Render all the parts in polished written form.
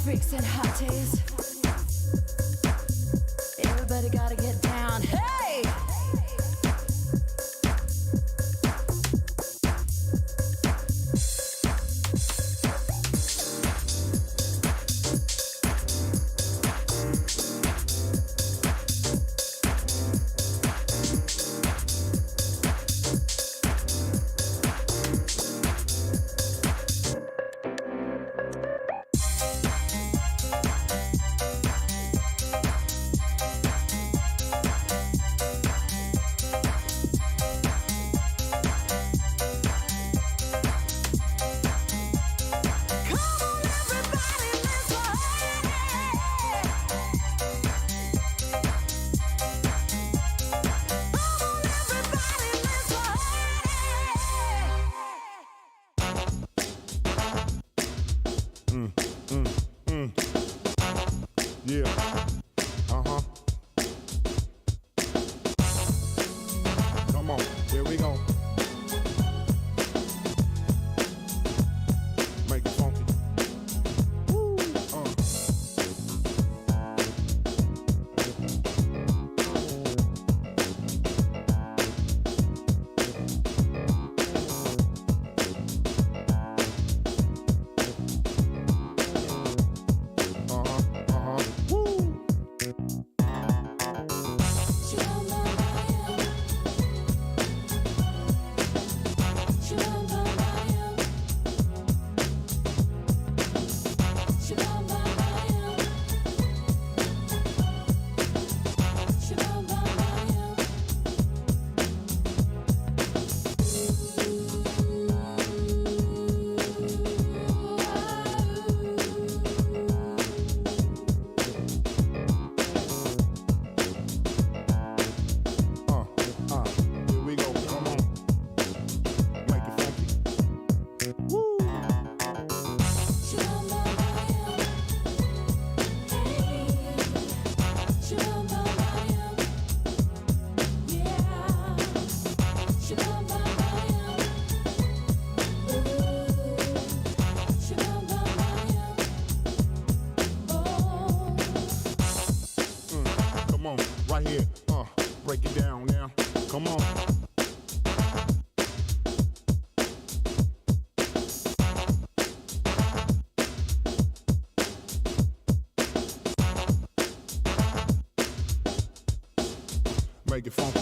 freaks and hotties. Everybody gotta get down. Hey! Yeah. Come on, here we go. Make it funky. Woo. Right here, break it down now. Come on. Make it funky.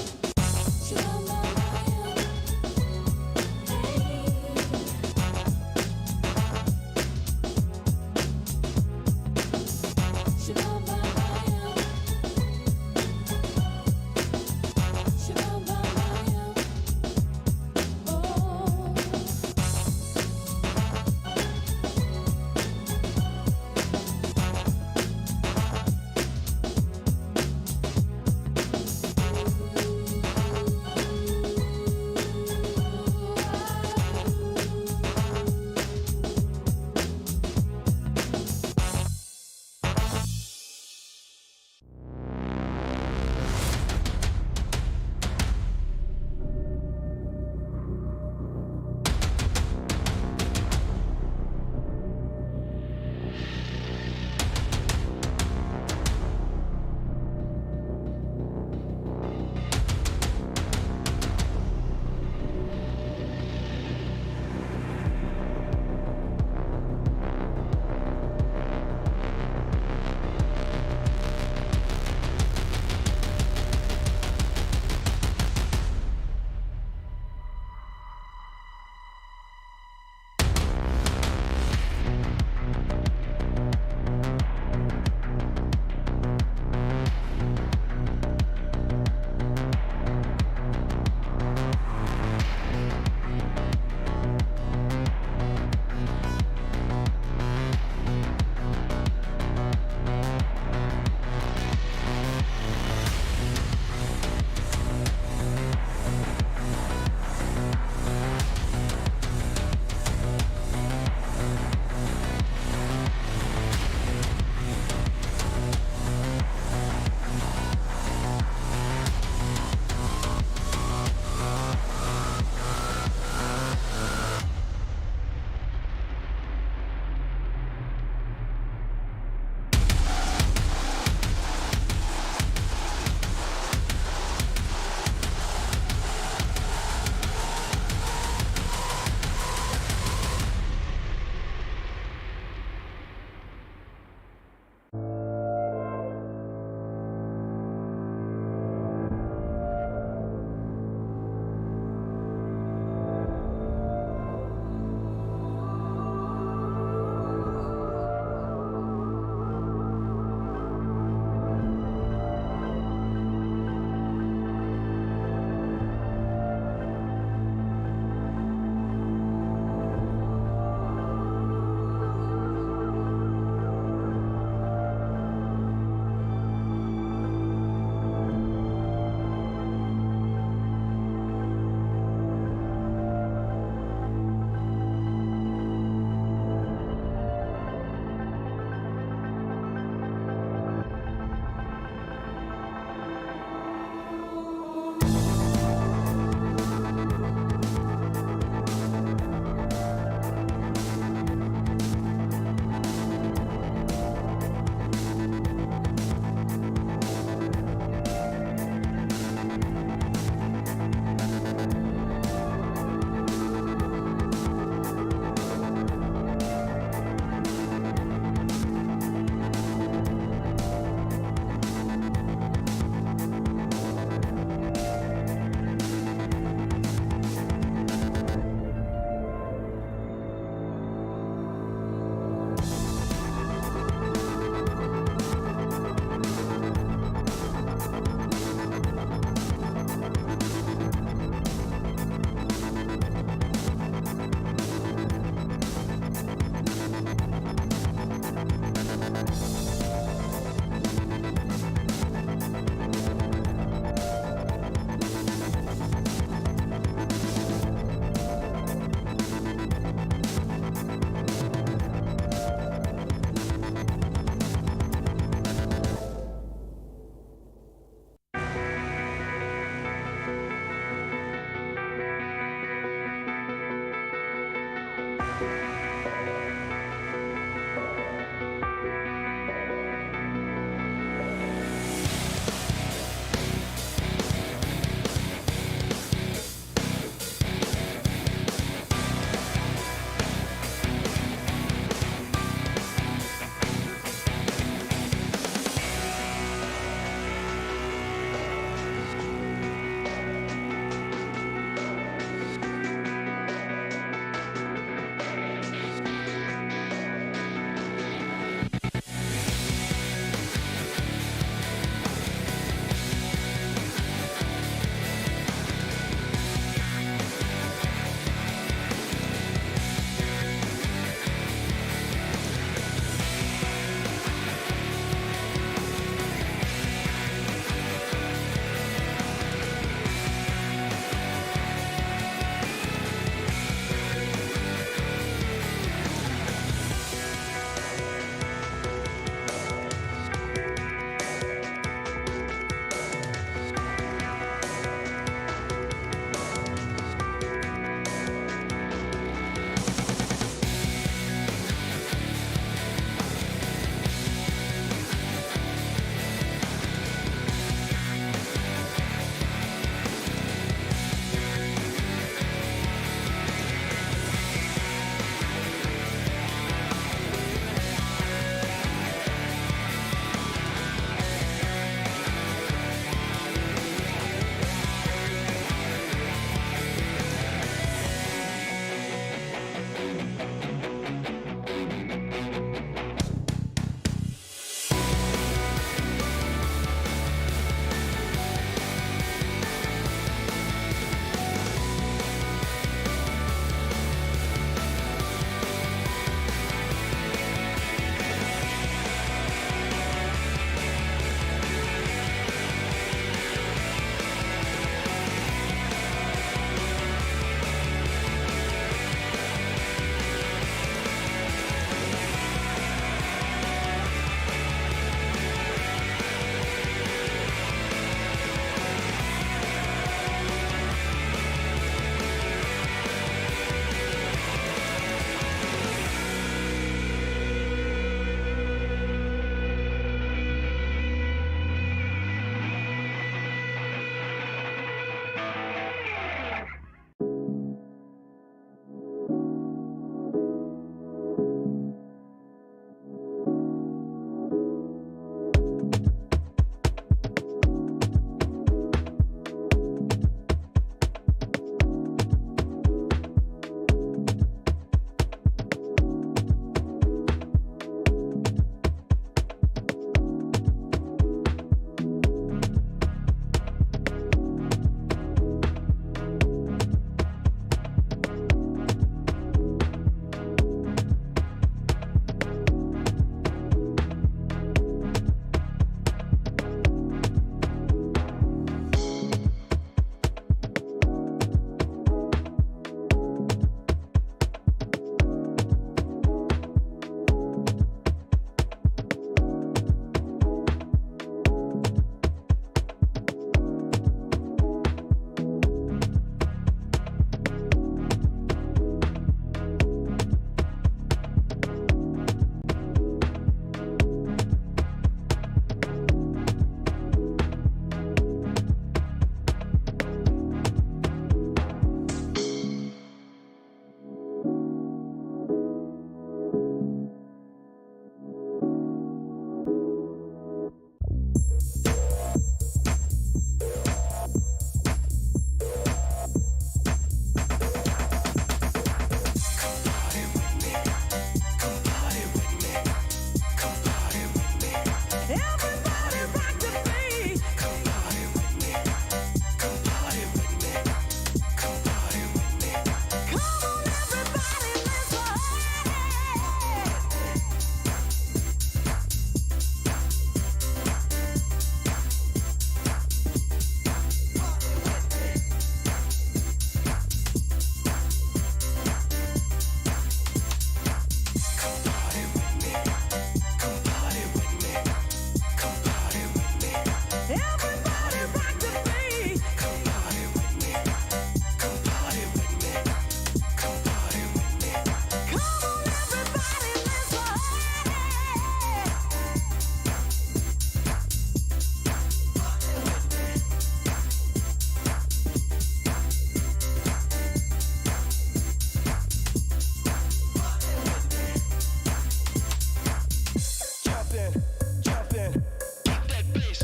jumping, jumping. Keep that bass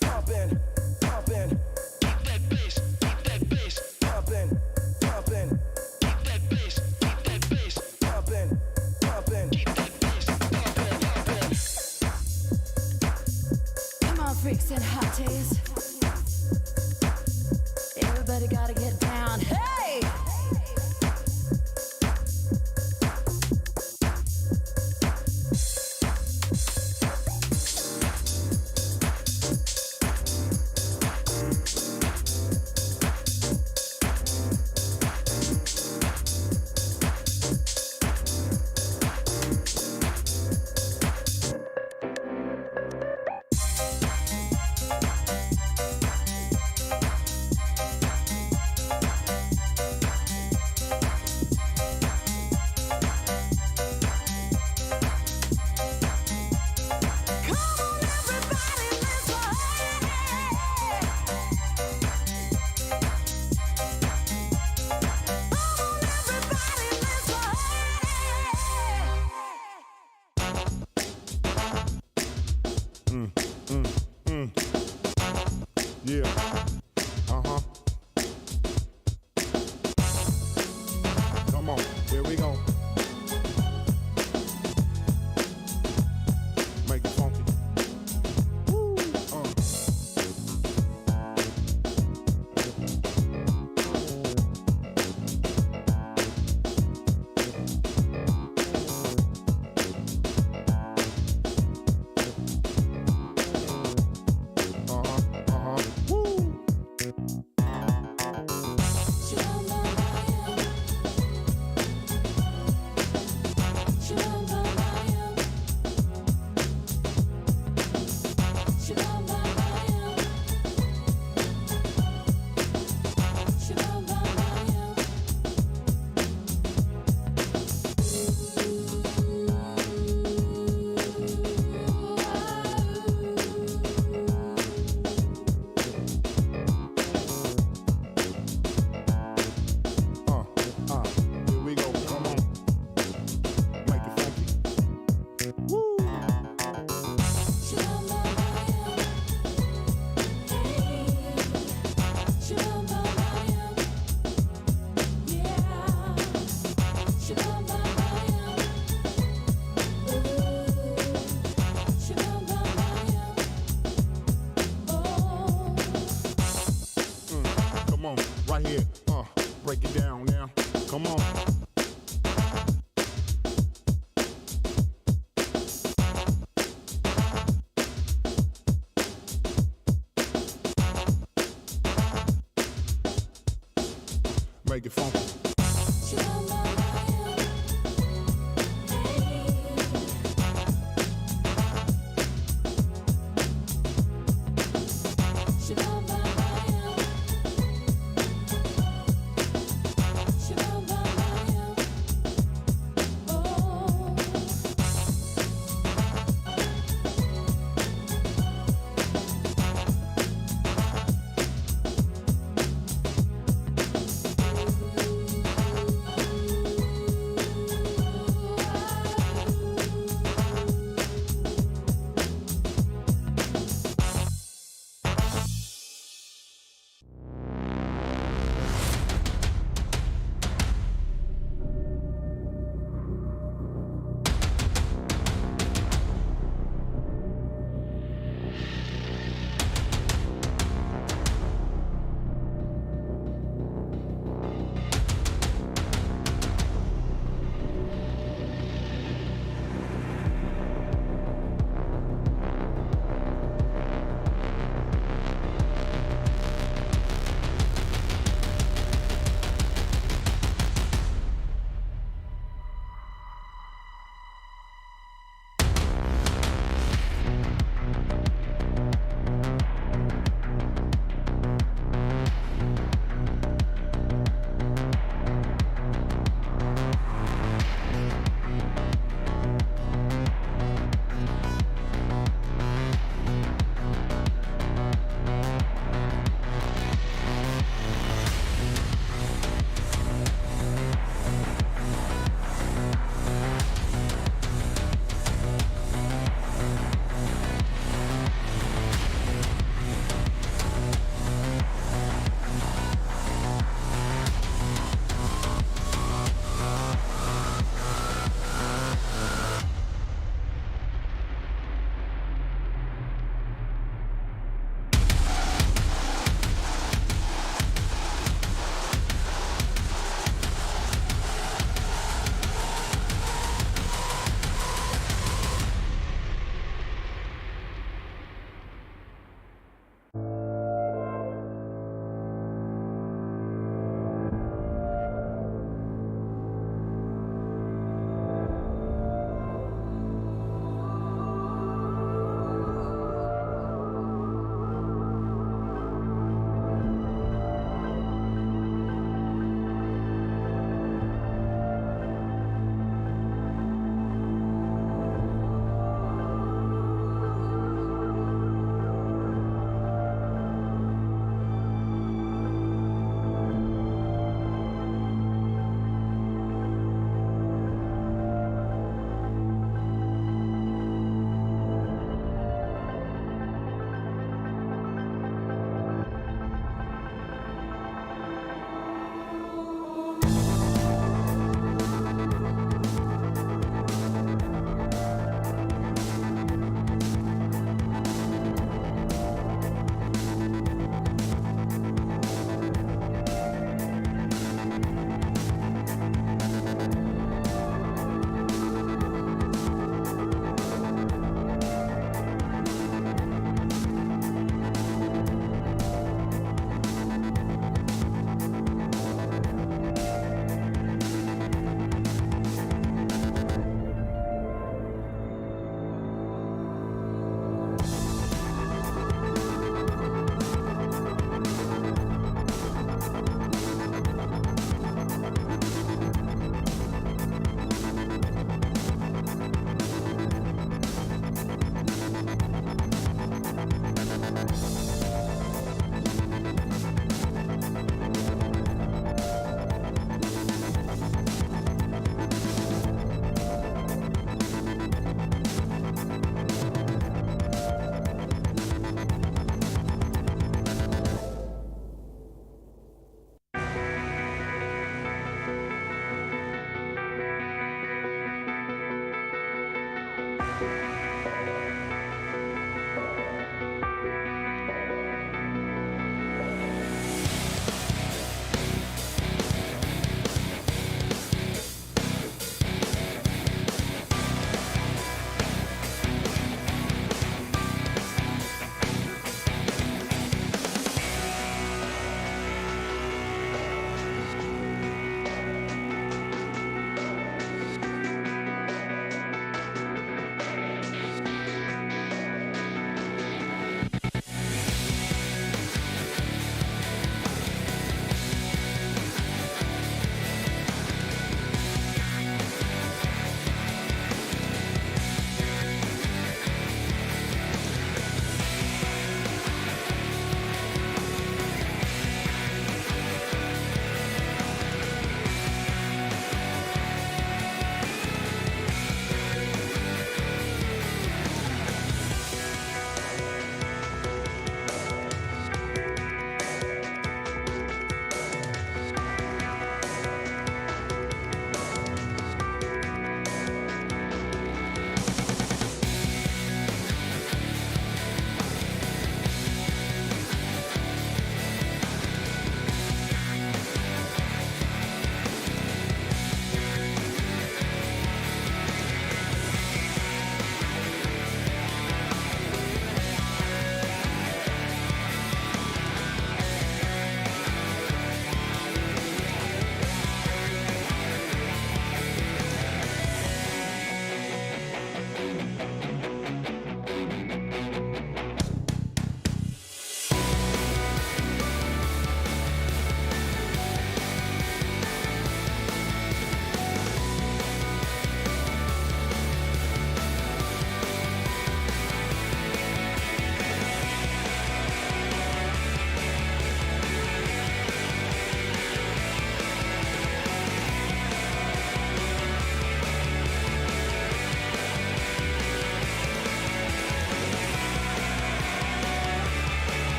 pumping, pumping. Keep that bass pumping, pumping. Keep that bass pumping, pumping. Keep that bass pumping. Come on, freaks and hotties. Everybody gotta get down. Hey! Yeah. Uh-huh. Come on, here we go. Make it funky. Woo. Come on, right here, break it down now. Come on. Make it funky.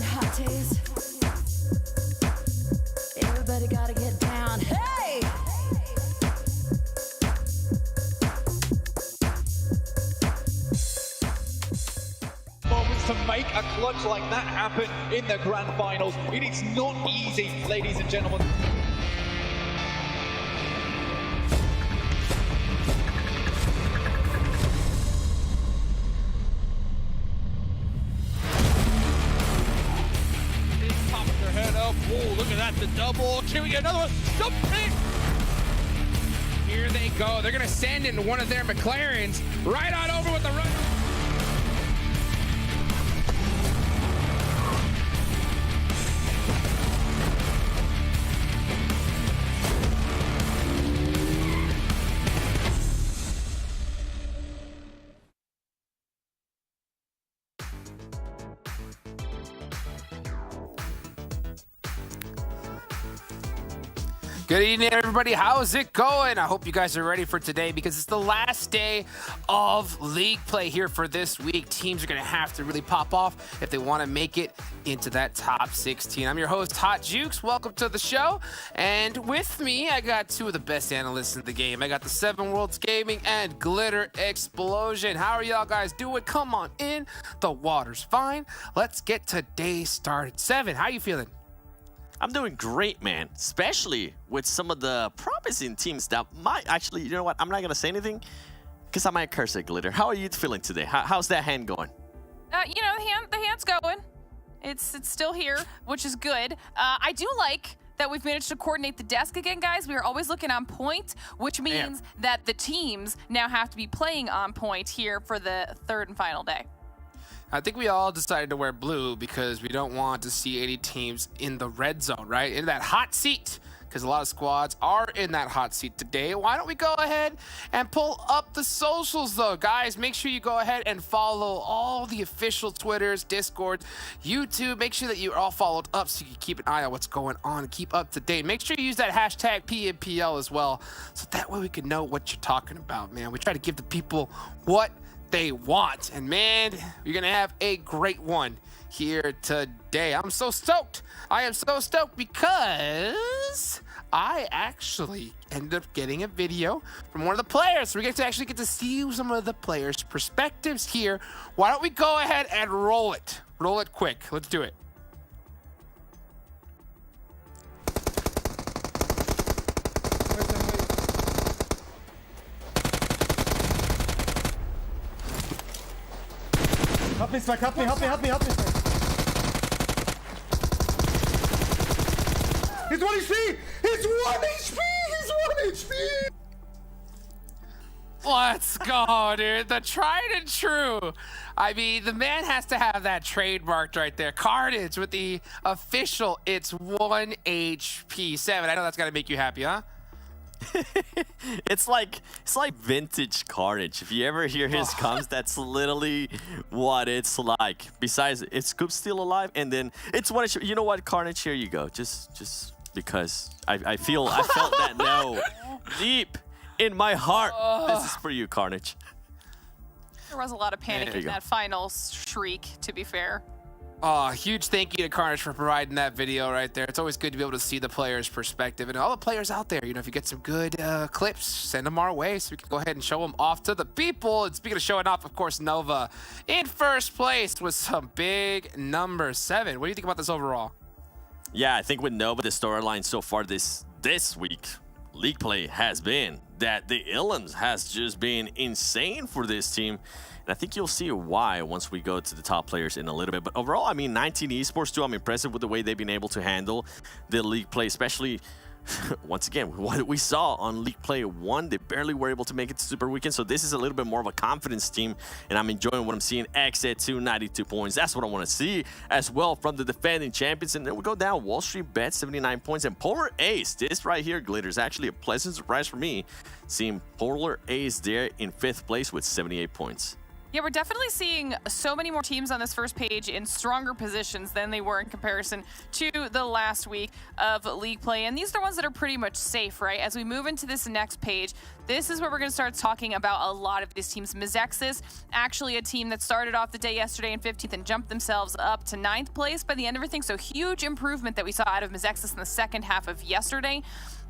fixing hotties. Everybody gotta get down. Hey! Moments to make a clutch like that happen in the grand finals. It is not easy, ladies and gentlemen. Pop their head up. Whoa, look at that, the double. Can we get another one? Something! Here they go. They're going to send in one of their McLarens right on over with the run. Good evening, everybody. How's it going? I hope you guys are ready for today because it's the last day of league play here for this week. Teams are going to have to really pop off if they want to make it into that top 16. I'm your host, Hot Jukes. Welcome to the show. And with me, I got two of the best analysts in the game. I got the Seven Worlds Gaming and Glitter Explosion. How are y'all guys doing? Come on in. The water's fine. Let's get today started. Seven, how you feeling? I'm doing great, man, especially with some of the promising teams that might actually, you know what, I'm not going to say anything because I might curse at Glitter. How are you feeling today? How's that hand going? You know, the hand's going. It's still here, which is good. I do like that we've managed to coordinate the desk again, guys. We are always looking on point, which means that the teams now have to be playing on point here for the third and final day. I think we all decided to wear blue because we don't want to see 80 teams in the red zone, right? In that hot seat, because a lot of squads are in that hot seat today. Why don't we go ahead and pull up the socials, though? Guys, make sure you go ahead and follow all the official Twitters, Discord, YouTube. Make sure that you're all followed up so you can keep an eye on what's going on and keep up to date. Make sure you use that hashtag PMPL as well, so that way we can know what you're talking about, man. We try to give the people what they want, and man, you're gonna have a great one here today. I'm so stoked. I am so stoked because I actually ended up getting a video from one of the players. So we get to see some of the players' perspectives here. Why don't we go ahead and roll it quick. Let's do it. Help me, Spike, help me. He's 1 HP! He's 1 HP! Let's go, dude. The tried and true. I mean, the man has to have that trademarked right there. Carnage with the official, it's 1 HP. 7, I know that's got to make you happy, huh? It's like vintage Carnage. If you ever hear his comms, that's literally what it's like. Besides, it's Scoop's still alive, and then it's what you know what, Carnage, here you go. Just because I felt that no deep in my heart. This is for you, Carnage. There was a lot of panic in that final shriek, to be fair. Oh, huge thank you to Carnage for providing that video right there. It's always good to be able to see the players' perspective and all the players out there. You know, if you get some good clips, send them our way so we can go ahead and show them off to the people. And speaking of showing off, of course, Nova in first place with some big number 7. What do you think about this overall? Yeah, I think with Nova, the storyline so far this week, league play has been that the Illums has just been insane for this team. And I think you'll see why once we go to the top players in a little bit. But overall, I mean, K19 Esports too, I'm impressed with the way they've been able to handle the league play, especially once again, what we saw on League Play 1, they barely were able to make it to Super Weekend. So this is a little bit more of a confidence team, and I'm enjoying what I'm seeing. XSET 2, 92 points. That's what I want to see as well from the defending champions. And then we go down, WallStreetBets, 79 points. And Polar Ace, this right here, Glitter, is actually a pleasant surprise for me, seeing Polar Ace there in 5th place with 78 points. Yeah, we're definitely seeing so many more teams on this first page in stronger positions than they were in comparison to the last week of league play. And these are the ones that are pretty much safe, right? As we move into this next page, this is where we're going to start talking about a lot of these teams. Mezexis, actually a team that started off the day yesterday in 15th and jumped themselves up to 9th place by the end of everything. So huge improvement that we saw out of Mezexis in the second half of yesterday.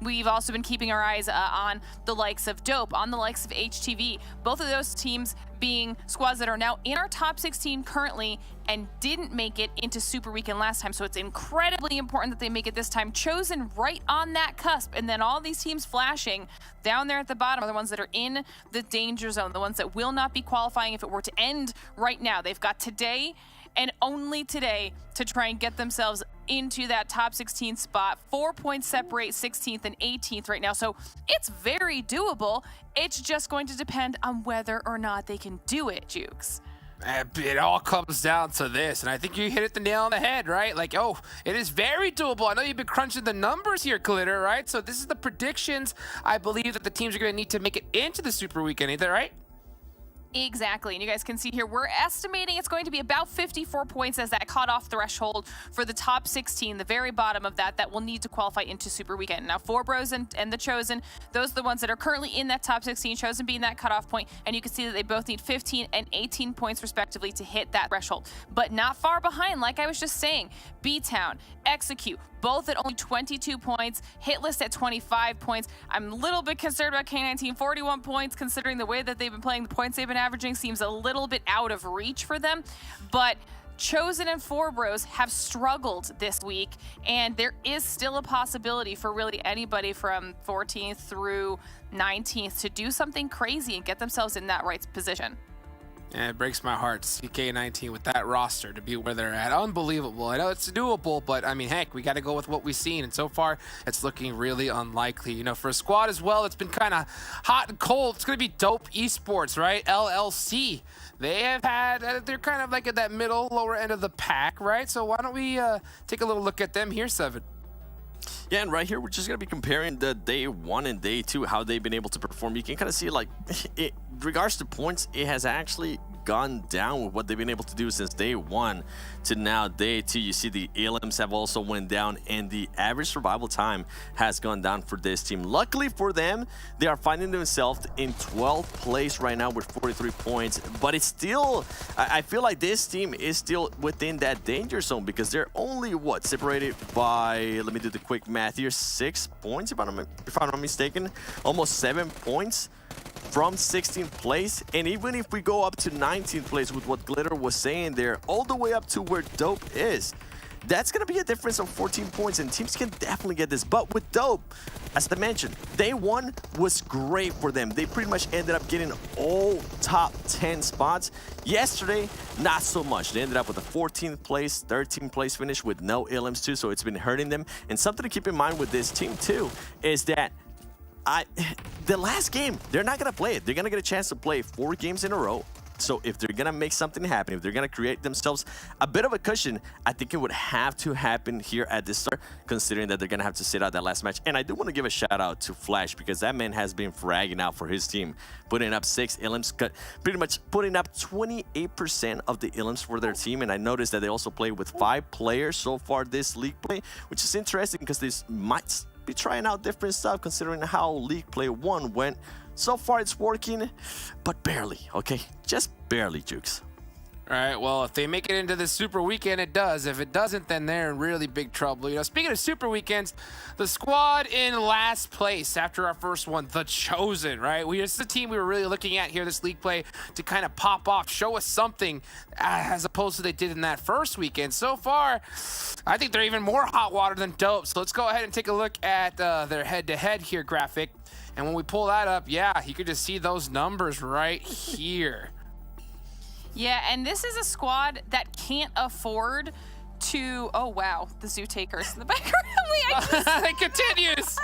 We've also been keeping our eyes on the likes of Dope, on the likes of HTV. Both of those teams being squads that are now in our top 16 currently and didn't make it into Super Weekend last time. So it's incredibly important that they make it this time. Chosen right on that cusp. And then all these teams flashing down there at the bottom are the ones that are in the danger zone, the ones that will not be qualifying if it were to end right now. They've got today and only today to try and get themselves into that top 16 spot. 4 points separate 16th and 18th right now. So it's very doable. It's just going to depend on whether or not they can do it, Jukes. It all comes down to this, and I think you hit it the nail on the head, right? Like, oh, it is very doable. I know you've been crunching the numbers here, Glitter, right? So this is the predictions. I believe that the teams are going to need to make it into the Super Weekend, ain't that right? Exactly, and you guys can see here, we're estimating it's going to be about 54 points as that cutoff threshold for the top 16, the very bottom of that will need to qualify into Super Weekend. Now, Four Bros and the Chosen, those are the ones that are currently in that top 16, Chosen being that cutoff point, and you can see that they both need 15 and 18 points respectively to hit that threshold. But not far behind, like I was just saying, BTOWN, Execute, both at only 22 points, Hitlist at 25 points. I'm a little bit concerned about K19, 41 points, considering the way that they've been playing, the points they've been averaging seems a little bit out of reach for them. But Chosen and Four Bros have struggled this week, and there is still a possibility for really anybody from 14th through 19th to do something crazy and get themselves in that right position. And it breaks my heart to see K19 with that roster to be where they're at. Unbelievable. I know it's doable, but I mean, heck, we got to go with what we've seen. And so far, it's looking really unlikely. You know, for a squad as well, it's been kind of hot and cold. It's going to be Dope Esports, right? LLC. They have had, they're kind of like at that middle, lower end of the pack, right? So why don't we take a little look at them here, Seven? Yeah, and right here, we're just going to be comparing the day 1 and day 2, how they've been able to perform. You can kind of see, like, in regards to points, it has actually gone down with what they've been able to do since day 1 to now day 2. You see the elims have also went down, and the average survival time has gone down for this team. Luckily for them, they are finding themselves in 12th place right now with 43 points, but it's still, I feel like this team is still within that danger zone because they're only, what, separated by, let me do the quick math here, 6 points if I'm not mistaken, almost 7 points from 16th place. And even if we go up to 19th place with what Glitter was saying there, all the way up to where Dope is, that's going to be a difference of 14 points, and teams can definitely get this. But with Dope, as I mentioned, day 1 was great for them. They pretty much ended up getting all top 10 spots. Yesterday, not so much. They ended up with a 14th place, 13th place finish with no elims too, so it's been hurting them. And something to keep in mind with this team too is that the last game, they're not going to play it. They're going to get a chance to play 4 games in a row. So if they're going to make something happen, if they're going to create themselves a bit of a cushion, I think it would have to happen here at the start, considering that they're going to have to sit out that last match. And I do want to give a shout out to Flash, because that man has been fragging out for his team, putting up 6 elims, pretty much putting up 28% of the elims for their team. And I noticed that they also play with 5 players so far this league play, which is interesting because this might be trying out different stuff considering how League Play 1 went. So far it's working, but barely, okay? Just barely, Jukes. All right, well, if they make it into the Super Weekend, it does. If it doesn't, then they're in really big trouble. You know, speaking of Super Weekends, the squad in last place after our first one, the Chosen, right? This is the team we were really looking at here, this league play, to kind of pop off, show us something as opposed to they did in that first weekend. So far, I think they're even more hot water than Dope. So let's go ahead and take a look at their head-to-head here graphic. And when we pull that up, yeah, you could just see those numbers right here. Yeah, and this is a squad that can't afford to... Oh, wow. The Zoo Takers in the background. It continues.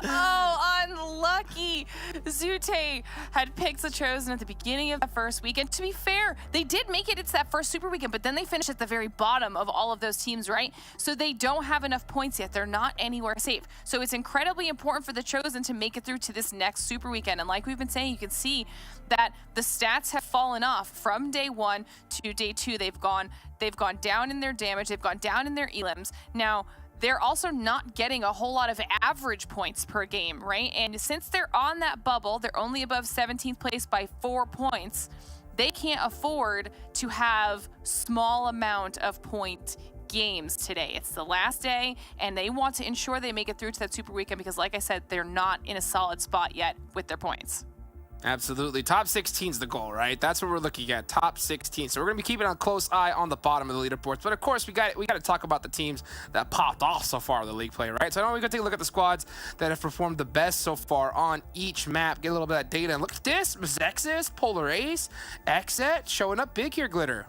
Oh, unlucky. Zute had picked the Chosen at the beginning of the first weekend. To be fair, they did make it. It's that first super weekend, but then they finished at the very bottom of all of those teams, right? So they don't have enough points yet. They're not anywhere safe. So it's incredibly important for the Chosen to make it through to this next super weekend. And like we've been saying, you can see that the stats have fallen off from day 1 to day 2. They've gone down in their damage. They've gone down in their elims. Now, they're also not getting a whole lot of average points per game, right? And since they're on that bubble, they're only above 17th place by 4 points. They can't afford to have small amount of point games today. It's the last day, and they want to ensure they make it through to that super weekend because, like I said, they're not in a solid spot yet with their points. Absolutely. Top 16 is the goal, right? That's what we're looking at. Top 16. So we're going to be keeping a close eye on the bottom of the leaderboards. But of course, we got to talk about the teams that popped off so far in the league play, right? So I know we're going to take a look at the squads that have performed the best so far on each map. Get a little bit of that data. And look at this. Mezexis, Polar Ace, XSET showing up big here, Glitter.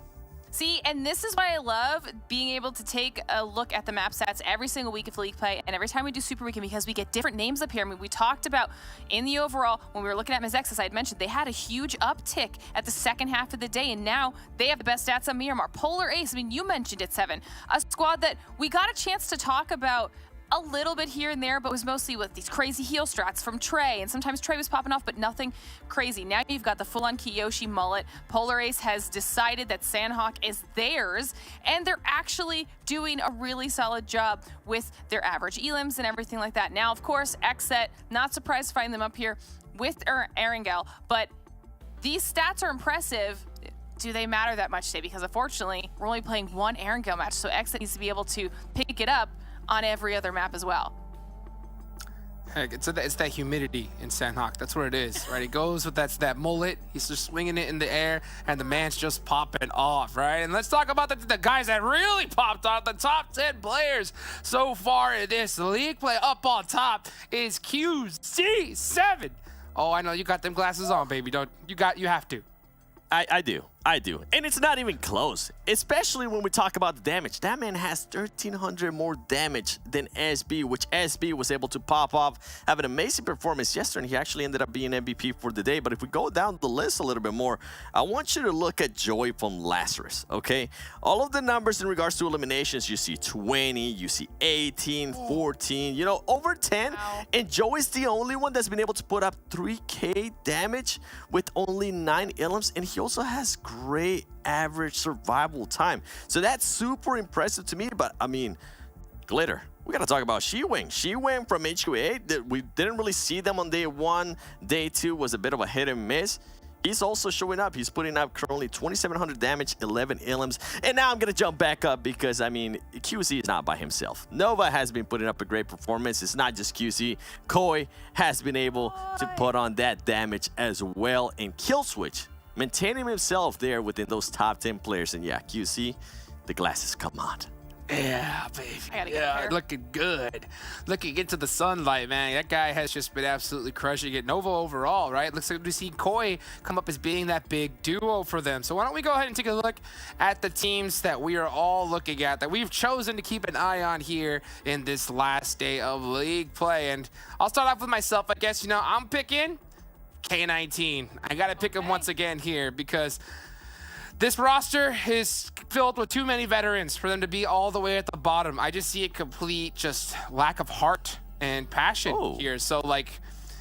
See, and this is why I love being able to take a look at the map stats every single week of League Play and every time we do Super Weekend because we get different names up here. I mean, we talked about in the overall, when we were looking at Mezexis, I had mentioned they had a huge uptick at the second half of the day, and now they have the best stats on Miramar. Polar Ace, I mean, you mentioned it, Seven. A squad that we got a chance to talk about a little bit here and there, but was mostly with these crazy heal strats from Trey, and sometimes Trey was popping off, but nothing crazy. Now you've got the full-on Kiyoshi mullet. Polar Ace has decided that Sanhok is theirs, and they're actually doing a really solid job with their average elims and everything like that. Now, of course, XSET, not surprised to find them up here with Erangel, but these stats are impressive. Do they matter that much today? Because unfortunately, we're only playing one Erangel match, so XSET needs to be able to pick it up on every other map as well. Heck, it's that humidity in Sanhok. That's what it is, right? He goes with that mullet. He's just swinging it in the air, and the man's just popping off, right? And let's talk about the guys that really popped off. The top 10 players so far in this league play. Up on top is QC7. Oh, I know you got them glasses on, baby. You have to. I do. And it's not even close, especially when we talk about the damage. That man has 1,300 more damage than SB, which SB was able to pop off, have an amazing performance yesterday, and he actually ended up being MVP for the day. But if we go down the list a little bit more, I want you to look at Joy from Lazarus, okay? All of the numbers in regards to eliminations, you see 20, you see 18, 14, you know, over 10. Wow. And Joy is the only one that's been able to put up 3K damage with only 9 elims, and he also has great average survival time. So that's super impressive to me. But I mean, Glitter, we got to talk about She-Wing. She-Wing from HQA, we didn't really see them on day 1. Day 2 was a bit of a hit and miss. He's also showing up. He's putting up currently 2,700 damage, 11 elims. And now I'm going to jump back up because, I mean, QC is not by himself. Nova has been putting up a great performance. It's not just QC. Koi has been able to put on that damage as well. And Killswitch, maintaining himself there within those top 10 players. And yeah, QC, the glasses come on. Yeah, baby. I gotta get Yeah, there. looking good. Looking into the sunlight, man. That guy has just been absolutely crushing it. Nova overall, right? Looks like we see Koi come up as being that big duo for them. So why don't we go ahead and take a look at the teams that we are all looking at, that we've chosen to keep an eye on here in this last day of league play. And I'll start off with myself, I guess. You know, I'm picking K19. I gotta pick him once again here because this roster is filled with too many veterans for them to be all the way at the bottom. I just see a complete just lack of heart and passion here. So, like,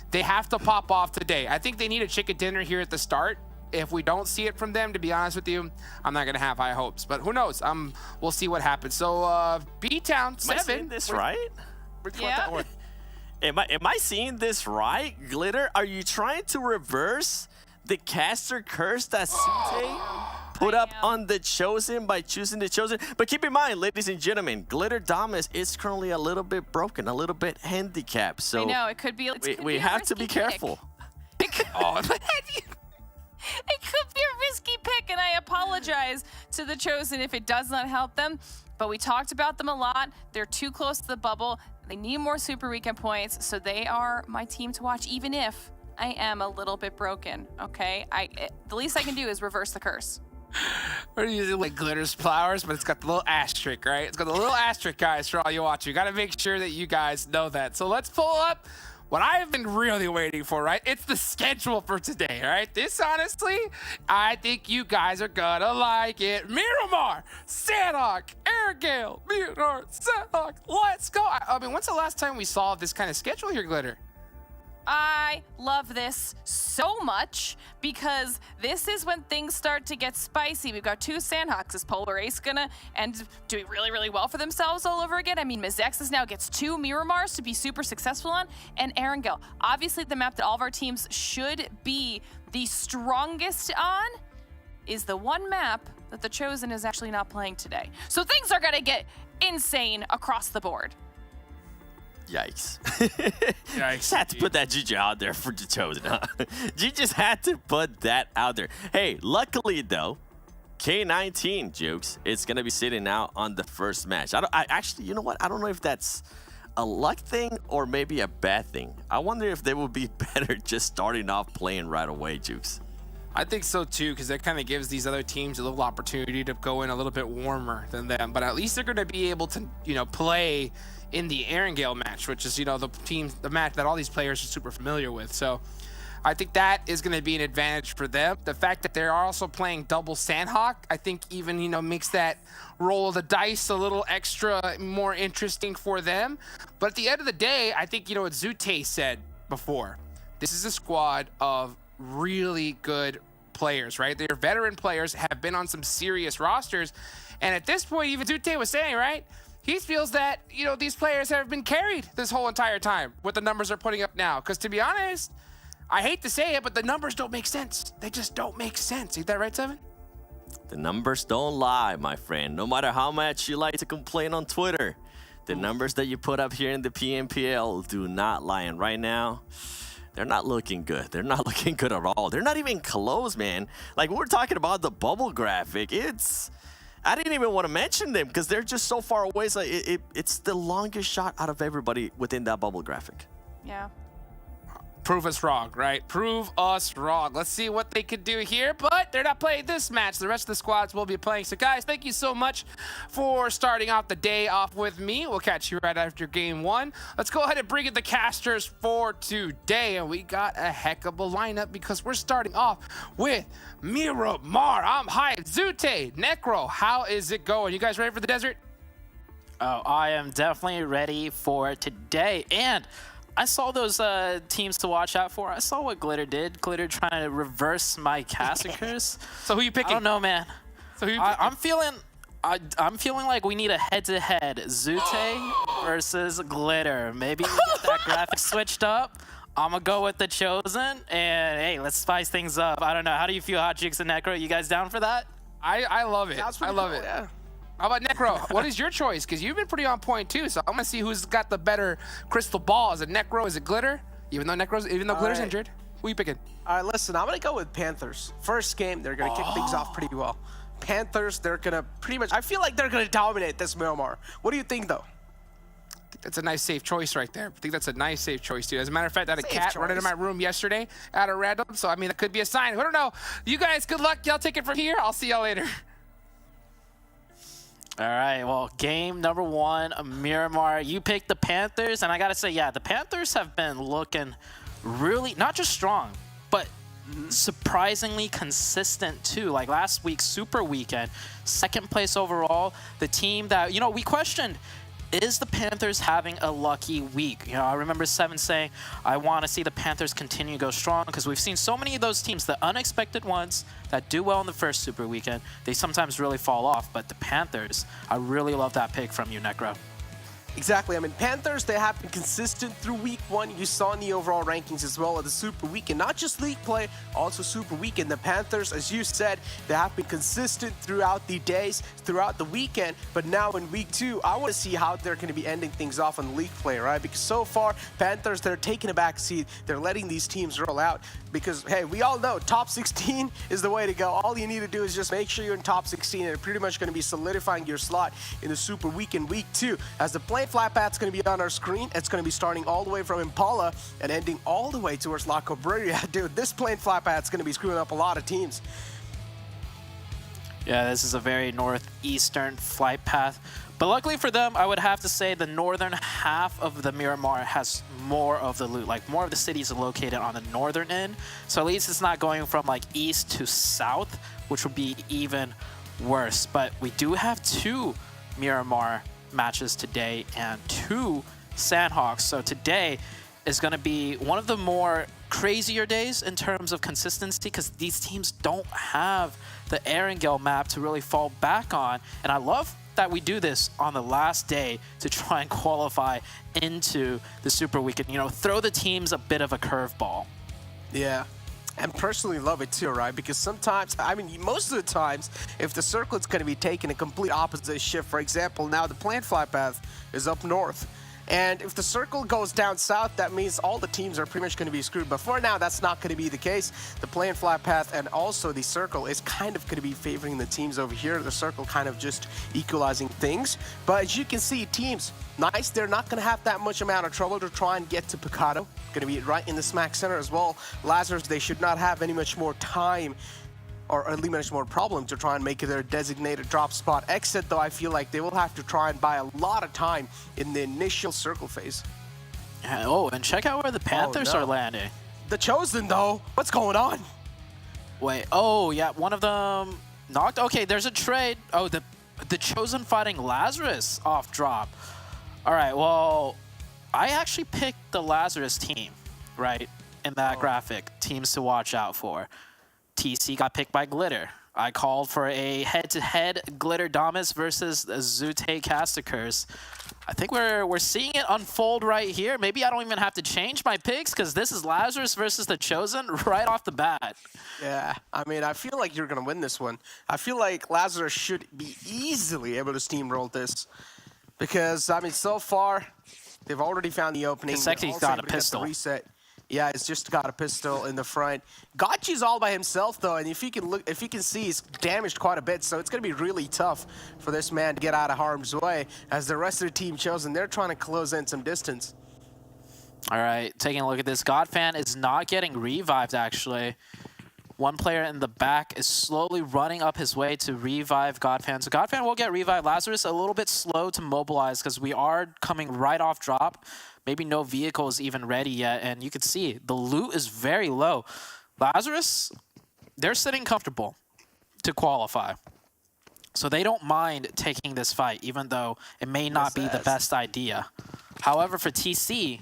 they have to pop off today. I think they need a chicken dinner here at the start. If we don't see it from them, to be honest with you, I'm not going to have high hopes. But who knows? We'll see what happens. So, BTOWN 7. Am I saying this right? Yeah. Am I seeing this right, Glitter? Are you trying to reverse the caster curse that Sute put up on the Chosen by choosing the Chosen? But keep in mind, ladies and gentlemen, Glitter Damas is currently a little bit broken, a little bit handicapped. So I know, it could be. we have to be careful. It could be a risky pick, and I apologize to the Chosen if it does not help them. But we talked about them a lot. They're too close to the bubble. They need more Super Weekend points, so they are my team to watch, even if I am a little bit broken, okay? The least I can do is reverse the curse. We're using like Glitter's flowers, but it's got the little asterisk, right? It's got the little asterisk, guys, for all you watching. You got to make sure that you guys know that. So let's pull up what I've been really waiting for, right? It's the schedule for today, right? This, honestly, I think you guys are gonna like it. Miramar, Sanhok, Erangel, Miramar, Sanhok, let's go. I mean, when's the last time we saw this kind of schedule here, Glitter? I love this so much because this is when things start to get spicy. We've got 2 Sanhoks. Is Polar Ace gonna end doing really, really well for themselves all over again? I mean, Mezexis now gets 2 Miramars to be super successful on, and Erangel. Obviously, the map that all of our teams should be the strongest on is the one map that the Chosen is actually not playing today. So things are gonna get insane across the board. Yikes. Yikes. Just had to put that GG out there for the Chosen, huh? You just had to put that out there. Hey, luckily though, K19 Jukes, it's gonna be sitting out on the first match. I actually, you know what? I don't know if that's a luck thing or maybe a bad thing. I wonder if they would be better just starting off playing right away, Jukes. I think so too, because that kind of gives these other teams a little opportunity to go in a little bit warmer than them. But at least they're going to be able to, you know, play in the Erangel match, which is, you know, the match that all these players are super familiar with. So I think that is going to be an advantage for them. The fact that they're also playing double Sanhok, I think even, you know, makes that roll of the dice a little extra more interesting for them. But at the end of the day, I think, you know, what Zute said before, this is a squad of really good players, right? They're veteran players, have been on some serious rosters. And at this point, even Zute was saying, right? He feels that, you know, these players have been carried this whole entire time, what the numbers are putting up now. Because to be honest, I hate to say it, but the numbers don't make sense. They just don't make sense. Ain't that right, Seven? The numbers don't lie, my friend. No matter how much you like to complain on Twitter, the numbers that you put up here in the PMPL do not lie. And right now, they're not looking good. They're not looking good at all. They're not even close, man. Like, we're talking about the bubble graphic. I didn't even want to mention them because they're just so far away. So it's the longest shot out of everybody within that bubble graphic. Yeah. Prove us wrong, right? Prove us wrong. Let's see what they could do here, but they're not playing this match. The rest of the squads will be playing. So, guys, thank you so much for starting off the day off with me. We'll catch you right after game 1. Let's go ahead and bring in the casters for today, and we got a heck of a lineup because we're starting off with Miramar. I'm hyped. Zute, Necro, how is it going? You guys ready for the desert? Oh, I am definitely ready for today, and I saw those teams to watch out for. I saw what Glitter did. Glitter trying to reverse my Cassacres. So who you picking? I don't know, man. So who you I'm feeling like we need a head-to-head Zute versus Glitter. Maybe we get that graphic switched up. I'm gonna go with the Chosen, and hey, let's spice things up. I don't know. How do you feel, Hot Chicks and Necro? You guys down for that? I love it. I love cool, it. yeah. How about Necro? What is your choice? Because you've been pretty on point too. So I'm gonna see who's got the better crystal ball. Is it Necro? Is it Glitter? Even though Glitter's injured, who you picking? All right, listen, I'm going to go with Panthers. First game, they're going to kick things off pretty well. Panthers, they're going to pretty much, I feel like they're going to dominate this Miramar. What do you think, though? I think that's a nice, safe choice right there. I think that's a nice, safe choice, too. As a matter of fact, I had a cat run into my room yesterday at a random. So, I mean, that could be a sign. I don't know. You guys, good luck. Y'all take it from here. I'll see y'all later. All right, well, game number 1, Miramar. You picked the Panthers, and I got to say, yeah, the Panthers have been looking really, not just strong, but surprisingly consistent too. Like last week's Super Weekend, 2nd place overall. The team that, you know, we questioned, is the Panthers having a lucky week? You know, I remember Seven saying, I want to see the Panthers continue to go strong because we've seen so many of those teams, the unexpected ones that do well in the first Super Weekend, they sometimes really fall off. But the Panthers, I really love that pick from you, Necro. Exactly. I mean, Panthers, they have been consistent through week 1. You saw in the overall rankings as well as the Super Weekend. Not just league play, also Super Weekend. The Panthers, as you said, they have been consistent throughout the days, throughout the weekend. But now in week 2, I want to see how they're going to be ending things off on the league play, right? Because so far, Panthers, they're taking a back seat. They're letting these teams roll out. Because, hey, we all know top 16 is the way to go. All you need to do is just make sure you're in top 16, and it's pretty much going to be solidifying your slot in the Super Weekend week 2. As the play flat path's going to be on our screen, it's going to be starting all the way from Impala and ending all the way towards La Cabrera. Dude, this plane flat path's going to be screwing up a lot of teams. Yeah, this is a very northeastern flight path. But luckily for them, I would have to say the northern half of the Miramar has more of the loot. Like, more of the cities are located on the northern end. So at least it's not going from, like, east to south, which would be even worse. But we do have 2 Miramar matches today and 2 Sanhoks. So today is going to be one of the more crazier days in terms of consistency because these teams don't have the Erangel map to really fall back on. And I love that we do this on the last day to try and qualify into the Super Weekend. You know, throw the teams a bit of a curveball. Yeah. And personally love it too, right? Because sometimes, I mean, most of the times, if the circlet's going to be taking a complete opposite shift, for example, now the planned flight path is up north. And if the circle goes down south, that means all the teams are pretty much going to be screwed. But for now, that's not going to be the case. The planned flight path and also the circle is kind of going to be favoring the teams over here. The circle kind of just equalizing things. But as you can see, teams, nice. They're not going to have that much amount of trouble to try and get to Picado. Going to be right in the smack center as well. Lazarus, they should not have any much more time or at least much more problem to try and make it their designated drop spot. XSET, though, I feel like they will have to try and buy a lot of time in the initial circle phase. Oh, and check out where the Panthers are landing. The Chosen, though, what's going on? Wait, oh, yeah, one of them knocked. Okay, there's a trade. Oh, the Chosen fighting Lazarus off drop. All right, well, I actually picked the Lazarus team, right, in that graphic, teams to watch out for. TC got picked by Glitter. I called for a head-to-head Glitter Damas versus Zute Casticurs. I think we're seeing it unfold right here. Maybe I don't even have to change my picks because this is Lazarus versus the Chosen right off the bat. Yeah, I mean, I feel like you're going to win this one. I feel like Lazarus should be easily able to steamroll this because, I mean, so far, they've already found the opening. Sexy's got a pistol. Reset. Yeah, he's just got a pistol in the front. Gotchi's all by himself though, and if you can see, he's damaged quite a bit. So it's gonna be really tough for this man to get out of harm's way. As the rest of the team Chosen, they're trying to close in some distance. All right, taking a look at this. Godfan is not getting revived actually. One player in the back is slowly running up his way to revive Godfan. So Godfan will get revived. Lazarus a little bit slow to mobilize because we are coming right off drop. Maybe no vehicle is even ready yet, and you can see the loot is very low. Lazarus, they're sitting comfortable to qualify. So they don't mind taking this fight, even though it may not be the best idea. However, for TC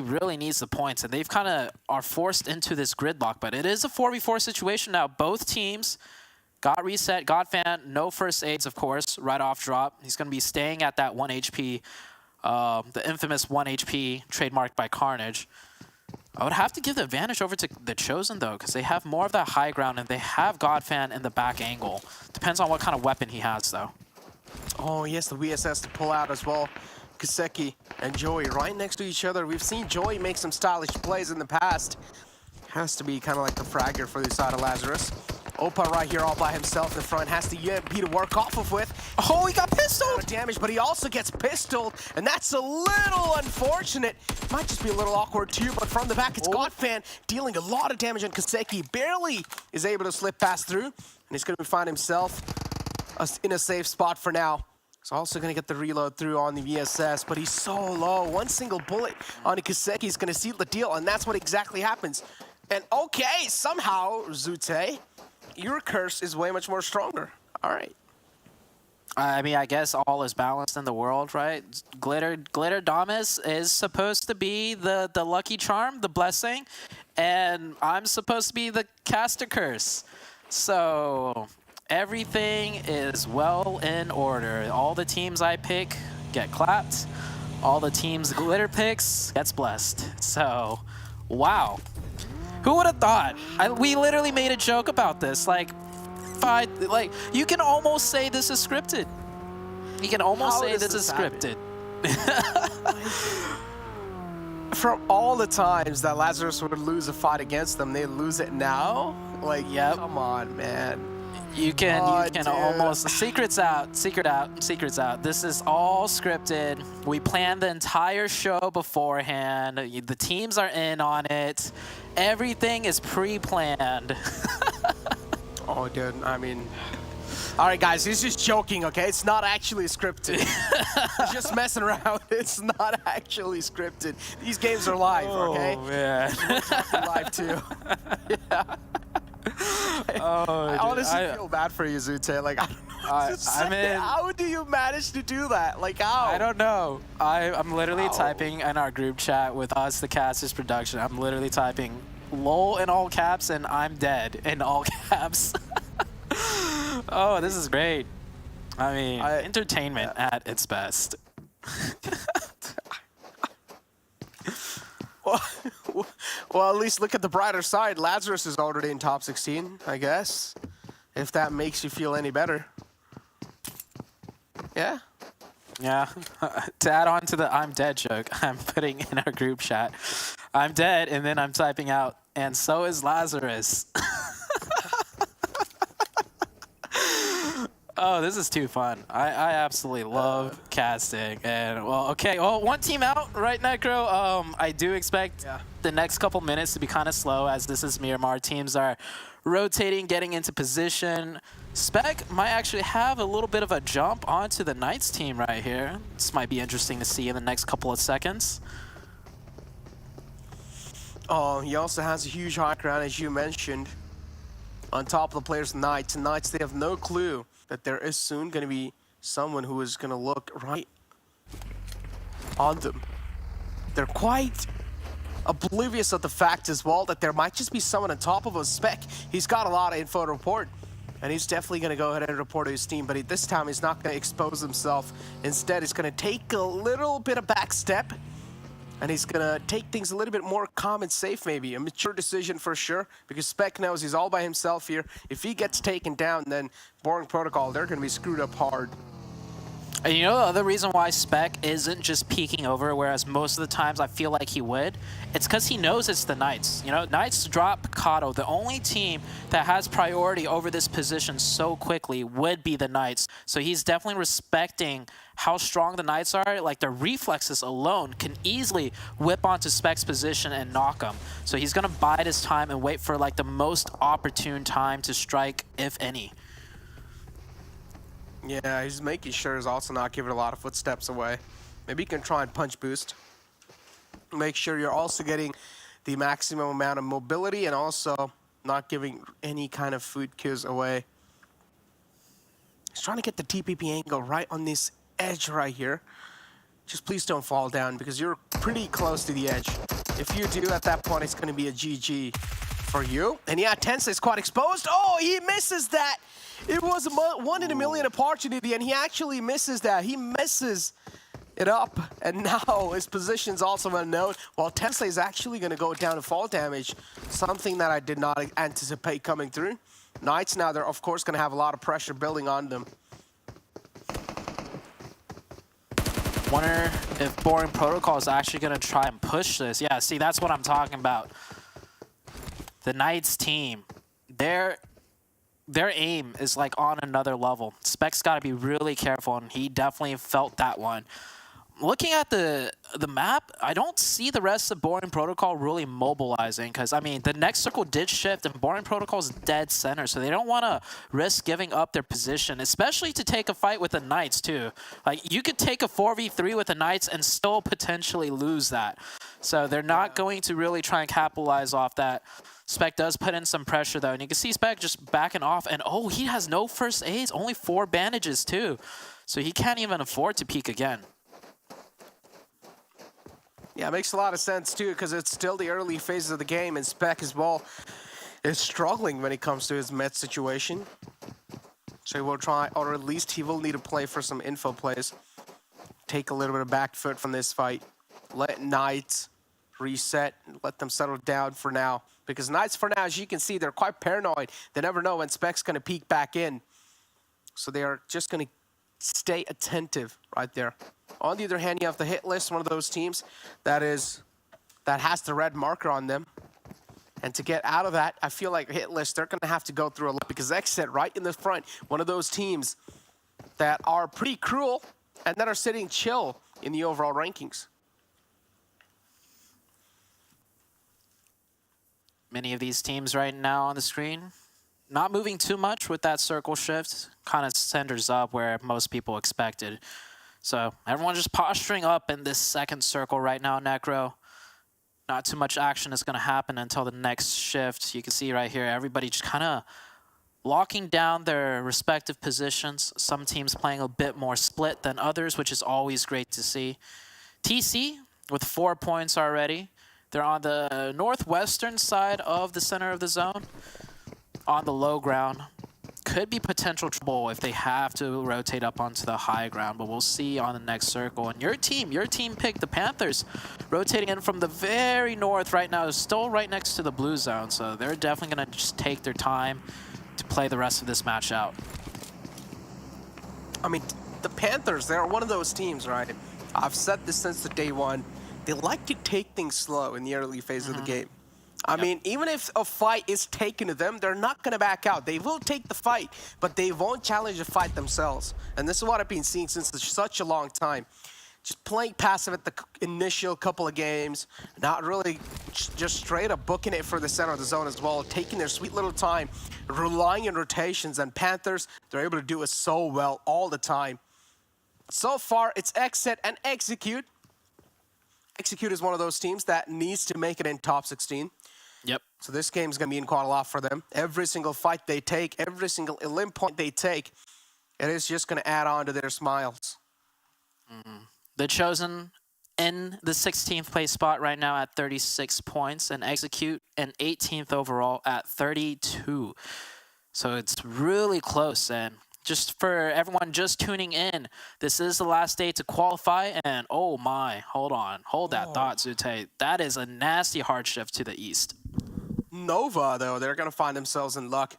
really needs the points, and they've kind of are forced into this gridlock, but it is a 4v4 situation now. Both teams got reset. Godfan, no first aids, of course, right off drop. He's going to be staying at that 1 HP. The infamous 1 HP trademarked by Carnage. I would have to give the advantage over to the Chosen though, because they have more of that high ground and they have Godfan in the back angle. Depends on what kind of weapon he has though. Oh yes, the VSS to pull out as well. Kaseki and Joey right next to each other. We've seen Joey make some stylish plays in the past. Has to be kind of like the fragger for the side of Lazarus. Opa right here all by himself in the front, has the UMP to work off of with. Oh, he got pistoled! Damage, but he also gets pistoled, and that's a little unfortunate. Might just be a little awkward too, but from the back, it's Godfan dealing a lot of damage on Kaseki. Barely is able to slip past through, and he's going to find himself in a safe spot for now. He's also going to get the reload through on the VSS, but he's so low. One single bullet on Kaseki is going to seal the deal, and that's what exactly happens. And okay, somehow, Zute, your curse is way much more stronger. All right. I mean, I guess all is balanced in the world, right? Glitter Damas is supposed to be the lucky charm, the blessing, and I'm supposed to be the caster curse. So everything is well in order. All the teams I pick get clapped. All the teams Glitter picks gets blessed. So, wow. Who would have thought? We literally made a joke about this. Like, you can almost say this is scripted. You can almost say this is scripted. From all the times that Lazarus would lose a fight against them, they lose it now? Like, yep. Come on, man. You can almost secrets out. This is all scripted. We planned the entire show beforehand. The teams are in on it. Everything is pre-planned. Oh, dude, I mean, All right, guys, he's just joking, okay? It's not actually scripted. He's just messing around. It's not actually scripted. These games are live, okay? Oh, man. We're live, too. Yeah. I honestly feel bad for you, Zute. Like, I don't know what to say. How do you manage to do that? Like, how? I don't know. I'm literally typing in our group chat with us, the Casters production. I'm literally typing LOL in all caps and I'm dead in all caps. Oh, this is great. I mean, entertainment at its best. Well, at least look at the brighter side. Lazarus is already in top 16, I guess. If that makes you feel any better. Yeah? Yeah. To add on to the I'm dead joke, I'm putting in our group chat, I'm dead, and then I'm typing out, and so is Lazarus. Oh, this is too fun. I absolutely love casting. And, well, okay. Well, one team out, right, Necro? I do expect the next couple minutes to be kind of slow as this is Miramar. Teams are rotating, getting into position. Spec might actually have a little bit of a jump onto the Knights team right here. This might be interesting to see in the next couple of seconds. Oh, he also has a huge high ground, as you mentioned, on top of the players' Knights. And Knights, they have no clue that there is soon going to be someone who is going to look right on them. They're quite oblivious of the fact as well that there might just be someone on top of a Spec. He's got a lot of info to report, and he's definitely going to go ahead and report to his team, but this time he's not going to expose himself. Instead, he's going to take a little bit of back step, and he's going to take things a little bit more calm and safe, maybe. A mature decision for sure, because Spec knows he's all by himself here. If he gets taken down, then Boring Protocol, they're going to be screwed up hard. And you know the other reason why Spec isn't just peeking over, whereas most of the times I feel like he would? It's because he knows it's the Knights. You know, Knights drop Kato. The only team that has priority over this position so quickly would be the Knights. So he's definitely respecting how strong the Knights are. Like, their reflexes alone can easily whip onto Spec's position and knock him. So he's going to bide his time and wait for, like, the most opportune time to strike, if any. Yeah, he's making sure he's also not giving a lot of footsteps away. Maybe you can try and punch boost. Make sure you're also getting the maximum amount of mobility and also not giving any kind of food cues away. He's trying to get the TPP angle right on this edge right here. Just please don't fall down because you're pretty close to the edge. If you do, at that point, it's going to be a GG for you. And yeah, Tense is quite exposed. Oh, he misses that. It was a 1 in a million opportunity, and he actually misses that. He messes it up, and now his position's also unknown, while Tesla is actually going to go down to fall damage, something that I did not anticipate coming through. Knights now, they're of course going to have a lot of pressure building on them. Wonder if Boring Protocol is actually going to try and push this. Yeah, see, that's what I'm talking about. The Knights team, their aim is like on another level. Spec's got to be really careful, and he definitely felt that one. Looking at the map, I don't see the rest of Boring Protocol really mobilizing because, I mean, the next circle did shift and Boring Protocol is dead center, so they don't want to risk giving up their position, especially to take a fight with the Knights, too. Like, you could take a 4v3 with the Knights and still potentially lose that. So they're not going to really try and capitalize off that. Spec does put in some pressure, though, and you can see Spec just backing off, and oh, he has no first aids, only 4 bandages, too. So he can't even afford to peek again. Yeah, it makes a lot of sense, too, because it's still the early phases of the game, and Spec as well is struggling when it comes to his med situation. So he will try, or at least he will need to play for some info plays. Take a little bit of back foot from this fight. Let Knights reset, and let them settle down for now. Because Knights, for now, as you can see, they're quite paranoid. They never know when Spec's going to peek back in. So they are just going to stay attentive right there. On the other hand, you have the Hitlist, one of those teams that has the red marker on them. And to get out of that, I feel like Hitlist, they're going to have to go through a lot because XSET right in the front, one of those teams that are pretty cruel and that are sitting chill in the overall rankings. Many of these teams right now on the screen, not moving too much with that circle shift. Kind of centers up where most people expected. So everyone just posturing up in this second circle right now, Necro. Not too much action is going to happen until the next shift. You can see right here, everybody just kind of locking down their respective positions. Some teams playing a bit more split than others, which is always great to see. TC with 4 points already. They're on the northwestern side of the center of the zone. On the low ground. Could be potential trouble if they have to rotate up onto the high ground, but we'll see on the next circle. And your team picked the Panthers, rotating in from the very north right now, is still right next to the blue zone, so they're definitely going to just take their time to play the rest of this match out. I mean, the Panthers, they're one of those teams, right? I've said this since the day one. They like to take things slow in the early phase of the game. I mean, even if a fight is taken to them, they're not going to back out. They will take the fight, but they won't challenge the fight themselves. And this is what I've been seeing since such a long time. Just playing passive at the initial couple of games, not really just straight up booking it for the center of the zone as well, taking their sweet little time, relying on rotations. And Panthers, they're able to do it so well all the time. So far, it's XSET and Execute. Execute is one of those teams that needs to make it in top 16. Yep. So this game's going to mean quite a lot for them. Every single fight they take, every single elim point they take, it is just going to add on to their smiles. The Chosen in the 16th place spot right now at 36 points, and Execute in 18th overall at 32. So it's really close, and just for everyone just tuning in, this is the last day to qualify, and oh my, hold that thought, Zute. That is a nasty hard shift to the east. Nova, though, they're going to find themselves in luck.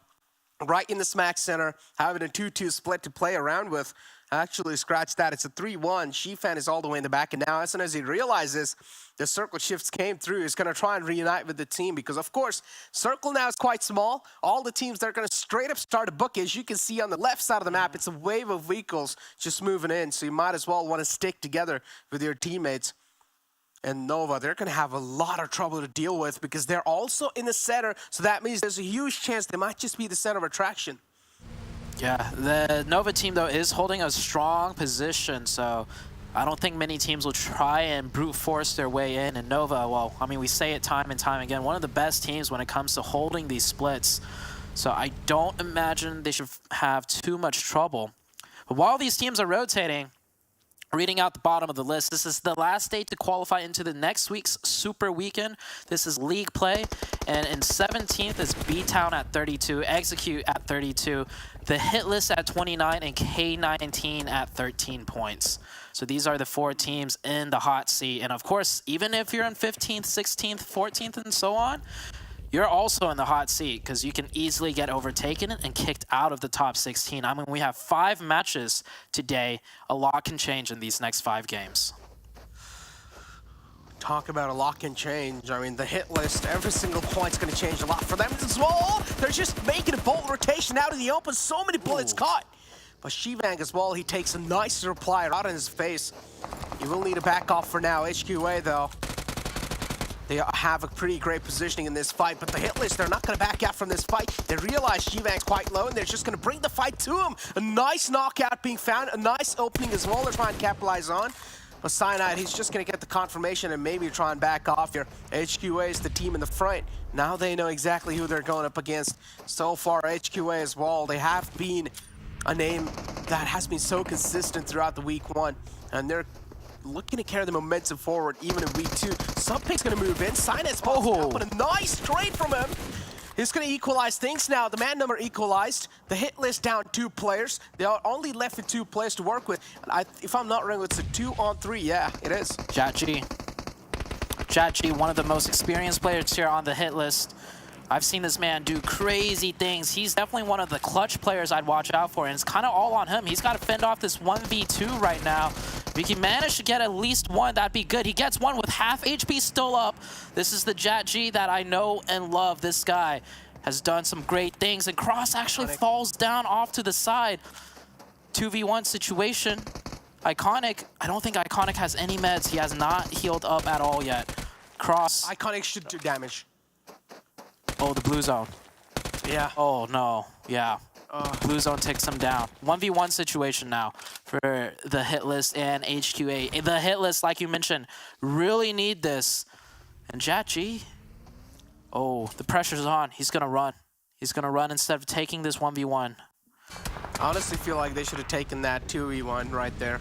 Right in the smack center, having a 2-2 split to play around with. Actually, scratch that. It's a 3-1. Shifan is all the way in the back, and now as soon as he realizes the circle shifts came through, he's going to try and reunite with the team because, of course, circle now is quite small. All the teams, they're going to straight up start a book. As you can see on the left side of the map, it's a wave of vehicles just moving in, so you might as well want to stick together with your teammates. And Nova, they're going to have a lot of trouble to deal with because they're also in the center, so that means there's a huge chance they might just be the center of attraction. Yeah, the Nova team, though, is holding a strong position, so I don't think many teams will try and brute force their way in. And Nova, well, I mean, we say it time and time again, one of the best teams when it comes to holding these splits. So I don't imagine they should have too much trouble. But while these teams are rotating, reading out the bottom of the list, this is the last day to qualify into the next week's Super Weekend. This is League Play, and in 17th is BTOWN at 32, Execute at 32, the Hitlist at 29, and K19 at 13 points. So these are the 4 teams in the hot seat. And of course, even if you're in 15th, 16th, 14th, and so on, you're also in the hot seat because you can easily get overtaken and kicked out of the top 16. I mean, we have 5 matches today. A lot can change in these next 5 games. Talk about a lot can change. I mean, the hit list, every single point's going to change a lot for them as well. They're just making a bold rotation out of the open. So many bullets caught. But Shivang as well, he takes a nice reply right in his face. He will need to back off for now. HQA, though, they have a pretty great positioning in this fight, but the hit list, they're not going to back out from this fight. They realize Shivang's quite low, and they're just going to bring the fight to him. A nice knockout being found, a nice opening as well they're trying to capitalize on. But Cyanide, he's just going to get the confirmation and maybe try and back off here. HQA is the team in the front. Now they know exactly who they're going up against. So far, HQA as well, they have been a name that has been so consistent throughout the week 1, and they're looking to carry the momentum forward even in week 2. Subpick's going to move in. Cyanide spots out, but a nice trade from him. He's going to equalize things now. The man number equalized. The hit list down 2 players. They are only left with 2 players to work with. If I'm not wrong, it's a 2-on-3. Yeah, it is. Jatji, one of the most experienced players here on the hit list. I've seen this man do crazy things. He's definitely one of the clutch players I'd watch out for, and it's kind of all on him. He's got to fend off this 1v2 right now. If he can manage to get at least 1, that'd be good. He gets 1 with half HP still up. This is the Jatji that I know and love. This guy has done some great things, and Cross actually falls down off to the side. 2v1 situation. Iconic, I don't think Iconic has any meds. He has not healed up at all yet. Cross. Iconic should do damage. Oh, the blue zone. Yeah. Oh, no. Yeah. Blue Zone takes him down. 1v1 situation now for the Hitlist and HQA. The Hitlist, like you mentioned, really need this. And Jatji, oh, the pressure's on. He's going to run. He's going to run instead of taking this 1v1. I honestly feel like they should have taken that 2v1 right there.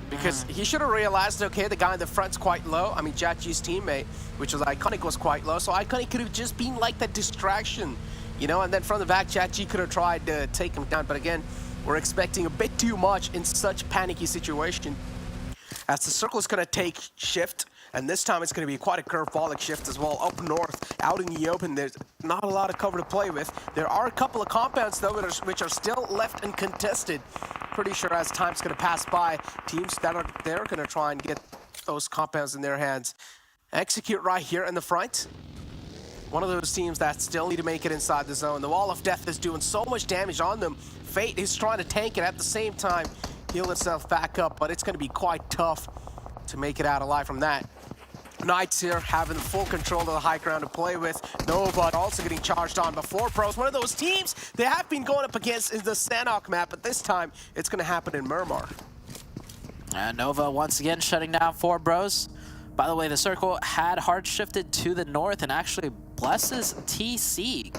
Because he should have realized, okay, the guy in the front's quite low. I mean, Jatji's teammate, which was Iconic, was quite low. So Iconic could have just been like that distraction, you know? And then from the back, Jatji could have tried to take him down. But again, we're expecting a bit too much in such panicky situation. As the circle is going to take shift, and this time it's going to be quite a curveball shift as well. Up north, out in the open, there's not a lot of cover to play with. There are a couple of compounds, though, which are still left uncontested. Pretty sure as time's going to pass by, teams that are there are going to try and get those compounds in their hands. Execute right here in the front. One of those teams that still need to make it inside the zone. The Wall of Death is doing so much damage on them. Fate is trying to tank it at the same time. Heal itself back up, but it's going to be quite tough to make it out alive from that. Knights here having full control of the high ground to play with. Nova also getting charged on before pros. One of those teams they have been going up against is the Sanhok map, but this time it's going to happen in Miramar. And Nova once again shutting down 4 bros. By the way, the circle had hard shifted to the north and actually blesses TC.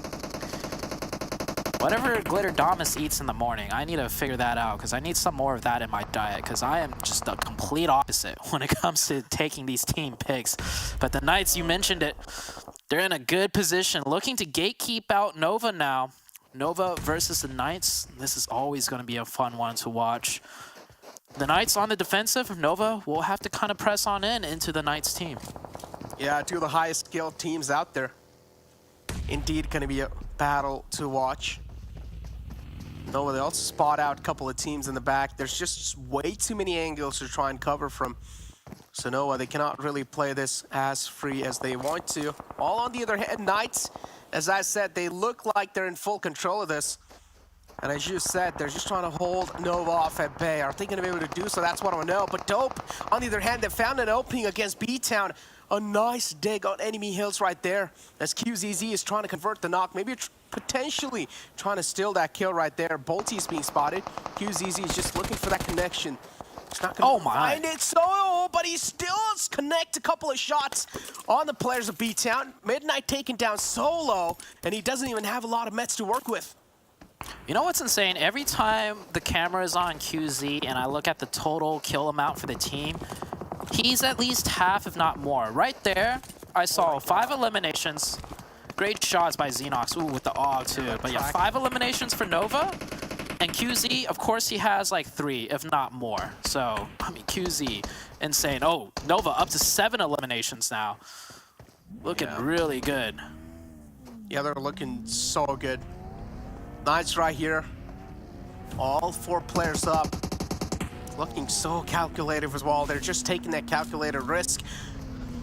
Whatever Glitter Damas eats in the morning, I need to figure that out because I need some more of that in my diet because I am just the complete opposite when it comes to taking these team picks. But the Knights, you mentioned it, they're in a good position, looking to gatekeep out Nova now. Nova versus the Knights, this is always going to be a fun one to watch. The Knights on the defensive, Nova will have to kind of press on into the Knights team. Yeah, 2 of the highest skilled teams out there. Indeed going to be a battle to watch. Nova, they also spot out a couple of teams in the back. There's just way too many angles to try and cover from. So Nova, they cannot really play this as free as they want to. All on the other hand, Knights, as I said, they look like they're in full control of this. And as you said, they're just trying to hold Nova off at bay. Are they going to be able to do so? That's what I want to know. But Dope, on the other hand, they found an opening against BTOWN. A nice dig on enemy hills right there. As QZZ is trying to convert the knock. Maybe potentially trying to steal that kill right there. Bolty is being spotted. QZZ is just looking for that connection. He's not going to find it. So, but he still connect a couple of shots on the players of BTOWN. Midnight taken down solo, and he doesn't even have a lot of mets to work with. You know what's insane? Every time the camera is on QZ and I look at the total kill amount for the team, he's at least half, if not more. Right there, I saw 5 eliminations. Great shots by Xenox. Ooh, with the AUG too. But yeah, 5 eliminations for Nova. And QZ, of course, he has like 3, if not more. So, I mean, QZ, insane. Oh, Nova up to 7 eliminations now. Looking really good. Yeah, they're looking so good. Knights right here. All 4 players up. Looking so calculative as well. They're just taking that calculated risk.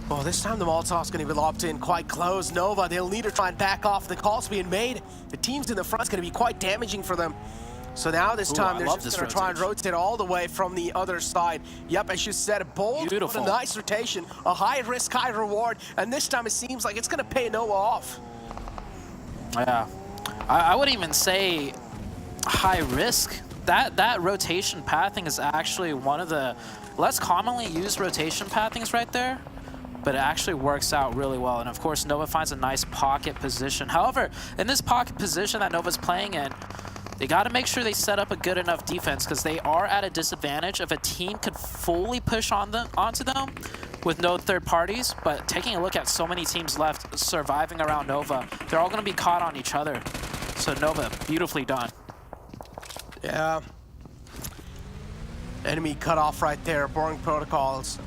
Oh, this time the Molotov's going to be locked in quite close. Nova, they'll need to try and back off. The call's being made. The teams in the front's going to be quite damaging for them. So now this time they're just going to try and rotate all the way from the other side. Yep, as you said, a bold, a nice rotation, a high risk, high reward. And this time it seems like it's going to pay Nova off. Yeah. I wouldn't even say high risk. That rotation pathing is actually one of the less commonly used rotation pathings right there, but it actually works out really well. And of course, Nova finds a nice pocket position. However, in this pocket position that Nova's playing in, they got to make sure they set up a good enough defense because they are at a disadvantage if a team could fully push onto them with no third parties. But taking a look at so many teams left surviving around Nova, they're all going to be caught on each other. So Nova, beautifully done. Yeah. Enemy cut off right there. Boring protocols.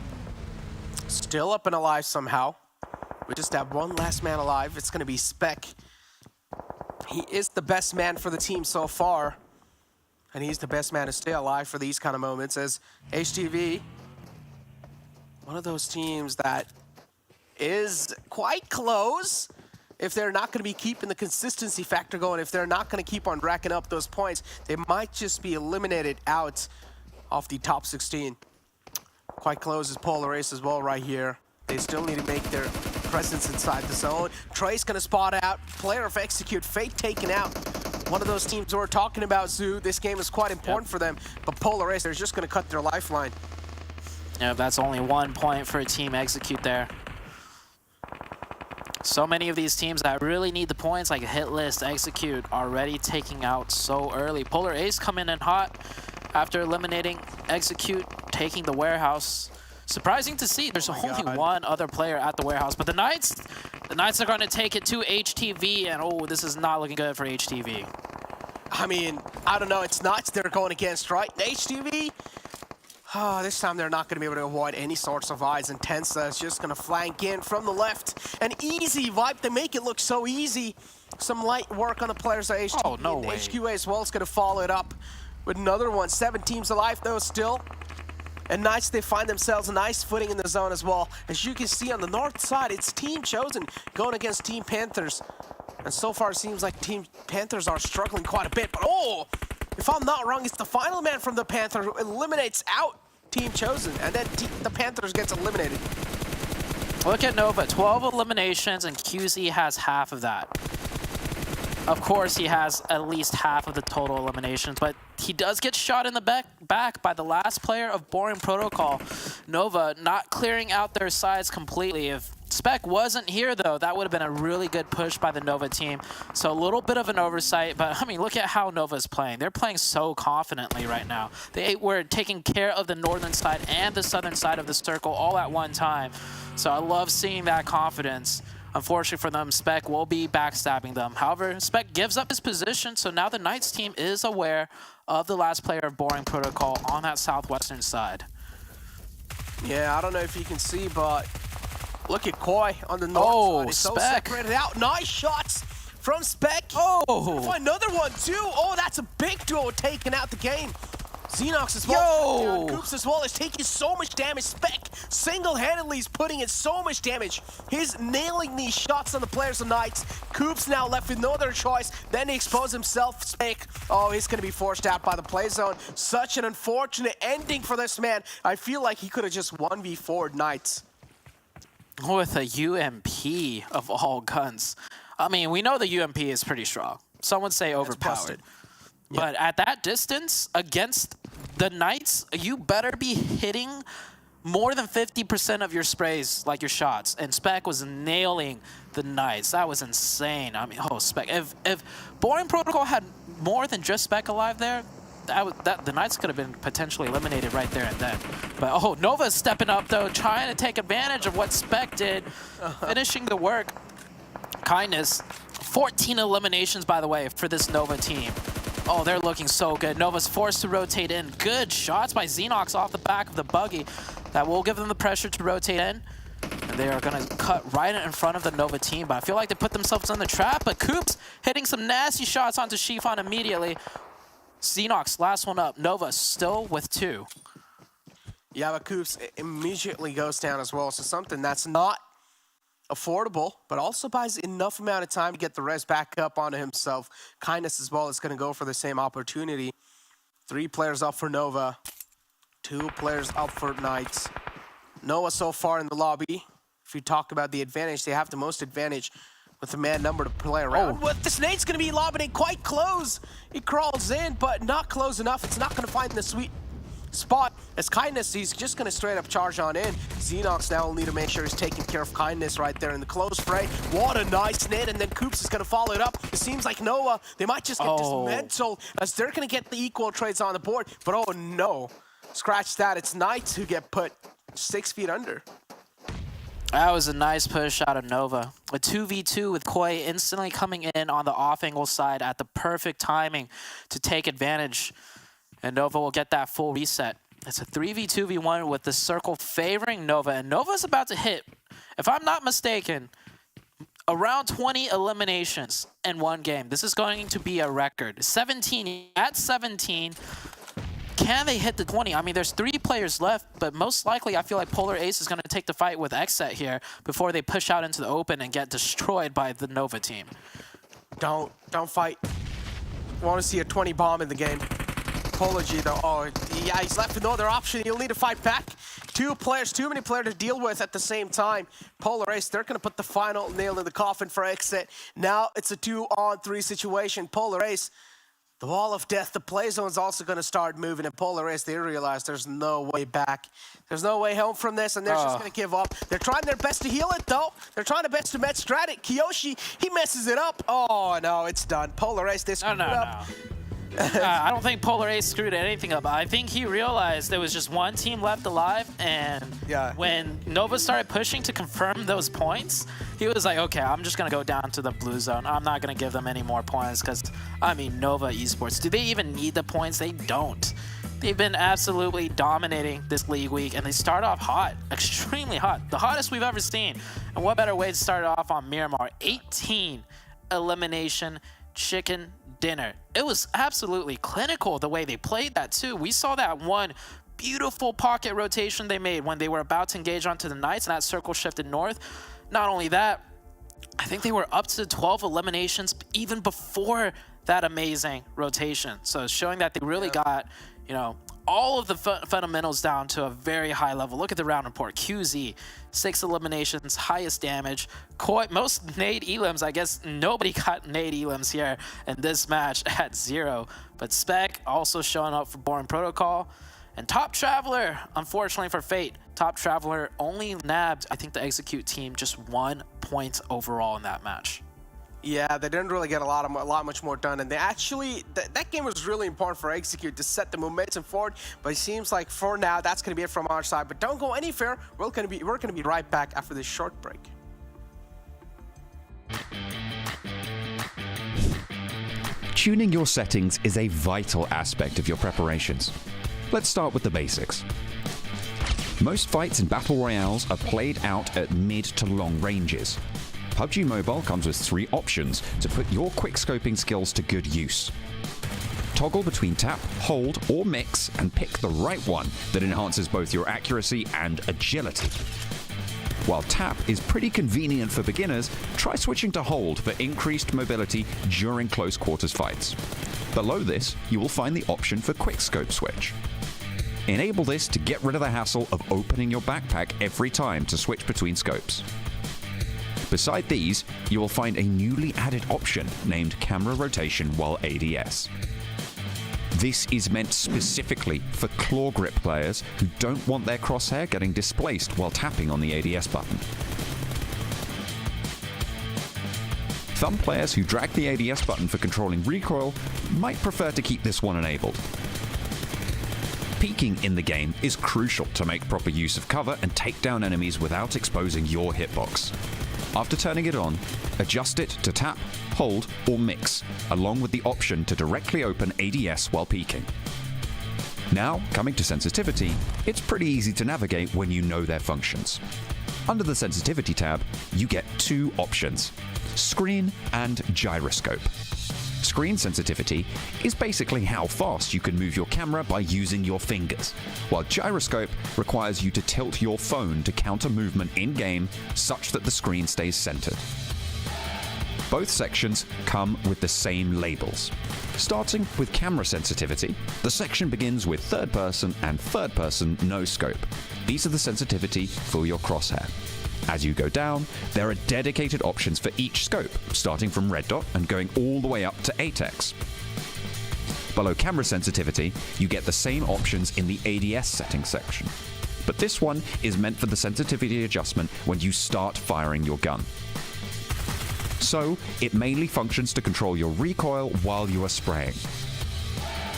Still up and alive somehow. We just have one last man alive. It's going to be Spec. He is the best man for the team so far. And he's the best man to stay alive for these kind of moments as HTV. One of those teams that is quite close. If they're not going to be keeping the consistency factor going, if they're not going to keep on racking up those points, they might just be eliminated out of the top 16. Quite close is Polar Ace as well right here. They still need to make their presence inside the zone. Trey's gonna spot out. Player of Execute, Fate taken out. One of those teams we're talking about, Zoo. This game is quite important for them, but Polar Ace, they're just gonna cut their lifeline. Yeah, that's only 1 point for Team Execute there. So many of these teams that really need the points, like Hitlist, Execute, already taking out so early. Polar Ace coming in hot after eliminating Execute, taking the warehouse. Surprising to see. There's only one other player at the warehouse, but the Knights are going to take it to HTV, and oh, this is not looking good for HTV. I mean, I don't know. It's Knights they're going against, right? HTV. Oh, this time they're not going to be able to avoid any sorts of eyes, and Tensa is just going to flank in from the left. An easy wipe. They make it look so easy. Some light work on the players at HTV. Oh, no way. HQA as well is going to follow it up with another one. 7 teams alive, though, still. And Knights, they find themselves a nice footing in the zone as well. As you can see on the north side, it's Team Chosen going against Team Panthers. And so far, it seems like Team Panthers are struggling quite a bit. But oh, if I'm not wrong, it's the final man from the Panther who eliminates out Team Chosen. And then the Panthers gets eliminated. Look at Nova, 12 eliminations, and QZ has half of that. Of course, he has at least half of the total eliminations, but he does get shot in the back by the last player of Boring Protocol. Nova not clearing out their sides completely. If Spec wasn't here, though, that would have been a really good push by the Nova team. So a little bit of an oversight, but I mean, look at how Nova's playing. They're playing so confidently right now. They were taking care of the northern side and the southern side of the circle all at one time. So I love seeing that confidence. Unfortunately for them, Spec will be backstabbing them. However, Spec gives up his position, so now the Knights team is aware of the last player of Boring Protocol on that southwestern side. Yeah, I don't know if you can see, but look at Koi on the north side. It's Spec. so separated out. Nice shots from Spec. Oh! Another one, too. Oh, that's a big duo taking out the game. Xenox as well. Coops as well is taking so much damage. Spec single-handedly is putting in so much damage. He's nailing these shots on the players of Knights. Coops now left with no other choice. Then he exposed himself. Spec, oh, he's going to be forced out by the play zone. Such an unfortunate ending for this man. I feel like he could have just 1v4'd Knights. With a UMP of all guns. I mean, we know the UMP is pretty strong. Some would say overpowered. But at that distance, against the Knights, you better be hitting more than 50% of your sprays, like your shots. And Spec was nailing the Knights. That was insane. I mean, oh, Spec. If Boring Protocol had more than just Spec alive there, the Knights could have been potentially eliminated right there and then. But, oh, Nova's stepping up, though, trying to take advantage of what Spec did, finishing the work. Kindness. 14 eliminations, by the way, for this Nova team. Oh, they're looking so good. Nova's forced to rotate in. Good shots by Xenox off the back of the buggy. That will give them the pressure to rotate in. And they are going to cut right in front of the Nova team. But I feel like they put themselves in the trap. But Coops hitting some nasty shots onto Shifan immediately. Xenox, last one up. Nova still with 2. Yeah, but Coops immediately goes down as well. So something that's not affordable, but also buys enough amount of time to get the res back up onto himself. Kindness as well is going to go for the same opportunity. 3 players up for Nova, 2 players up for Knights. Nova so far in the lobby. If you talk about the advantage, they have the most advantage with the man number to play around. But this nade's going to be lobbing it quite close. He crawls in, but not close enough. It's not going to find the sweet spot. As Kindness, he's just going to straight up charge on in. Xenox now will need to make sure he's taking care of Kindness right there in the close fray. What a nice nade, and then Coops is going to follow it up. It seems like Nova, they might just get dismantled as they're going to get the equal trades on the board. But oh no, scratch that. It's Knights who get put 6 feet under. That was a nice push out of Nova. A 2v2 with Koi instantly coming in on the off-angle side at the perfect timing to take advantage. And Nova will get that full reset. It's a 3v2v1 with the circle favoring Nova. And Nova's about to hit, if I'm not mistaken, around 20 eliminations in one game. This is going to be a record. 17. At 17, can they hit the 20? I mean, there's 3 players left, but most likely I feel like Polar Ace is going to take the fight with XSET here before they push out into the open and get destroyed by the Nova team. Don't fight. Want to see a 20 bomb in the game. Apology though. Oh, yeah, he's left with no other option. He'll need to fight back. Two players, too many players to deal with at the same time. Polar Ace, they're going to put the final nail in the coffin for XSET. Now it's a 2-on-3 situation. Polar Ace, the wall of death, the play zone's also going to start moving, and Polar Ace, they realize there's no way back. There's no way home from this, and they're just going to give up. They're trying their best to heal it, though. They're trying their best to match strat it. Kiyoshi, he messes it up. Oh, no, it's done. Polar Ace, they screwed up. I don't think Polar Ace screwed anything up. I think he realized there was just one team left alive, and when Nova started pushing to confirm those points, he was like, okay, I'm just going to go down to the blue zone. I'm not going to give them any more points because, I mean, Nova Esports, do they even need the points? They don't. They've been absolutely dominating this league week, and they start off hot, extremely hot, the hottest we've ever seen. And what better way to start off on Miramar? 18 elimination chicken dinner. It was absolutely clinical the way they played that too. We saw that one beautiful pocket rotation they made when they were about to engage onto the Knights, and that circle shifted north. Not only that, I think they were up to 12 eliminations even before that amazing rotation. So it's showing that they really got, you know, all of the fundamentals down to a very high level. Look at the round report. QZ, 6 eliminations, highest damage. Koi, most nade elims. I guess nobody got nade elims here in this match at 0. But Spec also showing up for Boring Protocol. And Top Traveler, unfortunately for Fate, Top Traveler only nabbed, I think, the Execute team just 1 point overall in that match. Yeah, they didn't really get a lot much more done, and they actually that game was really important for Execute to set the momentum forward. But it seems like for now that's going to be it from our side. But don't go anywhere. We're going to be right back after this short break. Tuning your settings is a vital aspect of your preparations. Let's start with the basics. Most fights in Battle Royales are played out at mid to long ranges. PUBG Mobile comes with 3 options to put your quick-scoping skills to good use. Toggle between tap, hold, or mix and pick the right one that enhances both your accuracy and agility. While tap is pretty convenient for beginners, try switching to hold for increased mobility during close quarters fights. Below this, you will find the option for quick-scope switch. Enable this to get rid of the hassle of opening your backpack every time to switch between scopes. Beside these, you will find a newly added option named Camera Rotation while ADS. This is meant specifically for claw grip players who don't want their crosshair getting displaced while tapping on the ADS button. Thumb players who drag the ADS button for controlling recoil might prefer to keep this one enabled. Peeking in the game is crucial to make proper use of cover and take down enemies without exposing your hitbox. After turning it on, adjust it to tap, hold, or mix, along with the option to directly open ADS while peeking. Now, coming to sensitivity, it's pretty easy to navigate when you know their functions. Under the sensitivity tab, you get 2 options: screen and gyroscope. Screen sensitivity is basically how fast you can move your camera by using your fingers, while gyroscope requires you to tilt your phone to counter movement in-game such that the screen stays centered. Both sections come with the same labels. Starting with camera sensitivity, the section begins with third person and third person no scope. These are the sensitivity for your crosshair. As you go down, there are dedicated options for each scope, starting from red dot and going all the way up to 8x. Below camera sensitivity, you get the same options in the ADS settings section. But this one is meant for the sensitivity adjustment when you start firing your gun. So, it mainly functions to control your recoil while you are spraying.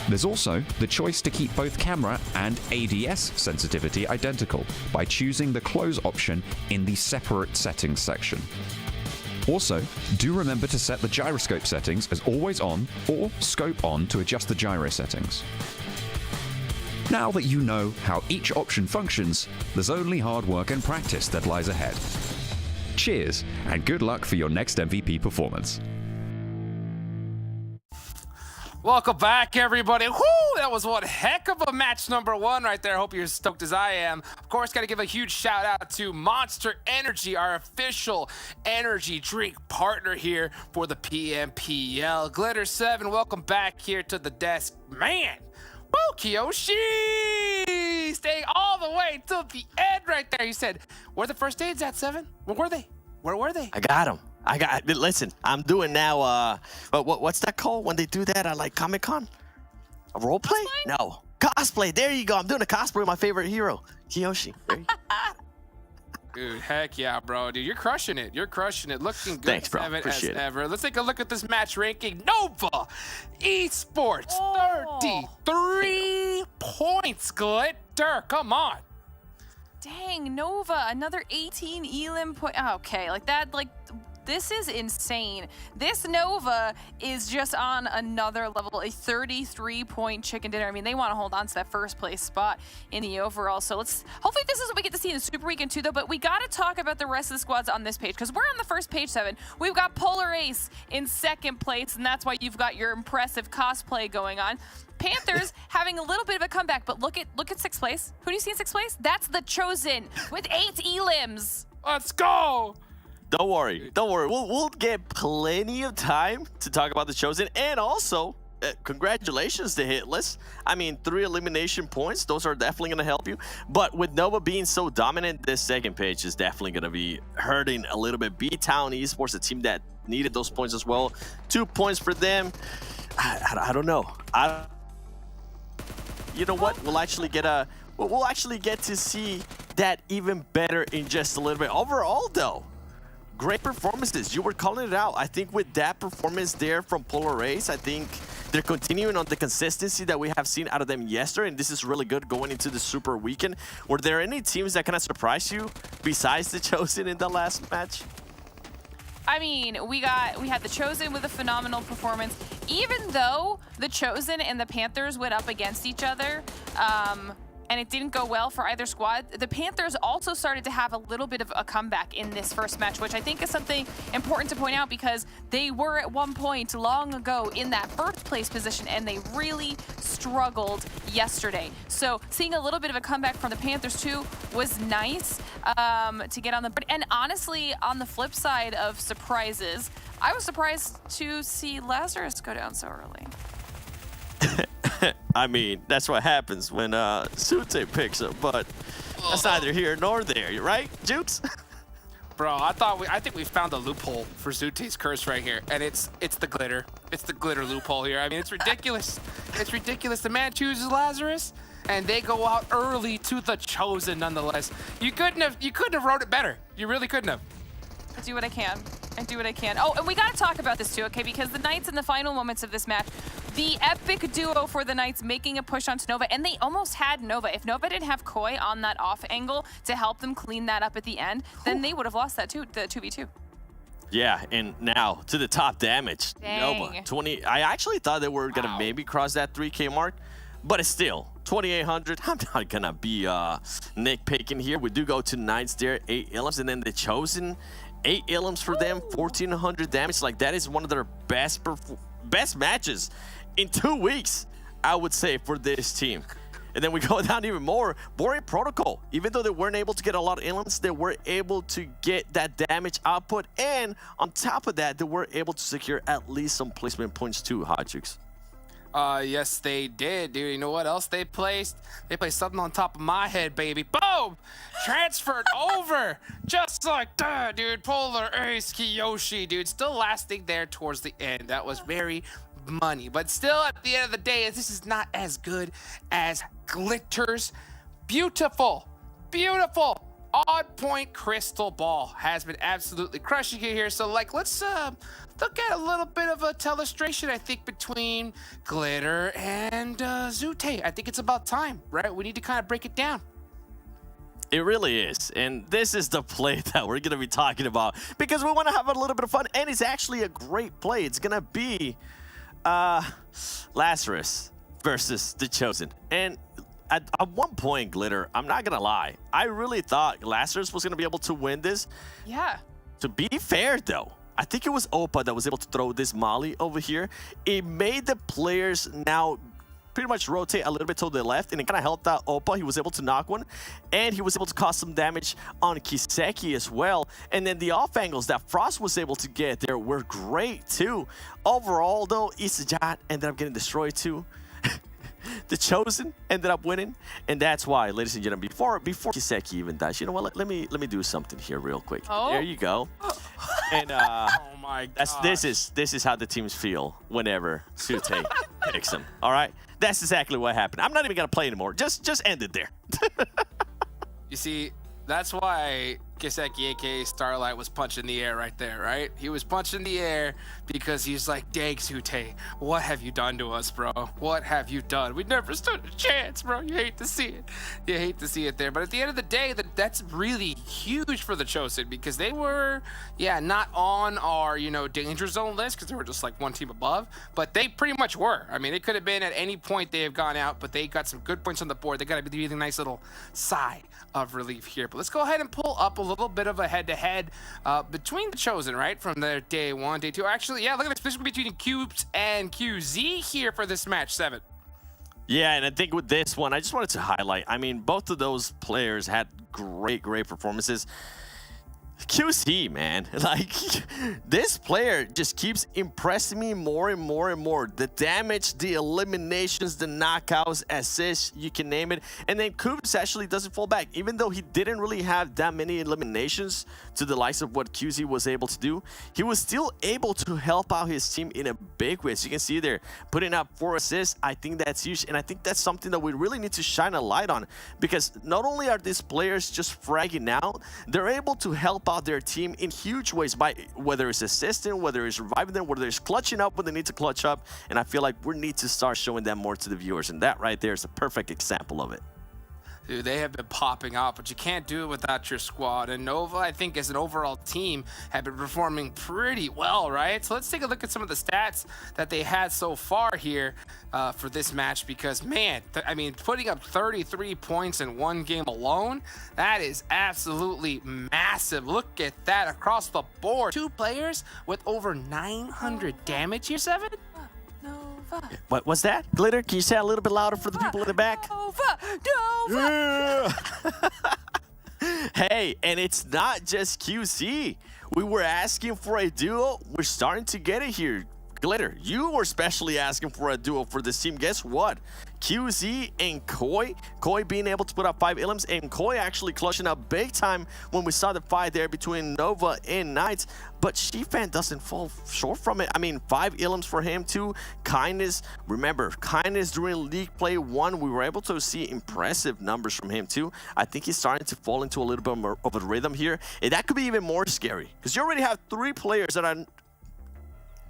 There's also the choice to keep both camera and ADS sensitivity identical by choosing the close option in the separate settings section. Also, do remember to set the gyroscope settings as always on or scope on to adjust the gyro settings. Now that you know how each option functions, there's only hard work and practice that lies ahead. Cheers, and good luck for your next MVP performance. Welcome back, everybody. Whoo! That was one heck of a match number 1 right there. Hope you're stoked as I am. Of course, got to give a huge shout out to Monster Energy, our official energy drink partner here for the PMPL. Glitter7, welcome back here to the desk. Man, woo, Kiyoshi! Staying all the way to the end right there. You said, where the first aids at, Seven? Where were they? Where were they? I got them. Listen, I'm doing now, what's that called when they do that at like Comic-Con? A role play? No. Cosplay. There you go. I'm doing a cosplay of my favorite hero, Kiyoshi. There you go. Dude, heck yeah, bro. Dude, you're crushing it. You're crushing it. Looking good, Thanks, bro. Seven, as Appreciate it. ever. Let's take a look at this match ranking. Nova Esports, 33 points. Glitter, come on. Dang, Nova, another 18 elim point. Okay, like that, like this is insane. This Nova is just on another level, a 33-point chicken dinner. I mean, they want to hold on to that first place spot in the overall. So hopefully this is what we get to see in the Super Weekend too, though. But we got to talk about the rest of the squads on this page because we're on the first page, Seven. We've got Polar Ace in second place, and that's why you've got your impressive cosplay going on. Panthers having a little bit of a comeback, but look at sixth place. Who do you see in sixth place? That's the Chosen with 8 elims. Let's go. Don't worry. We'll get plenty of time to talk about the Chosen, and also congratulations to Hitlist. I mean, 3 elimination points. Those are definitely going to help you. But with Nova being so dominant, this second page is definitely going to be hurting a little bit. BTOWN Esports, a team that needed those points as well. 2 points for them. I don't know. You know what? We'll actually get to see that even better in just a little bit. Overall, though, great performances. You were calling it out. I think with that performance there from Polar Race, I think they're continuing on the consistency that we have seen out of them yesterday, and this is really good going into the Super Weekend. Were there any teams that kind of surprised you besides the Chosen in the last match? I mean, we had the Chosen with a phenomenal performance. Even though the Chosen and the Panthers went up against each other, and it didn't go well for either squad, the Panthers also started to have a little bit of a comeback in this first match, which I think is something important to point out because they were at one point long ago in that first place position and they really struggled yesterday. So seeing a little bit of a comeback from the Panthers too was nice to get on the board. And honestly, on the flip side of surprises, I was surprised to see Lazarus go down so early. I mean, that's what happens when Sute picks up, but that's neither here nor there, right, Jukes? Bro, I think we found a loophole for Zute's curse right here, and it's the glitter. It's the glitter loophole here. I mean, it's ridiculous. It's ridiculous. The man chooses Lazarus, and they go out early to the Chosen nonetheless. You couldn't have wrote it better. You really couldn't have. I do what I can. I do what I can. Oh, and we got to talk about this too, okay? Because the Knights in the final moments of this match, the epic duo for the Knights making a push onto Nova, and they almost had Nova. If Nova didn't have Koi on that off angle to help them clean that up at the end, then they would have lost that too, the 2v2. Yeah, and now to the top damage. Dang. Nova, 20. I actually thought they were going to maybe cross that 3K mark, but it's still 2,800. I'm not going to be nitpicking here. We do go to Knights there, 8 elims, and then the Chosen, 8 elims for them, 1,400 damage. Like, that is one of their best matches in 2 weeks, I would say, for this team. And then we go down even more. Boring Protocol, even though they weren't able to get a lot of elims, they were able to get that damage output. And on top of that, they were able to secure at least some placement points too, Hodgix. Yes, they did, dude. You know what else they placed? They placed something on top of my head, baby. Boom! Transferred over. Just like that, dude. Polar Ace Kiyoshi, dude. Still lasting there towards the end. That was very money. But still, at the end of the day, this is not as good as Glitter's beautiful, beautiful on-point crystal ball has been absolutely crushing it here. So, like, let's look at a little bit of a telestration, I think, between Glitter and Zute. I think it's about time, right? We need to kind of break it down. It really is, and this is the play that we're going to be talking about because we want to have a little bit of fun, and it's actually a great play. It's going to be Lazarus versus the Chosen. And at one point, Glitter, I'm not going to lie, I really thought Lazarus was going to be able to win this. Yeah. To be fair, though, I think it was Opa that was able to throw this molly over here. It made the players now pretty much rotate a little bit to the left, and it kind of helped out Opa. He was able to knock one, and he was able to cause some damage on Kiseki as well. And then the off angles that Frost was able to get there were great too. Overall, though, Isajat ended up getting destroyed too. The Chosen ended up winning, and that's why, ladies and gentlemen, before Kiseki even dies, you know what? Let me do something here real quick. Oh. There you go. And Oh my god. this is how the teams feel whenever Sute picks them. All right, that's exactly what happened. I'm not even gonna play anymore. Just end it there. You see, that's why Kiseki, aka Starlight, was punching the air right there, right? He was punching the air because he's like, dang, Sute, what have you done to us, bro? What have you done? We never stood a chance, bro. You hate to see it. You hate to see it there. But at the end of the day, that's really huge for the Chosen because they were, not on our, danger zone list because they were just like one team above, but they pretty much were. I mean, it could have been at any point they have gone out, but they got some good points on the board. They got to be a nice little sigh of relief here. But let's go ahead and pull up a little bit of a head-to-head between the Chosen, right, from their day 1, day 2. Actually, look at this position between Cubes and QZ here for this match 7. Yeah, and I think with this one, I just wanted to highlight, I mean, both of those players had great performances. QC, man, like, this player just keeps impressing me more and more and more. The damage, the eliminations, the knockouts, assists, you can name it. And then Cubes actually doesn't fall back. Even though he didn't really have that many eliminations to the likes of what QC was able to do, he was still able to help out his team in a big way. So you can see there, putting up 4 assists, I think that's huge. And I think that's something that we really need to shine a light on, because not only are these players just fragging out, they're able to help out their team in huge ways, by whether it's assisting, whether it's reviving them, whether it's clutching up when they need to clutch up. And I feel like we need to start showing that more to the viewers, and that right there is a perfect example of it. Dude, they have been popping out, but you can't do it without your squad. And Nova, I think, as an overall team, have been performing pretty well, right? So let's take a look at some of the stats that they had so far here for this match, because, man, I mean, putting up 33 points in one game alone, that is absolutely massive. Look at that across the board. 2 players with over 900 damage here, 7? What was that? Glitter, can you say it a little bit louder for the people in the back? Nova. Hey, and it's not just QC. We were asking for a duo. We're starting to get it here. Glitter, you were especially asking for a duo for this team. Guess what? QZ and Koi. Koi being able to put up 5 elims, and Koi actually clutching up big time when we saw the fight there between Nova and Knights. But Shifan doesn't fall short from it. I mean, 5 elims for him too. Kindness, remember, Kindness during League Play 1, we were able to see impressive numbers from him too. I think he's starting to fall into a little bit more of a rhythm here. And that could be even more scary, because you already have 3 players that are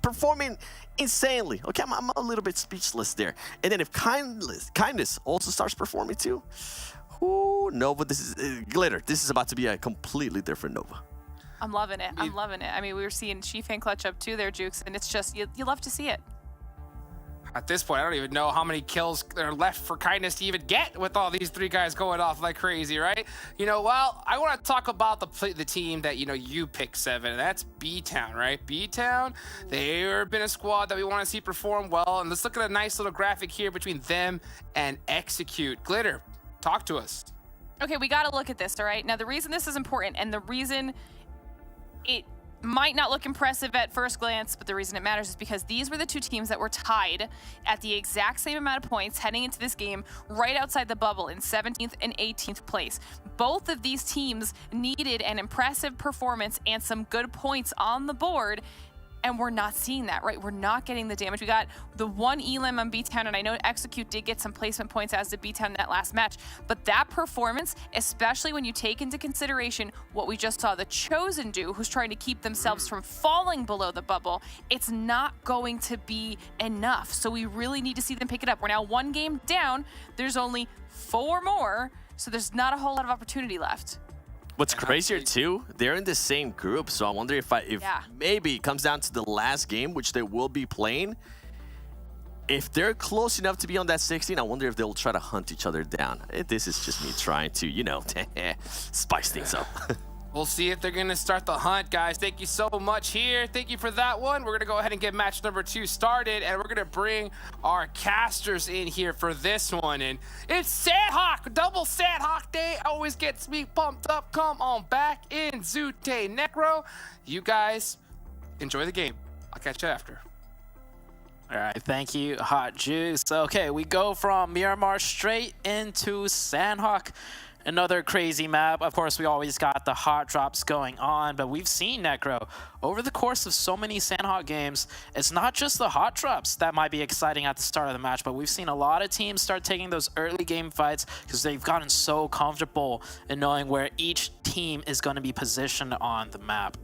performing insanely. Okay, I'm a little bit speechless there. And then if Kindness also starts performing too, ooh, Nova, this is Glitter. This is about to be a completely different Nova. I'm loving it. I'm loving it. I mean, we were seeing Shifan clutch up too there, Jukes, and it's just, you love to see it. At this point, I don't even know how many kills are left for Kindness to even get with all these 3 guys going off like crazy, right? Well, I want to talk about the team that, you picked, 7, and that's BTOWN, right? BTOWN, they've been a squad that we want to see perform well, and let's look at a nice little graphic here between them and Execute. Glitter, talk to us. Okay, we got to look at this, all right? Now, the reason this is important, and the reason it might not look impressive at first glance, but the reason it matters is because these were the 2 teams that were tied at the exact same amount of points heading into this game, right outside the bubble in 17th and 18th place. Both of these teams needed an impressive performance and some good points on the board, and we're not seeing that, right? We're not getting the damage. We got the 1 elim on BTOWN, and I know Execute did get some placement points as did BTOWN in that last match, but that performance, especially when you take into consideration what we just saw the Chosen do, who's trying to keep themselves from falling below the bubble, it's not going to be enough. So we really need to see them pick it up. We're now 1 game down. There's only 4 more, so there's not a whole lot of opportunity left. What's crazier too, they're in the same group, so I wonder if maybe it comes down to the last game, which they will be playing. If they're close enough to be on that 16, I wonder if they'll try to hunt each other down. This is just me trying to, spice things up. We'll see if they're going to start the hunt, guys. Thank you so much here. Thank you for that one. We're going to go ahead and get match number 2 started, and we're going to bring our casters in here for this one. And it's Sanhok, double Sanhok day. Always gets me pumped up. Come on back in Zute Necro. You guys enjoy the game. I'll catch you after. All right, thank you, Hot Juice. Okay, we go from Miramar straight into Sanhok. Another crazy map. Of course, we always got the hot drops going on, but we've seen Necro over the course of so many Sanhok games. It's not just the hot drops that might be exciting at the start of the match, but we've seen a lot of teams start taking those early game fights because they've gotten so comfortable in knowing where each team is going to be positioned on the map.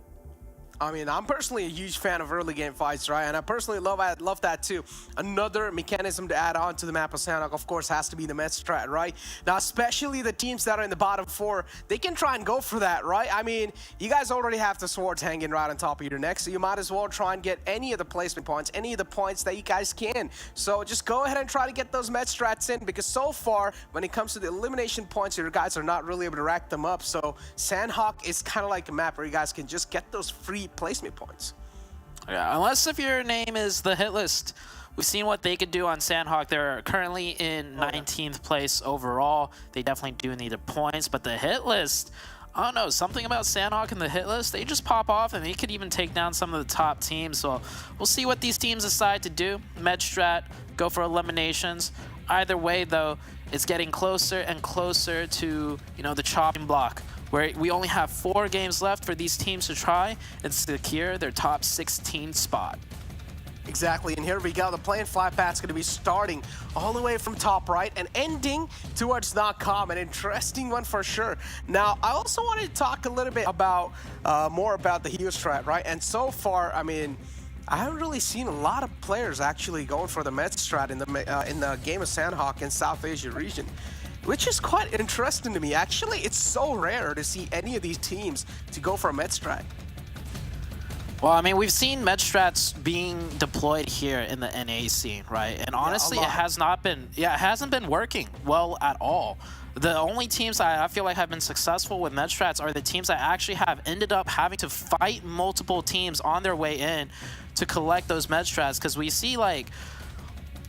I mean, I'm personally a huge fan of early game fights, right? And I personally love that too. Another mechanism to add on to the map of Sanhok, of course, has to be the med strat, right? Now, especially the teams that are in the bottom 4, they can try and go for that, right? I mean, you guys already have the swords hanging right on top of your neck, so you might as well try and get any of the placement points, any of the points that you guys can. So just go ahead and try to get those med strats in, because so far, when it comes to the elimination points, your guys are not really able to rack them up. So Sanhok is kind of like a map where you guys can just get those free placement points. Yeah, unless if your name is the Hitlist. We've seen what they could do on Sanhok. They're currently in 19th place overall. They definitely do need the points, but the Hitlist, I don't know, something about Sanhok and the Hitlist, they just pop off and they could even take down some of the top teams. So we'll see what these teams decide to do. Med strat, go for eliminations. Either way, though, it's getting closer and closer to, you know, the chopping block, where we only have 4 games left for these teams to try and secure their top 16 spot. Exactly, and here we go. The play and fly path's going to be starting all the way from top right and ending towards .com. An interesting one for sure. Now, I also wanted to talk a little bit about more about the Heo strat, right? And so far, I mean, I haven't really seen a lot of players actually going for the med strat in the game of Sanhok in South Asia region, which is quite interesting to me. Actually, it's so rare to see any of these teams to go for a med strat. Well, I mean, we've seen med strats being deployed here in the NA scene, right? And honestly, it hasn't been working well at all. The only teams I feel like have been successful with med strats are the teams that actually have ended up having to fight multiple teams on their way in to collect those med strats, because we see, like,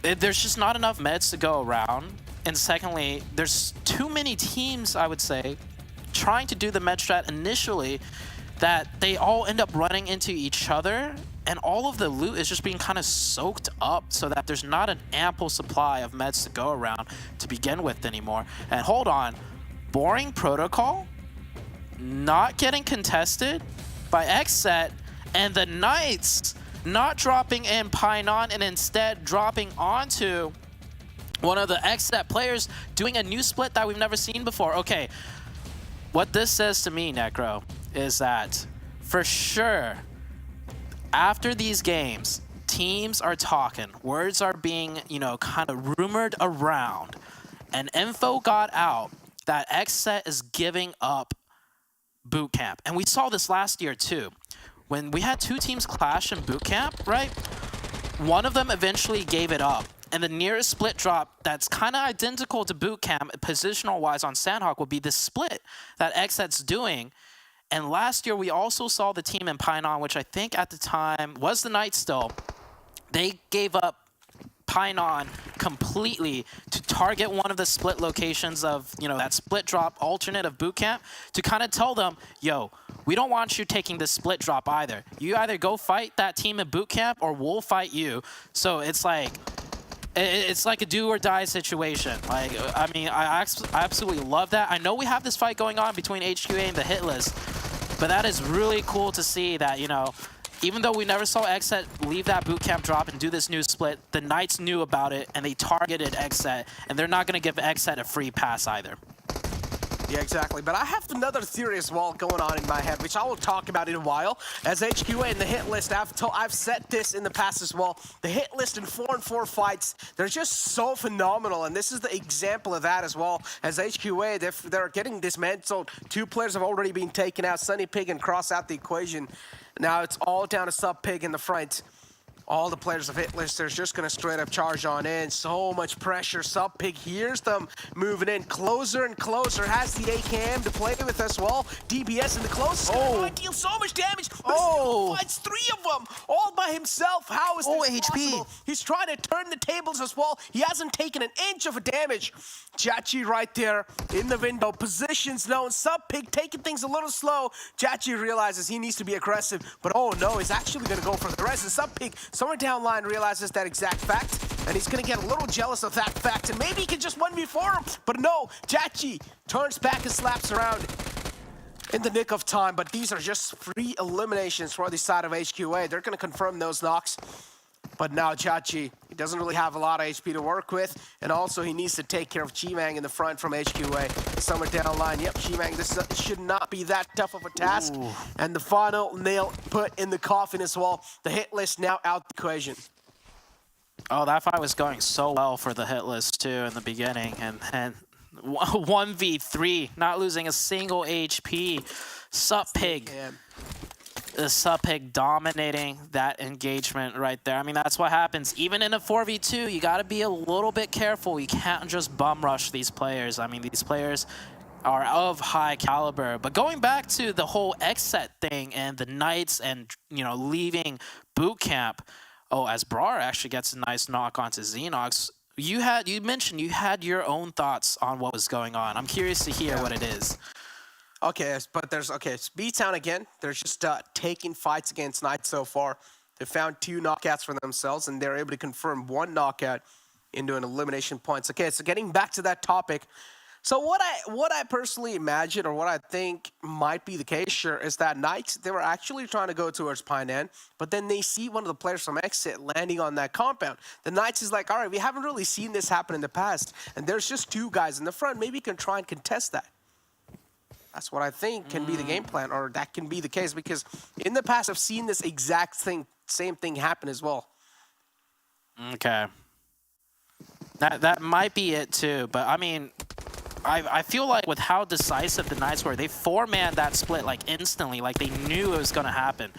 there's just not enough meds to go around. And secondly, there's too many teams, I would say, trying to do the med strat initially, that they all end up running into each other, and all of the loot is just being kind of soaked up so that there's not an ample supply of meds to go around to begin with anymore. And hold on, boring protocol not getting contested by XSET, and the Knights not dropping in Painon and instead dropping onto one of the XSET players, doing a new split that we've never seen before. Okay, what this says to me, Necro, is that for sure, after these games, teams are talking, words are being, you know, kind of rumored around, and info got out that XSET is giving up boot camp. And we saw this last year too. When we had 2 teams clash in boot camp, right? One of them eventually gave it up. And the nearest split drop that's kind of identical to boot camp, positional-wise on Sanhok, would be the split that XSET's doing. And last year, we also saw the team in Painon, which I think at the time was the Knights still. They gave up Painon completely to target one of the split locations of, you know, that split drop alternate of boot camp, to kind of tell them, yo, we don't want you taking this split drop either. You either go fight that team in boot camp or we'll fight you. So it's like a do or die situation. Like, I mean, I absolutely love that. I know we have this fight going on between HQA and the Hitlist, but that is really cool to see that, you know, even though we never saw XSET leave that bootcamp drop and do this new split, the Knights knew about it and they targeted XSET, and they're not going to give XSET a free pass either. Yeah, exactly. But I have another theory as well going on in my head, which I will talk about in a while. As HQA and the hit list, I've said this in the past as well. The hit list in 4-on-4 fights, they're just so phenomenal. And this is the example of that as well. As HQA, they're getting dismantled. 2 players have already been taken out. Sunny Pig and Cross out the equation. Now it's all down to Sub Pig in the front. All the players of Hitlist are just going to straight up charge on in. So much pressure. Sub Pig hears them moving in closer and closer. Has the AKM to play with as well. DBS in the close. Oh, deal so much damage. But still fights 3 of them all by himself. How is this possible? He's trying to turn the tables as well. He hasn't taken an inch of a damage. Jachi right there in the window. Positions known. Sub Pig taking things a little slow. Jachi realizes he needs to be aggressive. But oh no, he's actually going to go for the rest. And Sub Pig Someone down line realizes that exact fact, and he's going to get a little jealous of that fact, and maybe he can just 1v4 him. But no, Jachi turns back and slaps around in the nick of time. But these are just 3 eliminations for the side of HQA. They're going to confirm those knocks. But now Jachi, he doesn't really have a lot of HP to work with, and also he needs to take care of Chimang in the front from HQA. Somewhere down line, yep, Chimang, this should not be that tough of a task. Ooh. And the final nail put in the coffin as well. The hit list now out the equation. Oh, that fight was going so well for the hit list too in the beginning, and 1v3, not losing a single HP. Sup Pig. The Sup Pig dominating that engagement right there. I mean, that's what happens. Even in a 4v2, you got to be a little bit careful. You can't just bum rush these players. I mean, these players are of high caliber. But going back to the whole XSET thing and the Knights and, you know, leaving boot camp. Oh, as Brar actually gets a nice knock onto Xenox. You mentioned you had your own thoughts on what was going on. I'm curious to hear what it is. Okay, but there's, it's BTOWN again. They're just taking fights against Knights so far. They found 2 knockouts for themselves, and they're able to confirm 1 knockout into an elimination points. Okay, so getting back to that topic. So what I personally imagine, or what I think might be the case here, is that Knights, they were actually trying to go towards Painan, but then they see one of the players from XSET landing on that compound. The Knights is like, all right, we haven't really seen this happen in the past, and there's just 2 guys in the front. Maybe you can try and contest that. That's what I think can be the game plan, or that can be the case, because in the past I've seen this exact same thing happen as well. Okay. That might be it too, but I mean, I feel like with how decisive the Knights were, they 4-manned that split like instantly, like they knew it was going to happen.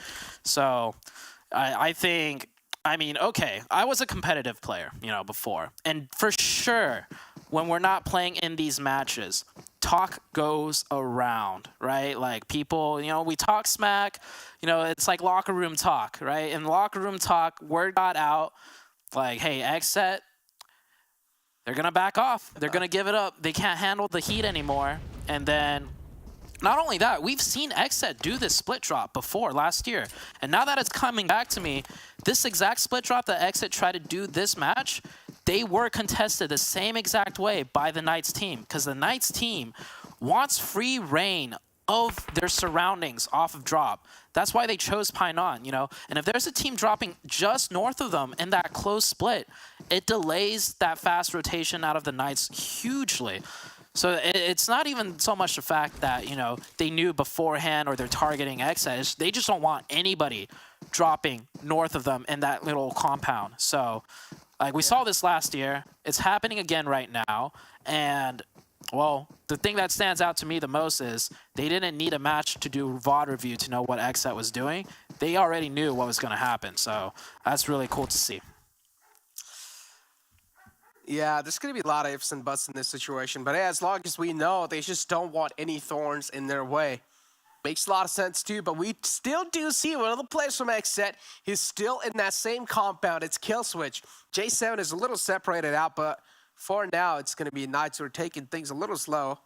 So I think, I mean, okay, I was a competitive player, you know, before, and for sure, when we're not playing in these matches, talk goes around, right? Like people, you know, we talk smack, you know, it's like locker room talk, right? In locker room talk, word got out, like, hey, XSET, they're going to back off. They're going to give it up. They can't handle the heat anymore. And then, not only that, we've seen XSET do this split drop before last year. And now that it's coming back to me, this exact split drop that XSET tried to do this match, they were contested the same exact way by the Knights team, because the Knights team wants free reign of their surroundings off of drop. That's why they chose Painan, you know? And if there's a team dropping just north of them in that close split, it delays that fast rotation out of the Knights hugely. So it's not even so much the fact that, you know, they knew beforehand or they're targeting XSET. They just don't want anybody dropping north of them in that little compound. So, like, we saw this last year. It's happening again right now. And, well, the thing that stands out to me the most is they didn't need a match to do VOD review to know what XSET was doing. They already knew what was going to happen. So that's really cool to see. Yeah, there's going to be a lot of ifs and buts in this situation. But hey, as long as we know, they just don't want any thorns in their way. Makes a lot of sense too, but we still do see one of the players from XSET. He's still in that same compound. It's Kill Switch. J7 is a little separated out, but for now, it's going to be Knights who are taking things a little slow.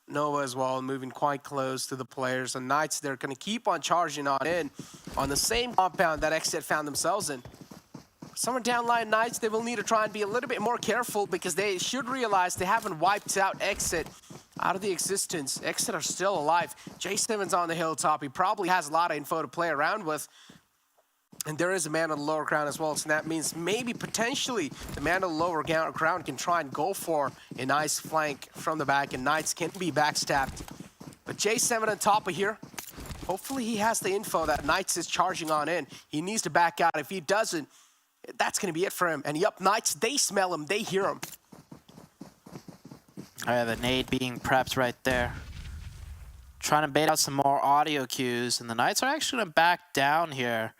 Nova as well, moving quite close to the players. And Knights, they're going to keep on charging on in on the same compound that XSET found themselves in. Somewhere down line, Knights, they will need to try and be a little bit more careful, because they should realize they haven't wiped out XSET out of the existence. XSET are still alive. J7's on the hilltop. He probably has a lot of info to play around with. And there is a man on the lower ground as well, so that means maybe potentially the man on the lower ground can try and go for a nice flank from the back, and Knights can be backstabbed. But J7 on top of here, hopefully he has the info that Knights is charging on in. He needs to back out. If he doesn't, that's going to be it for him. And yup, Knights, they smell him, they hear him. All right, the nade being prepped right there. Trying to bait out some more audio cues, and the Knights are actually going to back down here.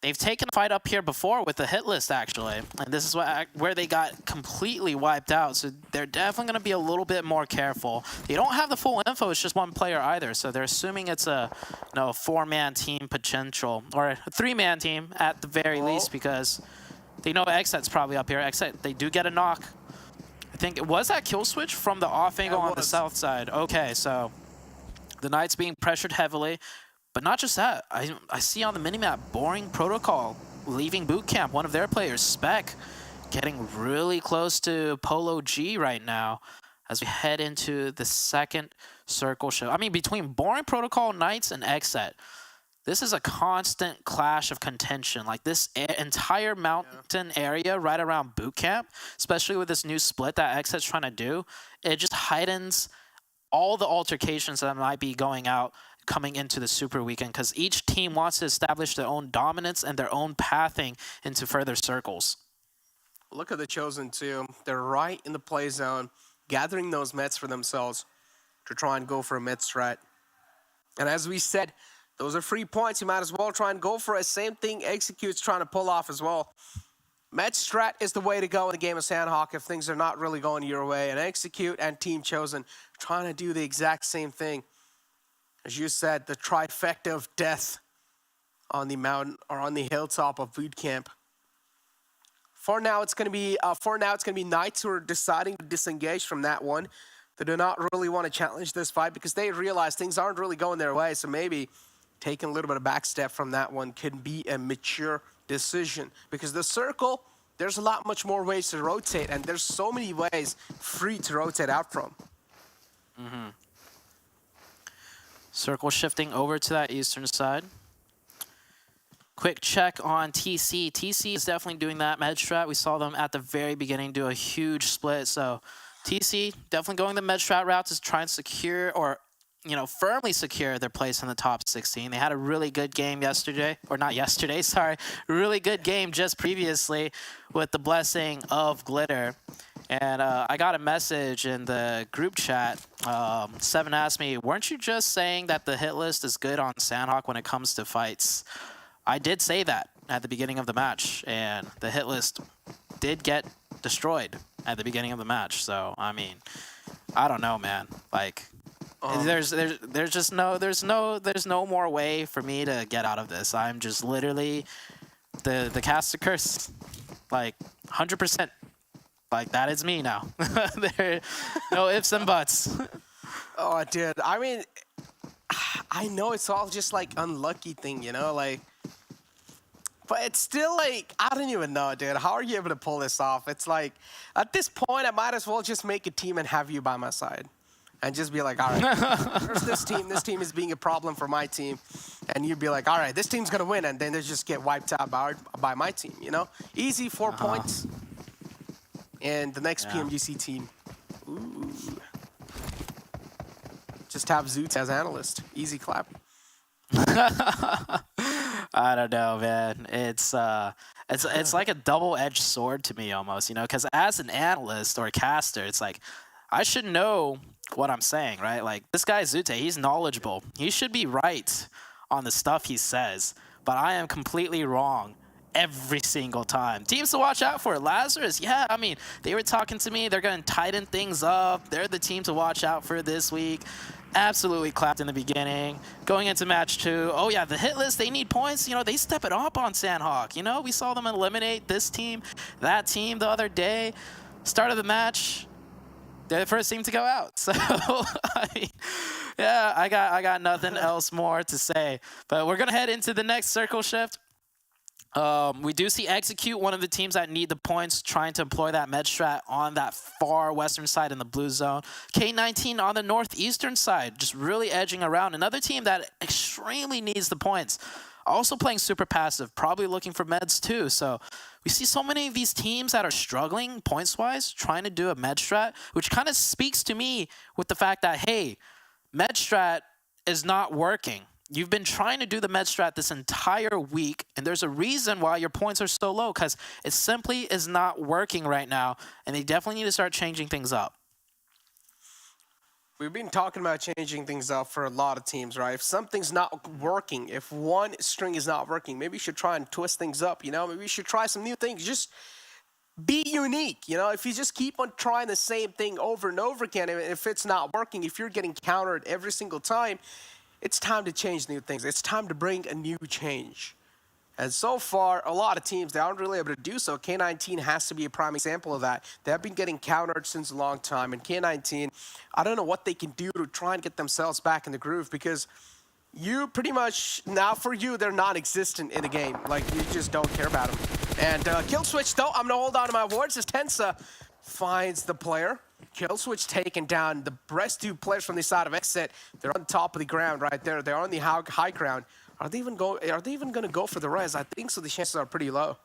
They've taken a fight up here before with the Hitlist, actually. And this is where they got completely wiped out. So they're definitely going to be a little bit more careful. They don't have the full info. It's just one player either. So they're assuming it's a 4-man team potential. Or a 3-man team at the very least, because they know XSET's probably up here. XSET, they do get a knock. I think it was that kill switch from the off angle on the south side. Okay, so the Knights being pressured heavily. But not just that, I see on the minimap, Boring Protocol leaving boot camp, one of their players, Spec, getting really close to Polo G right now as we head into the second circle show. I mean, between Boring Protocol, Knights, and XSET, this is a constant clash of contention. Like this entire mountain area right around boot camp, especially with this new split that XSET's trying to do, it just heightens all the altercations that might be going out coming into the Super Weekend, because each team wants to establish their own dominance and their own pathing into further circles. Look at the Chosen too. They're right in the play zone, gathering those meds for themselves to try and go for a med strat. And as we said, those are free points. You might as well try and go for it. Same thing Execute's trying to pull off as well. Med strat is the way to go in the game of Sanhok if things are not really going your way. And Execute and Team Chosen trying to do the exact same thing. As you said, the trifecta of death on the mountain or on the hilltop of boot camp. For now, it's going to be Knights who are deciding to disengage from that one. They do not really want to challenge this fight because they realize things aren't really going their way. So maybe taking a little bit of backstep from that one could be a mature decision. Because the circle, there's a lot much more ways to rotate, and there's so many ways free to rotate out from. Circle shifting over to that eastern side. Quick check on TC. TC is definitely doing that med strat. We saw them at the very beginning do a huge split. So TC definitely going the med strat route to try and secure, or firmly secure their place in the top 16. They had a really good game yesterday, or not yesterday, sorry. Really good game just previously with the blessing of Glitter. And I got a message in the group chat. Seven asked me, weren't you just saying that the hit list is good on Sanhok when it comes to fights? I did say that at the beginning of the match, and the hit list did get destroyed at the beginning of the match. So, I mean, I don't know, man. Like, there's no more way for me to get out of this. I'm just literally the caster curse, like 100%. Like, that is me now. There, no ifs and buts. Oh, dude. I mean, I know it's all just like unlucky thing, like. But it's still like, I don't even know, dude. How are you able to pull this off? It's like, at this point, I might as well just make a team and have you by my side. And just be like, all right, there's this team. This team is being a problem for my team. And you'd be like, all right, this team's going to win. And then they just get wiped out by my team, Easy 4 points. And the next PMGC team. Ooh. Just have Zoot as analyst. Easy clap. I don't know, man. It's like a double-edged sword to me almost, because as an analyst or a caster, it's like I should know what I'm saying, right? Like, this guy Zute, he's knowledgeable. He should be right on the stuff he says, but I am completely wrong every single time. Teams to watch out for. Lazarus, yeah, I mean, they were talking to me. They're going to tighten things up. They're the team to watch out for this week. Absolutely clapped in the beginning. Going into match 2, oh yeah, the hit list, they need points. They step it up on Sanhok. We saw them eliminate this team, that team the other day. Start of the match, they're the first team to go out. So, I mean, yeah, I got nothing else more to say. But we're going to head into the next circle shift. We do see Execute, one of the teams that need the points, trying to employ that med strat on that far western side in the blue zone. K19 on the northeastern side, just really edging around. Another team that extremely needs the points. Also playing super passive, probably looking for meds too. So we see so many of these teams that are struggling points-wise, trying to do a med strat, which kind of speaks to me with the fact that, hey, med strat is not working. You've been trying to do the med strat this entire week, and there's a reason why your points are so low, because it simply is not working right now, and they definitely need to start changing things up. We've been talking about changing things up for a lot of teams, right? If something's not working, if one string is not working, maybe you should try and twist things up, Maybe you should try some new things. Just be unique, If you just keep on trying the same thing over and over again, and if it's not working, if you're getting countered every single time, it's time to change new things. It's time to bring a new change. And so far, a lot of teams, they aren't really able to do so. K19 has to be a prime example of that. They have been getting countered since a long time. And K19, I don't know what they can do to try and get themselves back in the groove, because you pretty much, now for you, they're non-existent in the game. Like, you just don't care about them. And kill switch, though, I'm going to hold on to my words as Tensa finds the player. Kill switch taken down. The rest two players from the side of XSET, they're on top of the ground right there. They're on the high ground. Are they even going to go for the res? I think so. The chances are pretty low.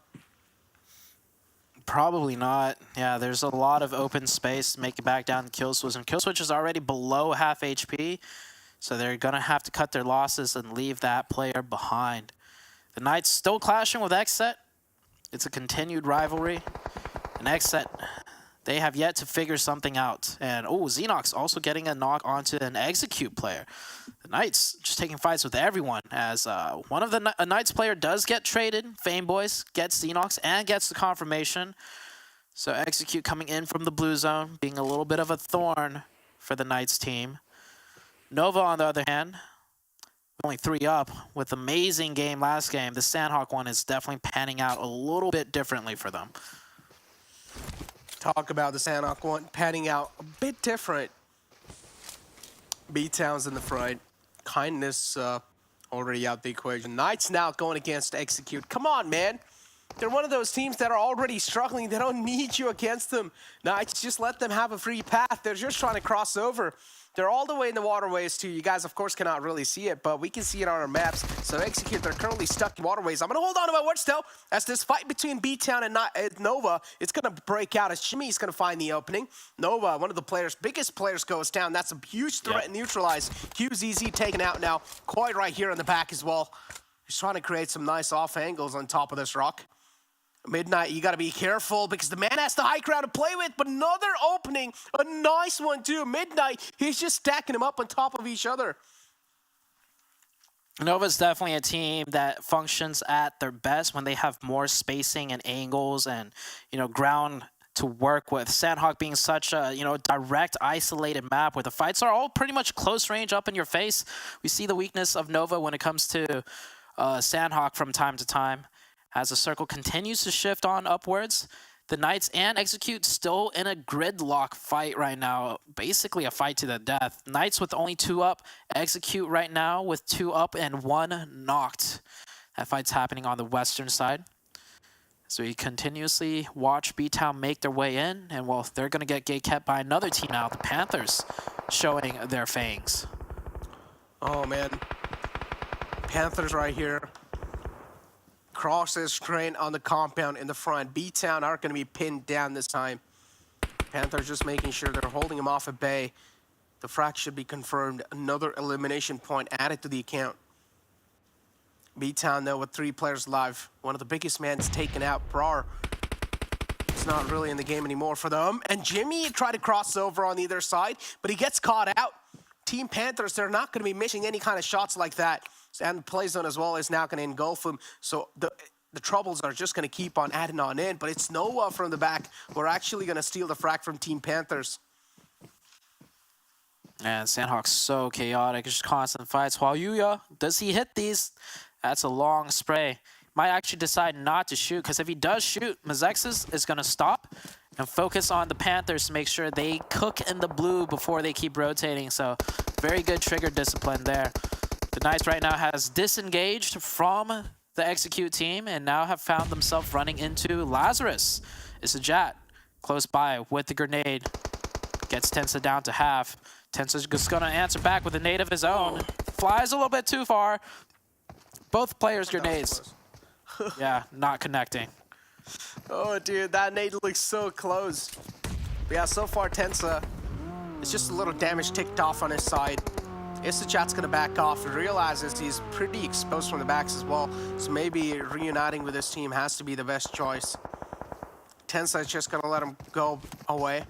Probably not. Yeah, there's a lot of open space to make it back down to kill switch, and kill switch is already below half HP, so they're gonna have to cut their losses and leave that player behind. The Knights still clashing with XSET. It's a continued rivalry, and XSET, they have yet to figure something out. And oh, Xenox also getting a knock onto an execute player. The Knights just taking fights with everyone, as one of the Knights player does get traded. Fame Boys gets Xenox and gets the confirmation. So execute coming in from the blue zone, being a little bit of a thorn for the Knights team. Nova, on the other hand, only 3 up with amazing game last game. The Sanhok one is definitely panning out a little bit differently for them. Talk about the Sanhok one panning out a bit different. BTOWN's in the front. Kindness already out the equation. Knights now going against Execute. Come on, man. They're one of those teams that are already struggling. They don't need you against them. Knights, just let them have a free path. They're just trying to cross over. They're all the way in the waterways, too. You guys, of course, cannot really see it, but we can see it on our maps. So Execute, they're currently stuck in waterways. I'm going to hold on to my words, though, as this fight between BTOWN and Nova, it's going to break out as Jimmy's going to find the opening. Nova, one of the biggest players, goes down. That's a huge threat neutralized. QZZ taken out now. Koi right here in the back as well. He's trying to create some nice off angles on top of this rock. Midnight, you got to be careful because the man has the high ground to play with, but another opening, a nice one too. Midnight, he's just stacking them up on top of each other. Nova's definitely a team that functions at their best when they have more spacing and angles and, you know, ground to work with. Sanhok being such a, you know, direct, isolated map where the fights are all pretty much close range up in your face. We see the weakness of Nova when it comes to Sanhok from time to time. As the circle continues to shift on upwards, the Knights and Execute still in a gridlock fight right now. Basically a fight to the death. Knights with only 2 up. Execute right now with 2 up and 1 knocked. That fight's happening on the western side. So we continuously watch BTOWN make their way in. And well, they're going to get gate kept by another team now. The Panthers showing their fangs. Oh, man. Panthers right here. Crosses train on the compound in the front. BTOWN aren't going to be pinned down this time. Panthers just making sure they're holding him off at bay. The frag should be confirmed. Another elimination point added to the account. BTOWN, though, with 3 players live. One of the biggest mans taken out. Brar, it's not really in the game anymore for them. And Jimmy tried to cross over on either side, but he gets caught out. Team Panthers, they're not going to be missing any kind of shots like that. And the play zone as well is now going to engulf him. So the troubles are just going to keep on adding on in. But it's Noah from the back. We're actually going to steal the frag from Team Panthers. And Sanhok's so chaotic. It's just constant fights. While Yuya, does he hit these? That's a long spray. Might actually decide not to shoot, because if he does shoot, Mezexis is going to stop and focus on the Panthers to make sure they cook in the blue before they keep rotating. So very good trigger discipline there. The Knights right now has disengaged from the Execute team and now have found themselves running into Lazarus. It's a Jat close by with the grenade. Gets Tensa down to half. Tensa's just going to answer back with a nade of his own. Flies a little bit too far. Both players' grenades. Yeah, not connecting. Oh, dude, that nade looks so close. But yeah, so far, Tensa, it's just a little damage ticked off on his side. Chat's going to back off and realizes he's pretty exposed from the backs as well. So maybe reuniting with his team has to be the best choice. Tensa is just going to let him go away.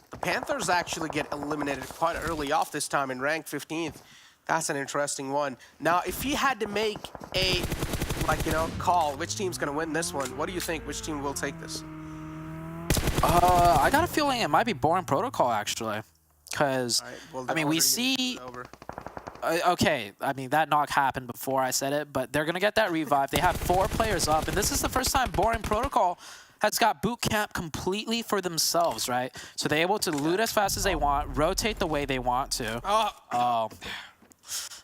The Panthers actually get eliminated quite early off this time in rank 15th. That's an interesting one. Now, if he had to make a, call, which team's going to win this one, what do you think? Which team will take this? I got a feeling it might be Boring Protocol, actually. Because, well, I mean, we see... okay, I mean, that knock happened before I said it, but they're going to get that revive. They have 4 players up, and this is the first time Boring Protocol has got boot camp completely for themselves, right? So they're able to loot as fast as they want, rotate the way they want to.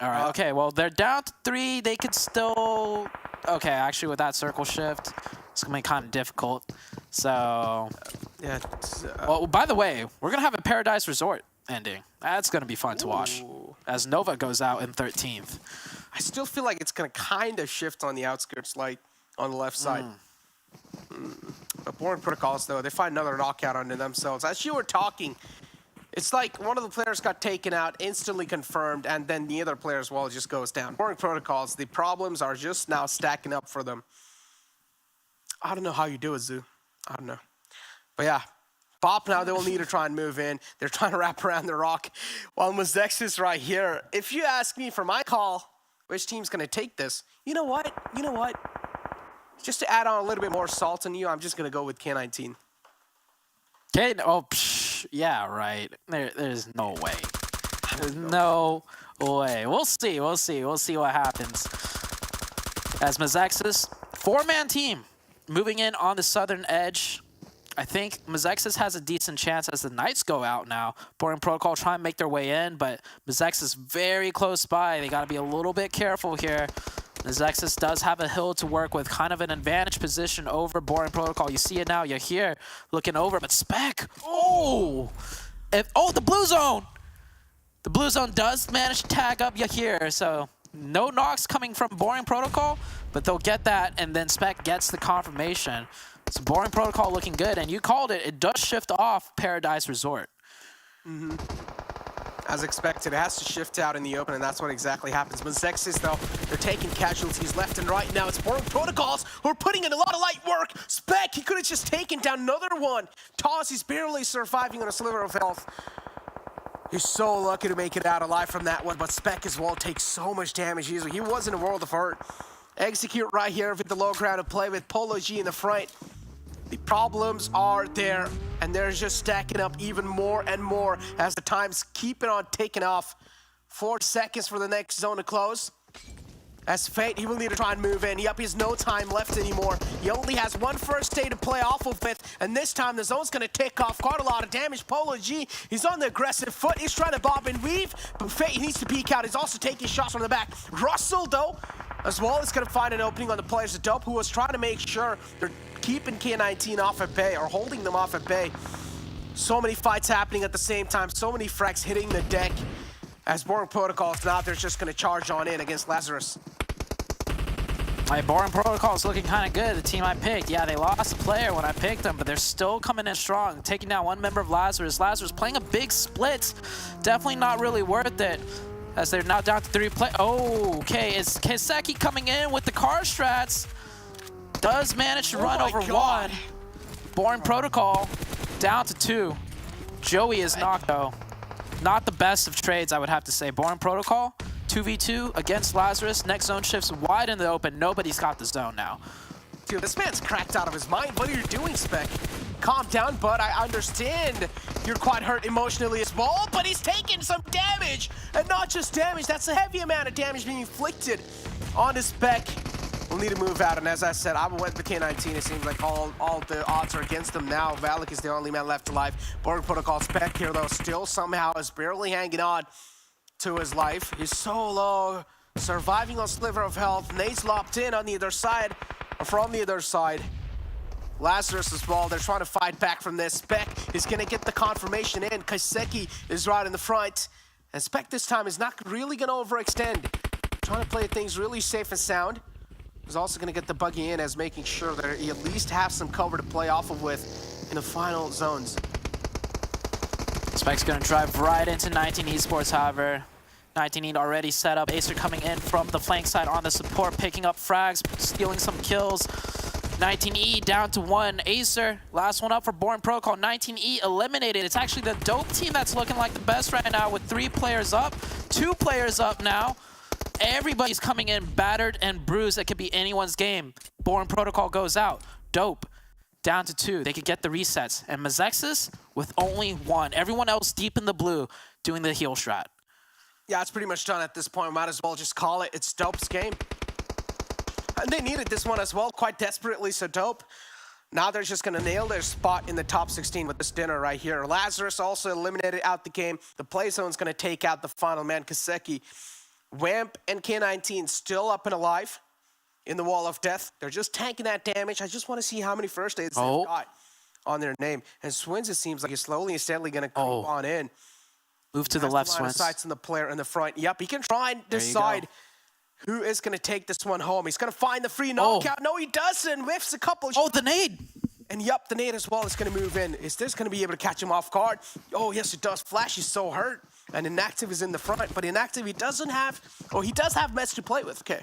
All right. Okay. Well, they're down to 3. They could still. Okay. Actually, with that circle shift, it's gonna be kind of difficult. So. Yeah. Well, by the way, we're gonna have a Paradise Resort ending. That's gonna be fun to watch. As Nova goes out in 13th. I still feel like it's gonna kind of shift on the outskirts, like on the left side. But Boring Protocols, though, they find another knockout under themselves. As you were talking, it's like one of the players got taken out, instantly confirmed, and then the other player as well just goes down. Boring Protocols, the problems are just now stacking up for them. I don't know how you do it, Zoo. I don't know. But yeah, Bop now, they will need to try and move in. They're trying to wrap around the rock. While Mezexis right here, if you ask me for my call, which team's going to take this? You know what? You know what? Just to add on a little bit more salt on you, I'm just going to go with K19. Yeah, right. There's no way. There's no way. We'll see. We'll see. We'll see what happens. As Mezexis, 4-man team moving in on the southern edge. I think Mezexis has a decent chance as the Knights go out now. Boring Protocol trying to make their way in, but Mezexis very close by. They got to be a little bit careful here. Mezexis does have a hill to work with, kind of an advantage position over Boring Protocol. You see it now, you're here looking over, but Spec, the blue zone! The blue zone does manage to tag up Yahir, so no knocks coming from Boring Protocol, but they'll get that, and then Spec gets the confirmation. It's Boring Protocol looking good, and you called it. It does shift off Paradise Resort. As expected, it has to shift out in the open, and that's what exactly happens. Mezexis, though, they're taking casualties left and right now. It's Boring Protocols who are putting in a lot of light work. Spec, he could have just taken down another one. Toss, he's barely surviving on a sliver of health. He's so lucky to make it out alive from that one, but Spec as well takes so much damage easily. He was in a world of hurt. Execute right here with the low ground to play with Polo G in the front. The problems are there, and they're just stacking up even more and more as the times keep it on taking off. 4 seconds for the next zone to close. As Fate, he will need to try and move in. He has no time left anymore. He only has one first aid to play off of it, and this time the zone's gonna take off quite a lot of damage. Polo G, he's on the aggressive foot. He's trying to bob and weave, but Fate needs to peek out. He's also taking shots from the back. Russell, though, as well, is gonna find an opening on the players of Dope, who was trying to make sure they're keeping K19 off at bay, or holding them off at bay. So many fights happening at the same time, so many frags hitting the deck. As Boring Protocols now, they're just gonna charge on in against Lazarus. Boring Protocol is looking kind of good, the team I picked. Yeah, they lost a player when I picked them, but they're still coming in strong, taking down one member of Lazarus. Lazarus playing a big split. Definitely not really worth it, as they're now down to 3 players. Oh, okay, is Kiseki coming in with the car strats. Does manage to run over one. Boring Protocol down to 2. Joey is knocked, though. Not the best of trades, I would have to say. Boring Protocol, 2v2 against Lazarus. Next zone shifts wide in the open. Nobody's got the zone now. Dude, this man's cracked out of his mind. What are you doing, Spec? Calm down, bud. I understand you're quite hurt emotionally as well, but he's taking some damage. And not just damage, that's a heavy amount of damage being inflicted on his Spec. We'll need to move out, and as I said, I went with K19. It seems like all the odds are against them now. Valak is the only man left alive. Boring Protocol Spec here, though, still somehow is barely hanging on to his life. He's so low, surviving on sliver of health. Nate's locked in on the other side, or from the other side. Lazarus as well, they're trying to fight back from this. Spec is gonna get the confirmation in. Kiseki is right in the front. And Spec this time is not really gonna overextend. Trying to play things really safe and sound. He's also going to get the buggy in as making sure that he at least has some cover to play off of with in the final zones. Spec's going to drive right into 19 Esports, however. 19 already set up. Acer coming in from the flank side on the support, picking up frags, stealing some kills. 19E down to 1. Acer, last one up for Boring Protocol. 19E eliminated. It's actually the Dope team that's looking like the best right now with 3 players up, 2 players up now. Everybody's coming in battered and bruised. That could be anyone's game. Boring Protocol goes out. Dope down to 2. They could get the resets. And Mezexis with only 1. Everyone else deep in the blue doing the heal strat. Yeah, it's pretty much done at this point. Might as well just call it. It's Dope's game. And they needed this one as well, quite desperately, so Dope. Now they're just going to nail their spot in the top 16 with this dinner right here. Lazarus also eliminated out the game. The play zone's going to take out the final man, Kiseki. Vamp and K19 still up and alive in the Wall of Death. They're just tanking that damage. I just want to see how many first aids they've got on their name. And Swins, it seems like he's slowly and steadily going to creep on in. Move to the left, Swins. Sights on the player in the front. Yep, he can try and decide who is going to take this one home. He's going to find the free knockout. No, he doesn't. Whiffs a couple. Oh, the nade. And yep, the nade as well is going to move in. Is this going to be able to catch him off guard? Oh, yes, it does. Flash is so hurt. And Inactive is in the front. But Inactive, he doesn't have... Oh, he does have Mez to play with. Okay.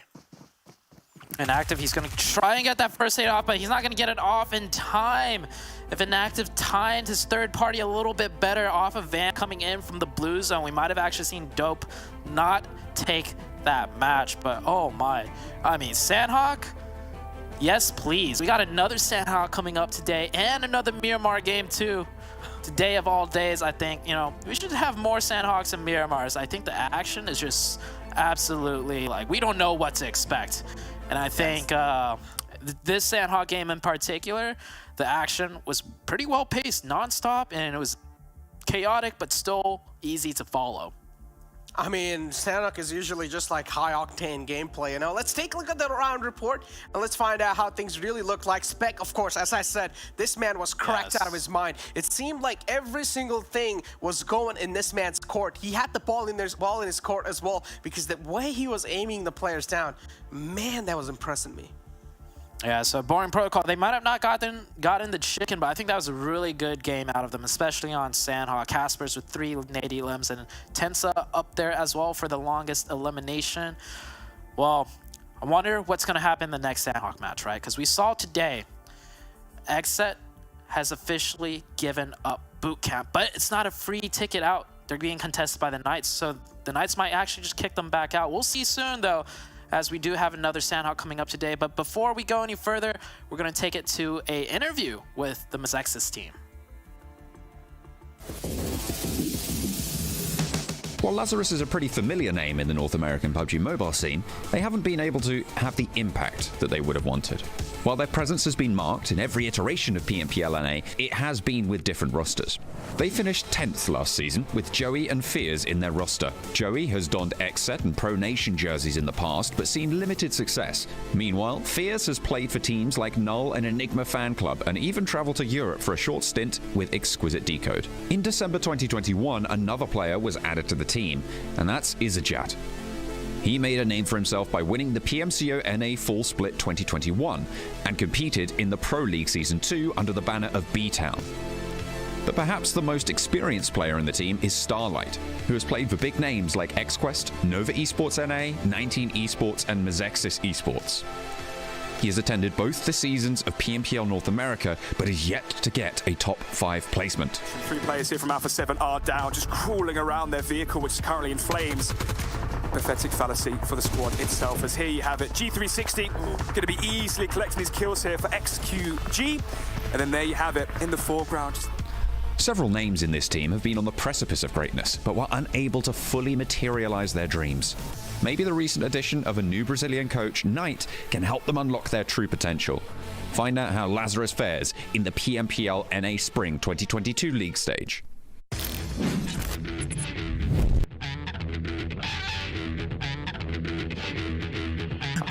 Inactive, he's going to try and get that first aid off, but he's not going to get it off in time. If Inactive timed his third party a little bit better off of Vamp coming in from the blue zone, we might have actually seen Dope not take that match. But oh my, I mean, Sanhok, yes please. We got another Sanhok coming up today and another Miramar game too. Today of all days, I think, you know, we should have more Sanhoks and Miramars. I think the action is just absolutely, like, we don't know what to expect. And I think this Sanhok game in particular, the action was pretty well paced, nonstop, and it was chaotic, but still easy to follow. I mean, Sanhok is usually just like high-octane gameplay. You know, let's take a look at the round report and let's find out how things really look like. Spec, of course, as I said, this man was cracked out of his mind. It seemed like every single thing was going in this man's court. He had the ball in his court as well, because the way he was aiming the players down, man, that was impressing me. Yeah, so Boring Protocol, they might have not gotten the chicken, but I think that was a really good game out of them, especially on Sanhok. Caspers with 3 nade limbs, and Tensa up there as well for the longest elimination. Well, I wonder what's going to happen in the next Sanhok match, right? Because we saw today, XSET has officially given up boot camp, but it's not a free ticket out. They're being contested by the Knights, so the Knights might actually just kick them back out. We'll see soon, though, as we do have another Sanhok coming up today. But before we go any further, we're going to take it to an interview with the Mezexis team. While Lazarus is a pretty familiar name in the North American PUBG mobile scene, they haven't been able to have the impact that they would have wanted. While their presence has been marked in every iteration of PMPL NA, it has been with different rosters. They finished 10th last season with Joey and Fears in their roster. Joey has donned XSET and Pro Nation jerseys in the past, but seen limited success. Meanwhile, Fears has played for teams like Null and Enigma Fan Club, and even traveled to Europe for a short stint with Exquisite Decode. In December 2021, another player was added to the team, and that's Izajat. He made a name for himself by winning the PMCO NA Full Split 2021 and competed in the Pro League Season 2 under the banner of BTOWN. But perhaps the most experienced player in the team is Starlight, who has played for big names like XQuest, Nova Esports NA, K19 Esports, and Mezexis Esports. He has attended both the seasons of PMPL North America, but is yet to get a top 5 placement. 3 players here from Alpha 7 are down, just crawling around their vehicle, which is currently in flames. Pathetic fallacy for the squad itself, as here you have it. G360 going to be easily collecting his kills here for XQG. And then there you have it in the foreground. Several names in this team have been on the precipice of greatness, but were unable to fully materialize their dreams. Maybe the recent addition of a new Brazilian coach, Knight, can help them unlock their true potential. Find out how Lazarus fares in the PMPL NA Spring 2022 League stage.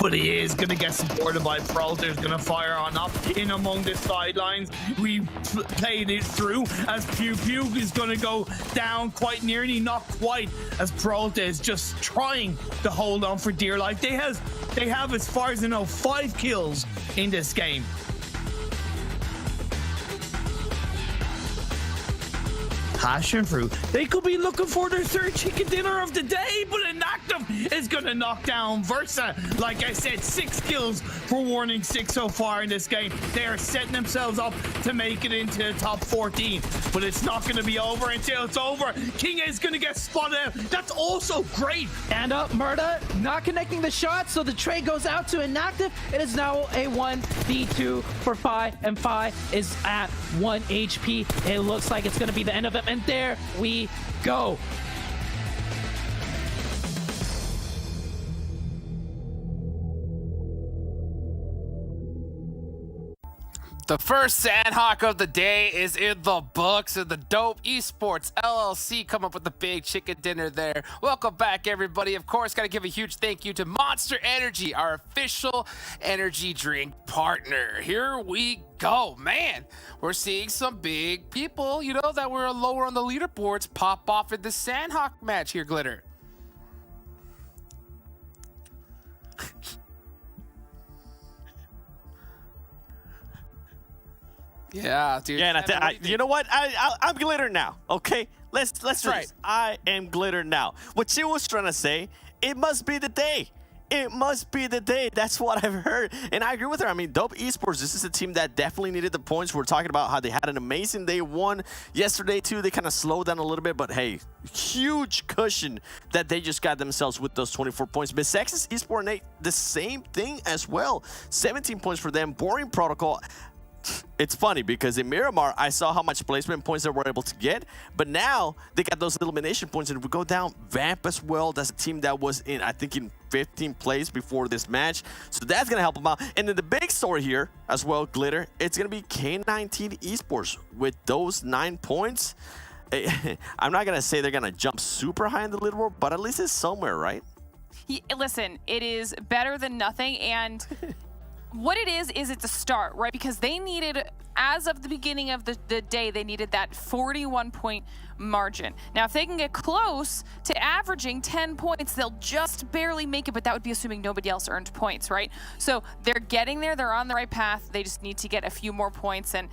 But he is going to get supported by Prolter's going to fire on up in among the sidelines. We played it through as Pew Pew is going to go down quite nearly, not quite, as Prolter is just trying to hold on for dear life. They have, as far as I know, 5 kills in this game. Passion fruit. They could be looking for their 3rd chicken dinner of the day, but Inactive is going to knock down Versa. Like I said, 6 kills for Warning 6 so far in this game. They are setting themselves up to make it into the top 14, but it's not going to be over until it's over. King is going to get spotted out. That's also great. And up, Murda not connecting the shot, so the trade goes out to Inactive. It is now a 1v2 for Phi, and Phi is at 1 HP. It looks like it's going to be the end of it. And there we go. The first Sanhok of the day is in the books, and the Dope Esports LLC come up with the big chicken dinner there. Welcome back, everybody. Of course, got to give a huge thank you to Monster Energy, our official energy drink partner. Here we go. Man, we're seeing some big people, you know, that were lower on the leaderboards pop off in the Sanhok match here, Glitter. Yeah, dude. Yeah, and you know what? I'm Glitter now. Okay, let's do this. I am Glitter now. What she was trying to say, it must be the day. It must be the day. That's what I've heard, and I agree with her. I mean, Dope Esports, this is a team that definitely needed the points. We're talking about how they had an amazing day one yesterday too. They kind of slowed down a little bit, but hey, huge cushion that they just got themselves with those 24 points. Mezexis Esports NA, the same thing as well. 17 points for them. Boring protocol. It's funny because in Miramar, I saw how much placement points they were able to get, but now they got those elimination points, and if we go down, Vamp as well. That's a team that was in, I think, in 15th place before this match, so that's going to help them out. And then the big story here as well, Glitter, it's going to be K19 Esports with those 9 points. I'm not going to say they're going to jump super high in the leaderboard, but at least it's somewhere, right? Listen, it is better than nothing, and what it is it's a start, right? Because they needed, as of the beginning of the day, they needed that 41-point margin. Now, if they can get close to averaging 10 points, they'll just barely make it, but that would be assuming nobody else earned points, right? So they're getting there. They're on the right path. They just need to get a few more points, and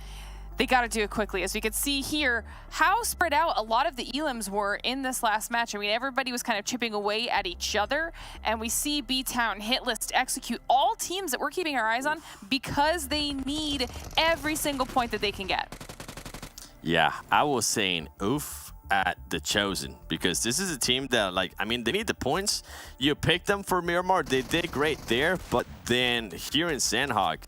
they got to do it quickly. As we can see here, how spread out a lot of the elims were in this last match. I mean, everybody was kind of chipping away at each other, and we see BTOWN, Hitlist execute all teams that we're keeping our eyes on because they need every single point that they can get. Yeah, I was saying oof at the Chosen because this is a team that, like, I mean, they need the points. You picked them for Miramar. They did great there, but then here in Sanhok,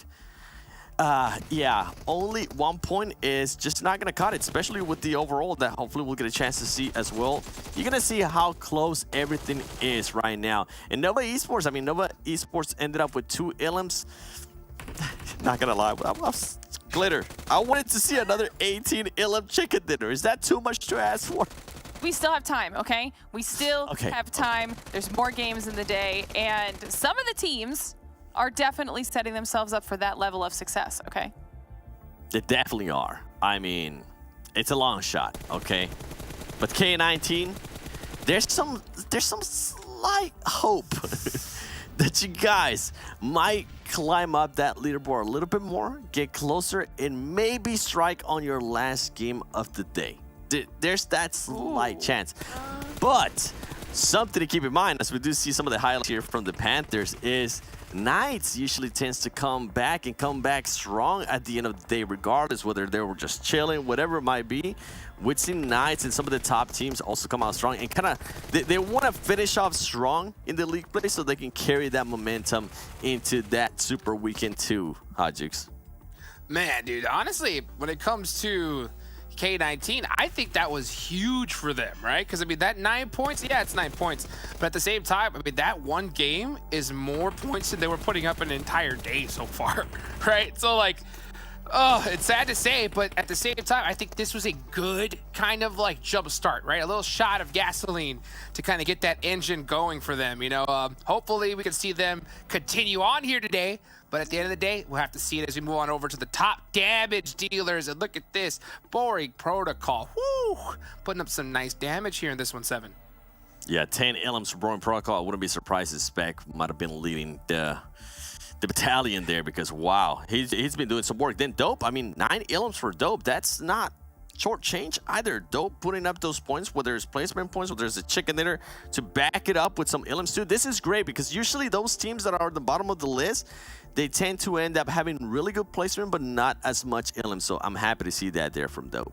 yeah, only 1 point is just not going to cut it, especially with the overall that hopefully we'll get a chance to see as well. You're going to see how close everything is right now. And Nova Esports, I mean, Nova Esports ended up with 2 elims. Not going to lie, Glitter, I wanted to see another 18 elim chicken dinner. Is that too much to ask for? We still have time, okay? We still have time. There's more games in the day, and some of the teams are definitely setting themselves up for that level of success, okay? They definitely are. I mean, it's a long shot, okay? But K19, there's some slight hope that you guys might climb up that leaderboard a little bit more, get closer, and maybe strike on your last game of the day. There's that slight chance. But something to keep in mind, as we do see some of the highlights here from the Panthers, is Knights usually tends to come back strong at the end of the day, regardless whether they were just chilling, whatever it might be. We've seen Knights and some of the top teams also come out strong and kind of, they want to finish off strong in the league play so they can carry that momentum into that super weekend too, Hodgix. Man, dude, honestly, when it comes to K19, I think that was huge for them, right? Because, I mean, that 9 points, yeah, it's 9 points. But at the same time, I mean, that one game is more points than they were putting up an entire day so far, right? So, like, oh, it's sad to say, but at the same time, I think this was a good kind of, like, jump start, right? A little shot of gasoline to kind of get that engine going for them, you know? Hopefully, we can see them continue on here today. But at the end of the day, we'll have to see it as we move on over to the top damage dealers. And look at this, boring protocol. Woo! Putting up some nice damage here in this one, 7. Yeah, 10 elims for boring protocol. I wouldn't be surprised if Spec might have been leading the battalion there because, wow, he's been doing some work. Then Dope, I mean, 9 elims for Dope. That's not short change either. Dope putting up those points, whether it's placement points, whether it's a chicken dinner, to back it up with some elims too. This is great because usually those teams that are at the bottom of the list, they tend to end up having really good placement, but not as much elims. So I'm happy to see that there from Dope.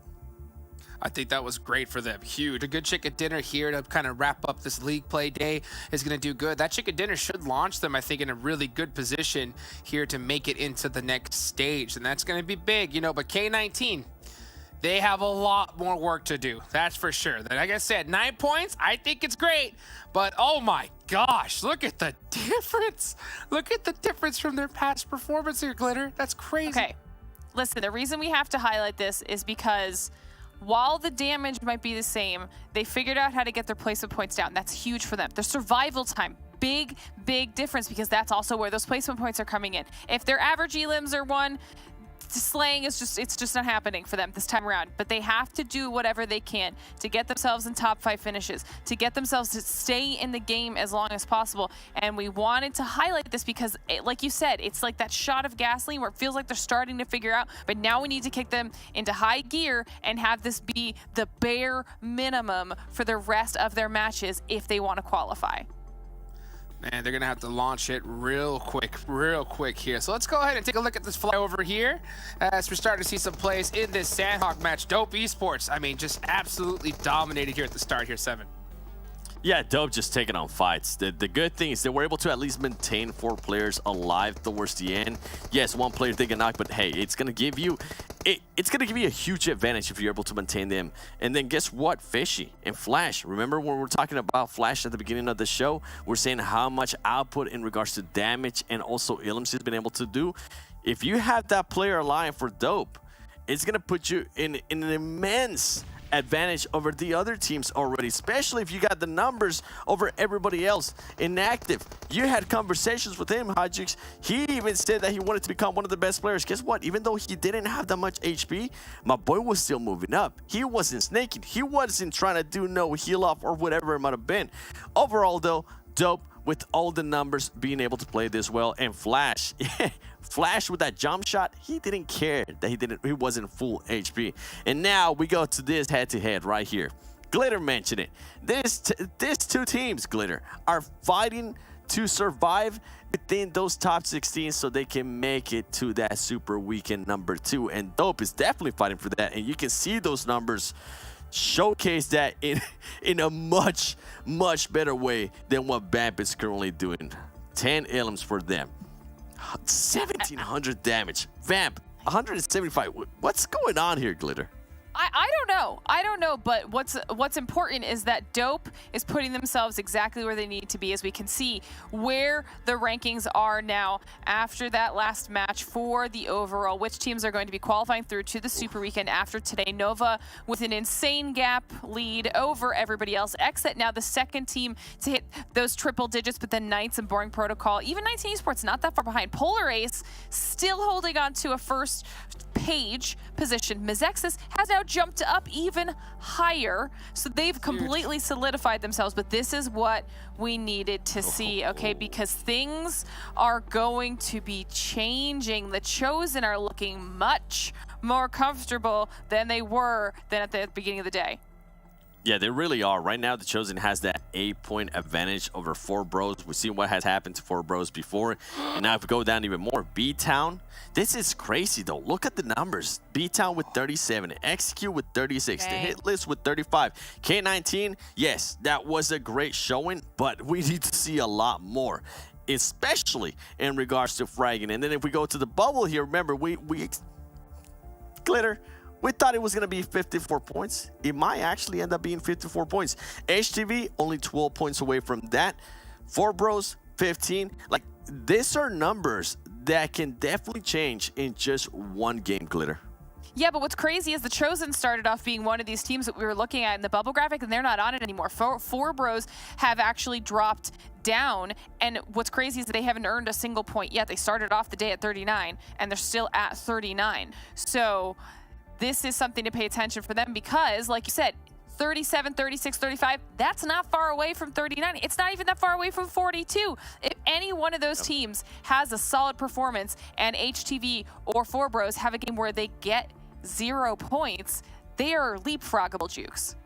I think that was great for them. Huge. A good chicken dinner here to kind of wrap up this league play day is going to do good. That chicken dinner should launch them, I think, in a really good position here to make it into the next stage. And that's going to be big, you know, but K19, they have a lot more work to do. That's for sure. Like I said, 9 points, I think it's great. But oh my gosh, look at the difference. Look at the difference from their past performance here, Glitter. That's crazy. Okay. Listen, the reason we have to highlight this is because while the damage might be the same, they figured out how to get their placement points down. That's huge for them. Their survival time, big difference, because that's also where those placement points are coming in. If their average elims are 1, slaying is just not happening for them this time around. But they have to do whatever they can to get themselves in top 5 finishes, to get themselves to stay in the game as long as possible. And we wanted to highlight this because, like you said, it's like that shot of gasoline where it feels like they're starting to figure out, but now we need to kick them into high gear and have this be the bare minimum for the rest of their matches if they want to qualify. Man, they're going to have to launch it real quick here. So let's go ahead and take a look at this flyover here as we're starting to see some plays in this Sanhok match. Dope Esports, I mean, just absolutely dominated here at the start here, 7. Yeah, Dope just taking on fights. The good thing is they were able to at least maintain 4 players alive towards the end. Yes, 1 player they can knock, but hey, it's gonna give you a huge advantage if you're able to maintain them. And then guess what? Fishy and Flash. Remember when we were talking about Flash at the beginning of the show? We're saying how much output in regards to damage and also Illims has been able to do. If you have that player alive for Dope, it's gonna put you in an immense advantage over the other teams already, especially if you got the numbers over everybody else inactive. You had conversations with him, Hajix. He even said that he wanted to become one of the best players. Guess what? Even though he didn't have that much HP, my boy was still moving up. He wasn't snaking. He wasn't trying to do no heal off or whatever it might have been. Overall, though, Dope with all the numbers being able to play this well. And Flash, Flash with that jump shot, he didn't care that he wasn't full HP. And now we go to this head-to-head right here. Glitter mentioned it. These 2 teams, Glitter, are fighting to survive within those top 16 so they can make it to that Super Weekend number 2. And Dope is definitely fighting for that. And you can see those numbers showcase that in a much better way than what Vamp is currently doing. 10 Illims for them. 1,700 damage. Vamp, 175. What's going on here, Glitter? I don't know, but what's important is that Dope is putting themselves exactly where they need to be, as we can see where the rankings are now after that last match for the overall, which teams are going to be qualifying through to the Super Weekend after today. Nova with an insane gap lead over everybody else. XSET now the 2nd team to hit those triple digits, but then Knights and Boring Protocol, even 19 Esports not that far behind. Polar Ace still holding on to a first page position. Mezexis has now jumped up even higher, so they've completely solidified themselves. But this is what we needed to see, okay? Because things are going to be changing. The Chosen are looking much more comfortable than they were at the beginning of the day. Yeah, they really are. Right now, the Chosen has that 8-point advantage over 4 Bros. We've seen what has happened to 4 Bros before. And now if we go down even more, BTOWN, this is crazy, though. Look at the numbers. BTOWN with 37, XQ with 36, the Hitlist with 35. K19, yes, that was a great showing, but we need to see a lot more, especially in regards to fragging. And then if we go to the bubble here, remember, Glitter, we thought it was going to be 54 points. It might actually end up being 54 points. HTV, only 12 points away from that. 4 Bros, 15. Like, these are numbers that can definitely change in just one game, Glitter. Yeah, but what's crazy is the Chosen started off being one of these teams that we were looking at in the bubble graphic, and they're not on it anymore. 4 Bros have actually dropped down, and what's crazy is that they haven't earned a single point yet. They started off the day at 39, and they're still at 39. So this is something to pay attention for them because, like you said, 37, 36, 35, that's not far away from 39. It's not even that far away from 42. If any one of those teams has a solid performance and HTV or 4 Bros have a game where they get 0 points, they are leapfroggable jukes.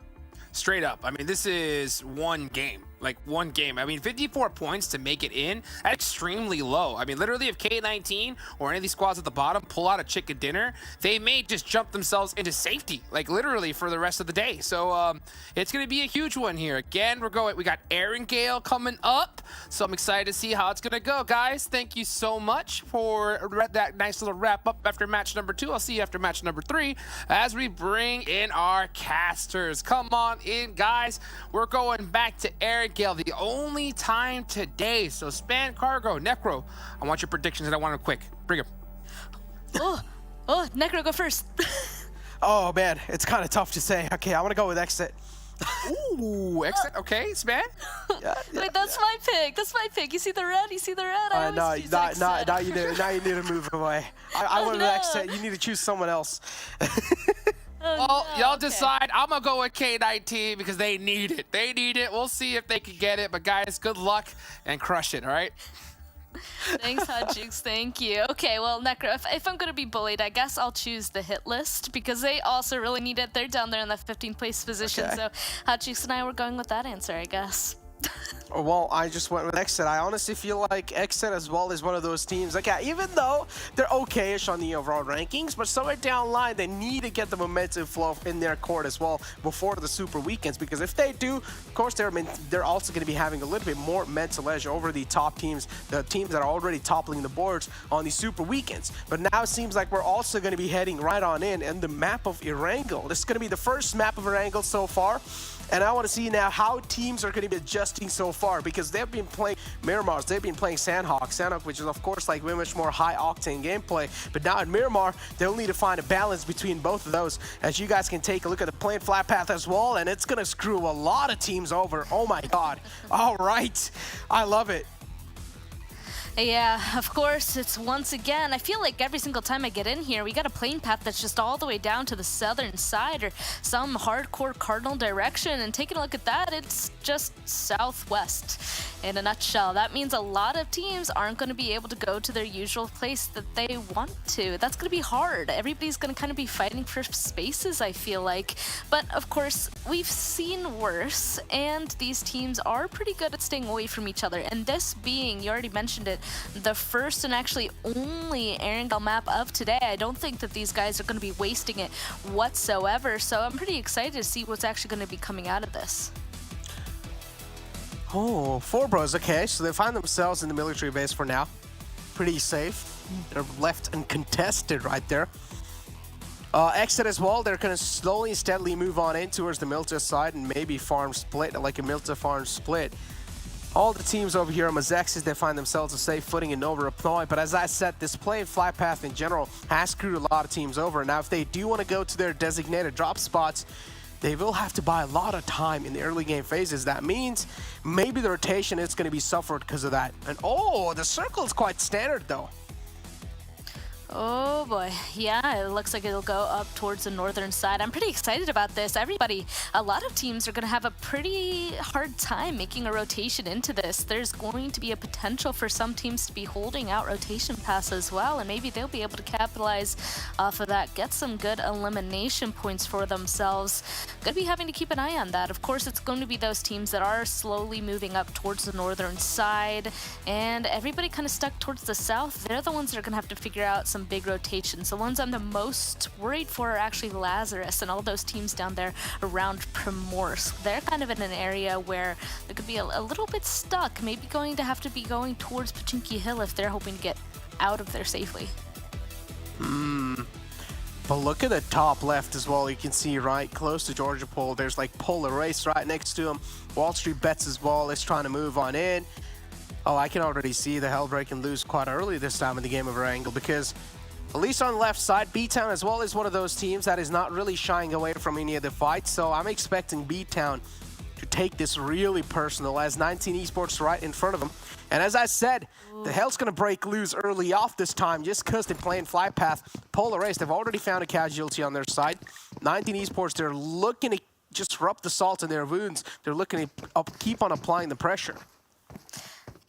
Straight up. I mean, this is one game. Like, one game. I mean, 54 points to make it in, that's extremely low. I mean, literally, if K19 or any of these squads at the bottom pull out a chicken dinner, they may just jump themselves into safety, like, literally, for the rest of the day. So, it's going to be a huge one here. Again, we got Erangel coming up, so I'm excited to see how it's going to go. Guys, thank you so much for that nice little wrap-up after match number 2. I'll see you after match number 3 as we bring in our casters. Come on in, guys. We're going back to Erangel. The only time today. So Span, Cargo, Necro, I want your predictions and I want them quick. Bring them. Oh, Necro, go first. Oh man, it's kind of tough to say. Okay, I'm gonna go with XSET. Ooh, XSET. Okay, Span. Wait, that's my pick. That's my pick. You see the red? You see the red? I No, always choose XSET. now you need to move away. I Oh, went no. with XSET. You need to choose someone else. Well, y'all decide. I'm gonna go with K19 because they need it. They need it. We'll see if they can get it. But guys, good luck and crush it. All right. Thanks, Hot Jukes. Thank you. Okay, well, Necro, if I'm going to be bullied, I guess I'll choose the Hitlist because they also really need it. They're down there in that 15th place position. Okay. So Hot Jukes and I were going with that answer, I guess. Well, I just went with XSET. I honestly feel like XSET as well is one of those teams. Like, yeah, even though they're okay-ish on the overall rankings, but somewhere down the line, they need to get the momentum flow in their court as well before the Super Weekends. Because if they do, of course, they're also going to be having a little bit more mental edge over the top teams, the teams that are already toppling the boards on the Super Weekends. But now it seems like we're also going to be heading right on in the map of Erangel. This is going to be the first map of Erangel so far. And I want to see now how teams are going to be adjusting so far because they've been playing Miramar, they've been playing Sanhok, which is of course like very much more high-octane gameplay. But now at Miramar, they'll need to find a balance between both of those. As you guys can take a look at the playing flat path as well, and it's going to screw a lot of teams over. Oh my God! All right, I love it. Yeah, of course, it's once again, I feel like every single time I get in here, we got a plane path that's just all the way down to the southern side or some hardcore cardinal direction. And taking a look at that, it's just southwest in a nutshell. That means a lot of teams aren't going to be able to go to their usual place that they want to. That's going to be hard. Everybody's going to kind of be fighting for spaces, I feel like. But of course, we've seen worse, and these teams are pretty good at staying away from each other. And this being, you already mentioned it, the first and actually only Erangel map of today. I don't think that these guys are going to be wasting it whatsoever, so I'm pretty excited to see what's actually going to be coming out of this. Oh, 4 bros, okay, so they find themselves in the military base for now. Pretty safe. They're left uncontested right there. XSET as well, they're going to slowly and steadily move on in towards the Milta side and maybe farm split, like a Milta farm split. All the teams over here on Mezexis, they find themselves a safe footing and over apply. But as I said, this playing flat path in general has screwed a lot of teams over. Now, if they do want to go to their designated drop spots, they will have to buy a lot of time in the early game phases. That means maybe the rotation is going to be suffered because of that. And oh, the circle is quite standard though. Oh boy, yeah, it looks like it'll go up towards the northern side. I'm pretty excited about this. A lot of teams are going to have a pretty hard time making a rotation into this. There's going to be a potential for some teams to be holding out rotation pass as well, and maybe they'll be able to capitalize off of that, get some good elimination points for themselves. Going to be having to keep an eye on that. Of course, it's going to be those teams that are slowly moving up towards the northern side, and everybody kind of stuck towards the south. They're the ones that are going to have to figure out some big rotations. The ones I'm the most worried for are actually Lazarus and all those teams down there around Primorsk. They're kind of in an area where they could be a little bit stuck, maybe going to have to be going towards Pachinki Hill if they're hoping to get out of there safely. But look at the top left as well. You can see right close to Georgia Pole, there's like Polar Race right next to him. WallStreetBets as well is trying to move on in. Oh, I can already see the Hellbreak and lose quite early this time in the game of Erangel because at least on the left side, BTOWN as well is one of those teams that is not really shying away from any of the fights. So I'm expecting BTOWN to take this really personal as 19 Esports right in front of them. And as I said, the Hell's going to break loose early off this time just because they're playing flight path. Polar Race, they've already found a casualty on their side. 19 Esports, they're looking to just rub the salt in their wounds. They're looking to keep on applying the pressure.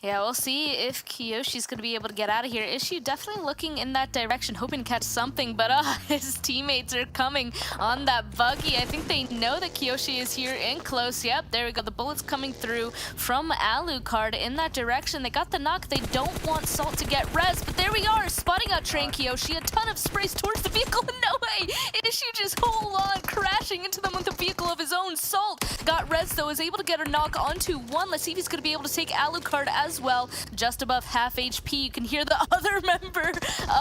Yeah, we'll see if Kiyoshi's going to be able to get out of here. Issue definitely looking in that direction, hoping to catch something, but his teammates are coming on that buggy. I think they know that Kiyoshi is here in close. Yep, there we go. The bullets coming through from Alucard in that direction. They got the knock. They don't want Salt to get res, but there we are, spotting out Train Kiyoshi. A ton of sprays towards the vehicle. No way! Issue just hold on, crashing into them with a vehicle of his own. BTOWN. Salt got res though, is able to get a knock onto one. Let's see if he's going to be able to take Alucard as well. Just above half HP. You can hear the other member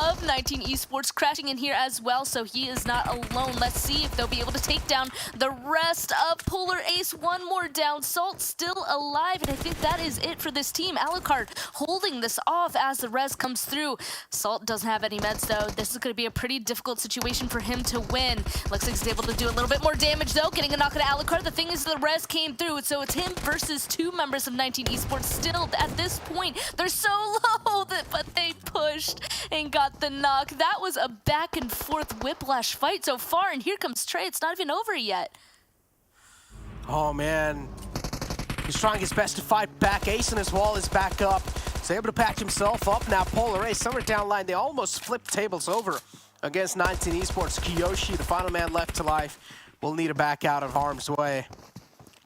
of 19 Esports crashing in here as well, so he is not alone. Let's see if they'll be able to take down the rest of Polar Ace. One more down. Salt still alive, and I think that is it for this team. Alucard holding this off as the res comes through. Salt doesn't have any meds though. This is going to be a pretty difficult situation for him to win. Looks like he's able to do a little bit more damage though, getting a knock at Alucard. The thing is, the res came through, so it's him versus two members of 19 Esports. Still, at this point, they're so low, but they pushed and got the knock. That was a back and forth whiplash fight so far, and here comes Trey. It's not even over yet. Oh man, he's trying his best to fight back. Ace in his wall is back up. He's able to patch himself up now. Polar Ace, somewhere down line, they almost flipped tables over against 19 Esports. Kiyoshi, the final man left to life, will need to back out of harm's way.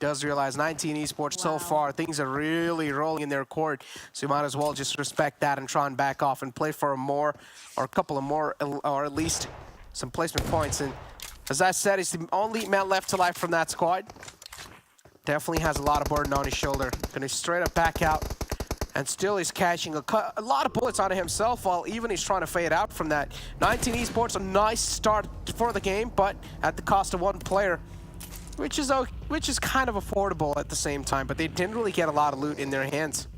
Does realize 19 Esports so far, things are really rolling in their court, so you might as well just respect that and try and back off and play for a couple of more, or at least some placement points. And as I said, he's the only man left to life from that squad. Definitely has a lot of burden on his shoulder. Gonna straight up back out, and still he's catching a lot of bullets onto himself, while even he's trying to fade out from that. 19 Esports, a nice start for the game, but at the cost of one player, which is kind of affordable at the same time, but they didn't really get a lot of loot in their hands.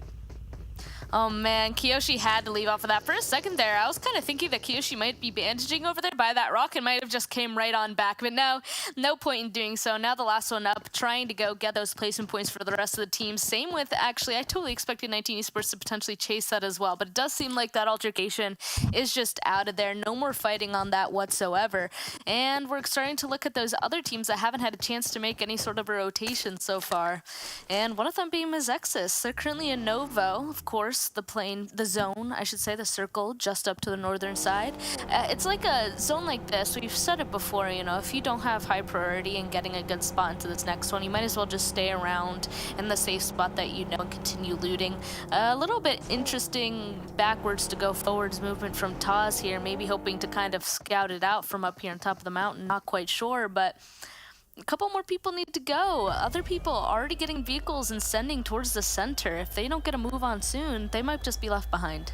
Oh man, Kiyoshi had to leave off of that. For a second there, I was kind of thinking that Kiyoshi might be bandaging over there by that rock and might have just came right on back, but no point in doing so. Now the last one up, trying to go get those placement points for the rest of the team. Same with, actually, I totally expected 19 Esports to potentially chase that as well, but it does seem like that altercation is just out of there. No more fighting on that whatsoever. And we're starting to look at those other teams that haven't had a chance to make any sort of a rotation so far. And one of them being Mezexis. They're currently in Novo, of course. The zone, I should say, the circle just up to the northern side. It's like a zone like this, we've said it before, you know, if you don't have high priority in getting a good spot into this next one, you might as well just stay around in the safe spot that you know and continue looting. A little bit interesting backwards to go forwards movement from Taz here, maybe hoping to kind of scout it out from up here on top of the mountain, not quite sure, but a couple more people need to go. Other people already getting vehicles and sending towards the center. If they don't get a move on soon, they might just be left behind.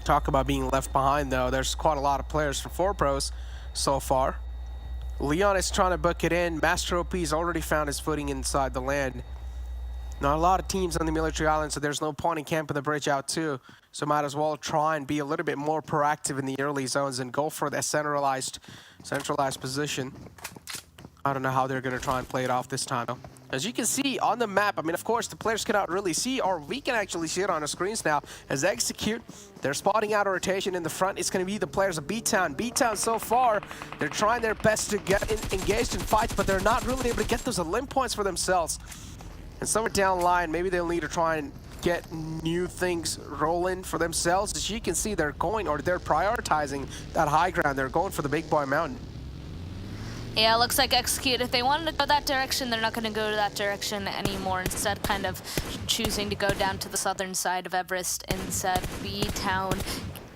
Talk about being left behind, though. There's quite a lot of players from 4Pros so far. Leon is trying to book it in. Master OP's already found his footing inside the land. Not a lot of teams on the military island, so there's no point in camping the bridge out too. So might as well try and be a little bit more proactive in the early zones and go for that centralized position. I don't know how they're going to try and play it off this time, though. As you can see on the map, I mean, of course, the players cannot really see, or we can actually see it on the screens now. As they execute, they're spotting out a rotation in the front. It's going to be the players of BTOWN. BTOWN so far, they're trying their best to get engaged in fights, but they're not really able to get those limb points for themselves. And somewhere down the line, maybe they'll need to try and get new things rolling for themselves. As you can see, they're prioritizing that high ground. They're going for the big boy mountain. Yeah, it looks like Execute, if they wanted to go that direction, they're not going to go to that direction anymore. Instead, kind of choosing to go down to the southern side of Everest instead. BTOWN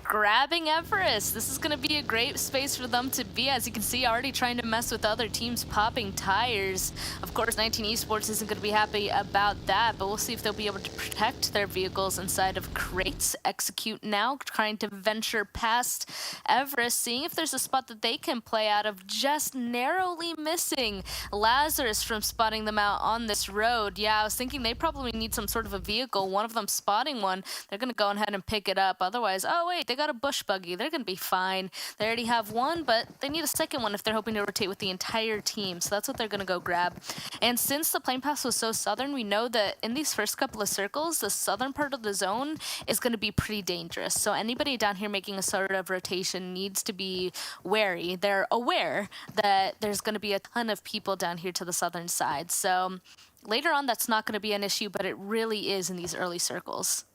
grabbing Everest. This is going to be a great space for them to be. As you can see, already trying to mess with other teams, popping tires. Of course, 19 Esports isn't going to be happy about that, but we'll see if they'll be able to protect their vehicles inside of crates. Execute now, trying to venture past Everest, seeing if there's a spot that they can play out of, just narrowly missing Lazarus from spotting them out on this road. Yeah, I was thinking they probably need some sort of a vehicle. One of them spotting one, they're going to go ahead and pick it up. Otherwise, oh wait, they got a bush buggy. They're going to be fine. They already have one, but they need a second one if they're hoping to rotate with the entire team. So that's what they're going to go grab. And since the plane pass was so southern, we know that in these first couple of circles, the southern part of the zone is going to be pretty dangerous. So anybody down here making a sort of rotation needs to be wary. They're aware that there's going to be a ton of people down here to the southern side. So later on, that's not going to be an issue, but it really is in these early circles.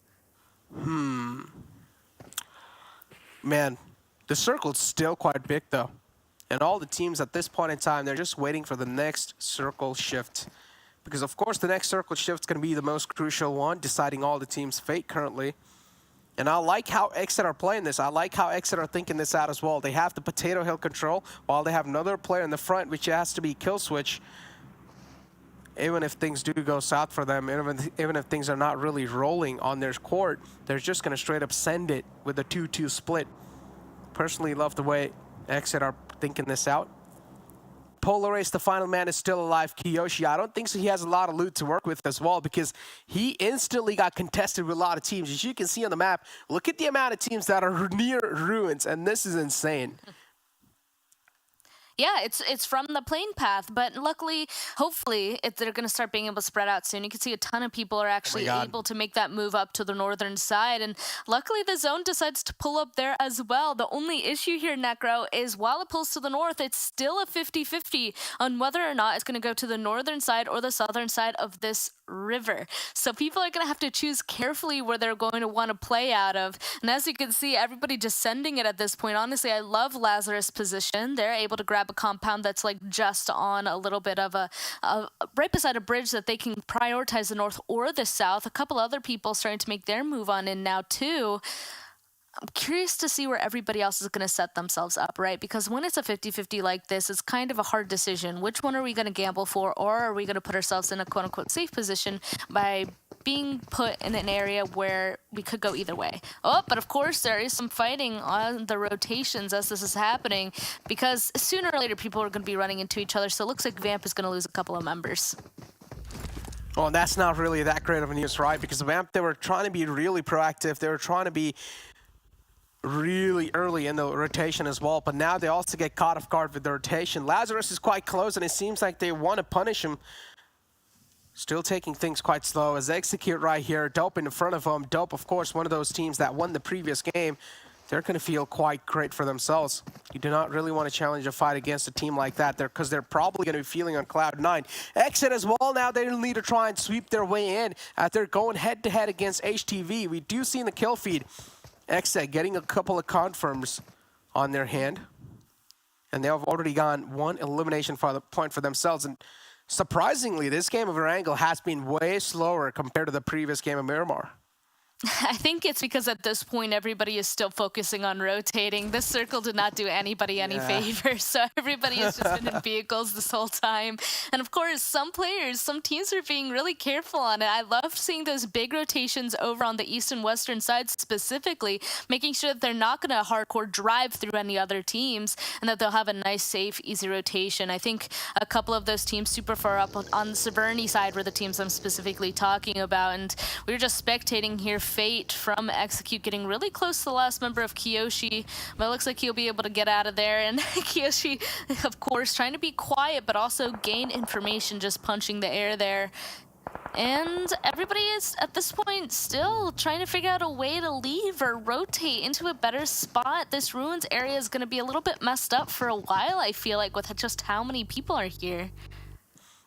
Man, the circle's still quite big, though. And all the teams at this point in time, they're just waiting for the next circle shift. Because, of course, the next circle shift is going to be the most crucial one, deciding all the teams' fate currently. And I like how XSET are playing this. I like how XSET are thinking this out as well. They have the potato hill control while they have another player in the front, which has to be kill switch. Even if things do go south for them, even if things are not really rolling on their court, they're just going to straight up send it with a 2-2 split. Personally love the way XSET are thinking this out. Polaris, the final man, is still alive. Kiyoshi, I don't think so. He has a lot of loot to work with as well because he instantly got contested with a lot of teams. As you can see on the map, look at the amount of teams that are near ruins, and this is insane. Yeah, it's from the plane path, but luckily, hopefully, they're going to start being able to spread out soon. You can see a ton of people are actually able to make that move up to the northern side, and luckily the zone decides to pull up there as well. The only issue here, Necro, is while it pulls to the north, it's still a 50-50 on whether or not it's going to go to the northern side or the southern side of this river. So people are going to have to choose carefully where they're going to want to play out of. And as you can see, everybody just sending it at this point. Honestly, I love Lazarus' position. They're able to grab a compound that's like just on a little bit of a right beside a bridge that they can prioritize the north or the south. A couple other people starting to make their move on in now too. I'm curious to see where everybody else is going to set themselves up, right? Because when it's a 50-50 like this, it's kind of a hard decision. Which one are we going to gamble for, or are we going to put ourselves in a quote-unquote safe position by being put in an area where we could go either way? Oh, but of course, there is some fighting on the rotations as this is happening, because sooner or later, people are going to be running into each other, so it looks like Vamp is going to lose a couple of members. Well, that's not really that great of a news, right? Because Vamp, they were trying to be really proactive. They were trying to be really early in the rotation as well, but now they also get caught off guard with the rotation. Lazarus is quite close, and it seems like they want to punish him. Still taking things quite slow as they execute right here. Dope in front of him. Dope, of course, one of those teams that won the previous game. They're going to feel quite great for themselves. You do not really want to challenge a fight against a team like that there, because they're probably going to be feeling on cloud 9. XSET as well, now they need to try and sweep their way in. They're going head-to-head against HTV. We do see in the kill feed XSET getting a couple of confirms on their hand, and they have already gone one elimination point for themselves. And surprisingly, this game of Erangel has been way slower compared to the previous game of Miramar. I think it's because at this point, everybody is still focusing on rotating. This circle did not do anybody any favors, so everybody has just been in vehicles this whole time. And of course, some players, some teams are being really careful on it. I love seeing those big rotations over on the east and western sides specifically, making sure that they're not going to hardcore drive through any other teams and that they'll have a nice, safe, easy rotation. I think a couple of those teams super far up on the Severny side were the teams I'm specifically talking about, and we were just spectating here. Fate from Execute getting really close to the last member of Kiyoshi, but it looks like he'll be able to get out of there. And Kiyoshi, of course, trying to be quiet, but also gain information, just punching the air there. And everybody is, at this point, still trying to figure out a way to leave or rotate into a better spot. This ruins area is going to be a little bit messed up for a while, I feel like, with just how many people are here.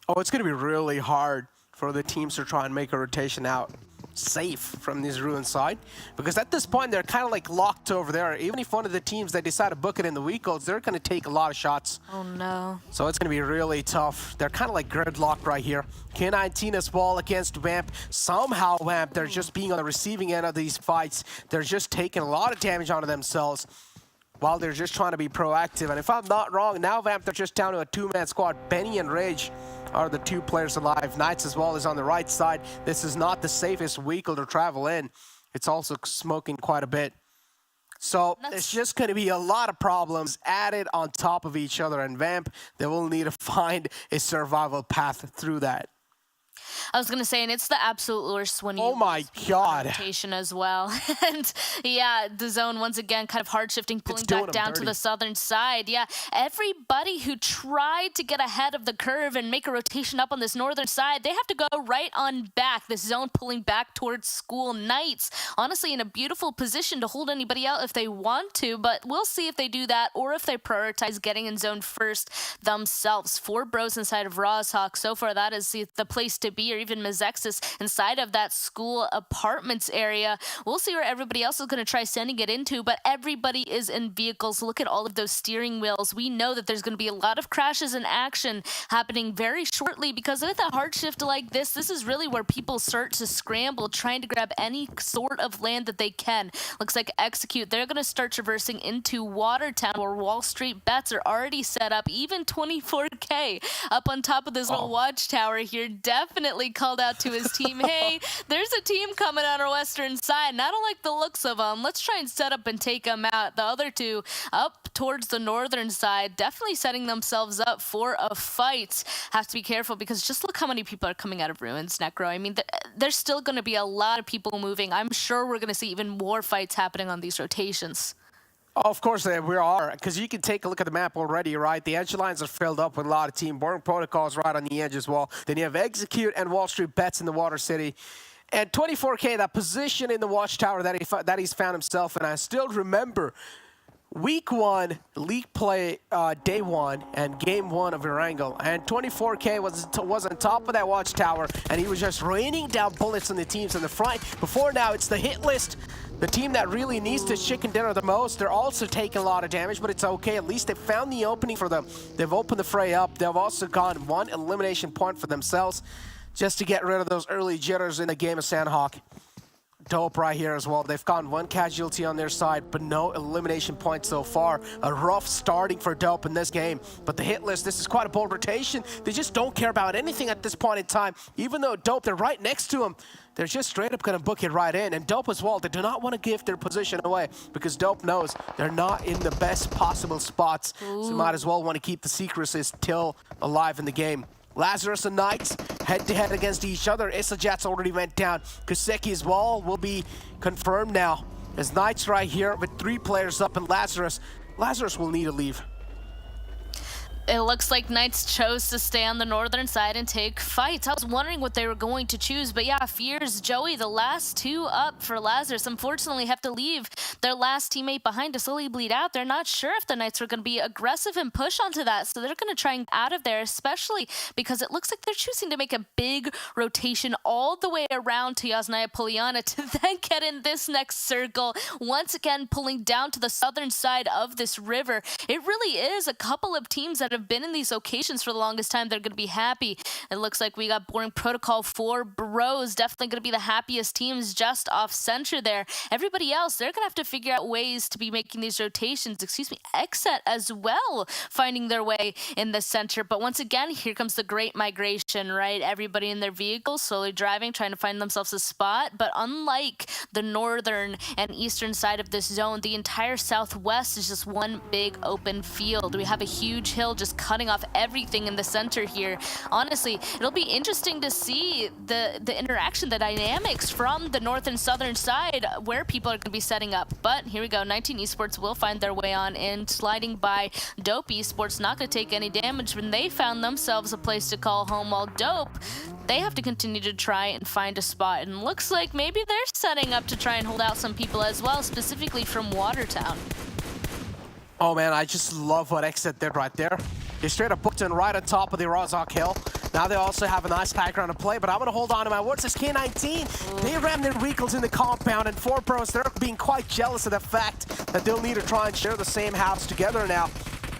Oh, it's going to be really hard for the teams to try and make a rotation out safe from this ruined side, because at this point they're kind of like locked over there. Even if one of the teams that decide to book it in the weak codes, they're going to take a lot of shots. Oh no. So it's going to be really tough. They're kind of like gridlocked right here. K19 as well against Vamp. Somehow Vamp, they're just being on the receiving end of these fights. They're just taking a lot of damage onto themselves while they're just trying to be proactive. And if I'm not wrong, now Vamp, they're just down to a two-man squad. Benny and Rage are the two players alive. Knights as well is on the right side. This is not the safest vehicle to travel in. It's also smoking quite a bit. So it's just going to be a lot of problems added on top of each other. And Vamp, they will need to find a survival path through that. I was going to say, and it's the absolute worst when you rotation as well. And yeah, the zone once again kind of hard shifting, pulling back down to the southern side. Yeah, everybody who tried to get ahead of the curve and make a rotation up on this northern side, they have to go right on back. This zone pulling back towards School Knights. Honestly, in a beautiful position to hold anybody out if they want to, but we'll see if they do that or if they prioritize getting in zone first themselves. 4 bros inside of Rozhawk. So far, that is the place to be HTV or even Mezexis inside of that school apartments area. We'll see where everybody else is going to try sending it into, but everybody is in vehicles. Look at all of those steering wheels. We know that there's going to be a lot of crashes and action happening very shortly because with a hard shift like this is really where people start to scramble, trying to grab any sort of land that they can. Looks like Execute, they're going to start traversing into Watertown where WallStreetBets are already set up. Even 24K up on top of this little watchtower here definitely called out to his team, hey, there's a team coming on our western side, and I don't like the looks of them. Let's try and set up and take them out. The other two up towards the northern side, definitely setting themselves up for a fight. Have to be careful because just look how many people are coming out of ruins, Necro. I mean, there's still going to be a lot of people moving. I'm sure we're going to see even more fights happening on these rotations. Oh, of course we are, because you can take a look at the map already, right? The edge lines are filled up with a lot of team. Boring Protocols right on the edge as well. Then you have Execute and WallStreetBets in the Water City. And 24K, that position in the watchtower that he's found himself in. I still remember Week 1, League Play, Day 1, and Game 1 of Erangel. And 24K was on top of that watchtower, and he was just raining down bullets on the teams in the front. Before now, it's the Hitlist, the team that really needs to chicken dinner the most. They're also taking a lot of damage, but it's okay. At least they found the opening for them. They've opened the fray up. They've also gotten one elimination point for themselves just to get rid of those early jitters in the game of Sanhok. Dope right here as well. They've gotten one casualty on their side, but no elimination points so far. A rough starting for Dope in this game. But the hit list, this is quite a bold rotation. They just don't care about anything at this point in time. Even though Dope, they're right next to him, they're just straight up going to book it right in. And Dope as well, they do not want to give their position away because Dope knows they're not in the best possible spots. Ooh. So might as well want to keep the secrecy still alive in the game. Lazarus and Knights head-to-head against each other. Isajats already went down. Kaseki's wall will be confirmed now. As Knights right here with 3 players up and Lazarus will need to leave. It looks like Knights chose to stay on the northern side and take fights. I was wondering what they were going to choose, but yeah, Fears, Joey, the last 2 up for Lazarus, unfortunately have to leave their last teammate behind to slowly bleed out. They're not sure if the Knights are going to be aggressive and push onto that, so they're going to try and get out of there, especially because it looks like they're choosing to make a big rotation all the way around to Yasnaya Poliana to then get in this next circle, once again pulling down to the southern side of this river. It really is a couple of teams that have been in these locations for the longest time. They're going to be happy. It looks like we got Boring Protocol 4 Bros, definitely going to be the happiest teams just off center there. Everybody else, they're going to have to figure out ways to be making these rotations. XSET as well, finding their way in the center. But once again, here comes the great migration, right? Everybody in their vehicles, slowly driving, trying to find themselves a spot. But unlike the northern and eastern side of this zone, the entire southwest is just one big open field. We have a huge hill just cutting off everything in the center here. Honestly, it'll be interesting to see the interaction, the dynamics from the north and southern side where people are going to be setting up. But here we go, 19 Esports will find their way on in, sliding by Dope Esports, not going to take any damage when they found themselves a place to call home, while Dope, they have to continue to try and find a spot. And looks like maybe they're setting up to try and hold out some people as well, specifically from Watertown. Oh man, I just love what XSET did right there. They straight up booked in right on top of the Rozhok Hill. Now they also have a nice background to play, but I'm going to hold on to my words. This K19, they ram their vehicles in the compound, and 4 Pros, they're being quite jealous of the fact that they'll need to try and share the same house together now.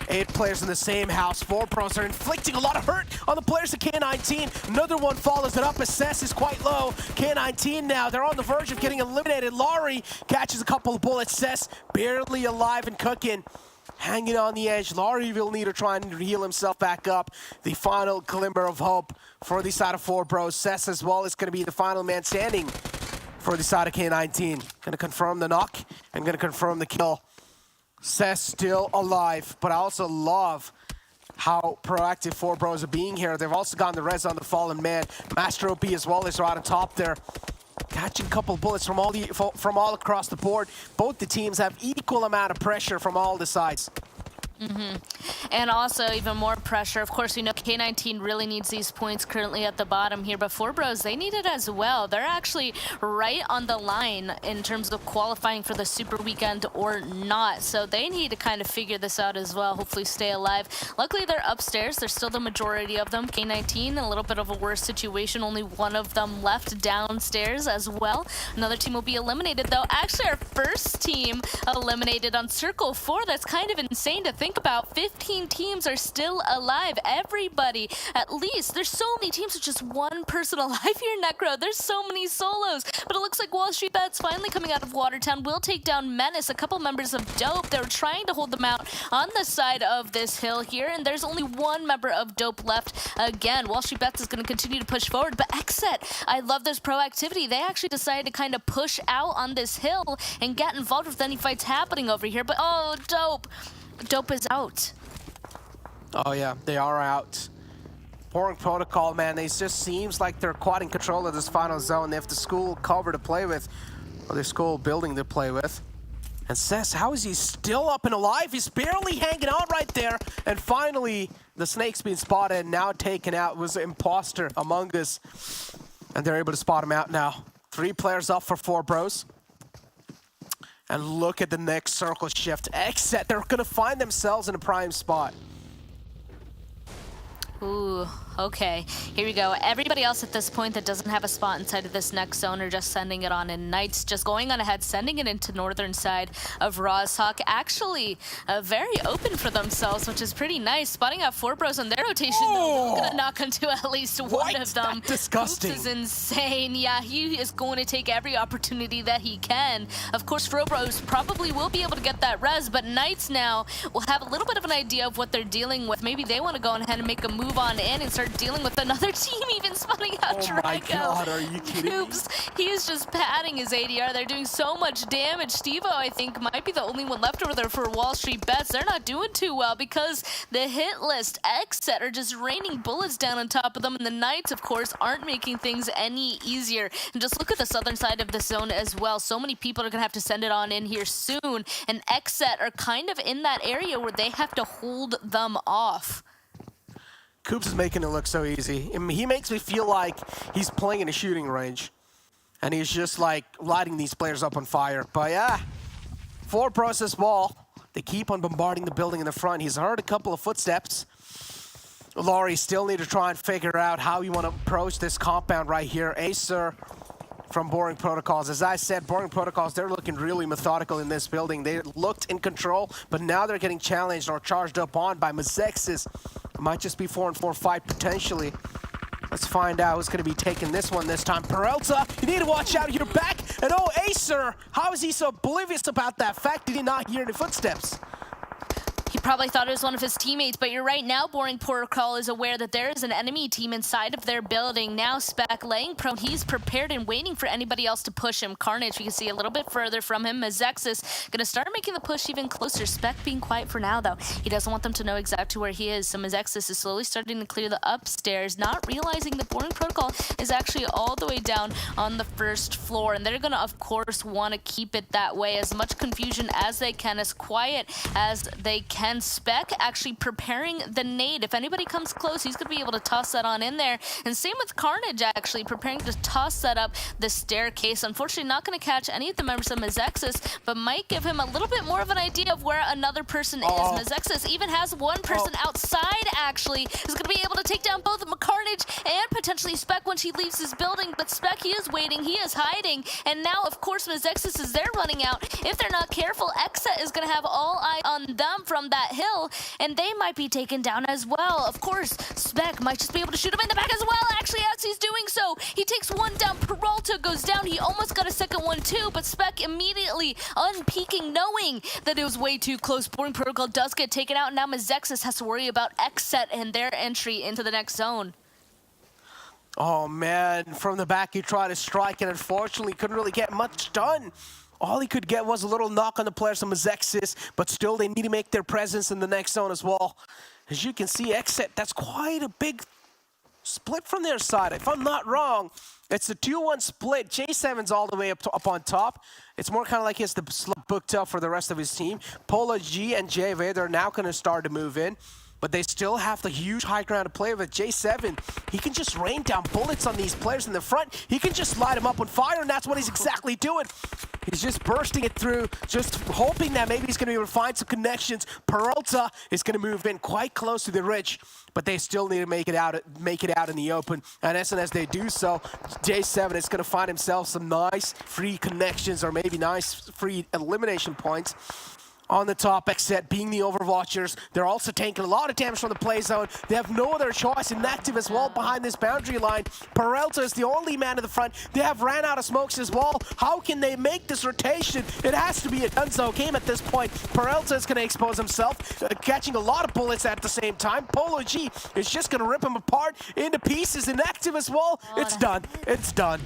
8 players in the same house. 4 Pros are inflicting a lot of hurt on the players of K19. Another one follows it up. Assess is quite low. K19 now, they're on the verge of getting eliminated. Laurie catches a couple of bullets. Cess barely alive and cooking. Hanging on the edge. Laurie will need to try and heal himself back up. The final glimmer of hope for the side of 4 Bros. Cess as well is going to be the final man standing for the side of K19. Going to confirm the knock and going to confirm the kill. Cess still alive, but I also love how proactive 4 Bros are being here. They've also gotten the res on the fallen man. Master OP as well is right on top there. Catching a couple of bullets from all across the board. Both the teams have equal amount of pressure from all the sides. And also even more pressure. Of course, we know K19 really needs these points currently at the bottom here, but 4Bros, they need it as well. They're actually right on the line in terms of qualifying for the Super Weekend or not. So they need to kind of figure this out as well, hopefully stay alive. Luckily, they're upstairs. There's still the majority of them. K19, a little bit of a worse situation. Only one of them left downstairs as well. Another team will be eliminated, though. Actually, our first team eliminated on Circle 4. That's kind of insane to think about. 15 teams are still alive. Everybody, at least. There's so many teams with just one person alive here, Necro. There's so many solos. But it looks like WallStreetBets finally coming out of Watertown will take down Menace, a couple members of Dope. They were trying to hold them out on the side of this hill here, and there's only one member of Dope left. Again, WallStreetBets is going to continue to push forward, but XSET, I love this proactivity. They actually decided to kind of push out on this hill and get involved with any fights happening over here. But oh, Dope is out. Oh yeah, they are out. Boring Protocol, man, it just seems like they're quite in control of this final zone. They have the school cover to play with, or the school building to play with. And Cess, how is he still up and alive? He's barely hanging on right there. And finally, the snake's being spotted and now taken out. It was an imposter among us. And they're able to spot him out now. 3 players up for 4Bros. And look at the next circle shift. XSET, they're gonna find themselves in a prime spot. Ooh, okay. Here we go. Everybody else at this point that doesn't have a spot inside of this next zone are just sending it on in. Knights just going on ahead, sending it into northern side of Rozhawk. Actually, very open for themselves, which is pretty nice. Spotting out 4Bros on their rotation, though, gonna knock into at least one of them. Disgusting. This is insane. Yeah, he is going to take every opportunity that he can. Of course, 4Bros probably will be able to get that res, but Knights now will have a little bit of an idea of what they're dealing with. Maybe they want to go ahead and make a move on in and start dealing with another team, even spotting out Drago. Oh my god, are you kidding me? He is just padding his ADR. They're doing so much damage. Stevo, I think, might be the only one left over there for WallStreetBets. They're not doing too well because the Hitlist XSET are just raining bullets down on top of them, and the Knights, of course, aren't making things any easier. And just look at the southern side of the zone as well. So many people are going to have to send it on in here soon, and XSET are kind of in that area where they have to hold them off. Coops is making it look so easy. I mean, he makes me feel like he's playing in a shooting range. And he's just like lighting these players up on fire. But yeah, 4Bros this ball. They keep on bombarding the building in the front. He's heard a couple of footsteps. Laurie still need to try and figure out how you want to approach this compound right here. Acer from Boring Protocols. As I said, Boring Protocols, they're looking really methodical in this building. They looked in control, but now they're getting challenged or charged up on by Mezexis. It might just be 4-4 fight potentially. Let's find out who's going to be taking this one this time. Peralta, you need to watch out. You're back. And oh, Acer, how is he so oblivious about that fact? Did he not hear any footsteps? He probably thought it was one of his teammates, but you're right. Now Boring Protocol is aware that there is an enemy team inside of their building. Now Spec laying prone. He's prepared and waiting for anybody else to push him. Carnage, we can see a little bit further from him. Mezexis going to start making the push even closer. Spec being quiet for now, though. He doesn't want them to know exactly where he is. So Mezexis is slowly starting to clear the upstairs, not realizing that Boring Protocol is actually all the way down on the first floor. And they're going to, of course, want to keep it that way. As much confusion as they can, as quiet as they can. Spec actually preparing the nade. If anybody comes close, he's going to be able to toss that on in there. And same with Carnage, actually preparing to toss that up the staircase. Unfortunately, not going to catch any of the members of Mezexis, but might give him a little bit more of an idea of where another person is. Mezexis even has one person outside, actually, who's going to be able to take down both Carnage and potentially Spec when she leaves his building. But Spec, he is waiting, he is hiding. And now, of course, Mezexis is there running out. If they're not careful, XSET is going to have all eye on them from that hill, and they might be taken down as well. Of course, Spec might just be able to shoot him in the back as well. Actually, as he's doing so, he takes one down. Peralta goes down. He almost got a second one too, but Spec immediately unpeaking, knowing that it was way too close. Boring Protocol does get taken out. Now Mezexis has to worry about XSET and their entry into the next zone. Oh man, from the back he tried to strike and unfortunately couldn't really get much done. All he could get was a little knock on the players of Mezexis, but still they need to make their presence in the next zone as well. As you can see, XSET, that's quite a big split from their side. If I'm not wrong, it's a 2-1 split. J7's all the way up on top. It's more kind of like he has the slot booked up for the rest of his team. Polo G and JV, they're now going to start to move in. But they still have the huge high ground to play with. J7, he can just rain down bullets on these players in the front. He can just light them up on fire, and that's what he's exactly doing. He's just bursting it through, just hoping that maybe he's going to be able to find some connections. Peralta is going to move in quite close to the ridge, but they still need to make it out in the open. And as soon as they do so, J7 is going to find himself some nice free connections, or maybe nice free elimination points. On the top, XSET being the Overwatchers. They're also taking a lot of damage from the play zone. They have no other choice. Inactive as well behind this boundary line. Peralta is the only man in the front. They have ran out of smokes as well. How can they make this rotation? It has to be a Dunzo game at this point. Peralta is going to expose himself, catching a lot of bullets at the same time. Polo G is just going to rip him apart into pieces. Inactive as well. It's done. It's done.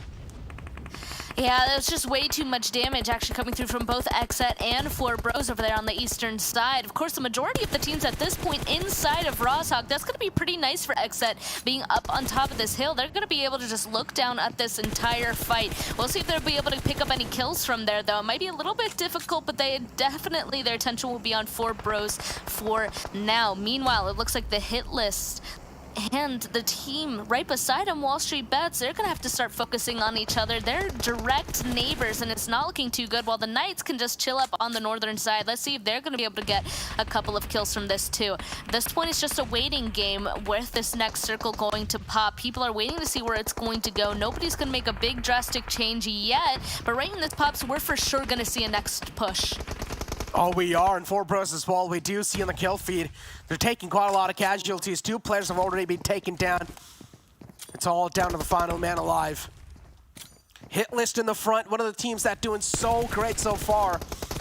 Yeah, that's just way too much damage actually coming through from both XSET and 4Bros over there on the eastern side. Of course, the majority of the teams at this point inside of Rosshawk, that's going to be pretty nice for XSET being up on top of this hill. They're going to be able to just look down at this entire fight. We'll see if they'll be able to pick up any kills from there, though. It might be a little bit difficult, but they definitely, their attention will be on 4Bros for now. Meanwhile, it looks like the Hitlist and the team right beside him, WallStreetBets, they're going to have to start focusing on each other. They're direct neighbors, and it's not looking too good, while the Knights can just chill up on the northern side. Let's see if they're going to be able to get a couple of kills from this, too. This point is just a waiting game with this next circle going to pop. People are waiting to see where it's going to go. Nobody's going to make a big, drastic change yet, but right when this pops, we're for sure going to see a next push. Oh, we are, and 4Bros as well. We do see on the kill feed, they're taking quite a lot of casualties. 2 players have already been taken down. It's all down to the final man alive. Hitlist in the front, one of the teams that's doing so great so far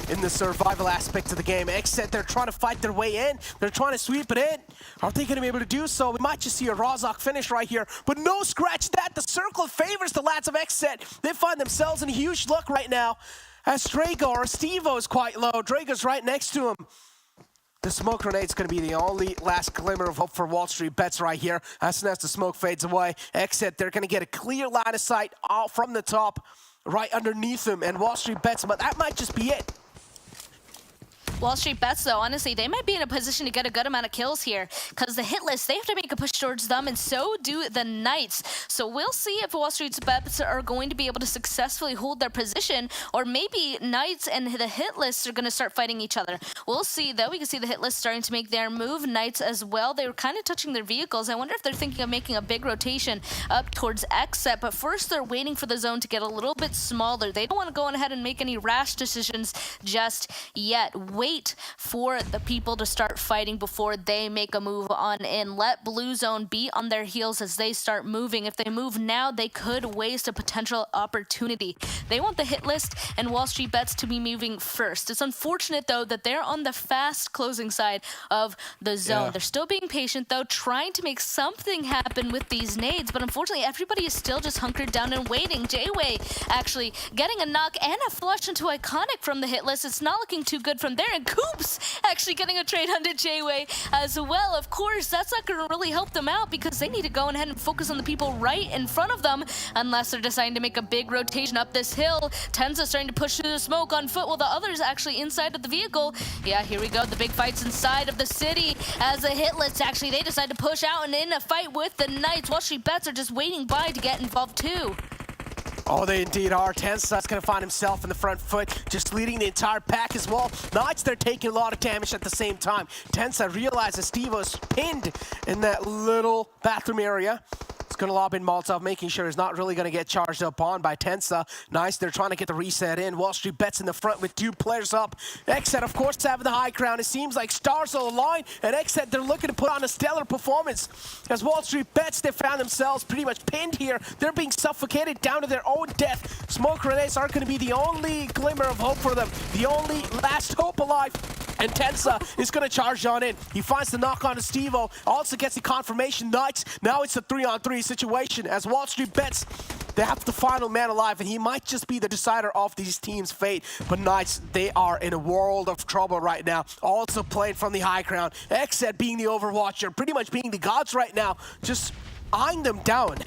in the survival aspect of the game. XSET, they're trying to fight their way in. They're trying to sweep it in. Are they going to be able to do so? We might just see a Rozhok finish right here, but no, scratch that. The circle favors the lads of XSET. They find themselves in huge luck right now, as Drago or Stevo is quite low. Drago's right next to him. The smoke grenade's going to be the only last glimmer of hope for WallStreetBets right here. As soon as the smoke fades away, XSET, they're going to get a clear line of sight out from the top, right underneath them, and WallStreetBets, but that might just be it. WallStreetBets, though, honestly, they might be in a position to get a good amount of kills here, because the Hitlist, they have to make a push towards them, and so do the Knights. So we'll see if WallStreetBets are going to be able to successfully hold their position, or maybe Knights and the Hitlist are going to start fighting each other. We'll see, though. We can see the Hitlist starting to make their move. Knights as well. They were kind of touching their vehicles. I wonder if they're thinking of making a big rotation up towards XSET, but first they're waiting for the zone to get a little bit smaller. They don't want to go ahead and make any rash decisions just yet. Wait for the people to start fighting before they make a move on in. Let Blue Zone be on their heels as they start moving. If they move now, they could waste a potential opportunity. They want the Hitlist and WallStreetBets to be moving first. It's unfortunate, though, that they're on the fast closing side of the zone. Yeah. They're still being patient, though, trying to make something happen with these nades, but unfortunately, everybody is still just hunkered down and waiting. J-Way actually getting a knock and a flush into Iconic from the Hitlist. It's not looking too good from there, and Coops actually getting a trade onto J-Way as well. Of course, that's not going to really help them out because they need to go ahead and focus on the people right in front of them unless they're deciding to make a big rotation up this hill. Tenza starting to push through the smoke on foot while the others actually inside of the vehicle. Yeah, here we go. The big fights inside of the city as the Hitlist actually, they decide to push out and in a fight with the Knights. WallStreetBets are just waiting by to get involved too. Oh, they indeed are. Tensa's going to find himself in the front foot, just leading the entire pack as well. Knights, they're taking a lot of damage at the same time. Tensa realizes Stevo's pinned in that little bathroom area. It's going to lob in Molotov, making sure he's not really going to get charged up on by Tensa. Nice, they're trying to get the reset in. WallStreetBets in the front with 2 players up. XSET, of course, having the high ground. It seems like stars will align, and XSET, they're looking to put on a stellar performance. As WallStreetBets, they found themselves pretty much pinned here. They're being suffocated down to their own death. Smoke grenades aren't going to be the only glimmer of hope for them, the only last hope alive. And Tensa is going to charge on in. He finds the knock on to Stevo, also gets the confirmation. Knights, now it's a 3-on-3 situation as WallStreetBets, they have the final man alive, and he might just be the decider of these teams' fate. But Knights, they are in a world of trouble right now. Also playing from the high ground. XSET being the Overwatcher, pretty much being the gods right now. Just eyeing them down.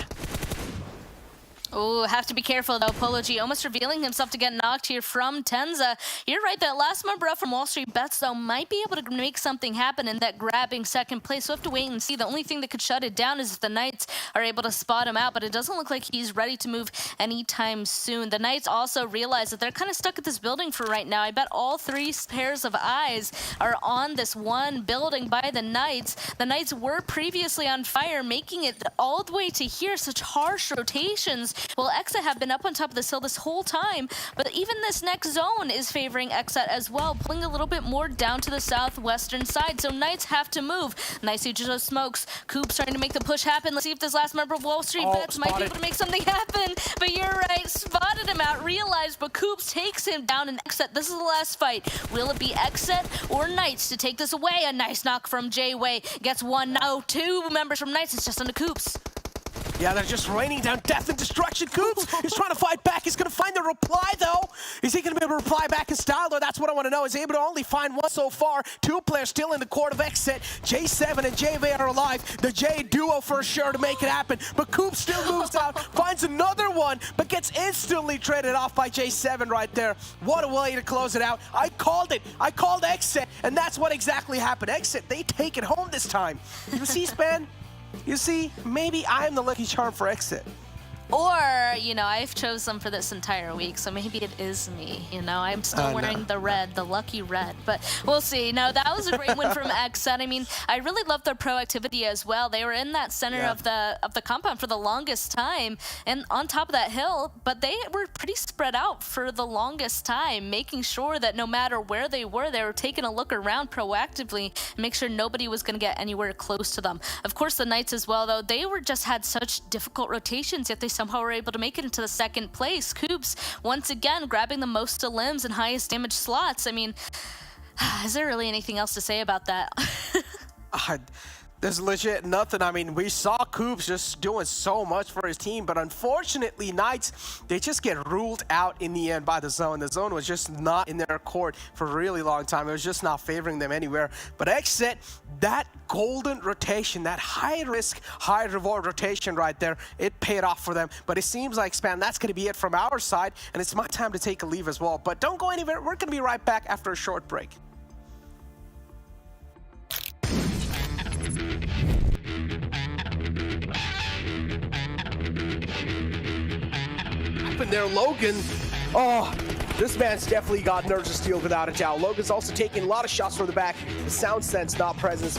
Oh, have to be careful though. Polo G almost revealing himself to get knocked here from Tenza. You're right, that last member up from WallStreetBets though might be able to make something happen in that grabbing second place. So we'll have to wait and see. The only thing that could shut it down is if the Knights are able to spot him out, but it doesn't look like he's ready to move anytime soon. The Knights also realize that they're kind of stuck at this building for right now. I bet all 3 pairs of eyes are on this one building by the Knights. The Knights were previously on fire, making it all the way to here. Such harsh rotations. Well, XSET have been up on top of this hill this whole time, but even this next zone is favoring XSET as well, pulling a little bit more down to the southwestern side. So Knights have to move. Nice use of smokes. Coop's trying to make the push happen. Let's see if this last member of WallStreetBets might be able to make something happen. But you're right, spotted him out, realized, but Coops takes him down in XSET. This is the last fight. Will it be XSET or Knights to take this away? A nice knock from J-Way. Gets one, now 2 members from Knights. It's just on the Coops. Yeah, they're just raining down death and destruction. Coops is trying to fight back. He's going to find the reply, though. Is he going to be able to reply back in style, though? That's what I want to know. Is he able to only find one so far? 2 players still in the court of XSET. J7 and JV are alive. The J duo for sure to make it happen. But Coops still moves out, finds another one, but gets instantly traded off by J7 right there. What a way to close it out. I called it. I called XSET, and that's what exactly happened. XSET, they take it home this time. You see, Span? You see, maybe I am the lucky charm for XSET. Or, you know, I've chosen for this entire week, so maybe it is me. You know, I'm still wearing the red, the lucky red, but we'll see. No, that was a great win from XSET. I mean, I really love their proactivity as well. They were in that center of the compound for the longest time and on top of that hill, but they were pretty spread out for the longest time, making sure that no matter where they were taking a look around proactively and make sure nobody was going to get anywhere close to them. Of course, the Knights as well, though, they were just had such difficult rotations, yet they somehow were able to make it into the second place. Coops, once again, grabbing the most limbs and highest damage slots. I mean, is there really anything else to say about that? There's legit nothing. I mean, we saw Coops just doing so much for his team, but unfortunately, Knights, they just get ruled out in the end by the zone. The zone was just not in their court for a really long time. It was just not favoring them anywhere. But XSET, that golden rotation, that high-risk, high-reward rotation right there, it paid off for them. But it seems like, Span, that's going to be it from our side, and it's my time to take a leave as well. But don't go anywhere. We're going to be right back after a short break. And there, Logan. Oh, this man's definitely got nerves of steel without a doubt. Logan's also taking a lot of shots from the back. The sound sense not present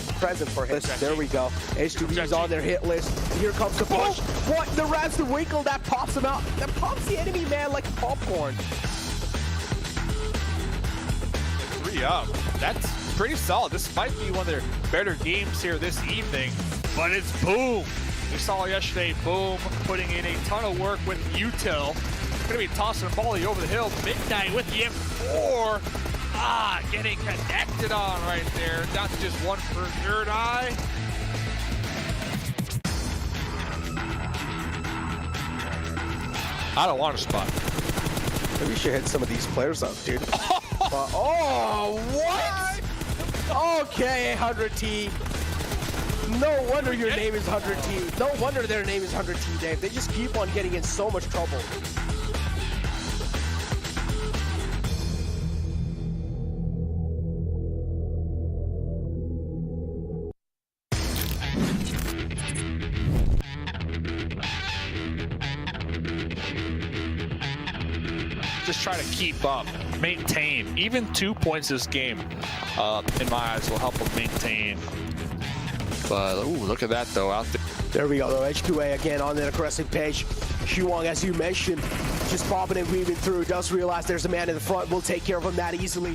for him. There we go. HTV's on their hit list. Here comes the push. What? The Rams, the Winkle, that pops him out. That pops the enemy man like popcorn. 3 up. That's pretty solid. This might be one of their better games here this evening, but it's Boom. We saw yesterday, Boom putting in a ton of work with Util. Gonna be tossing a volley over the hill. Midnight with the M4. Getting connected on right there. That's just one for Nerd Eye. I don't want to spot. Maybe we should hit some of these players up, dude. Oh, what? Okay, 100T. No wonder your name is 100T. No wonder their name is 100T, Dave. They just keep on getting in so much trouble. Just try to keep up, maintain. Even 2 points this game, in my eyes, will help them maintain. But, ooh, look at that, though, out there. There we go, though. H2A again on the aggressive page. Shuwang, as you mentioned, just popping and weaving through. Does realize there's a man in the front. We'll take care of him that easily.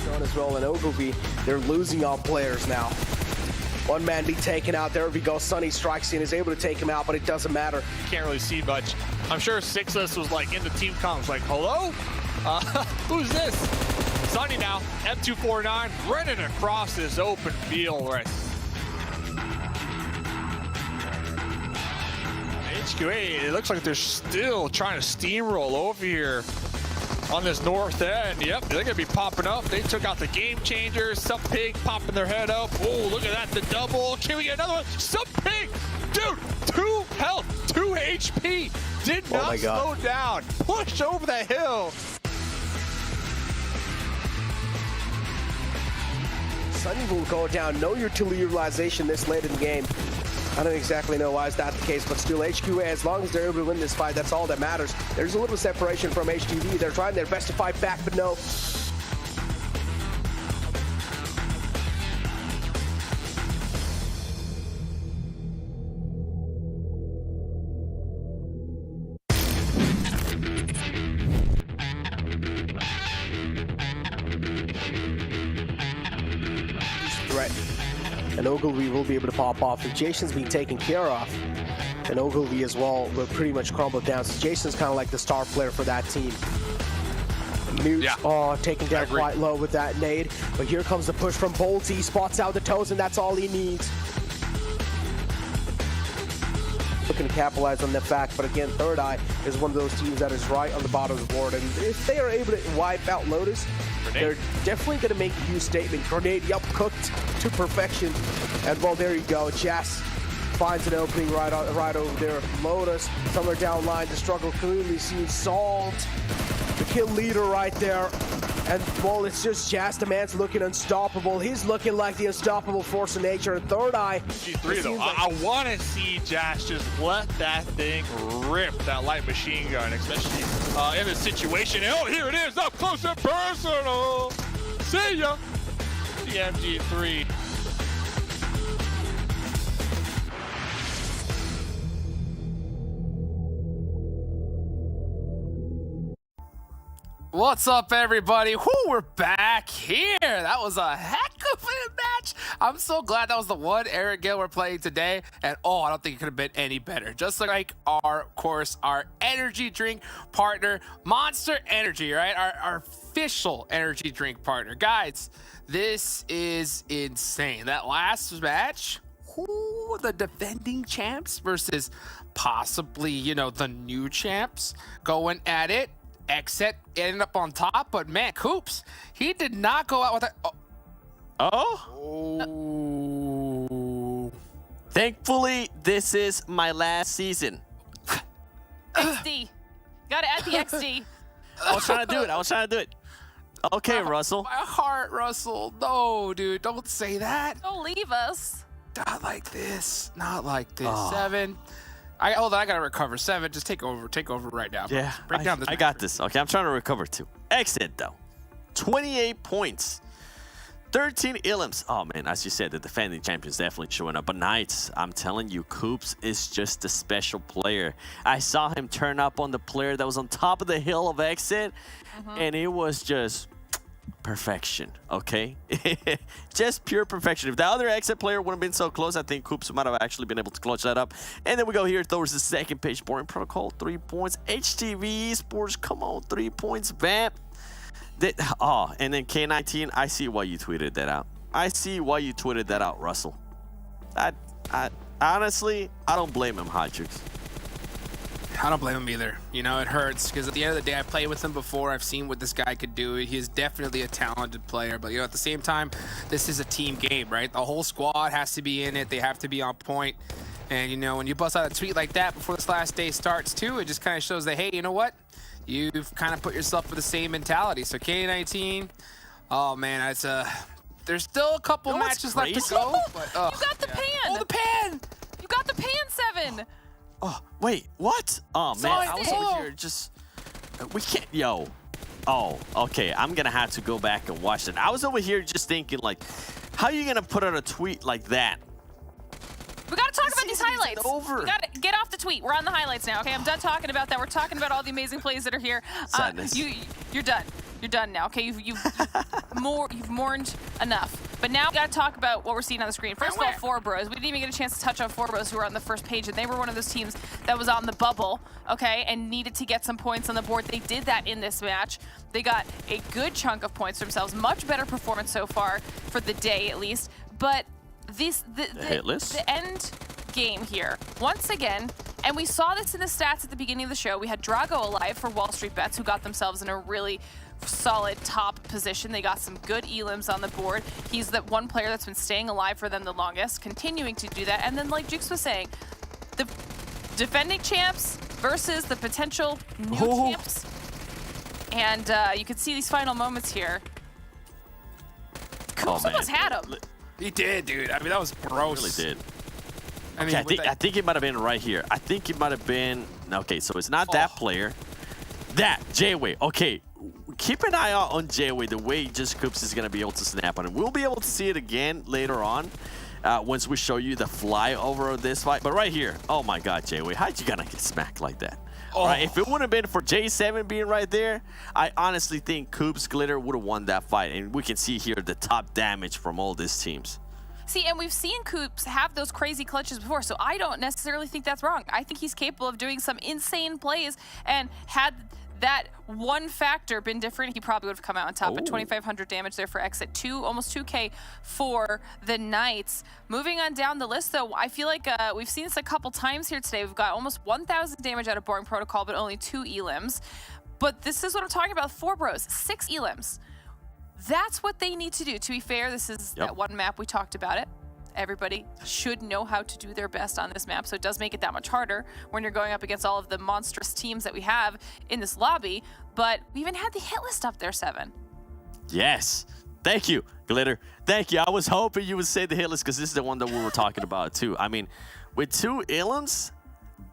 John as well, and Ogilvy, they're losing all players now. One man be taken out. There we go. Sunny strikes in, is able to take him out, but it doesn't matter. Can't really see much. I'm sure Sixless was like in the team comms, like, hello? Who's this? Sunny now, M249, running across this open field right. HQA, it looks like they're still trying to steamroll over here. on this north end. Yep, they're gonna be popping up. They took out the game changer. Some pig popping their head up. Oh, look at that, the double. Can we get another one? Some pig, dude, 2 health, 2 HP. Did not slow down. Pushed over the hill. Sunny will go down. No utility utilization this late in the game. I don't exactly know why is that the case, but still HQA, as long as they're able to win this fight, that's all that matters. There's a little separation from HTV. They're trying their best to fight back, but no. Threat. And Ogilvy will be able to pop off. If Jason's being taken care of, and Ogilvy as well will pretty much crumble down. So Jason's kind of like the star player for that team. Mute, taken down quite low with that nade. But here comes the push from Bolty. He spots out the toes, and that's all he needs. Looking to capitalize on that fact, but again, Third Eye is one of those teams that is right on the bottom of the board. And if they are able to wipe out Lotus, they're definitely going to make a huge statement. Grenade, yup, cooked to perfection. And well, there you go. Jazz finds an opening right over there. Lotus, somewhere down line, the struggle clearly seen. Salt, the kill leader right there. And well, it's just Jazz, the man's looking unstoppable. He's looking like the unstoppable force of nature. And Third Eye. G3 though, I want to see Jazz just let that thing rip, that light machine gun, especially in this situation. Oh, here it is, up close and personal. See ya. The MG3. What's up, everybody? We're back here. That was a heck of a match. I'm so glad that was the one Erangel we're playing today. And oh, I don't think it could have been any better. Just like of course, our energy drink partner, Monster Energy, right? Our official energy drink partner. Guys, this is insane. That last match, the defending champs versus possibly, you know, the new champs going at it. XSET ended up on top, but man, Coops, he did not go out with that. Thankfully, this is my last season. XD. Gotta add the XD. I was trying to do it. Okay, Russell. My heart, Russell. No, dude, don't say that. Don't leave us. Not like this. Not like this. 7. Hold on, I gotta recover. 7, just take over right now. Yeah, break down this. I got this. Okay, I'm trying to recover too. XSET though, 28 points, 13 elims. Oh man, as you said, the defending champions definitely showing up. But Knights, I'm telling you, Coops is just a special player. I saw him turn up on the player that was on top of the hill of XSET, and it was just perfection, okay? Just pure perfection. If the other XSET player wouldn't have been so close, I think Coops might have actually been able to clutch that up. And then we go here towards the second page. Boring Protocol, 3 points. HTV Esports, come on, 3 points. Vamp. And then K19, I see why you tweeted that out. Russell. I honestly, I don't blame him, Hodrix. I don't blame him either. You know, it hurts because at the end of the day, I played with him before. I've seen what this guy could do. He is definitely a talented player. But, you know, at the same time, this is a team game, right? The whole squad has to be in it. They have to be on point. And, you know, when you bust out a tweet like that before this last day starts, too, it just kind of shows that, hey, you know what? You've kind of put yourself with the same mentality. So K19, oh, man, it's there's still a couple matches left to go. But, you got the pan. Oh, the pan. You got the pan, 7. Oh, wait, what? Oh, man, I was over here just... We can't... Yo. Oh, okay, I'm going to have to go back and watch that. I was over here just thinking, like, how are you going to put out a tweet like that? We got to talk about these highlights. Over. We got to get off the tweet. We're on the highlights now, okay? I'm done talking about that. We're talking about all the amazing plays that are here. Sadness. You're done. You're done now, okay? You've mourned enough. But now we got to talk about what we're seeing on the screen. First of all, Four Bros. We didn't even get a chance to touch on Four Bros, who were on the first page, and they were one of those teams that was on the bubble, okay, and needed to get some points on the board. They did that in this match. They got a good chunk of points for themselves. Much better performance so far for the day, at least. But the end game here, once again, And we saw this in the stats at the beginning of the show. We had Drago alive for WallStreetBets, who got themselves in a really solid top position. They got some good elims on the board. He's that one player that's been staying alive for them the longest, continuing to do that. And then, like Jukes was saying, the defending champs versus the potential new champs. And you can see these final moments here. Coops almost had him. He did, dude. I mean, that was gross. Really did. I mean, okay, I think it might have been right here. I think it might have been... Okay, so it's not that player. That, J-Way. Okay, keep an eye out on J-Way, the way just Coops is going to be able to snap on him. We'll be able to see it again later on once we show you the flyover of this fight. But right here, oh my God, J-Way, how'd you gonna get smacked like that? Right, if it wouldn't have been for J7 being right there, I honestly think Coops Glitter would have won that fight. And we can see here the top damage from all these teams. See, and we've seen Coops have those crazy clutches before, so I don't necessarily think that's wrong. I think he's capable of doing some insane plays, and had that one factor been different, he probably would have come out on top. At 2,500 damage there for XSET, almost 2K for the Knights. Moving on down the list, though, I feel like we've seen this a couple times here today. We've got almost 1,000 damage out of Boring Protocol, but only 2 elims. But this is what I'm talking about, 4 bros, 6 elims. That's what they need to do. To be fair, this is that one map we talked about it. Everybody should know how to do their best on this map, so it does make it that much harder when you're going up against all of the monstrous teams that we have in this lobby. But we even had the hit list up there, 7. Yes. Thank you, Glitter. Thank you. I was hoping you would say the hit list because this is the one that we were talking about too. I mean, with 2 elims,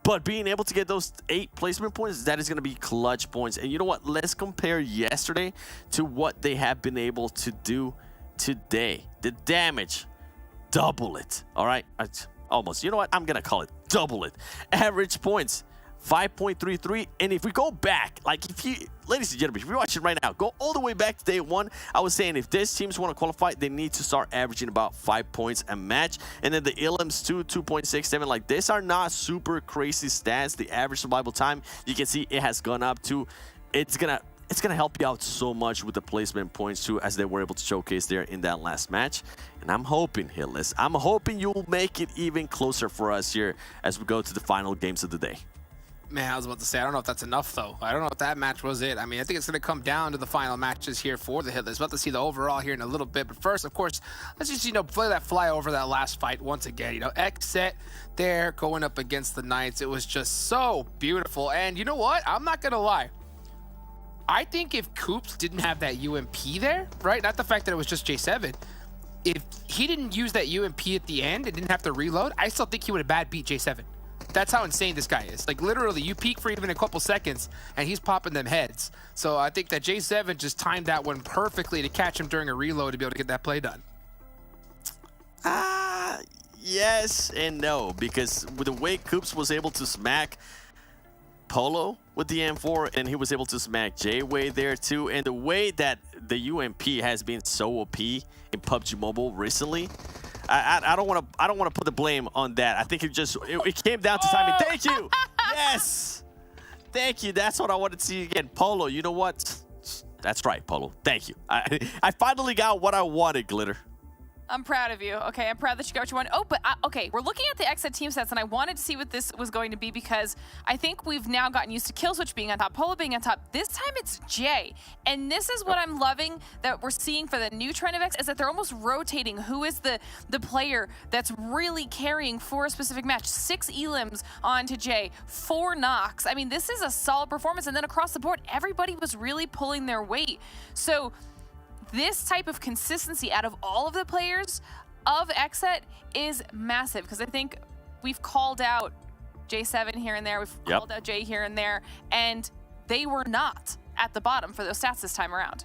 but being able to get those 8 placement points, that is going to be clutch points. And you know what? Let's compare yesterday to what they have been able to do today. The damage, double it. All right? Almost. You know what? I'm going to call it double it. Average points, 5.33. And if we go back, like if you, ladies and gentlemen, if you're watching right now, go all the way back to day 1. I was saying if these teams want to qualify, they need to start averaging about 5 points a match. And then the elims too, 2.67. Like, these are not super crazy stats. The average survival time, you can see it has gone up to, it's gonna help you out so much with the placement points too, as they were able to showcase there in that last match. And I'm hoping, Hitlist, I'm hoping you'll make it even closer for us here as we go to the final games of the day. Man, I was about to say, I don't know if that's enough, though. I don't know if that match was it. I mean, I think it's going to come down to the final matches here for the Hitlist. About to see the overall here in a little bit. But first, of course, let's just, play that flyover that last fight once again. XSET there going up against the Knights. It was just so beautiful. And you know what? I'm not going to lie. I think if Coops didn't have that UMP there, right? Not the fact that it was just J7. If he didn't use that UMP at the end and didn't have to reload, I still think he would have bad beat J7. That's how insane this guy is. Like, literally, you peek for even a couple seconds, and he's popping them heads. So I think that J7 just timed that one perfectly to catch him during a reload to be able to get that play done. Yes and no, because with the way Coops was able to smack Polo with the M4, and he was able to smack J-Way there too, and the way that the UMP has been so OP in PUBG Mobile recently, I don't want to put the blame on that. I think it came down to timing. Thank you. Yes. Thank you. That's what I wanted to see again. Polo, you know what? That's right, Polo. Thank you. I finally got what I wanted, Glitter. I'm proud of you. Okay, I'm proud that you got what you want. Oh, but okay, we're looking at the XSET team stats, and I wanted to see what this was going to be because I think we've now gotten used to Killswitch being on top, Polo being on top. This time it's Jay, and this is what I'm loving that we're seeing for the new trend of X, is that they're almost rotating who is the player that's really carrying for a specific match. 6 elims onto Jay, 4 knocks. I mean, this is a solid performance, and then across the board, everybody was really pulling their weight. So this type of consistency out of all of the players of XSET is massive, because I think we've called out J7 here and there, we've called out Jay here and there, and they were not at the bottom for those stats this time around.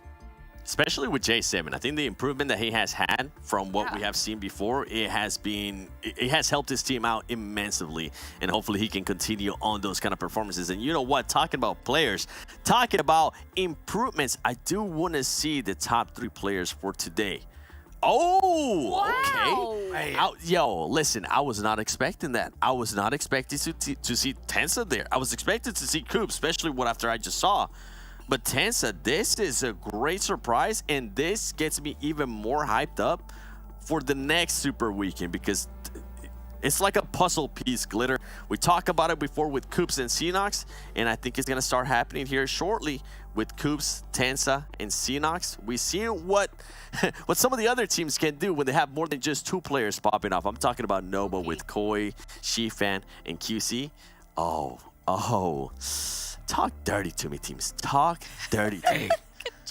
Especially with J7, I think the improvement that he has had from what we have seen before, it has helped his team out immensely, and hopefully he can continue on those kind of performances. And you know what, talking about players, talking about improvements, I do want to see the top 3 players for today. Oh, okay. Yo, listen, I was not expecting that. I was not expecting to see Tensa there. I was expecting to see Coop, especially what after I just saw. But Tensa, this is a great surprise, and this gets me even more hyped up for the next Super Weekend, because It's like a puzzle piece, Glitter. We talked about it before with Coops and Xenox, and I think it's going to start happening here shortly with Coops, Tensa, and Xenox. We see what some of the other teams can do when they have more than just 2 players popping off. I'm talking about Nova with Koi, Shifan, and QC. Oh. Talk dirty to me, teams. Talk dirty to me.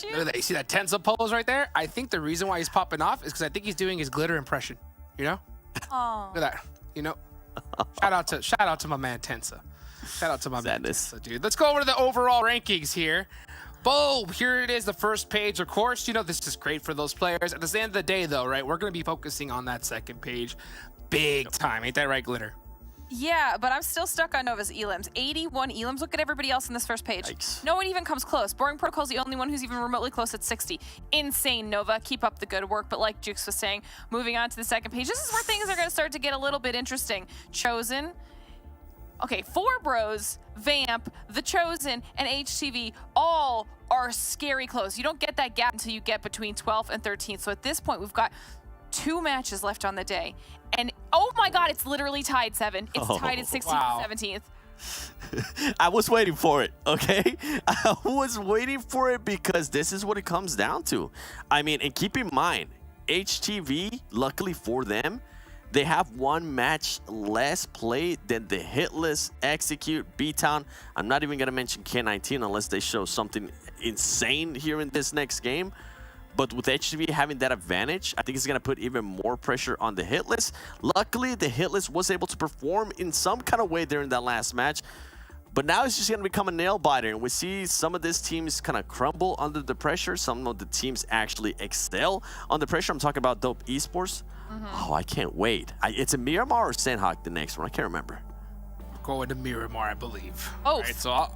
Look at that. You see that Tensa pose right there? I think the reason why he's popping off is because I think he's doing his glitter impression. You know? Oh. Look at that. You know? Shout out to my man Tensa. Shout out to my man Tensa, dude. Let's go over to the overall rankings here. Boom! Here it is, the first page. Of course, you know, this is great for those players. At the end of the day, though, right, we're going to be focusing on that second page big time. Ain't that right, Glitter? Yeah, but I'm still stuck on Nova's elims. 81 elims. Look at everybody else in this first page. Yikes. No one even comes close. Boring Protocol's the only one who's even remotely close at 60. Insane, Nova. Keep up the good work. But like Jukes was saying, moving on to the second page, this is where things are going to start to get a little bit interesting. Chosen. Okay, 4 Bros, Vamp, The Chosen, and HTV all are scary close. You don't get that gap until you get between 12th and 13th. So at this point, we've got 2 matches left on the day. And oh my God, it's literally tied 7. It's tied at 16th and 17th. I was waiting for it, okay? I was waiting for it because this is what it comes down to. I mean, and keep in mind, HTV, luckily for them, they have 1 match less played than the Hitlist, Execute, BTOWN. I'm not even going to mention K19 unless they show something insane here in this next game. But with HTV having that advantage, I think it's going to put even more pressure on the Hitlist. Luckily, the Hitlist was able to perform in some kind of way during that last match. But now it's just going to become a nail-biter. And we see some of these teams kind of crumble under the pressure. Some of the teams actually excel on the pressure. I'm talking about W2D3 Esports. Oh, I can't wait. It's a Miramar or Sanhok the next one? I can't remember. Going to Miramar, I believe. Oh. Right, so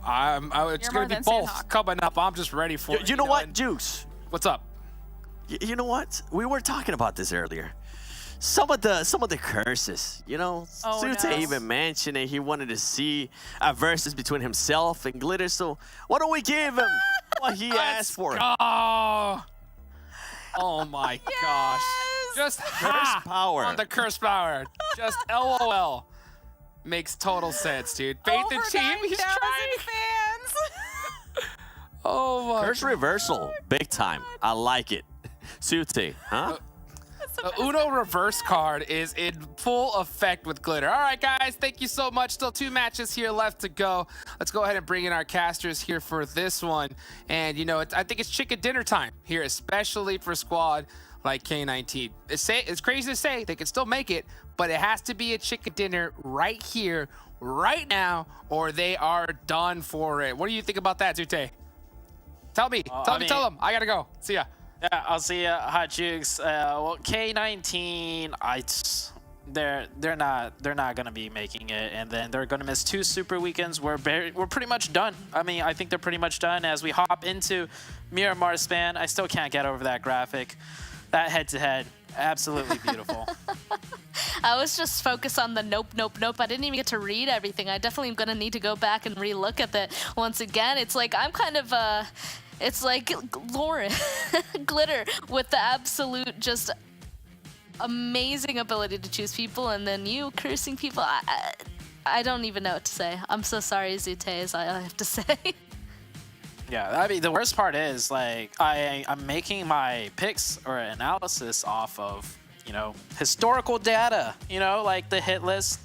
it's going to be both Sanhok. coming up. I'm just ready for it. You know what, Jukes? What's up? You know what? We were talking about this earlier. Some of the curses, you know. Sute even mentioned it. He wanted to see a versus between himself and Glitter. So why don't we give him what he asked for? Oh my gosh! Just curse power on the curse power. Just LOL. Makes total sense, dude. Faith in team. He's trying. Fans. Oh my. Curse reversal, big time. I like it. Sute, huh? The Uno reverse card is in full effect with Glitter. All right, guys, thank you so much. Still 2 matches here left to go. Let's go ahead and bring in our casters here for this one. And, you know, I think it's chicken dinner time here, especially for a squad like K19. It's crazy to say they can still make it, but it has to be a chicken dinner right here, right now, or they are done for it. What do you think about that, Zute? Tell me. Tell them. I got to go. See ya. Yeah, I'll see ya, Hot Jukes. Well, K19, they're not gonna be making it, and then they're gonna miss 2 super weekends. We're pretty much done. I mean, I think they're pretty much done. As we hop into Miramar span, I still can't get over that graphic, that head-to-head, absolutely beautiful. I was just focused on the nope. I didn't even get to read everything. I definitely am gonna need to go back and re-look at it once again. It's like I'm kind of it's like Lauren Glitter with the absolute just amazing ability to choose people, and then you cursing people. I don't even know what to say. I'm so sorry, Zute, as I have to say. Yeah, I mean, the worst part is, like, I'm making my picks or analysis off of, you know, historical data. You know, like the hit list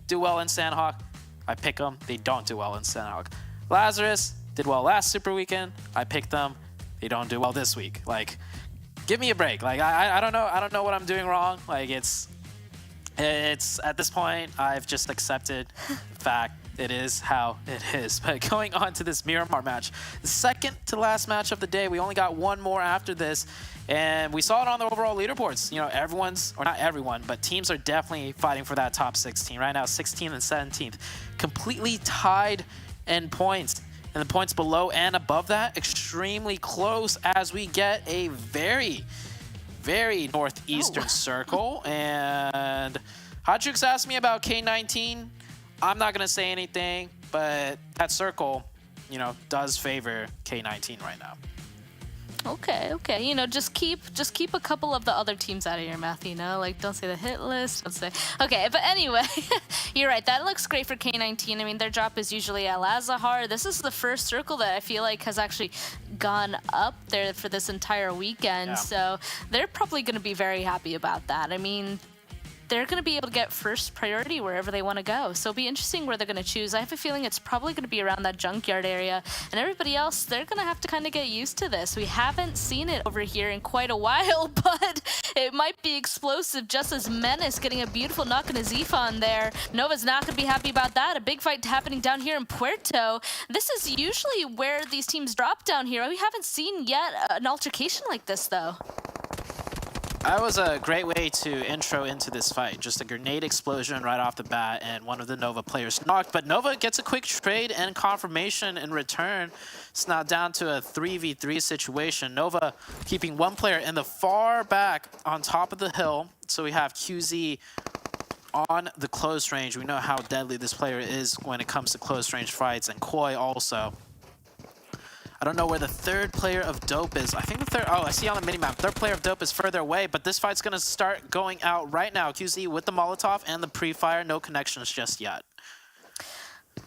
do well in Sanhok. I pick them. They don't do well in Sanhok. Lazarus did well last super weekend. I picked them. They don't do well this week. Like, give me a break. Like, I don't know. I don't know what I'm doing wrong. Like, it's at this point, I've just accepted the fact it is how it is. But going on to this Miramar match, the second to last match of the day, we only got 1 more after this. And we saw it on the overall leaderboards. You know, everyone's, or not everyone, but teams are definitely fighting for that top 16. Right now, 16th and 17th. Completely tied in points. And the points below and above that, extremely close as we get a very, very northeastern circle. And Hotjukes asked me about K19. I'm not going to say anything, but that circle, you know, does favor K19 right now. Okay. You know, just keep a couple of the other teams out of your mouth, you know? Like, don't say the hit list, don't say... Okay, but anyway, you're right. That looks great for K19. I mean, their drop is usually at Lazarus. This is the first circle that I feel like has actually gone up there for this entire weekend. So they're probably going to be very happy about that. I mean, they're going to be able to get first priority wherever they want to go. So it'll be interesting where they're going to choose. I have a feeling it's probably going to be around that junkyard area. And everybody else, they're going to have to kind of get used to this. We haven't seen it over here in quite a while, but it might be explosive just as Menace getting a beautiful knock on a Zifon there. Nova's not going to be happy about that. A big fight happening down here in Puerto. This is usually where these teams drop down here. We haven't seen yet an altercation like this, though. That was a great way to intro into this fight. Just a grenade explosion right off the bat, and one of the Nova players knocked. But Nova gets a quick trade and confirmation in return. It's now down to a 3v3 situation. Nova keeping one player in the far back on top of the hill. So we have QZ on the close range. We know how deadly this player is when it comes to close range fights, and Koi also. I don't know where the third player of Dope is. I think the third... Oh, I see on the minimap. Third player of Dope is further away, but this fight's going to start going out right now. QZ with the Molotov and the pre-fire. No connections just yet.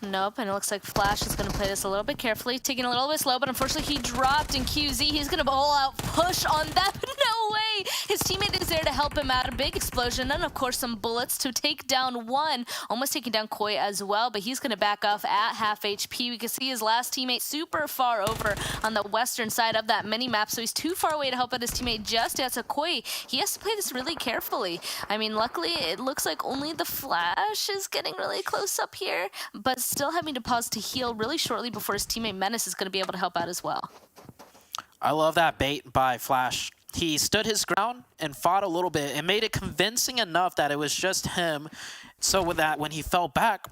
Nope, and it looks like Flash is going to play this a little bit carefully, taking a little bit slow, but unfortunately he dropped in QZ. He's going to all-out push on that, but no way! His teammate is there to help him out. A big explosion, and of course some bullets to take down one. Almost taking down Koi as well, but he's going to back off at half HP. We can see his last teammate super far over on the western side of that mini-map, so he's too far away to help out his teammate just yet. So Koi, he has to play this really carefully. I mean, luckily it looks like only the Flash is getting really close up here, but still having to pause to heal really shortly before his teammate Menace is going to be able to help out as well. I love that bait by Flash. He stood his ground and fought a little bit and made it convincing enough that it was just him. So with that, when he fell back,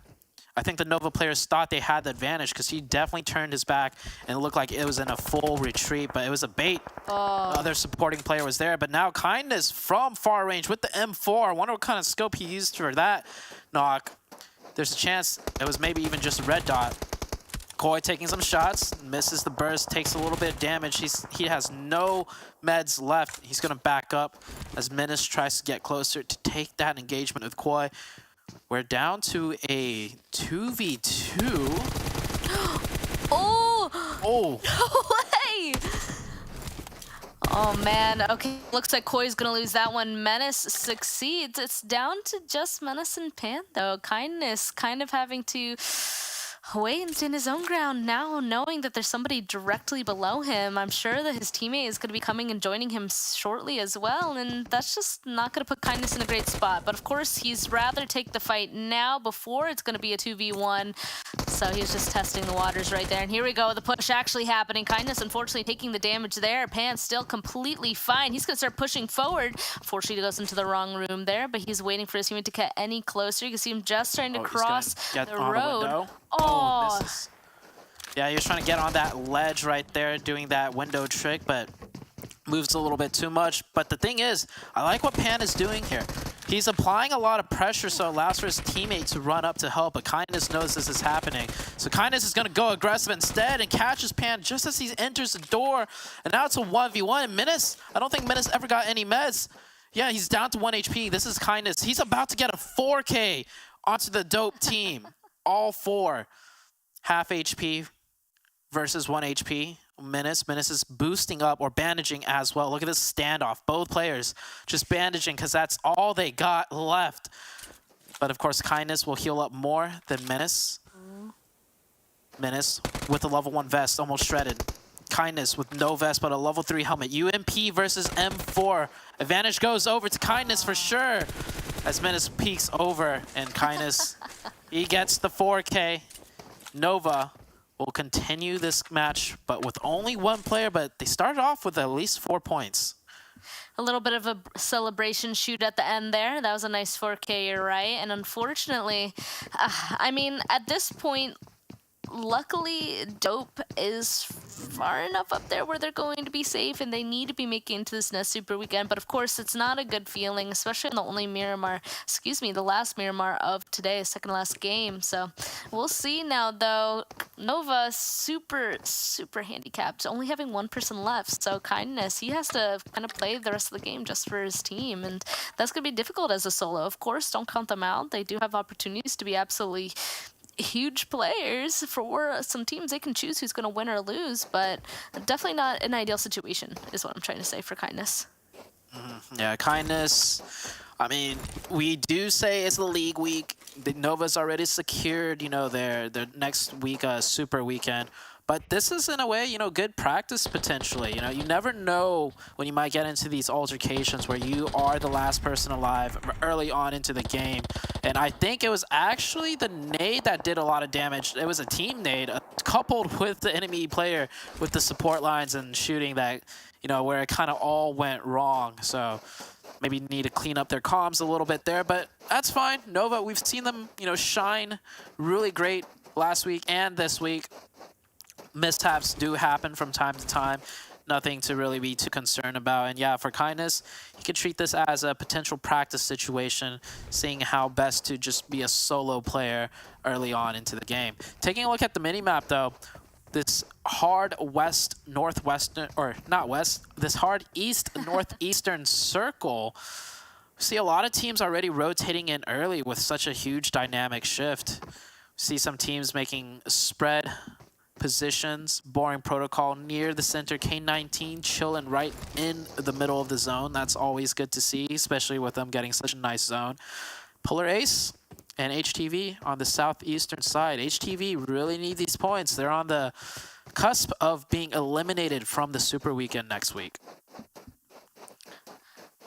I think the Nova players thought they had the advantage because he definitely turned his back and it looked like it was in a full retreat, but it was a bait. The other supporting player was there, but now Kindness from far range with the M4. I wonder what kind of scope he used for that knock. There's a chance it was maybe even just a red dot. Koi taking some shots, misses the burst, takes a little bit of damage. He has no meds left. He's going to back up as Menace tries to get closer to take that engagement with Koi. We're down to a 2v2. Oh! Oh! No way! Oh man, okay, looks like Koi's gonna lose that one. Menace succeeds. It's down to just Menace and Pan though. Kindness kind of having to wait in his own ground now, knowing that there's somebody directly below him. I'm sure that his teammate is going to be coming and joining him shortly as well, and that's just not going to put Kindness in a great spot. But of course, he's rather take the fight now before it's going to be a 2v1. So he's just testing the waters right there. And here we go, the push actually happening. Kindness, unfortunately, taking the damage there. Pan still completely fine. He's going to start pushing forward. Unfortunately, he goes into the wrong room there, but he's waiting for his teammate to get any closer. You can see him just trying to cross the road. Oh, misses. Yeah, he was trying to get on that ledge right there, doing that window trick, but moves a little bit too much. But the thing is, I like what Pan is doing here. He's applying a lot of pressure, so it allows for his teammate to run up to help, but Kindness knows this is happening. So Kindness is going to go aggressive instead and catches Pan just as he enters the door. And now it's a 1v1. And Menace, I don't think Menace ever got any meds. Yeah, he's down to 1 HP. This is Kindness. He's about to get a 4K onto the Dope team. All four. Half HP versus 1 HP. Menace is boosting up or bandaging as well. Look at this standoff. Both players just bandaging because that's all they got left. But of course, Kindness will heal up more than Menace. Menace with a level 1 vest, almost shredded. Kindness with no vest but a level 3 helmet. UMP versus M4. Advantage goes over to Kindness for sure. As Menace peeks over and Kindness, he gets the 4K. Nova will continue this match, but with only one player, but they started off with at least 4 points. A little bit of a celebration shoot at the end there. That was a nice 4K, you're right. And unfortunately, I mean, at this point, luckily, Dope is far enough up there where they're going to be safe, and they need to be making it to this next Super Weekend. But of course, it's not a good feeling, especially in the only Miramar, the last Miramar of today, second last game. So we'll see now, though. Nova, super handicapped, only having one person left. So Kindness, he has to kind of play the rest of the game just for his team, and that's going to be difficult as a solo. Of course, don't count them out. They do have opportunities to be absolutely huge players. For some teams, they can choose who's going to win or lose, but definitely not an ideal situation is what I'm trying to say for Kindness. Yeah, Kindness, I mean, we do say it's the league week. The Nova's already secured, you know, their next week Super Weekend. But this is, in a way, you know, good practice potentially. You know, you never know when you might get into these altercations where you are the last person alive early on into the game. And I think it was actually the nade that did a lot of damage. It was a team nade coupled with the enemy player with the support lines and shooting that, you know, where it kind of all went wrong. So maybe need to clean up their comms a little bit there, but that's fine. Nova, we've seen them, you know, shine really great last week and this week. Mishaps do happen from time to time. Nothing to really be too concerned about. And yeah, for Kindness, you can treat this as a potential practice situation, seeing how best to just be a solo player early on into the game. Taking a look at the minimap though, this hard this hard east northeastern circle, see a lot of teams already rotating in early with such a huge dynamic shift. See some teams making spread positions, boring protocol near the center. K19 chilling right in the middle of the zone. That's always good to see, especially with them getting such a nice zone. Polar Ace and HTV on the southeastern side. HTV really need these points. They're on the cusp of being eliminated from the Super Weekend next week.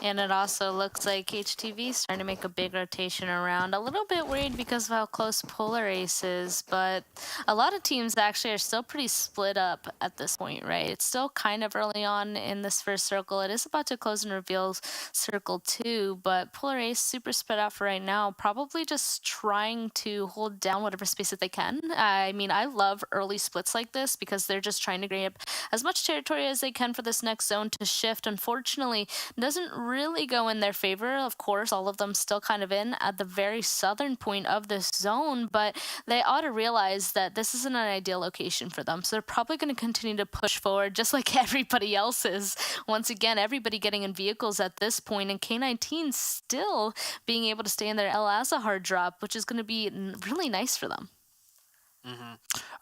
And it also looks like HTV is starting to make a big rotation around. A little bit worried because of how close Polar Ace is, but a lot of teams actually are still pretty split up at this point, right? It's still kind of early on in this first circle. It is about to close and reveal circle 2, but Polar Ace super spread out for right now, probably just trying to hold down whatever space that they can. I mean, I love early splits like this because they're just trying to grab as much territory as they can for this next zone to shift. Unfortunately, it doesn't really go in their favor. Of course, all of them still kind of in at the very southern point of this zone, but they ought to realize that this isn't an ideal location for them. So they're probably going to continue to push forward just like everybody else is. Once again, everybody getting in vehicles at this point, and K19 still being able to stay in their El Azahar drop, which is going to be really nice for them.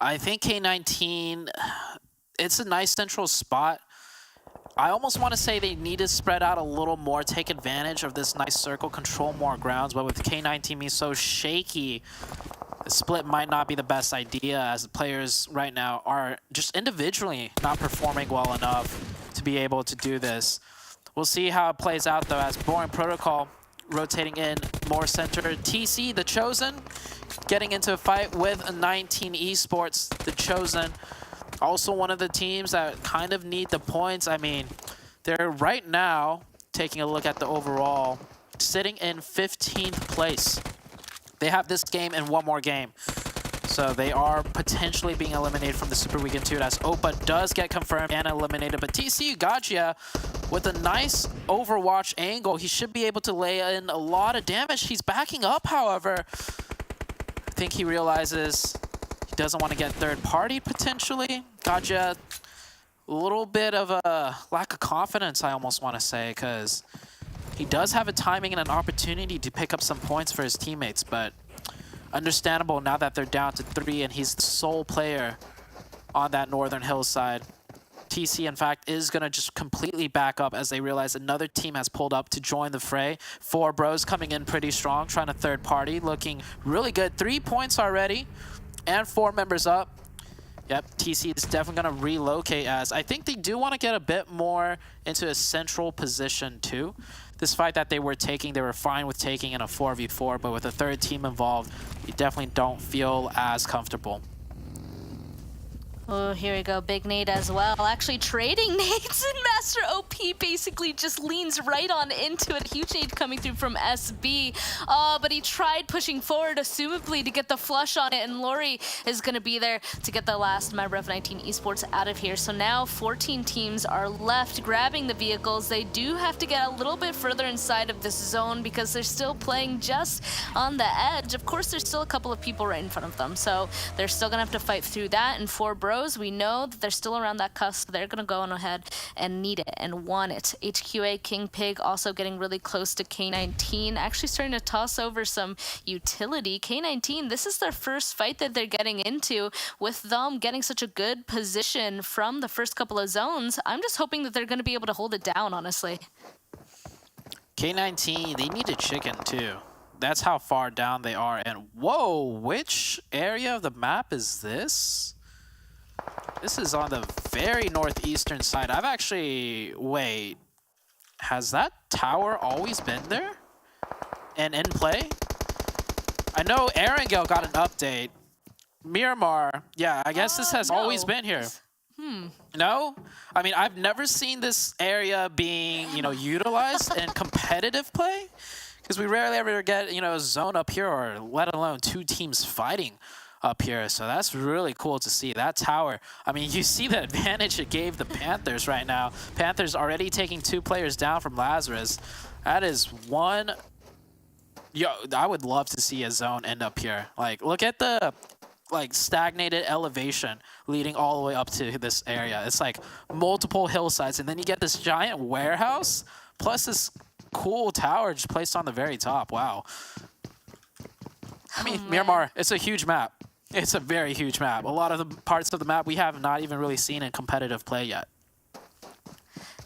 I think K19, it's a nice central spot. I almost want to say they need to spread out a little more, take advantage of this nice circle, control more grounds, but with K19 being so shaky, the split might not be the best idea, as the players right now are just individually not performing well enough to be able to do this. We'll see how it plays out though, as Boring Protocol rotating in more center. TC, the Chosen, getting into a fight with 19 Esports, the Chosen. Also one of the teams that kind of need the points. I mean, they're right now, taking a look at the overall, sitting in 15th place. They have this game and one more game. So they are potentially being eliminated from the Super Weekend 2, as Opa does get confirmed and eliminated. But TC Gotcha, with a nice Overwatch angle, he should be able to lay in a lot of damage. He's backing up, however. I think he realizes doesn't want to get third party potentially. Gotcha, a little bit of a lack of confidence, I almost want to say, because he does have a timing and an opportunity to pick up some points for his teammates, but understandable now that they're down to 3 and he's the sole player on that northern hillside. TC, in fact, is going to just completely back up as they realize another team has pulled up to join the fray. 4 bros coming in pretty strong, trying to third party, looking really good. 3 points already. And 4 members up. Yep, TC is definitely going to relocate, as I think they do want to get a bit more into a central position too. This fight that they were taking, they were fine with taking in a 4v4, but with a third team involved, you definitely don't feel as comfortable. Oh, here we go. Big nade as well. Actually trading nades, and Master OP basically just leans right on into it. Huge nade coming through from SB. But he tried pushing forward, assumably, to get the flush on it, and Lori is going to be there to get the last member of 19 Esports out of here. So now 14 teams are left grabbing the vehicles. They do have to get a little bit further inside of this zone because they're still playing just on the edge. Of course, there's still a couple of people right in front of them, so they're still going to have to fight through that. And for Bros, we know that they're still around that cusp. They're going to go on ahead and need it and want it. HQA King Pig also getting really close to K19, actually starting to toss over some utility. K19, this is their first fight that they're getting into with them getting such a good position from the first couple of zones. I'm just hoping that they're going to be able to hold it down, honestly. K19, they need a chicken too. That's how far down they are. And whoa, which area of the map is this? This is on the very northeastern side. I've actually... Wait. Has that tower always been there? And in play? I know Erangel got an update. Miramar, yeah, I guess this has always been here. No? I mean, I've never seen this area being, you know, utilized in competitive play. Because we rarely ever get, you know, a zone up here, or let alone two teams fighting up here. So that's really cool to see. That tower, I mean, you see the advantage it gave the Panthers right now. Panthers already taking 2 players down from Lazarus. That is one... Yo, I would love to see a zone end up here. Like, look at the like stagnated elevation leading all the way up to this area. It's like multiple hillsides, and then you get this giant warehouse plus this cool tower just placed on the very top. Wow. I mean, Miramar, it's a huge map. It's a very huge map. A lot of the parts of the map we have not even really seen in competitive play yet.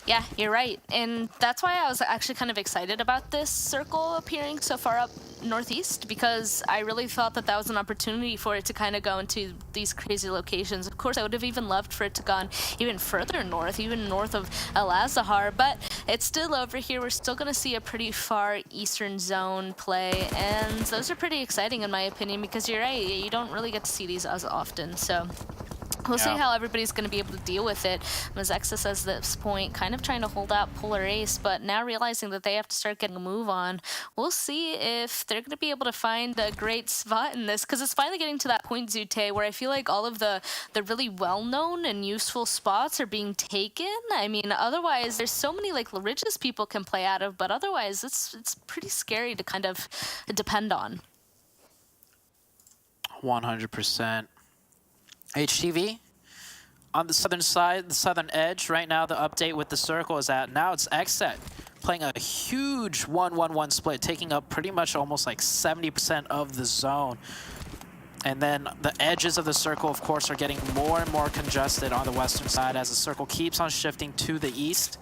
Yeah, you're right. And that's why I was actually kind of excited about this circle appearing so far up northeast, because I really thought that that was an opportunity for it to kind of go into these crazy locations. Of course, I would have even loved for it to gone even further north, even north of Lazarus, but it's still over here. We're still going to see a pretty far eastern zone play, and those are pretty exciting in my opinion, because you're right, you don't really get to see these as often. So we'll see how everybody's going to be able to deal with it. Mezexis at this point kind of trying to hold out Polar Ace, but now realizing that they have to start getting a move on. We'll see if they're going to be able to find a great spot in this, because it's finally getting to that point, Zute, where I feel like all of the really well-known and useful spots are being taken. I mean, otherwise, there's so many like religious people can play out of, but otherwise, it's pretty scary to kind of depend on. 100%. HTV on the southern side, the southern edge. Right now, the update with the circle is that now it's XSET playing a huge 1-1-1 split, taking up pretty much almost like 70% of the zone. And then the edges of the circle, of course, are getting more and more congested on the western side as the circle keeps on shifting to the east.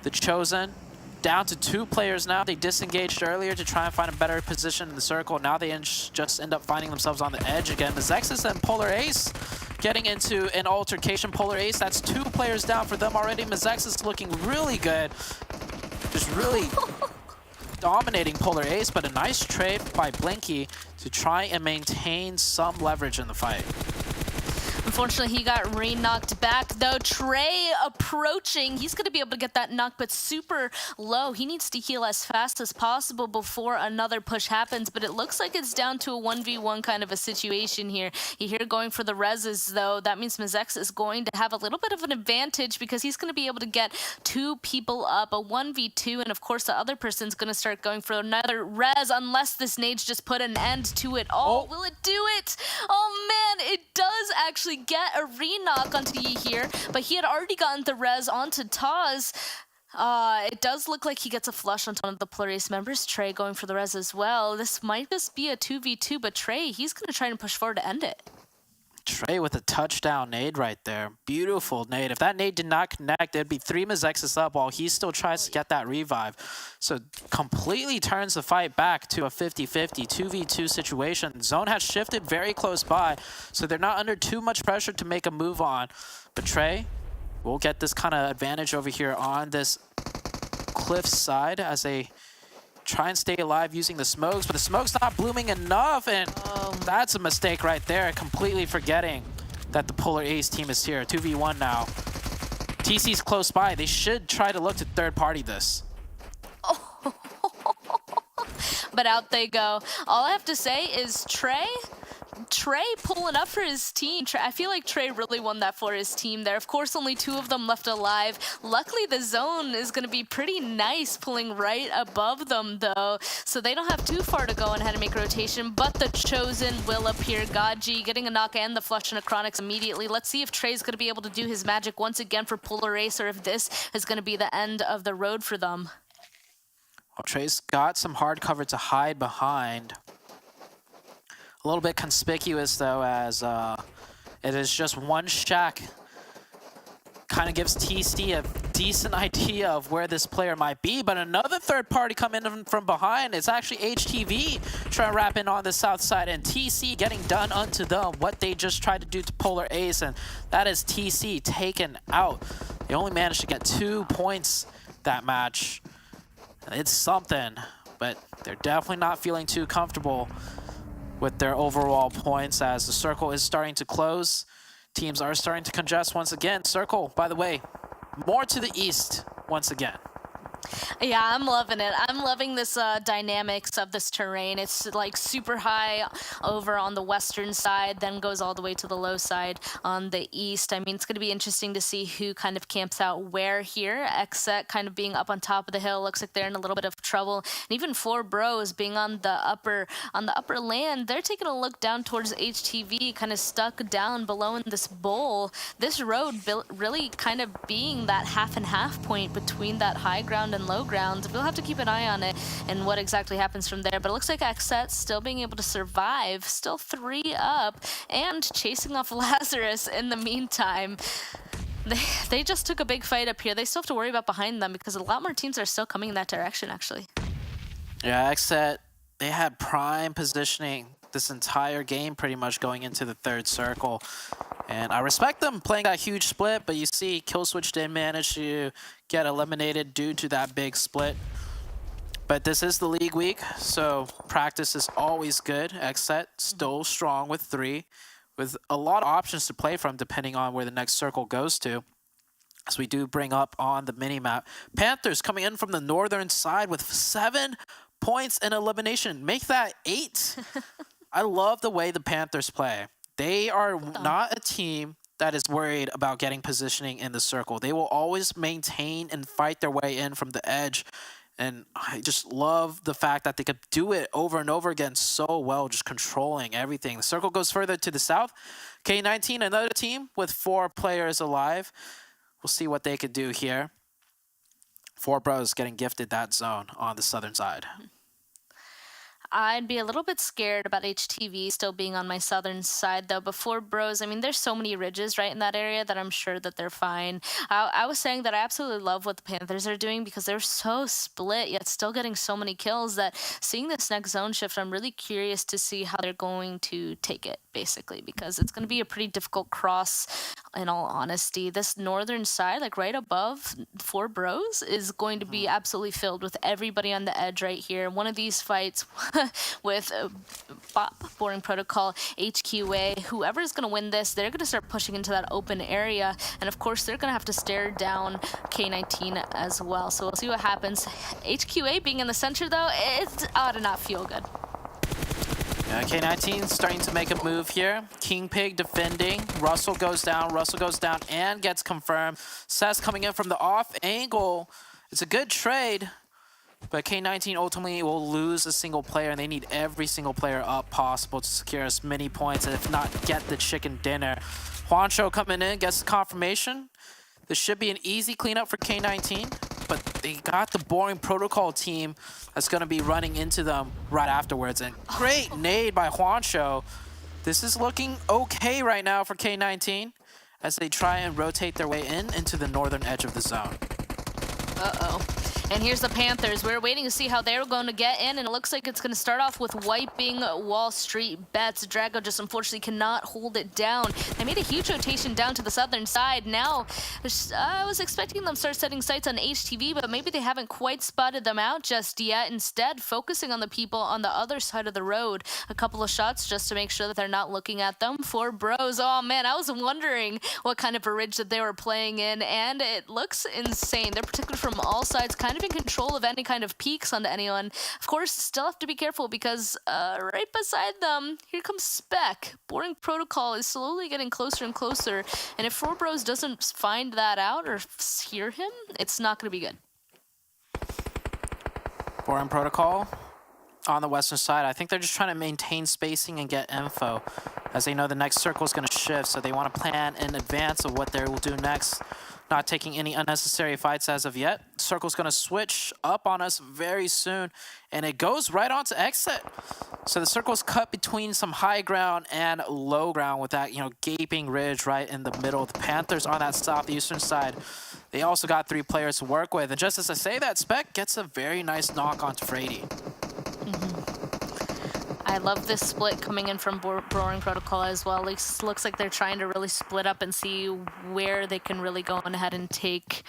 The Chosen down to 2 players now. They disengaged earlier to try and find a better position in the circle. Now they just end up finding themselves on the edge again. Mezexis and Polar Ace getting into an altercation. Polar Ace, that's 2 players down for them already. Mezexis looking really good. Just really dominating Polar Ace, but a nice trade by Blinky to try and maintain some leverage in the fight. Unfortunately, he got re-knocked back, though. Trey approaching. He's going to be able to get that knock, but super low. He needs to heal as fast as possible before another push happens, but it looks like it's down to a 1v1 kind of a situation here. You hear going for the reses, though. That means Mezexis is going to have a little bit of an advantage because he's going to be able to get 2 people up, a 1v2, and of course the other person's going to start going for another res unless this nades just put an end to it all. Will it do it? Oh man, it does actually get a re-knock onto Yi here, but he had already gotten the res onto Taz. It does look like he gets a flush onto one of the Polar Ace members. Trey going for the res as well. This might just be a 2v2, but Trey, he's going to try and push forward to end it. Trey with a touchdown nade right there. Beautiful nade. If that nade did not connect, it'd be 3 Mezexis up while he still tries to get that revive. So completely turns the fight back to a 50-50, 2v2 situation. Zone has shifted very close by, so they're not under too much pressure to make a move on. But Trey will get this kind of advantage over here on this cliff side as they try and stay alive using the smokes, but the smoke's not blooming enough, and that's a mistake right there, completely forgetting that the Polar Ace team is here. 2v1 now. TC's close by. They should try to look to third party this. But out they go. All I have to say is Trey pulling up for his team. I feel like Trey really won that for his team there. Of course, only 2 of them left alive. Luckily, the zone is going to be pretty nice, pulling right above them, though. So they don't have too far to go and how to make rotation, but the Chosen will appear. Gaji getting a knock and the flush and Acronix immediately. Let's see if Trey's going to be able to do his magic once again for Polar Ace, or if this is going to be the end of the road for them. Well, Trey's got some hard cover to hide behind. A little bit conspicuous, though, as it is just one shack. Kind of gives TC a decent idea of where this player might be, but another third party coming in from behind. It's actually HTV trying to wrap in on the south side, and TC getting done unto them what they just tried to do to Polar Ace, and that is TC taken out. They only managed to get 2 points that match. It's something, but they're definitely not feeling too comfortable with their overall points as the circle is starting to close. Teams are starting to congest once again. Circle, by the way, more to the east once again. Yeah, I'm loving it. I'm loving this dynamics of this terrain. It's like super high over on the western side, then goes all the way to the low side on the east. I mean, it's going to be interesting to see who kind of camps out where here. XSET kind of being up on top of the hill. Looks like they're in a little bit of trouble. And even 4 Bros being on the upper land, they're taking a look down towards HTV, kind of stuck down below in this bowl. This road really kind of being that half and half point between that high ground and low ground. We'll have to keep an eye on it and what exactly happens from there. But it looks like XSET still being able to survive, still 3 up, and chasing off Lazarus in the meantime. They just took a big fight up here. They still have to worry about behind them because a lot more teams are still coming in that direction, actually. Yeah, XSET, they had prime positioning this entire game pretty much going into the third circle. And I respect them playing that huge split, but you see Killswitch did manage to get eliminated due to that big split. But this is the league week, so practice is always good. XSET still strong with 3, with a lot of options to play from depending on where the next circle goes to. As we do bring up on the mini-map, Panthers coming in from the northern side with 7 points in elimination. Make that 8. I love the way the Panthers play. They are not a team that is worried about getting positioning in the circle. They will always maintain and fight their way in from the edge. And I just love the fact that they could do it over and over again so well, just controlling everything. The circle goes further to the south. K19, another team with 4 players alive. We'll see what they could do here. 4 Bros getting gifted that zone on the southern side. I'd be a little bit scared about HTV still being on my southern side, though. Before Bros, I mean, there's so many ridges right in that area that I'm sure that they're fine. I was saying that I absolutely love what the Panthers are doing because they're so split, yet still getting so many kills that seeing this next zone shift, I'm really curious to see how they're going to take it, basically, because it's going to be a pretty difficult cross, in all honesty. This northern side, like right above 4 Bros, is going to be absolutely filled with everybody on the edge right here. One of these fights with BOP, Boring Protocol, HQA, whoever is going to win this, they're going to start pushing into that open area. And of course, they're going to have to stare down K19 as well. So we'll see what happens. HQA being in the center, though, it ought to not feel good. Yeah, K19 starting to make a move here. King Pig defending. Russell goes down and gets confirmed. Sess coming in from the off angle. It's a good trade. But K19 ultimately will lose a single player, and they need every single player up possible to secure as many points, and if not, get the chicken dinner. Juancho coming in, gets the confirmation. This should be an easy cleanup for K19, but they got the Boring Protocol team that's going to be running into them right afterwards. And great nade by Juancho. This is looking okay right now for K19 as they try and rotate their way into the northern edge of the zone. Uh-oh. And here's the Panthers. We're waiting to see how they're going to get in, and it looks like it's going to start off with wiping WallStreetBets. Drago just unfortunately cannot hold it down. They made a huge rotation down to the southern side. Now, I was expecting them to start setting sights on HTV, but maybe they haven't quite spotted them out just yet. Instead, focusing on the people on the other side of the road. A couple of shots just to make sure that they're not looking at them. 4 bros. Oh man, I was wondering what kind of a ridge that they were playing in, and it looks insane. They're particularly from all sides, kind of in control of any kind of peeks onto anyone. Of course, still have to be careful because right beside them, here comes Spec. Boring Protocol is slowly getting closer and closer, and if 4 bros doesn't find that out or hear him, it's not going to be good. Boring Protocol on the western side. I think they're just trying to maintain spacing and get info, as they know the next circle is going to shift, so they want to plan in advance of what they will do next. Not taking any unnecessary fights as of yet. Circle's going to switch up on us very soon, and it goes right onto XSET. So the circle's cut between some high ground and low ground with that, gaping ridge right in the middle. The Panthers on that southeastern side, they also got 3 players to work with. And just as I say that, Spec gets a very nice knock onto Frady. I love this split coming in from Boring Protocol as well. It looks like they're trying to really split up and see where they can really go on ahead and take.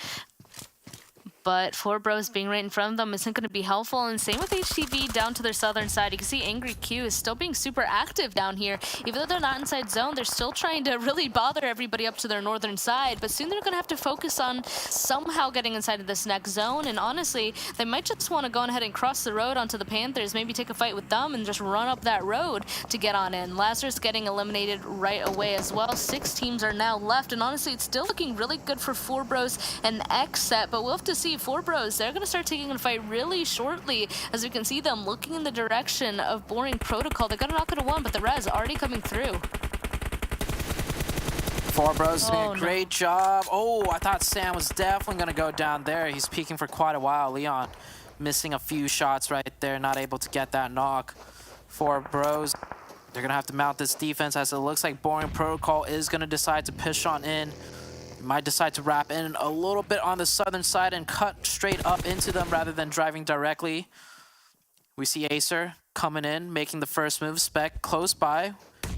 But 4 bros being right in front of them isn't going to be helpful. And same with HTV down to their southern side. You can see Angry Q is still being super active down here. Even though they're not inside zone, they're still trying to really bother everybody up to their northern side. But soon they're going to have to focus on somehow getting inside of this next zone. And honestly, they might just want to go ahead and cross the road onto the Panthers, maybe take a fight with them and just run up that road to get on in. Lazarus getting eliminated right away as well. 6 teams are now left. And honestly, it's still looking really good for 4 bros and XSET. But we'll have to see. 4 bros, they're going to start taking a fight really shortly, as we can see them looking in the direction of Boring Protocol. They're going to knock it to 1, but the res already coming through. 4 bros doing a great job. Oh, I thought Sam was definitely going to go down there. He's peeking for quite a while. Leon missing a few shots right there, not able to get that knock. 4 bros, they're going to have to mount this defense, as it looks like Boring Protocol is going to decide to push on in. Might decide to wrap in a little bit on the southern side and cut straight up into them rather than driving directly. We see Acer coming in, making the first move. Spec close by,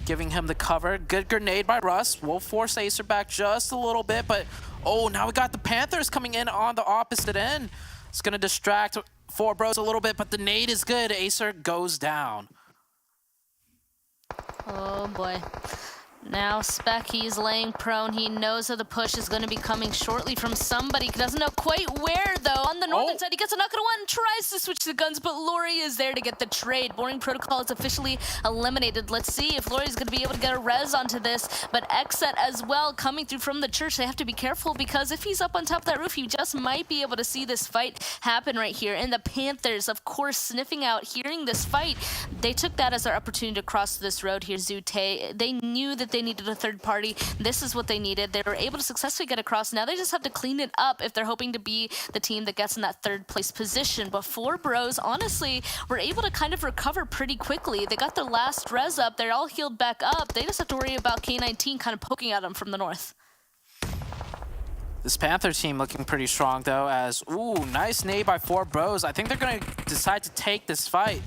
giving him the cover. Good grenade by Russ. We'll force Acer back just a little bit, but oh, now we got the Panthers coming in on the opposite end. It's going to distract 4 bros a little bit, but the nade is good. Acer goes down. Oh boy. Now Spec, he's laying prone. He knows that the push is going to be coming shortly from somebody. He doesn't know quite where, though. On the northern side, he gets a knock at 1, tries to switch the guns, but Lori is there to get the trade. Boring Protocol is officially eliminated. Let's see if Lori's going to be able to get a res onto this. But XSET as well, coming through from the church. They have to be careful, because if he's up on top of that roof, he just might be able to see this fight happen right here. And the Panthers, of course, sniffing out, hearing this fight. They took that as their opportunity to cross this road here, Zute. They knew that they needed a third party. This is what they needed. They were able to successfully get across. Now they just have to clean it up if they're hoping to be the team that gets in that 3rd place position. But 4 bros, honestly, were able to kind of recover pretty quickly. They got their last res up. They're all healed back up. They just have to worry about K19 kind of poking at them from the north. This Panther team looking pretty strong, though, as, ooh, nice nade by 4 bros. I think they're going to decide to take this fight.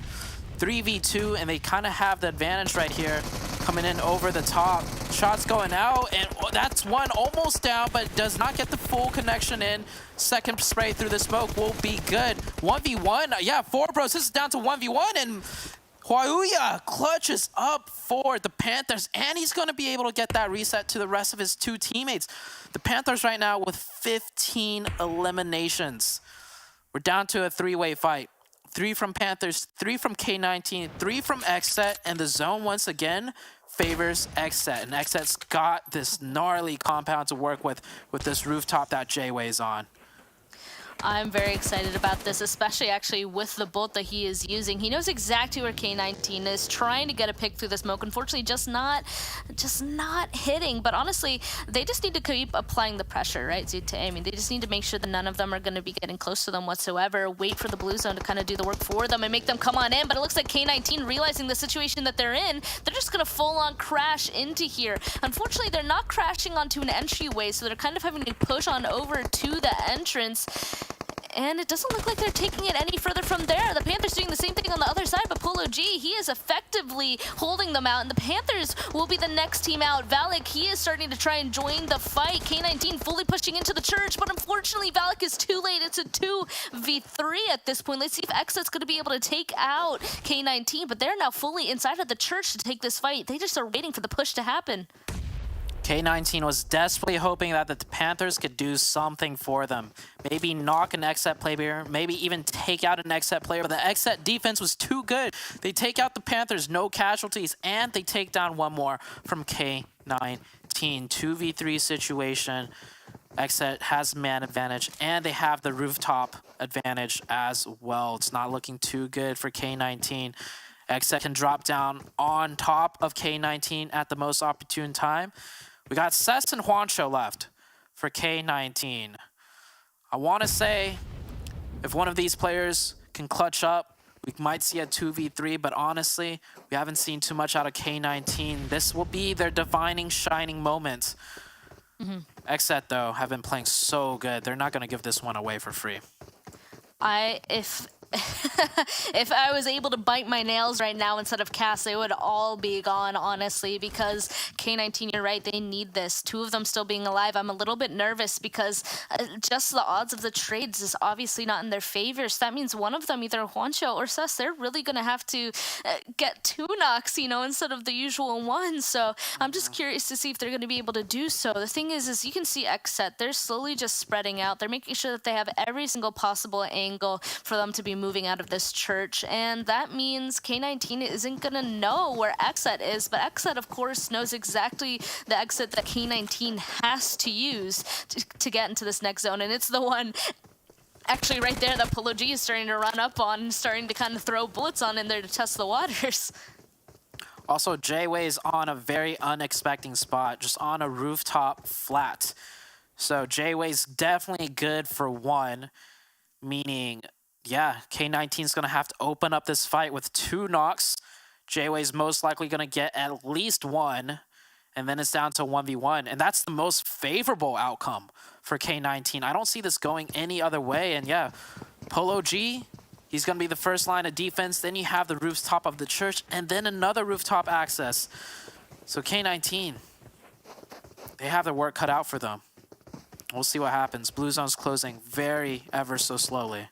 3v2, and they kind of have the advantage right here, coming in over the top. Shots going out, and that's 1 almost down, but does not get the full connection in. Second spray through the smoke will be good. 1v1, yeah, 4 bros, this is down to 1v1, and Huayuya clutches up for the Panthers, and he's going to be able to get that reset to the rest of his 2 teammates. The Panthers right now with 15 eliminations. We're down to a 3-way fight. 3 from Panthers, 3 from K19, 3 from XSET, and the zone once again favors XSET. And XSET's got this gnarly compound to work with this rooftop that J-Way's on. I'm very excited about this, especially actually with the bolt that he is using. He knows exactly where K19 is, trying to get a pick through the smoke. Unfortunately, just not hitting. But honestly, they just need to keep applying the pressure, right, Zute? I mean, they just need to make sure that none of them are going to be getting close to them whatsoever. Wait for the blue zone to kind of do the work for them and make them come on in. But it looks like K19, realizing the situation that they're in, they're just going to full-on crash into here. Unfortunately, they're not crashing onto an entryway, so they're kind of having to push on over to the entrance. and it doesn't look like they're taking it any further from there. The Panthers doing the same thing on the other side, but Polo G, he is effectively holding them out, and the Panthers will be the next team out. Valak, he is starting to try and join the fight. K19 fully pushing into the church, but unfortunately Valak is too late. It's a 2v3 at this point. Let's see if XSET's going to be able to take out K19, but they're now fully inside of the church to take this fight. They just are waiting for the push to happen. K19 was desperately hoping that the Panthers could do something for them. Maybe knock an XSET player, maybe even take out an XSET player, but the XSET defense was too good. They take out the Panthers, no casualties, and they take down one more from K19. 2v3 situation. XSET has man advantage, and they have the rooftop advantage as well. It's not looking too good for K19. XSET can drop down on top of K19 at the most opportune time. We got Cess and Juancho left for K19. I want to say if one of these players can clutch up, we might see a 2v3, but honestly, we haven't seen too much out of K19. This will be their defining, shining moment. XSET, though, have been playing so good. They're not going to give this one away for free. If I was able to bite my nails right now instead of cast, they would all be gone, honestly, because K19, you're right, they need this. Two of them still being alive. I'm a little bit nervous because just the odds of the trades is obviously not in their favor. So that means one of them, either Juancho or Cess, they're really going to have to get 2 knocks, you know, instead of the usual 1. So I'm just curious to see if they're going to be able to do so. The thing is you can see XSET, they're slowly just spreading out. They're making sure that they have every single possible angle for them to be moving out of this church, and that means K19 isn't gonna know where XSET is, but XSET of course knows exactly the exit that K19 has to use to get into this next zone, and it's the one actually right there that Polo G is starting to run up on, starting to kind of throw bullets on in there to test the waters. Also, J-Way's on a very unexpected spot, just on a rooftop flat. So J-Way's definitely good for 1, meaning yeah, K19 is going to have to open up this fight with 2 knocks. J-Way's most likely going to get at least 1, and then it's down to 1v1. And that's the most favorable outcome for K19. I don't see this going any other way. And yeah, Polo G, he's going to be the first line of defense. Then you have the rooftop of the church, and then another rooftop access. So K19, they have their work cut out for them. We'll see what happens. Blue Zone's closing very ever so slowly.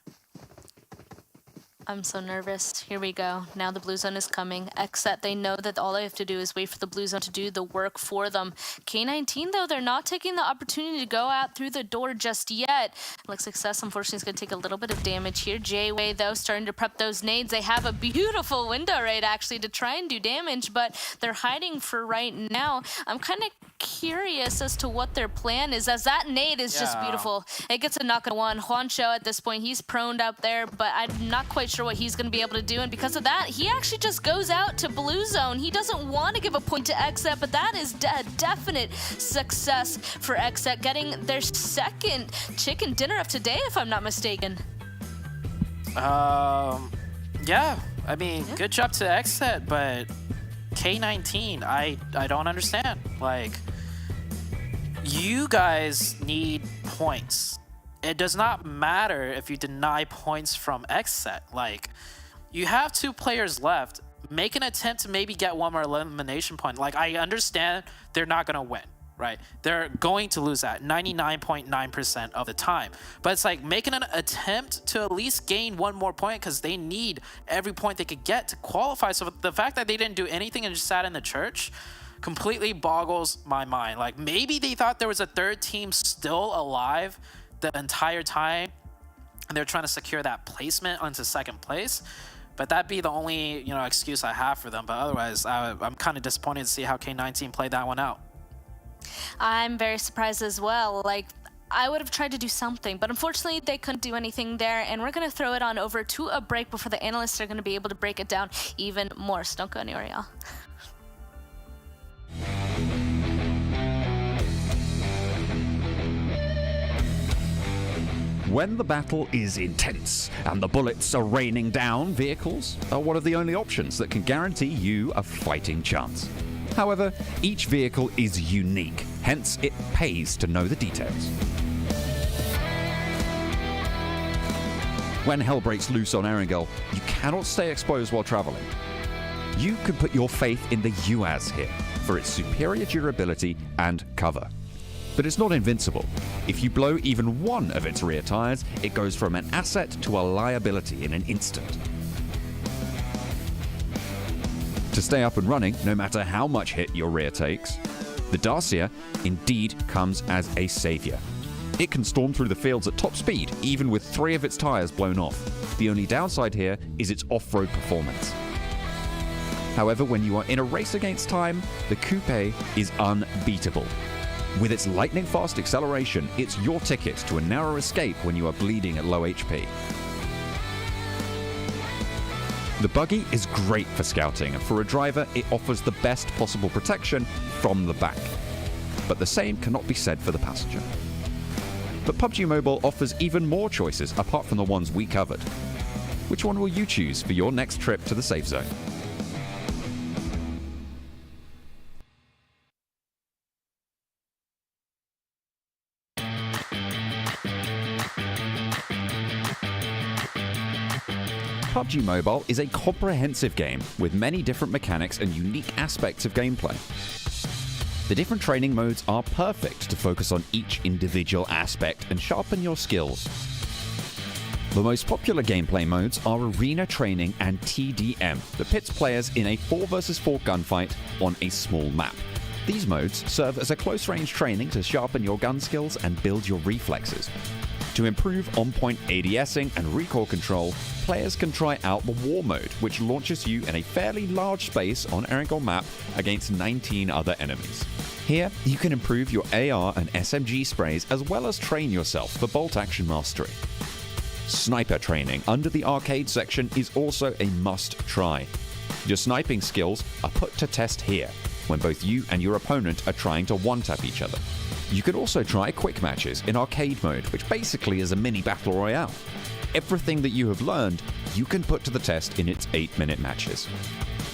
I'm so nervous. Here we go. Now the blue zone is coming. XSET, they know that all they have to do is wait for the blue zone to do the work for them. K19, though, they're not taking the opportunity to go out through the door just yet. Looks like Cess, unfortunately, is going to take a little bit of damage here. J-Way, though, starting to prep those nades. They have a beautiful window right, actually, to try and do damage, but they're hiding for right now. I'm kind of curious as to what their plan is, as that nade is just beautiful. It gets a knock on 1. Juancho, at this point, he's proned up there, but I'm not quite sure what he's going to be able to do, and because of that, he actually just goes out to blue zone. He doesn't want to give a point to XSET, but that is a definite success for XSET, getting their second chicken dinner of today, if I'm not mistaken. Yeah, I mean, good job to XSET, but K19, I don't understand. Like, you guys need points. It does not matter if you deny points from XSET. Like, you have 2 players left. Make an attempt to maybe get 1 more elimination point. Like, I understand they're not going to win, right? They're going to lose that 99.9% of the time. But it's like making an attempt to at least gain 1 more point because they need every point they could get to qualify. So the fact that they didn't do anything and just sat in the church completely boggles my mind. Like, maybe they thought there was a 3rd team still alive the entire time, and they're trying to secure that placement onto 2nd place. But that'd be the only, you know, excuse I have for them. But otherwise, I'm kind of disappointed to see how K19 played that one out. I'm very surprised as well. Like, I would have tried to do something, but unfortunately they couldn't do anything there, and we're going to throw it on over to a break before the analysts are going to be able to break it down even more. So don't go anywhere, y'all. When the battle is intense and the bullets are raining down, vehicles are one of the only options that can guarantee you a fighting chance. However, each vehicle is unique, hence it pays to know the details. when hell breaks loose on Erangel, you cannot stay exposed while traveling. You can put your faith in the UAZ here for its superior durability and cover. But it's not invincible. If you blow even one of its rear tires, it goes from an asset to a liability in an instant. To stay up and running, no matter how much hit your rear takes, the Dacia indeed comes as a savior. It can storm through the fields at top speed, even with 3 of its tires blown off. The only downside here is its off-road performance. However, when you are in a race against time, the Coupe is unbeatable. With its lightning-fast acceleration, it's your ticket to a narrow escape when you are bleeding at low HP. The buggy is great for scouting, and for a driver, it offers the best possible protection from the back. But the same cannot be said for the passenger. But PUBG Mobile offers even more choices apart from the ones we covered. Which one will you choose for your next trip to the safe zone? PUBG Mobile is a comprehensive game with many different mechanics and unique aspects of gameplay. The different training modes are perfect to focus on each individual aspect and sharpen your skills. The most popular gameplay modes are Arena Training and TDM that pits players in a 4 vs 4 gunfight on a small map. These modes serve as a close-range training to sharpen your gun skills and build your reflexes. To improve on-point ADSing and recoil control, players can try out the War mode, which launches you in a fairly large space on Erangel map against 19 other enemies. Here, you can improve your AR and SMG sprays as well as train yourself for bolt-action mastery. Sniper training under the arcade section is also a must-try. Your sniping skills are put to test here, when both you and your opponent are trying to one-tap each other. You can also try quick matches in arcade mode, which basically is a mini battle royale. Everything that you have learned, you can put to the test in its 8-minute matches.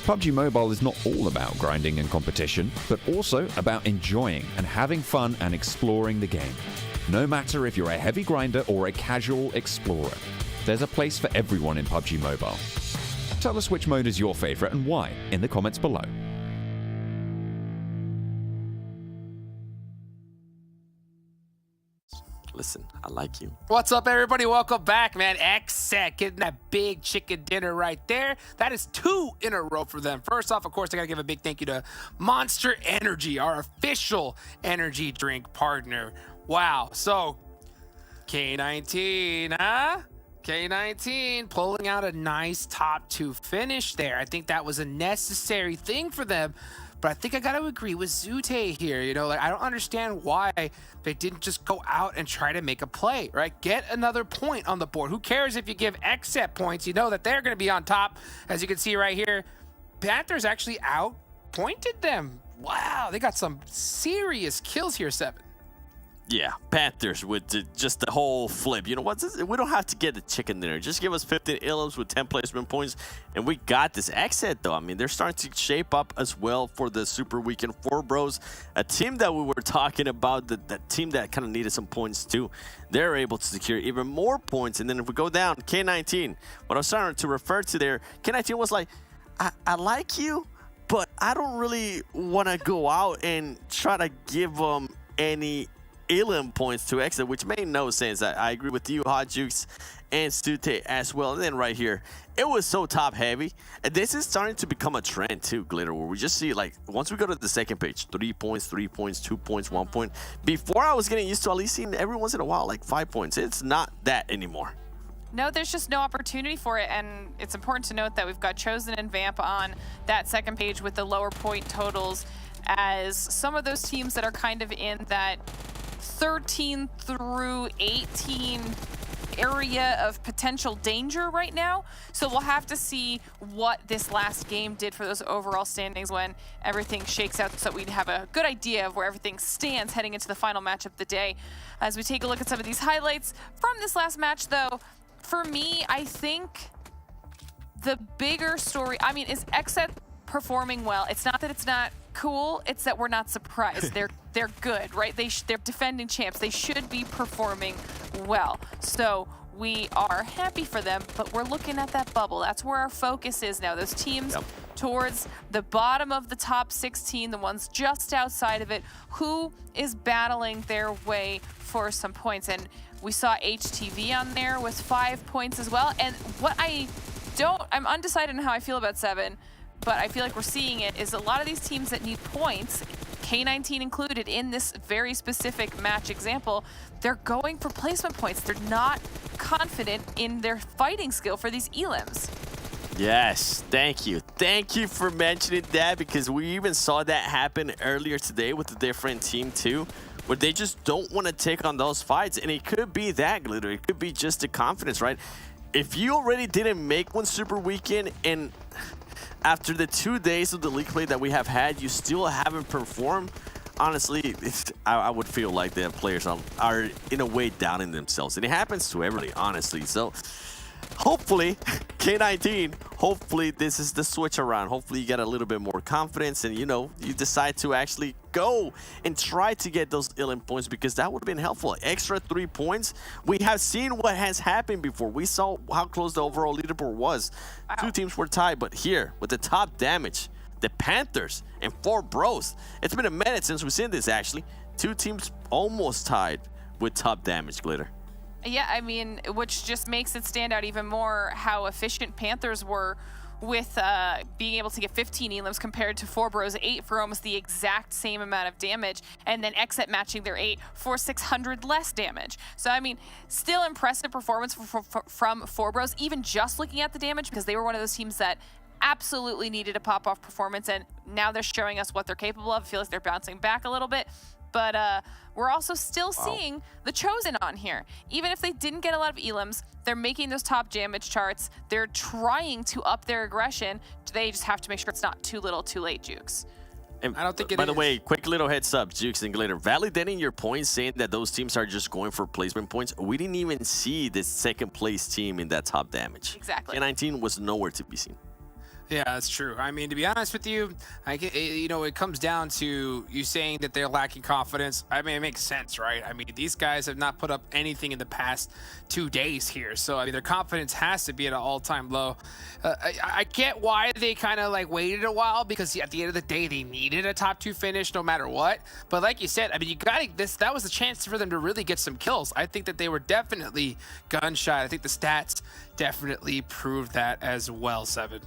PUBG Mobile is not all about grinding and competition, but also about enjoying and having fun and exploring the game. No matter if you're a heavy grinder or a casual explorer, there's a place for everyone in PUBG Mobile. Tell us which mode is your favorite and why in the comments below. Listen, I like you. What's up, everybody? Welcome back, man. XSET getting that big chicken dinner right there. That is 2 in a row for them. First off, of course, I gotta give a big thank you to Monster Energy, our official energy drink partner. Wow. So, K19, huh? K19 pulling out a nice top 2 finish there. I think that was a necessary thing for them. But I think I got to agree with Zute here. You know, like, I don't understand why they didn't just go out and try to make a play, right? Get another point on the board. Who cares if you give XSET points? You know that they're going to be on top. As you can see right here, Panthers actually outpointed them. Wow, they got some serious kills here, 7. Yeah, Panthers with just the whole flip. You know what? We don't have to get the chicken dinner. Just give us 15 ilms with 10 placement points, and we got this. XSET, though, I mean, they're starting to shape up as well for the Super Weekend 4 Bros. A team that we were talking about, that team that kind of needed some points too. They're able to secure even more points. And then if we go down, K19, what I was starting to refer to there, K19 was like, I like you, but I don't really want to go out and try to give them any Elim points to exit, which made no sense. I agree with you, Hot Jukes and Stute as well. And then right here, it was so top heavy. And this is starting to become a trend too, Glitter, where we just see, like, once we go to the second page, 3 points, 3 points, 2 points, 1 point. Before, I was getting used to at least seeing every once in a while like 5 points. It's not that anymore. No, there's just no opportunity for it, and it's important to note that we've got Chosen and Vamp on that second page with the lower point totals, as some of those teams that are kind of in that 13 through 18 area of potential danger right now. So we'll have to see what this last game did for those overall standings when everything shakes out, so we'd have a good idea of where everything stands heading into the final match of the day. As we take a look at some of these highlights from this last match, though, for me, I think the bigger story, I mean, is XSET performing well? It's not that it's not cool, it's that we're not surprised. They're good, right? They're defending champs. They should be performing well. So we are happy for them, but we're looking at that bubble. That's where our focus is now. Those teams towards the bottom of the top 16, the ones just outside of it, who is battling their way for some points. And we saw HTV on there with 5 points as well. And what I'm undecided on how I feel about 7, but I feel like we're seeing it, is a lot of these teams that need points, K19 included in this very specific match example, they're going for placement points. They're not confident in their fighting skill for these elims. Yes, thank you. Thank you for mentioning that, because we even saw that happen earlier today with a different team too, where they just don't want to take on those fights. And it could be that, Glitter. It could be just the confidence, right? If you already didn't make one super weekend, and after the 2 days of the league play that we have had, you still haven't performed, honestly, I would feel like the players are in a way doubting themselves. And it happens to everybody, honestly. So hopefully, K19, hopefully this is the switch around. Hopefully you get a little bit more confidence and, you know, you decide to actually go and try to get those elim points, because that would have been helpful. Extra 3 points. We have seen what has happened before. We saw how close the overall leaderboard was. Wow. 2 teams were tied, but here with the top damage, the Panthers and 4 bros. It's been a minute since we've seen this, actually. 2 teams almost tied with top damage, Glitter. Yeah, I mean, which just makes it stand out even more how efficient Panthers were with being able to get 15 elims compared to 4 bros 8 for almost the exact same amount of damage, and then XSET matching their 8 for 600 less damage. So, I mean, still impressive performance from 4 bros, even just looking at the damage, because they were one of those teams that absolutely needed a pop-off performance, and now they're showing us what they're capable of. I feel like they're bouncing back a little bit. But we're also still seeing the Chosen on here. Even if they didn't get a lot of elims, they're making those top damage charts. They're trying to up their aggression. They just have to make sure it's not too little too late, Jukes. And I don't think it is. By the way, quick little heads up, Jukes and Glitter. Validating your points, saying that those teams are just going for placement points. We didn't even see the second place team in that top damage. Exactly. K19 was nowhere to be seen. Yeah, that's true. I mean, to be honest with you, you know, it comes down to you saying that they're lacking confidence. I mean, it makes sense, right? I mean, these guys have not put up anything in the past 2 days here. So, I mean, their confidence has to be at an all-time low. I get why they kind of like waited a while, because at the end of the day, they needed a top 2 finish no matter what. But like you said, I mean, that was a chance for them to really get some kills. I think that they were definitely gun shy. I think the stats definitely proved that as well, 7.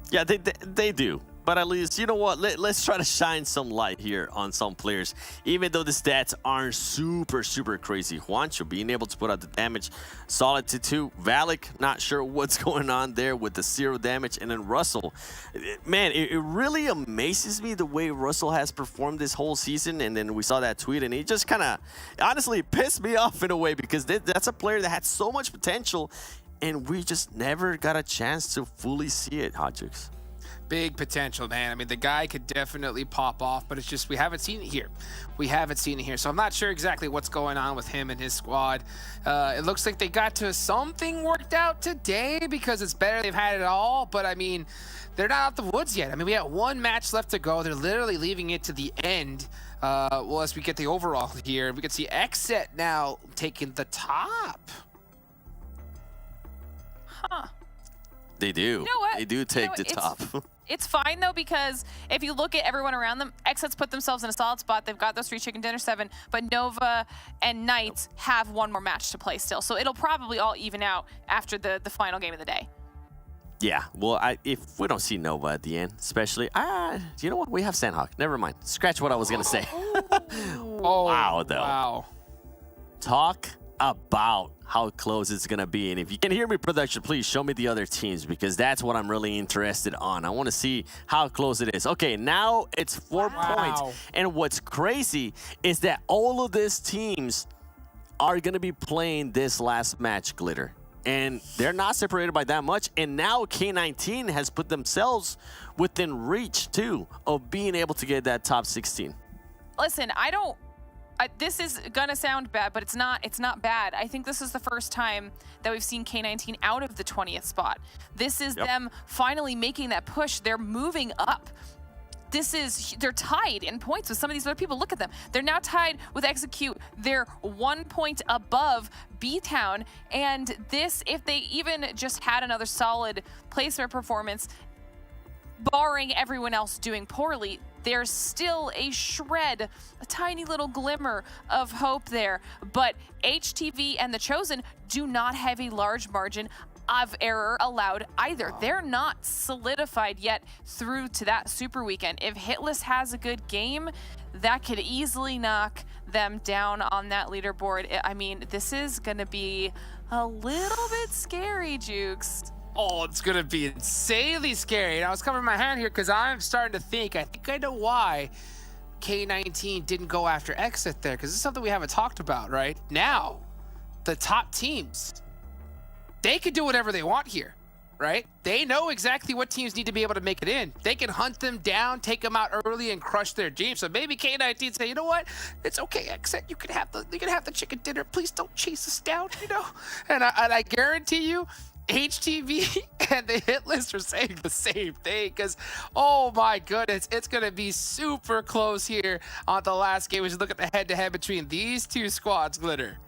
Yeah, they do. But at least, you know what, let's try to shine some light here on some players. Even though the stats aren't super, super crazy. Juancho being able to put out the damage, solid to 2. Valak, not sure what's going on there with the 0 damage. And then Russell. Man, it really amazes me the way Russell has performed this whole season. And then we saw that tweet, and he just kind of, honestly, pissed me off in a way, because that's a player that had so much potential, and we just never got a chance to fully see it, Hodgix. Big potential, man. I mean, the guy could definitely pop off, but it's just we haven't seen it here. We haven't seen it here. So I'm not sure exactly what's going on with him and his squad. It looks like they got to something worked out today, because it's better they've had it all. But, I mean, they're not out the woods yet. I mean, we got 1 match left to go. They're literally leaving it to the end. Well, as we get the overall here, we can see XSET now taking the top. Huh. They do. You know what? They do take the top. It's fine, though, because if you look at everyone around them, XSET's put themselves in a solid spot. They've got those 3 chicken dinner 7, but Nova and Knights have 1 more match to play still. So it'll probably all even out after the final game of the day. Yeah, well, if we don't see Nova at the end, especially, you know what? We have Sanhok. Never mind. Scratch what I was going to say. Oh, wow, though. Wow. Talk about how close it's going to be. And if you can hear me, production, please show me the other teams, because that's what I'm really interested on. I want to see how close it is. Okay, now it's 4 points. And what's crazy is that all of these teams are going to be playing this last match, Glitter. And they're not separated by that much. And now K19 has put themselves within reach, too, of being able to get that top 16. Listen, this is gonna sound bad, but it's not bad. I think this is the first time that we've seen K19 out of the 20th spot. This is them finally making that push. They're moving up. they're tied in points with some of these other people. Look at them. They're now tied with Execute. They're 1 point above BTOWN. And this, if they even just had another solid placement performance, barring everyone else doing poorly, there's still a shred, a tiny little glimmer of hope there. But HTV and the Chosen do not have a large margin of error allowed either. They're not solidified yet through to that super weekend. If Hitlist has a good game, that could easily knock them down on that leaderboard. I mean, this is gonna be a little bit scary, Jukes. Oh, it's gonna be insanely scary. And I was covering my hand here because I'm starting to think I know why K19 didn't go after XSET there, because this is something we haven't talked about, right? Now, the top teams, they can do whatever they want here, right? They know exactly what teams need to be able to make it in. They can hunt them down, take them out early, and crush their dreams. So maybe K19 say, you know what? It's okay, XSET. You can have the chicken dinner. Please don't chase us down, you know? And I guarantee you, HTV and the Hitlist are saying the same thing, because, oh my goodness, it's going to be super close here on the last game. We should look at the head-to-head between these two squads, Glitter.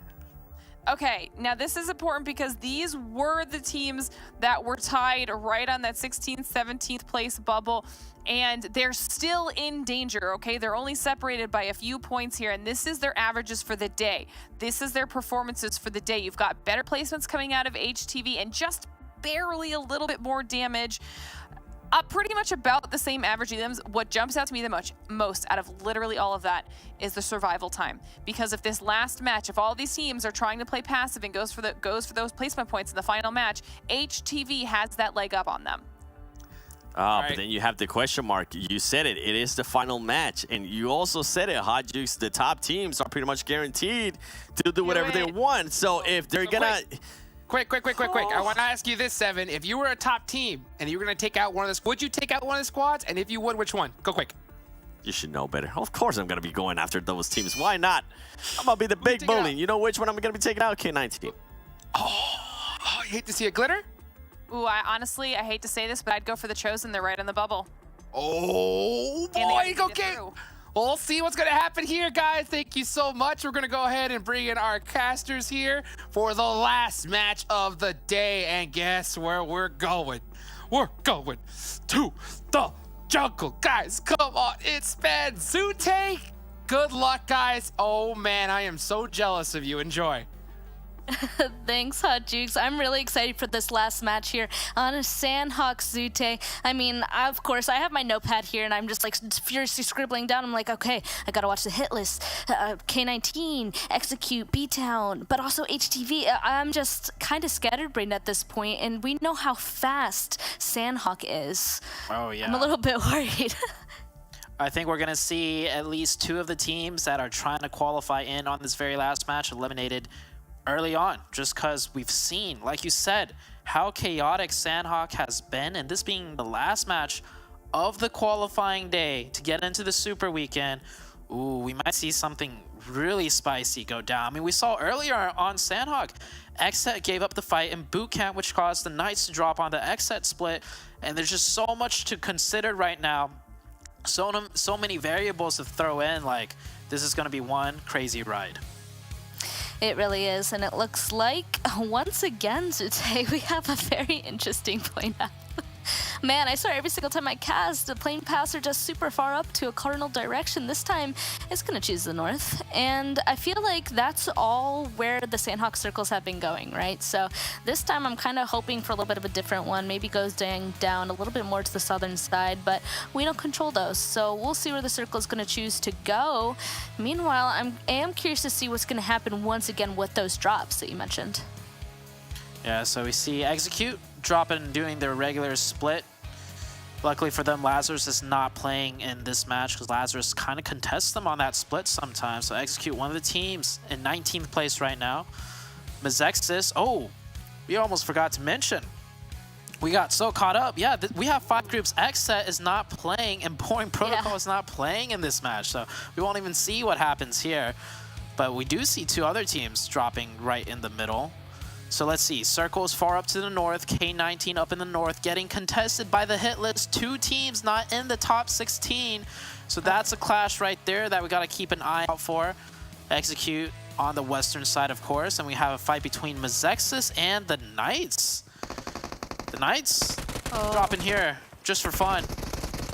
Okay, now this is important because these were the teams that were tied right on that 16th, 17th place bubble, and they're still in danger, okay? They're only separated by a few points here, and this is their averages for the day. This is their performances for the day. You've got better placements coming out of HTV and just barely a little bit more damage. Pretty much about the same average items. What jumps out to me the most out of literally all of that is the survival time. Because if this last match, if all these teams are trying to play passive and goes for those placement points in the final match, HTV has that leg up on them. But then you have the question mark. You said it. It is the final match. And you also said it, Hot Jukes. The top teams are pretty much guaranteed to do whatever they want. So if they're gonna... Quick. I want to ask you this, Seven. If you were a top team and you were going to take out one of the, would you take out one of the squads? And if you would, which one? Go quick. You should know better. Of course I'm going to be going after those teams. Why not? I'm going to be the big bully. You know which one I'm going to be taking out? K19. Oh, you hate to see a Glitter? Ooh, honestly, I hate to say this, but I'd go for the Chosen. They're right on the bubble. Oh, boy. Okay. We'll see what's going to happen here, guys. Thank you so much. We're going to go ahead and bring in our casters here for the last match of the day. And guess where we're going? We're going to the jungle. Guys, come on. It's Zute. Good luck, guys. Oh, man, I am so jealous of you. Enjoy. Thanks, Hot Jukes. I'm really excited for this last match here on a Sanhok Zute. I mean, of course, I have my notepad here and I'm just like furiously scribbling down. I'm like, okay, I gotta watch the hit list. K19, Execute, BTOWN, but also HTV. I'm just kind of scatterbrained at this point, and we know how fast Sanhok is. Oh, yeah. I'm a little bit worried. I think we're going to see at least two of the teams that are trying to qualify in on this very last match eliminated early on, just because we've seen, like you said, how chaotic Sanhok has been, and this being the last match of the qualifying day to get into the super weekend. Ooh, we might see something really spicy go down. I mean, we saw earlier on Sanhok, XSET gave up the fight in boot camp, which caused the Knights to drop on the XSET split, and there's just so much to consider right now. So many variables to throw in. Like, this is going to be one crazy ride. It really is, and it looks like, once again, today we have a very interesting plane path. Man, I swear every single time I cast, the plane paths are just super far up to a cardinal direction. This time, it's going to choose the north, and I feel like that's all where the Sanhok circles have been going, right? So this time I'm kind of hoping for a little bit of a different one, maybe goes down a little bit more to the southern side, but we don't control those, so we'll see where the circle is going to choose to go. Meanwhile, I am curious to see what's going to happen once again with those drops that you mentioned. Yeah, so we see Execute dropping and doing their regular split. Luckily for them, Lazarus is not playing in this match because Lazarus kind of contests them on that split sometimes. So Execute, one of the teams in 19th place right now. Mezexis, oh, we almost forgot to mention. We got so caught up. Yeah, we have 5 groups. XSET is not playing and Boring Protocol is not playing in this match. So we won't even see what happens here. But we do see 2 other teams dropping right in the middle. So let's see. Circle is far up to the north. K19 up in the north, getting contested by the Hitlist. 2 teams not in the top 16. So that's a clash right there that we got to keep an eye out for. Execute on the western side, of course. And we have a fight between Mezexis and the Knights. The Knights dropping here just for fun.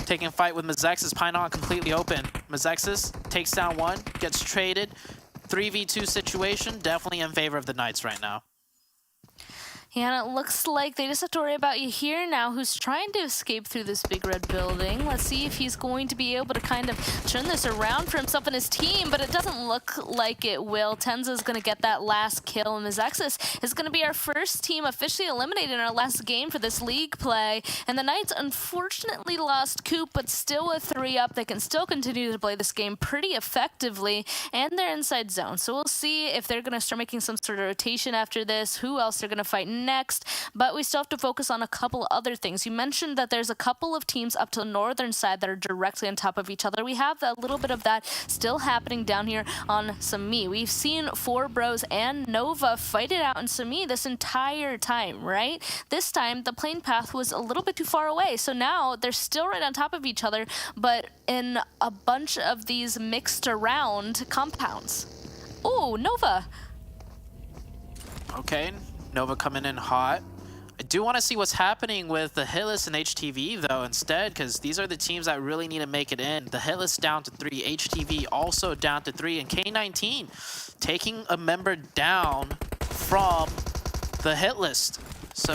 Taking a fight with Mezexis. Pinon completely open. Mezexis takes down one, gets traded. 3v2 situation, definitely in favor of the Knights right now. Yeah, and it looks like they just have to worry about you here now, who's trying to escape through this big red building. Let's see if he's going to be able to kind of turn this around for himself and his team, but it doesn't look like it will. Tenza's going to get that last kill, and Mezexis is going to be our first team officially eliminated in our last game for this league play. And the Knights unfortunately lost Coop, but still with 3 up, they can still continue to play this game pretty effectively, and they're inside zone. So we'll see if they're going to start making some sort of rotation after this, who else they're going to fight next, but we still have to focus on a couple other things. You mentioned that there's a couple of teams up to the northern side that are directly on top of each other. We have a little bit of that still happening down here on Sami. We've seen 4 Bros and Nova fight it out in Sami this entire time, right? This time, the plane path was a little bit too far away, so now they're still right on top of each other, but in a bunch of these mixed around compounds. Ooh, Nova. Okay. Nova coming in hot. I do want to see what's happening with the Hitlist and HTV, though, instead, because these are the teams that really need to make it in. The Hitlist down to 3, HTV also down to 3, and K19 taking a member down from the Hitlist. So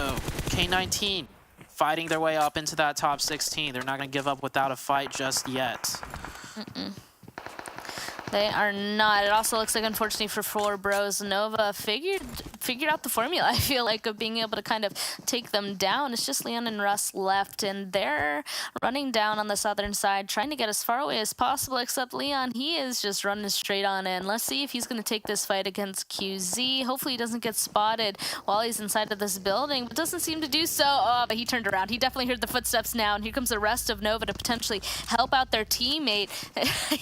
K19 fighting their way up into that top 16. They're not going to give up without a fight just yet. They are not. It also looks like, unfortunately, for 4 Bros, Nova figured out the formula, I feel like, of being able to kind of take them down. It's just Leon and Russ left, and they're running down on the southern side, trying to get as far away as possible, except Leon, he is just running straight on in. Let's see if he's going to take this fight against QZ. Hopefully he doesn't get spotted while he's inside of this building, but doesn't seem to do so. Oh, but he turned around. He definitely heard the footsteps now, and here comes the rest of Nova to potentially help out their teammate.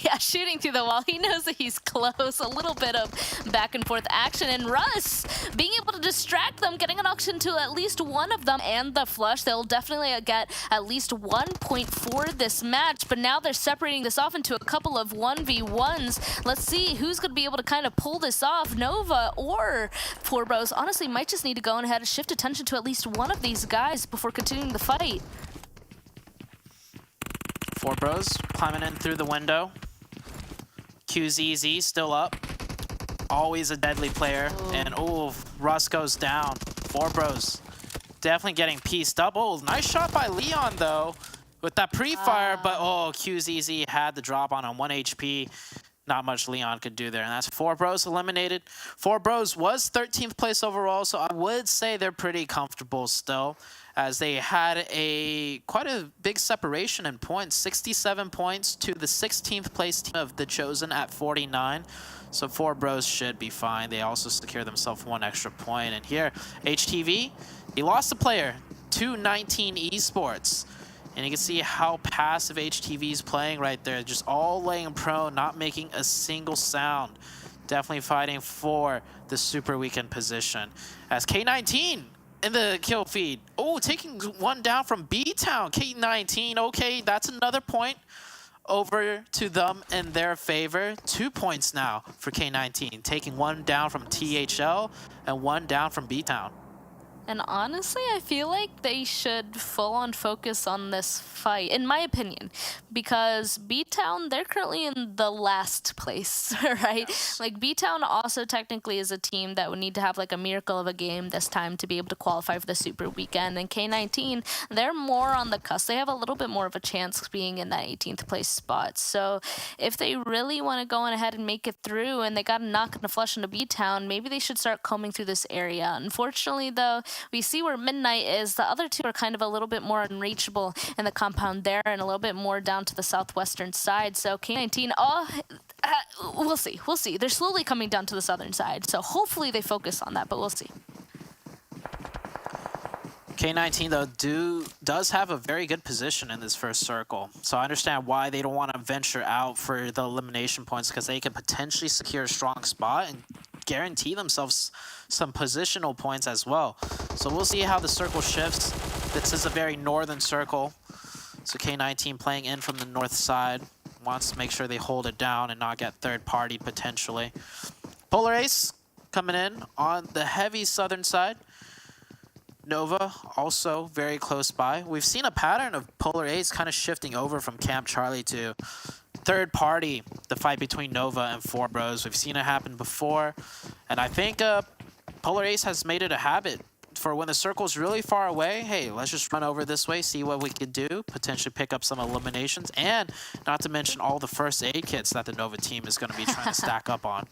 Yeah, shooting through the wall. He knows that he's close. A little bit of back and forth action, and Russ being able to distract them, getting an auction to at least one of them, and the flush. They'll definitely get at least 1 point for this match, but now they're separating this off into a couple of 1v1s. Let's see who's going to be able to kind of pull this off. Nova or 4 Bros honestly might just need to go ahead and shift attention to at least one of these guys before continuing the fight. 4 Bros climbing in through the window. QZZ still up. Always a deadly player. And Russ goes down. 4 Bros definitely getting pieced up. Oh, nice shot by Leon though with that pre-fire, but QZZ had the drop on 1 HP. Not much Leon could do there, and that's 4 Bros eliminated. 4 Bros was 13th place overall, so I would say they're pretty comfortable still, as they had quite a big separation in points. 67 points to the 16th place team of the Chosen at 49. So 4 Bros should be fine. They also secure themselves 1 extra point. And here, HTV, he lost a player to K19 Esports. And you can see how passive HTV is playing right there. Just all laying prone, not making a single sound. Definitely fighting for the super weekend position. As K19 in the kill feed. Oh, taking one down from BTOWN. K19, okay, that's another point over to them in their favor. 2 points now for K19. Taking one down from THL and one down from BTOWN. And honestly, I feel like they should full-on focus on this fight, in my opinion, because BTOWN, they're currently in the last place, right? Yes. Like, BTOWN also technically is a team that would need to have like a miracle of a game this time to be able to qualify for the Super Weekend. And K19, they're more on the cusp. They have a little bit more of a chance being in that 18th place spot. So if they really want to go on ahead and make it through, and they got a knock and a flush into BTOWN, maybe they should start combing through this area. Unfortunately, though, we see where Midnight is. The other two are kind of a little bit more unreachable in the compound there, and a little bit more down to the southwestern side. So K19, we'll see. We'll see. They're slowly coming down to the southern side, so hopefully they focus on that, but we'll see. K19, though, does have a very good position in this first circle. So I understand why they don't want to venture out for the elimination points, because they can potentially secure a strong spot and guarantee themselves some positional points as well. So we'll see how the circle shifts. This is a very northern circle. So K19 playing in from the north side. Wants to make sure they hold it down and not get third party potentially. Polar Ace coming in on the heavy southern side. Nova also very close by. We've seen a pattern of Polar Ace kind of shifting over from Camp Charlie to third party, the fight between Nova and Four Bros. We've seen it happen before, and I think Polar Ace has made it a habit for when the circle's really far away. Hey, let's just run over this way, see what we can do, potentially pick up some eliminations, and not to mention all the first aid kits that the Nova team is going to be trying to stack up on.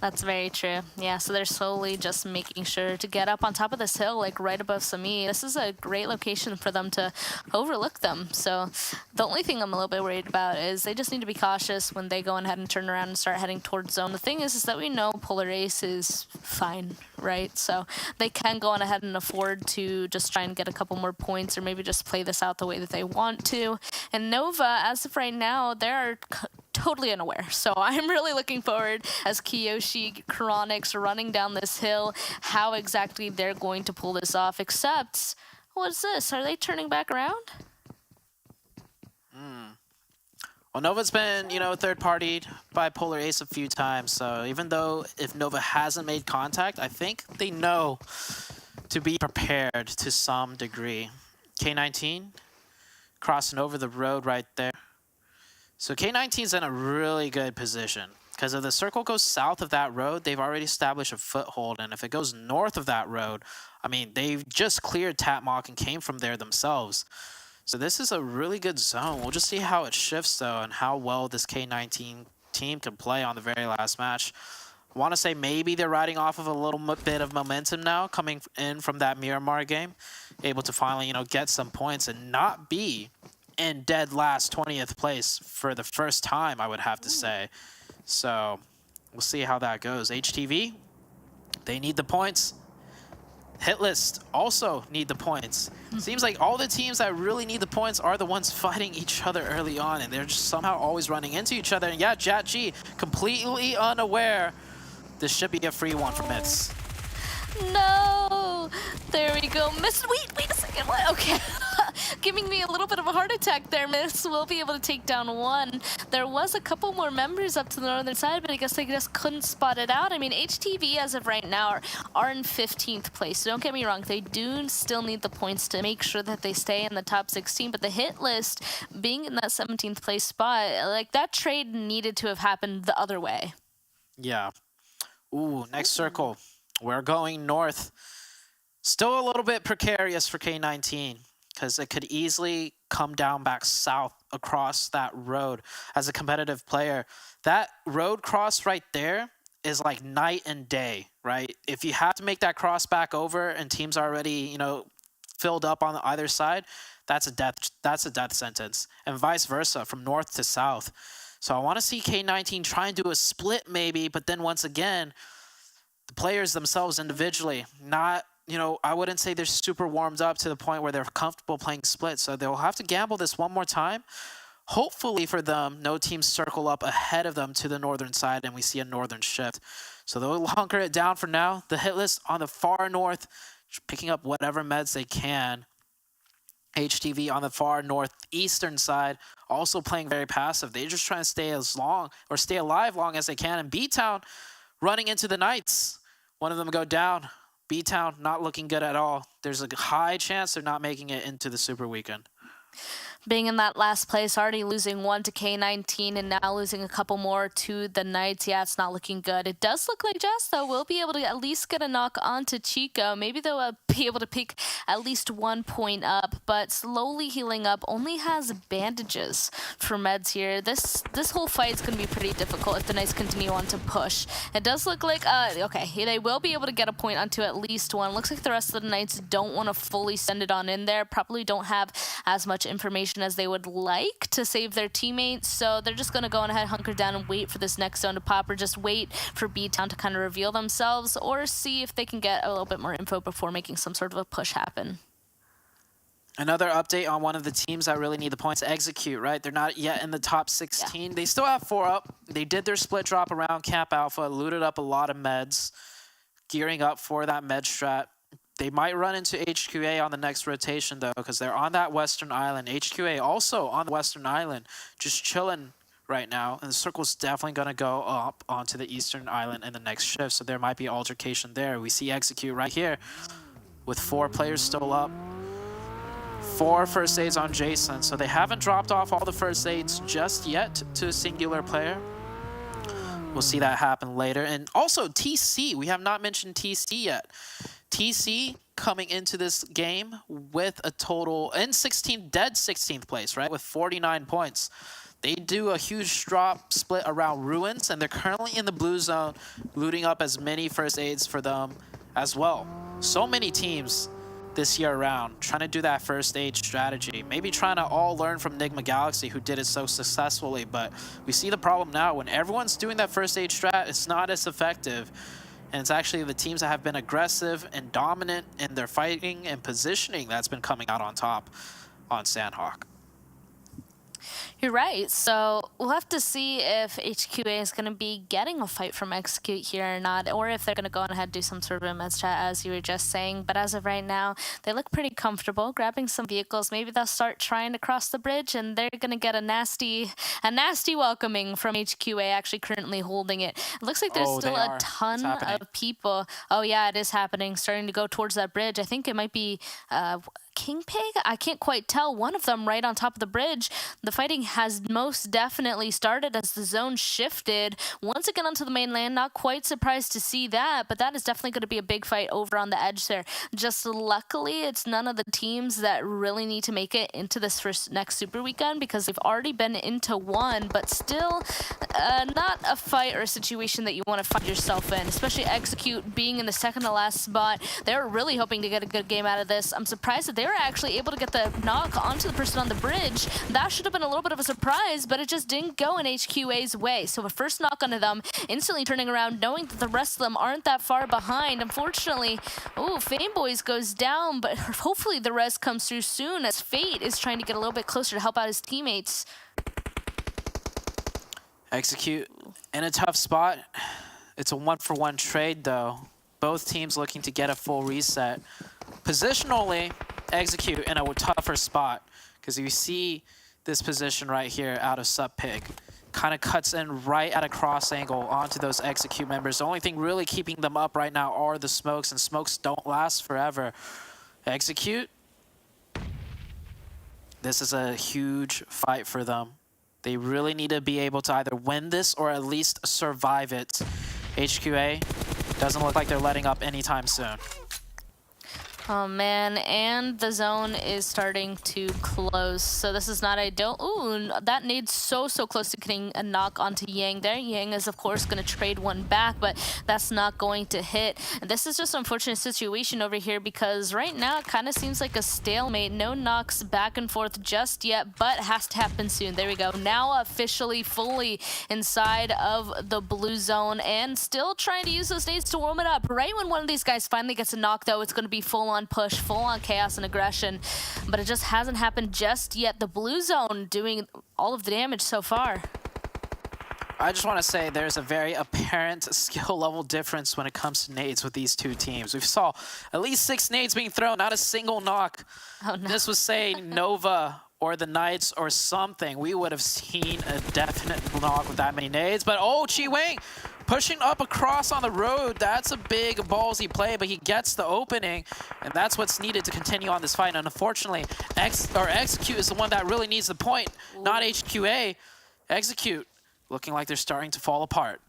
That's very true. Yeah, so they're slowly just making sure to get up on top of this hill, like right above Sami. This is a great location for them to overlook them. So the only thing I'm a little bit worried about is they just need to be cautious when they go ahead and turn around and start heading towards zone. The thing is that we know Polar Ace is fine, right? So they can go on ahead and afford to just try and get a couple more points, or maybe just play this out the way that they want to. And Nova, as of right now, they're totally unaware. So I'm really looking forward as Kiyoshi Chronix running down this hill, how exactly they're going to pull this off. Except, what's this? Are they turning back around? Well, Nova's been, third-partied by Polar Ace a few times. So even though if Nova hasn't made contact, I think they know to be prepared to some degree. K19 crossing over the road right there. So K19's in a really good position because if the circle goes south of that road, they've already established a foothold. And if it goes north of that road, I mean, they've just cleared Tatmok and came from there themselves. So this is a really good zone. We'll just see how it shifts, though, and how well this K19 team can play on the very last match. I want to say maybe they're riding off of a little bit of momentum now, coming in from that Miramar game, able to finally, get some points and not be in dead last 20th place for the first time, I would have to say. So we'll see how that goes. HTV, they need the points. Hitlist also need the points. Seems like all the teams that really need the points are the ones fighting each other early on, and they're just somehow always running into each other. And yeah, Jat G, completely unaware. This should be a free one for Myths. No! There we go. Miss, wait a second. What? Okay. Giving me a little bit of a heart attack there, Miss. We'll be able to take down one. There was a couple more members up to the northern side, but I guess they just couldn't spot it out. I mean, HTV, as of right now, are in 15th place. So don't get me wrong. They do still need the points to make sure that they stay in the top 16. But the hit list, being in that 17th place spot, like, that trade needed to have happened the other way. Yeah. Ooh, next circle. We're going north. Still a little bit precarious for K19 because it could easily come down back south across that road as a competitive player. That road cross right there is like night and day, right? If you have to make that cross back over and teams are already, filled up on either side, that's a death sentence. And vice versa from north to south. So I want to see K19 try and do a split maybe, but then once again, the players themselves individually, not, I wouldn't say they're super warmed up to the point where they're comfortable playing split. So they'll have to gamble this one more time. Hopefully for them, no teams circle up ahead of them to the northern side and we see a northern shift. So they'll hunker it down for now. The hit list on the far north, picking up whatever meds they can. HTV on the far northeastern side, also playing very passive. They're just trying to stay alive long as they can. And BTOWN running into the Knights. One of them go down. BTOWN not looking good at all. There's a high chance they're not making it into the Super Weekend. Being in that last place, already losing one to K19 and now losing a couple more to the Knights. Yeah, it's not looking good. It does look like Jess, though, will be able to at least get a knock onto Chico. Maybe they'll be able to pick at least 1 point up, but slowly healing up, only has bandages for meds here. This whole fight is going to be pretty difficult if the Knights continue on to push. It does look like, okay, they will be able to get a point onto at least one. Looks like the rest of the Knights don't want to fully send it on in there, probably don't have as much information as they would like to save their teammates, so they're just going to go on ahead, hunker down, and wait for this next zone to pop, or just wait for BTOWN to kind of reveal themselves, or see if they can get a little bit more info before making some sort of a push happen. Another update on one of the teams that really need the points, Execute, right? They're not yet in the top 16. Yeah. They still have 4 up. They did their split drop around Camp Alpha, looted up a lot of meds, gearing up for that med strat. They might run into HQA on the next rotation, though, because they're on that Western Island. HQA also on the Western Island, just chilling right now. And the circle's definitely going to go up onto the Eastern Island in the next shift, so there might be altercation there. We see Execute right here with 4 players still up. 4 first aids on Jason, so they haven't dropped off all the first aids just yet to a singular player. We'll see that happen later. And also TC, we have not mentioned TC yet. TC coming into this game with a total in 16th place, right? With 49 points. They do a huge drop split around Ruins, and they're currently in the blue zone, looting up as many first aids for them as well. So many teams this year around trying to do that first aid strategy, maybe trying to all learn from Nigma Galaxy, who did it so successfully. But we see the problem now when everyone's doing that first aid strat, it's not as effective, and it's actually the teams that have been aggressive and dominant in their fighting and positioning that's been coming out on top on Sanhok. You're right. So we'll have to see if HQA is going to be getting a fight from Execute here or not, or if they're going to go on ahead and do some sort of a med strat, as you were just saying. But as of right now, they look pretty comfortable grabbing some vehicles. Maybe they'll start trying to cross the bridge, and they're going to get a nasty welcoming from HQA actually currently holding it. It looks like there's still a ton of people. Oh yeah, it is happening. Starting to go towards that bridge. I think it might be King Pig? I can't quite tell. One of them right on top of the bridge. The fighting has most definitely started as the zone shifted once again onto the mainland. Not quite surprised to see that, but that is definitely going to be a big fight over on the edge there. Just luckily, it's none of the teams that really need to make it into this next Super Weekend, because they've already been into one, but still not a fight or a situation that you want to find yourself in, especially Execute being in the second to last spot. They're really hoping to get a good game out of this. I'm surprised that they were actually able to get the knock onto the person on the bridge. That should have been a little bit of a surprise, but it just didn't go in HQA's way. So a first knock onto them, instantly turning around, knowing that the rest of them aren't that far behind. Unfortunately, Fameboys goes down, but hopefully the res comes through soon, as Fate is trying to get a little bit closer to help out his teammates. Execute in a tough spot. It's a 1-for-1 trade, though. Both teams looking to get a full reset. Positionally, Execute in a tougher spot, because you see this position right here out of Sup Pig. Kind of cuts in right at a cross angle onto those Execute members. The only thing really keeping them up right now are the smokes, and smokes don't last forever. Execute, this is a huge fight for them. They really need to be able to either win this or at least survive it. HQA doesn't look like they're letting up anytime soon. Oh man, and the zone is starting to close. So this is not ideal. Ooh, that nade's so close to getting a knock onto Yang there. Yang is of course going to trade one back, but that's not going to hit. And this is just an unfortunate situation over here, because right now it kind of seems like a stalemate. No knocks back and forth just yet, but it has to happen soon. There we go. Now officially fully inside of the blue zone, and still trying to use those nades to warm it up. Right when one of these guys finally gets a knock, though, it's going to be full-on push, full-on chaos and aggression, but it just hasn't happened just yet. The blue zone doing all of the damage so far. I just want to say there's a very apparent skill level difference when it comes to nades with these two teams. We saw at least 6 nades being thrown, not a single knock. Oh, no. This was saying Nova or the Knights or something. We would have seen a definite knock with that many nades, but Chi Wing pushing up across on the road. That's a big ballsy play, but he gets the opening, and that's what's needed to continue on this fight. And unfortunately, Execute is the one that really needs the point, not HQA. Execute looking like they're starting to fall apart.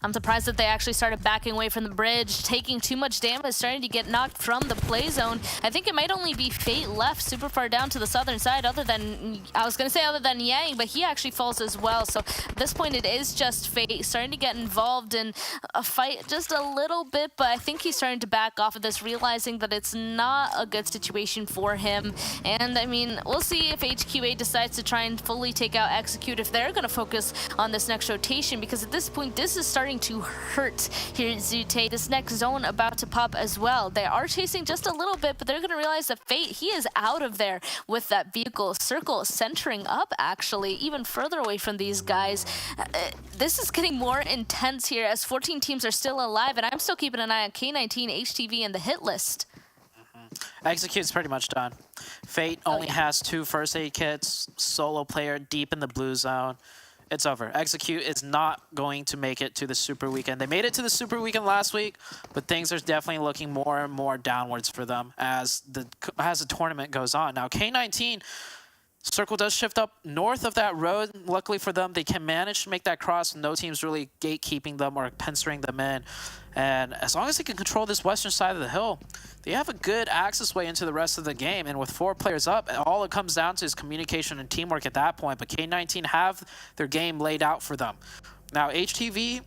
I'm surprised that they actually started backing away from the bridge, taking too much damage, starting to get knocked from the play zone. I think it might only be Fate left super far down to the southern side, other than Yang, but he actually falls as well. So at this point, it is just Fate starting to get involved in a fight just a little bit, but I think he's starting to back off of this, realizing that it's not a good situation for him. And I mean, we'll see if HQA decides to try and fully take out Execute, if they're going to focus on this next rotation, because at this point, this this is starting to hurt here at Zute. This next zone about to pop as well. They are chasing just a little bit, but they're going to realize that Fate, he is out of there with that vehicle. Circle centering up, actually, even further away from these guys. This is getting more intense here as 14 teams are still alive, and I'm still keeping an eye on K19, HTV, and the Hitlist. Execute's pretty much done. Fate only has 2 first aid kits, solo player deep in the blue zone. It's over. Execute is not going to make it to the Super Weekend. They made it to the Super Weekend last week, but things are definitely looking more and more downwards for them as the tournament goes on. Now, K19, Circle does shift up north of that road. Luckily for them, they can manage to make that cross. No team's really gatekeeping them or pinstering them in. And as long as they can control this western side of the hill, they have a good access way into the rest of the game. And with 4 players up, all it comes down to is communication and teamwork at that point. But K19 have their game laid out for them. Now, HTV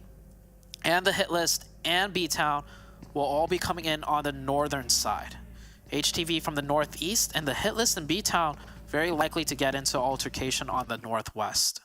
and the Hitlist and BTOWN will all be coming in on the northern side. HTV from the northeast, and the Hitlist and BTOWN very likely to get into altercation on the northwest.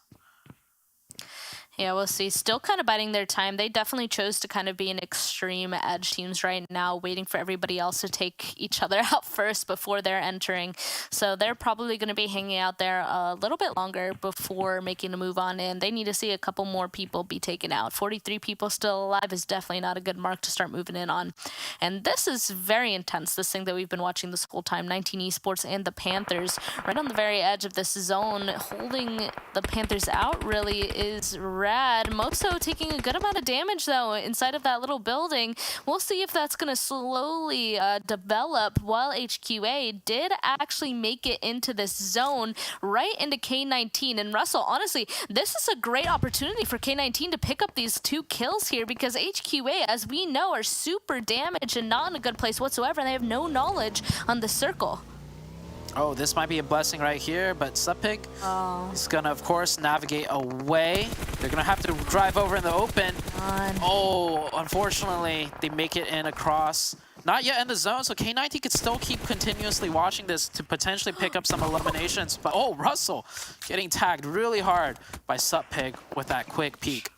Yeah, we'll see. Still kind of biding their time. They definitely chose to kind of be an extreme edge teams right now, waiting for everybody else to take each other out first before they're entering. So they're probably going to be hanging out there a little bit longer before making a move on in. They need to see a couple more people be taken out. 43 people still alive is definitely not a good mark to start moving in on. And this is very intense, this thing that we've been watching this whole time. 19 Esports and the Panthers right on the very edge of this zone. Holding the Panthers out really is rad. Moxo taking a good amount of damage, though, inside of that little building. We'll see if that's going to slowly develop, while HQA did actually make it into this zone right into K19. And Russell, honestly, this is a great opportunity for K19 to pick up these 2 kills here, because HQA, as we know, are super damaged and not in a good place whatsoever, and they have no knowledge on the circle. Oh, this might be a blessing right here, but Supig is going to, of course, navigate away. They're going to have to drive over in the open. Oh, unfortunately, they make it in across. Not yet in the zone, so K19 could still keep continuously watching this to potentially pick up some eliminations. But, oh, Russell getting tagged really hard by Supig with that quick peek.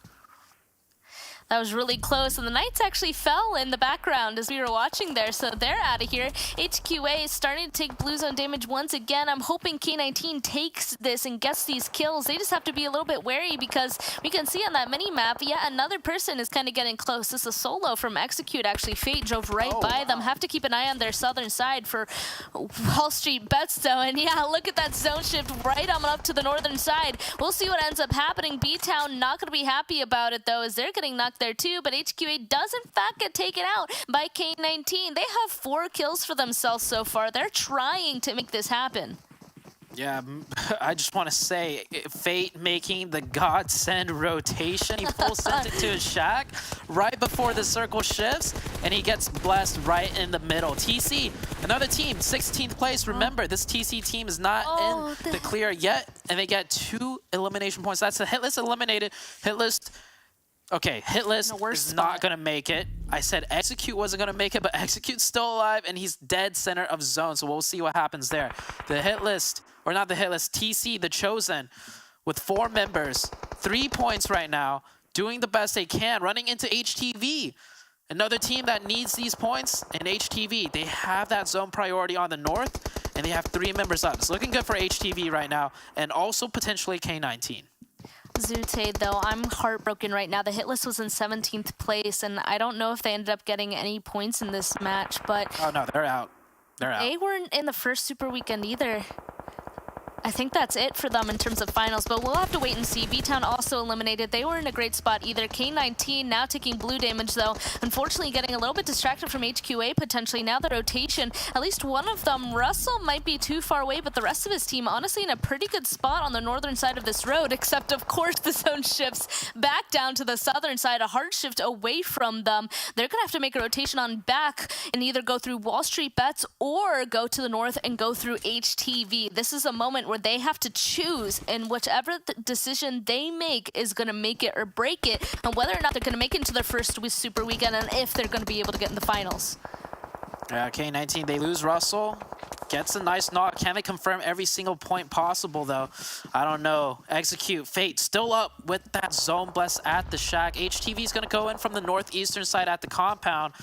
That was really close, and the Knights actually fell in the background as we were watching there, so they're out of here. HQA is starting to take blue zone damage once again. I'm hoping K19 takes this and gets these kills. They just have to be a little bit wary, because we can see on that mini-map, yet another person is kind of getting close. This is a solo from Execute, actually. Fate drove right by them. Have to keep an eye on their southern side for WallStreetBets, though. And yeah, look at that zone shift right on up to the northern side. We'll see what ends up happening. BTOWN not going to be happy about it, though, as they're getting knocked there too, but HQA does in fact get taken out by K19. They have 4 kills for themselves so far. They're trying to make this happen. Yeah, I just want to say, Fate making the godsend rotation. He full sends it to his shack right before the circle shifts, and he gets blessed right in the middle. TC, another team, 16th place. Remember, this TC team is not in the clear yet, and they get 2 elimination points. That's the Hitlist eliminated. Hitlist. Okay, Hitlist is not going to make it. I said Execute wasn't going to make it, but Execute's still alive, and he's dead center of zone, so we'll see what happens there. The Hitlist, or not the Hitlist, TC, the Chosen, with 4 members, 3 points right now, doing the best they can, running into HTV. Another team that needs these points, and HTV, they have that zone priority on the north, and they have 3 members up. It's looking good for HTV right now, and also potentially K19. Zute, though, I'm heartbroken right now. The Hitlist was in 17th place, and I don't know if they ended up getting any points in this match, but... Oh, no, they're out. They're out. They weren't in the first Super Weekend either. I think that's it for them in terms of finals, but we'll have to wait and see. BTOWN also eliminated. They were in a great spot either. K19 now taking blue damage, though. Unfortunately, getting a little bit distracted from HQA potentially. Now the rotation, at least one of them, Russell, might be too far away, but the rest of his team, honestly, in a pretty good spot on the northern side of this road, except, of course, the zone shifts back down to the southern side, a hard shift away from them. They're going to have to make a rotation on back and either go through WallStreetBets or go to the north and go through HTV. This is a moment where they have to choose, and whichever decision they make is going to make it or break it, and whether or not they're going to make it into their first Super Weekend, and if they're going to be able to get in the finals. Yeah, K19, they lose Russell. Gets a nice knock. Can they confirm every single point possible, though? I don't know. Execute. Fate still up with that zone bless at the shack. HTV is going to go in from the northeastern side at the compound.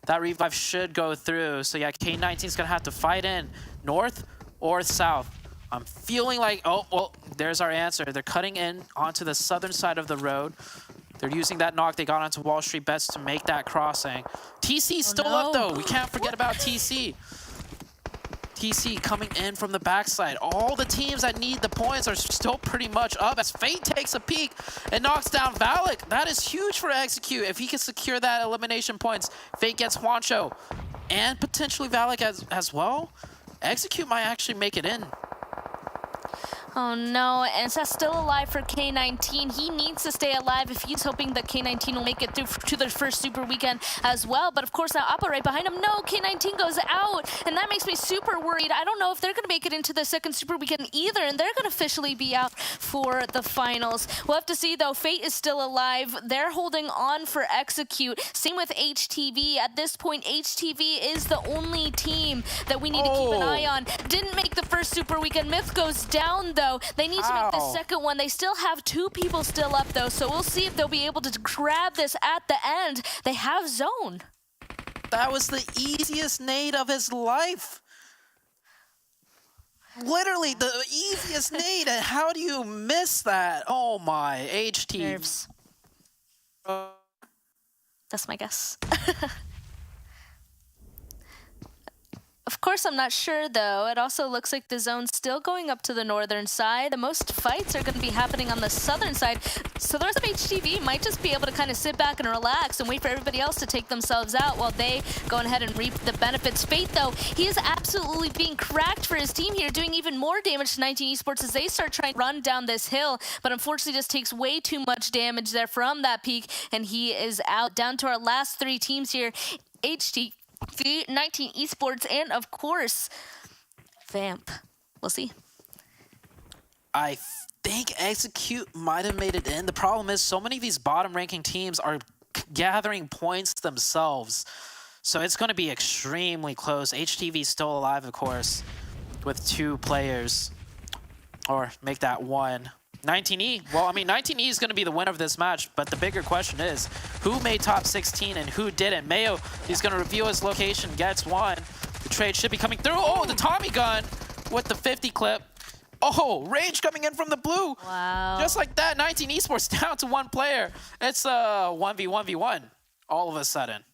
That revive should go through. So yeah, K19 is going to have to fight in north or south. I'm feeling like, oh, well, there's our answer. They're cutting in onto the southern side of the road. They're using that knock they got onto WallStreetBets to make that crossing. TC still up, though. We can't forget about TC. TC coming in from the backside. All the teams that need the points are still pretty much up as Fate takes a peek and knocks down Valak. That is huge for Execute. If he can secure that elimination points, Fate gets Juancho and potentially Valak as well. Execute might actually make it in. Oh no, and that's still alive for K19. He needs to stay alive if he's hoping that K19 will make it through to their first super weekend as well. But of course, now Appa right behind him. No, K19 goes out, and that makes me super worried. I don't know if they're going to make it into the second super weekend either, and they're going to officially be out for the finals. We'll have to see, though. Fate is still alive. They're holding on for Execute. Same with HTV. At this point, HTV is the only team that we need to keep an eye on. Didn't make the first super weekend. Myth goes down, though. They need to make the second one. They still have 2 people still up, though, so we'll see if they'll be able to grab this at the end. They have zone. That was the easiest nade of his life. Literally the easiest nade. And how do you miss that? Oh my, HT. Nerves. That's my guess. Of course, I'm not sure, though. It also looks like the zone's still going up to the northern side. The most fights are going to be happening on the southern side. So the rest of HTV might just be able to kind of sit back and relax and wait for everybody else to take themselves out while they go ahead and reap the benefits. Fate, though, he is absolutely being cracked for his team here, doing even more damage to 19 Esports as they start trying to run down this hill, but unfortunately just takes way too much damage there from that peak, and he is out. Down to our last 3 teams here. K19 Esports, and of course, Vamp. We'll see. I think Execute might have made it in. The problem is so many of these bottom-ranking teams are gathering points themselves. So it's going to be extremely close. HTV is still alive, of course, with 2 players. Or make that 1. 19E, well, I mean, 19E is going to be the winner of this match, but the bigger question is, who made top 16 and who didn't? Mayo, he's going to reveal his location, gets 1. The trade should be coming through. Oh, the Tommy gun with the 50 clip. Oh, range coming in from the blue. Wow. Just like that, 19 Esports down to 1 player. It's a 1v1v1 all of a sudden.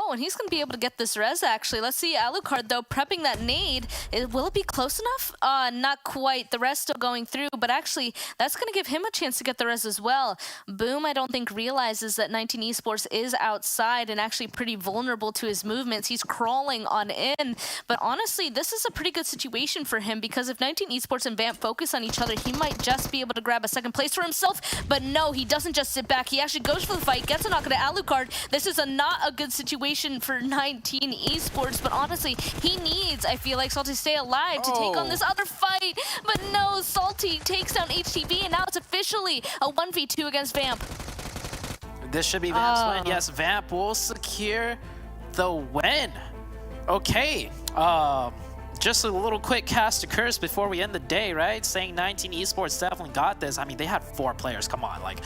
Oh, and he's going to be able to get this res, actually. Let's see Alucard, though, prepping that nade. Will it be close enough? Not quite. The res still going through, but actually, that's going to give him a chance to get the res as well. Boom, I don't think, realizes that 19 Esports is outside and actually pretty vulnerable to his movements. He's crawling on in, but honestly, this is a pretty good situation for him because if 19 Esports and Vamp focus on each other, he might just be able to grab a second place for himself, but no, he doesn't just sit back. He actually goes for the fight, gets a knock at Alucard. This is not a good situation for 19 Esports, but honestly, he needs, I feel like, Salty to stay alive to take on this other fight. But no, Salty takes down HTV, and now it's officially a 1v2 against Vamp. This should be Vamp's win. Yes, Vamp will secure the win. Okay, just a little quick cast of curse before we end the day, right? Saying 19 Esports definitely got this. I mean, they had 4 players. Come on, like,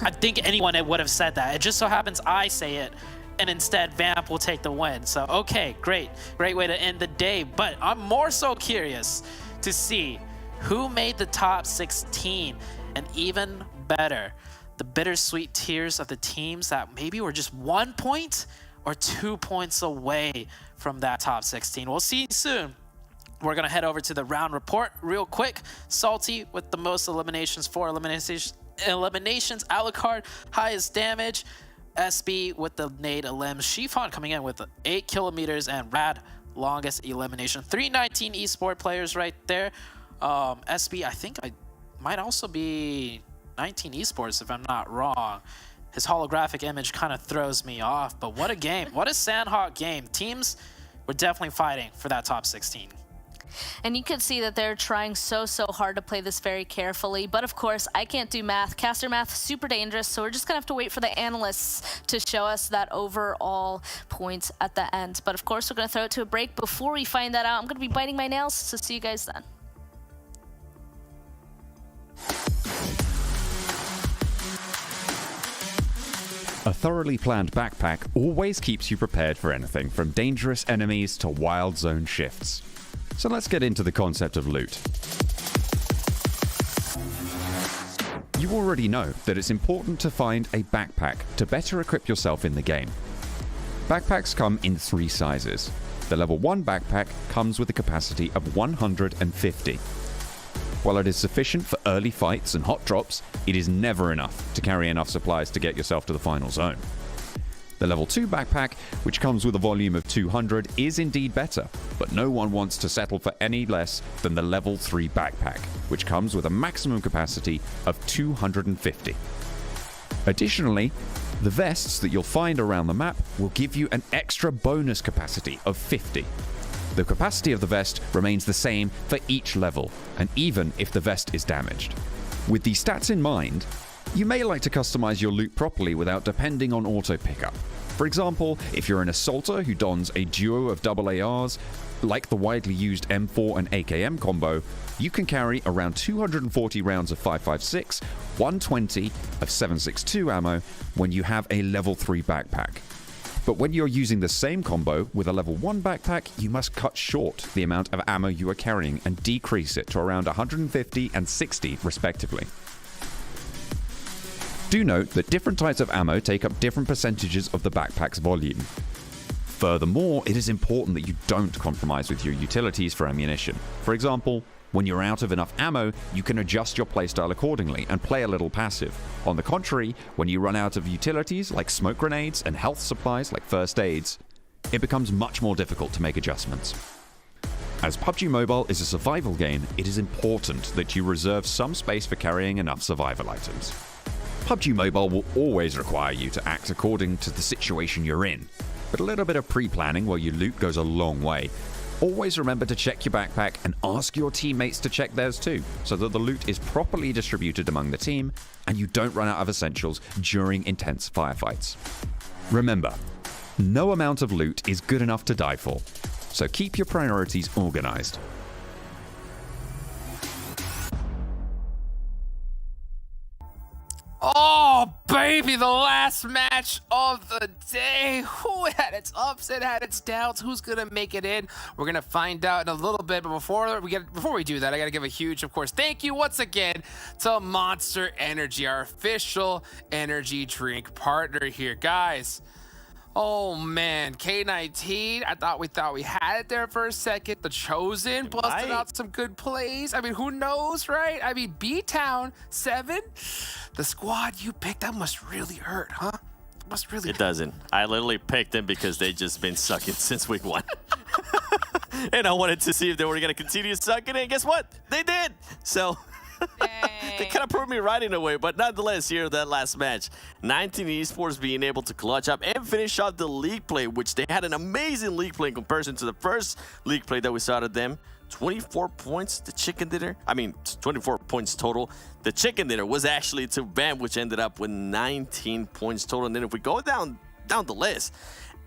I think anyone would have said that. It just so happens I say it, and instead Vamp will take the win. So, okay, great way to end the day. But I'm more so curious to see who made the top 16, and even better, the bittersweet tears of the teams that maybe were just 1 point or 2 points away from that top 16. We'll see you soon. We're gonna head over to the round report real quick. Salty with the most eliminations, 4 eliminations. Alucard, highest damage. SB with the nade elim. Shifan coming in with 8 kilometers, and Rad, longest elimination. 319 Esport players right there. SB, I think I might also be 19 Esports if I'm not wrong. His holographic image kind of throws me off, but what a game. What a Sanhok game. Teams were definitely fighting for that top 16. And you can see that they're trying so hard to play this very carefully. But of course, I can't do math. Caster math, super dangerous. So we're just gonna have to wait for the analysts to show us that overall points at the end. But of course, we're gonna throw it to a break. Before we find that out, I'm gonna be biting my nails. So see you guys then. A thoroughly planned backpack always keeps you prepared for anything from dangerous enemies to wild zone shifts. So let's get into the concept of loot. You already know that it's important to find a backpack to better equip yourself in the game. Backpacks come in 3 sizes. The level 1 backpack comes with a capacity of 150. While it is sufficient for early fights and hot drops, it is never enough to carry enough supplies to get yourself to the final zone. The level 2 backpack, which comes with a volume of 200, is indeed better, but no one wants to settle for any less than the level 3 backpack, which comes with a maximum capacity of 250. Additionally, the vests that you'll find around the map will give you an extra bonus capacity of 50. The capacity of the vest remains the same for each level, and even if the vest is damaged. With these stats in mind, you may like to customize your loot properly without depending on auto pickup. For example, if you're an assaulter who dons a duo of AARs, like the widely used M4 and AKM combo, you can carry around 240 rounds of 5.56, 120 of 7.62 ammo when you have a level 3 backpack. But when you're using the same combo with a level 1 backpack, you must cut short the amount of ammo you are carrying and decrease it to around 150 and 60 respectively. Do note that different types of ammo take up different percentages of the backpack's volume. Furthermore, it is important that you don't compromise with your utilities for ammunition. For example, when you're out of enough ammo, you can adjust your playstyle accordingly and play a little passive. On the contrary, when you run out of utilities like smoke grenades and health supplies like first aids, it becomes much more difficult to make adjustments. As PUBG Mobile is a survival game, it is important that you reserve some space for carrying enough survival items. PUBG Mobile will always require you to act according to the situation you're in, but a little bit of pre-planning while you loot goes a long way. Always remember to check your backpack and ask your teammates to check theirs too, so that the loot is properly distributed among the team and you don't run out of essentials during intense firefights. Remember, no amount of loot is good enough to die for, so keep your priorities organized. Oh, baby, the last match of the day. It had its ups, it had its downs. Who's going to make it in? We're going to find out in a little bit. But before we do that, I got to give a huge, of course, thank you once again to Monster Energy, our official energy drink partner here. Guys, oh man, K19, I thought we had it there for a second. The Chosen busted out some good plays. I mean, who knows, right? I mean, BTOWN 7, the squad you picked, that must really hurt, huh? Must really hurt. It doesn't. I literally picked them because they just been sucking since week 1. And I wanted to see if they were going to continue sucking, and guess what? They did. So they kind of proved me right in a way, but nonetheless, here that last match, K19 Esports being able to clutch up and finish off the league play, which they had an amazing league play in comparison to the first league play that we saw to them. 24 points, the chicken dinner. 24 points total. The chicken dinner was actually to Vamp, which ended up with 19 points total. And then if we go down the list,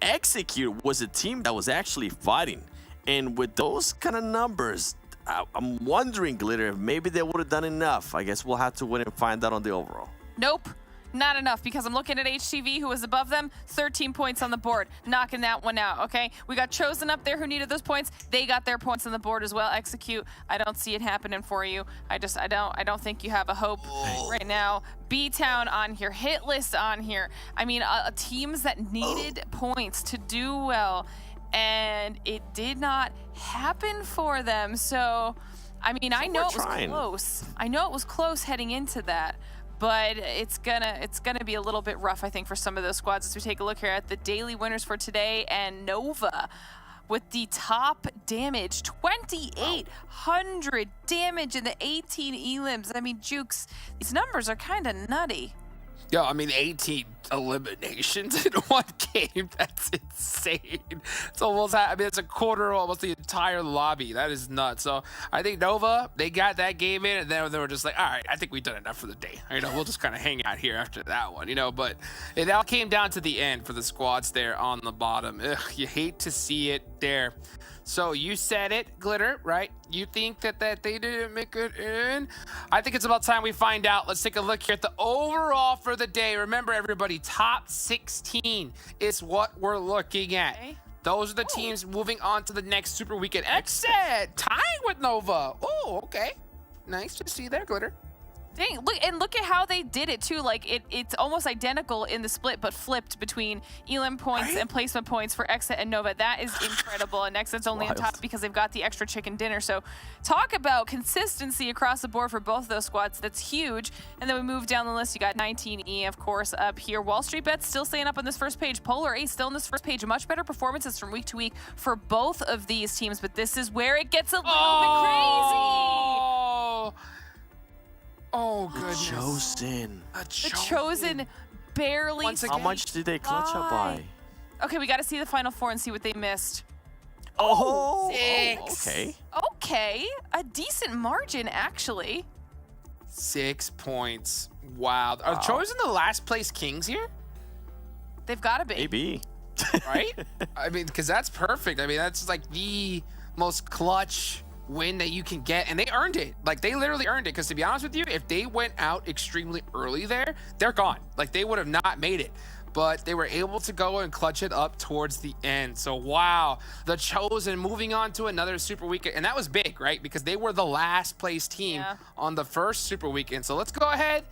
Execute was a team that was actually fighting. And with those kind of numbers, I'm wondering, Glitter, if maybe they would have done enough. I guess we'll have to wait and find out on the overall. Nope, not enough, because I'm looking at HTV, who was above them, 13 points on the board, knocking that one out, okay? We got Chosen up there who needed those points. They got their points on the board as well. Execute, I don't see it happening for you. I don't think you have a hope right now. BTOWN on here, Hitlist on here. I mean, teams that needed points to do well, and it did not happen for them. So, I mean, I know it was close. I know it was close heading into that, but it's gonna be a little bit rough, I think, for some of those squads as we take a look here at the daily winners for today. And Nova with the top damage, 2,800 damage in the 18 elims. I mean, Jukes, these numbers are kind of nutty. Yo, I mean, 18 eliminations in one game. That's insane. It's almost, I mean, it's a quarter, almost the entire lobby. That is nuts. So I think Nova, they got that game in, and then they were just like, all right, I think we've done enough for the day. You know, we'll just kind of hang out here after that one, you know. But it all came down to the end for the squads there on the bottom. Ugh, you hate to see it there. So you said it, Glitter, right? You think that they didn't make it in? I think it's about time we find out. Let's take a look here at the overall for the day. Remember, everybody, top 16 is what we're looking at. Okay. Those are the teams moving on to the next Super Weekend. XSET tying with Nova. Oh, okay. Nice to see there, Glitter. Dang, look at how they did it too. Like it's almost identical in the split, but flipped between elim points and placement points for XSET and Nova. That is incredible. And XSET's only on top because they've got the extra chicken dinner. So talk about consistency across the board for both of those squads. That's huge. And then we move down the list. You got 19E, of course, up here. WallStreetBets still staying up on this first page. Polar Ace still on this first page. Much better performances from week to week for both of these teams. But this is where it gets a little bit crazy. Oh, goodness. Chosen. The Chosen barely. How much did they clutch up by? Okay, we got to see the final four and see what they missed. Oh, 6. Okay. Okay, a decent margin, actually. 6 points. Wow. Are Chosen the last place Kings here? They've got to be. Maybe. Right? I mean, because that's perfect. I mean, that's like the most clutch win that you can get, and they earned it. Like, they literally earned it, because to be honest with you, if they went out extremely early there, they're gone. Like, they would have not made it, but they were able to go and clutch it up towards the end. So wow, the Chosen moving on to another Super Weekend, and that was big, right? Because they were the last place team on the first Super Weekend. So let's go ahead.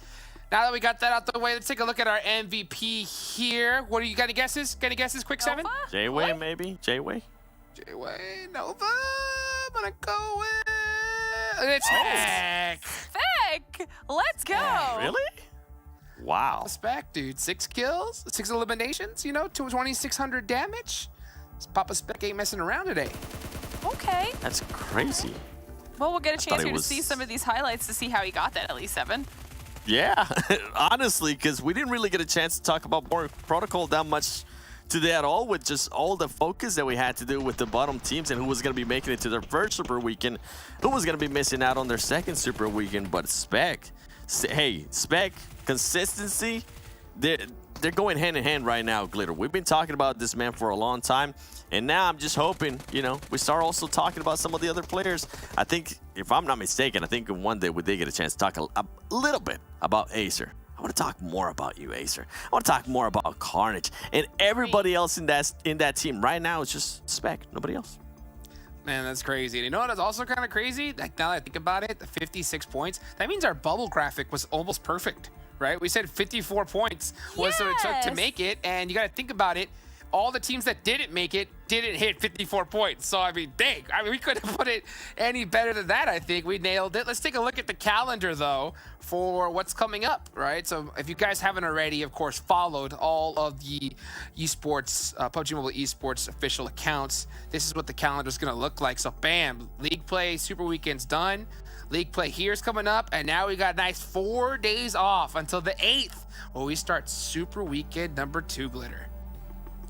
Now that we got that out the way, let's take a look at our MVP here. What do you got? Any guesses? Got any guesses? Quick, Seven? J-Way, maybe? J-Way? J-Way, Nova. I'm gonna go with... It's Spec. Spec. Let's go. Really? Wow. Spec, dude. 6 kills, 6 eliminations, you know, 2,600 damage. This Papa Spec ain't messing around today. Okay. That's crazy. Well, we'll get a chance here to see some of these highlights to see how he got that at least, Seven. Yeah, honestly, because we didn't really get a chance to talk about more protocol that much today at all, with just all the focus that we had to do with the bottom teams and who was going to be making it to their first Super Weekend, who was going to be missing out on their second Super Weekend. But Spec, hey, Spec, consistency, they're going hand in hand right now, Glitter. We've been talking about this man for a long time, and now I'm just hoping, you know, we start also talking about some of the other players. I think, if I'm not mistaken, I think one day we did get a chance to talk a little bit about Acer. I want to talk more about you, Acer. I want to talk more about Carnage. And everybody else in that team right now is just Spec, nobody else. Man, that's crazy. And you know what is also kind of crazy? Like, now that I think about it, the 56 points, that means our bubble graphic was almost perfect, right? We said 54 points was what it took to make it. And you got to think about it. All the teams that didn't make it didn't hit 54 points. So, I mean, dang. I mean, we couldn't put it any better than that, I think. We nailed it. Let's take a look at the calendar, though, for what's coming up, right? So, if you guys haven't already, of course, followed all of the esports, PUBG Mobile Esports official accounts, this is what the calendar is going to look like. So, bam, League Play, Super Weekend's done. League Play here's coming up, and now we got a nice 4 days off until the 8th, where we start Super Weekend number 2, Glitter.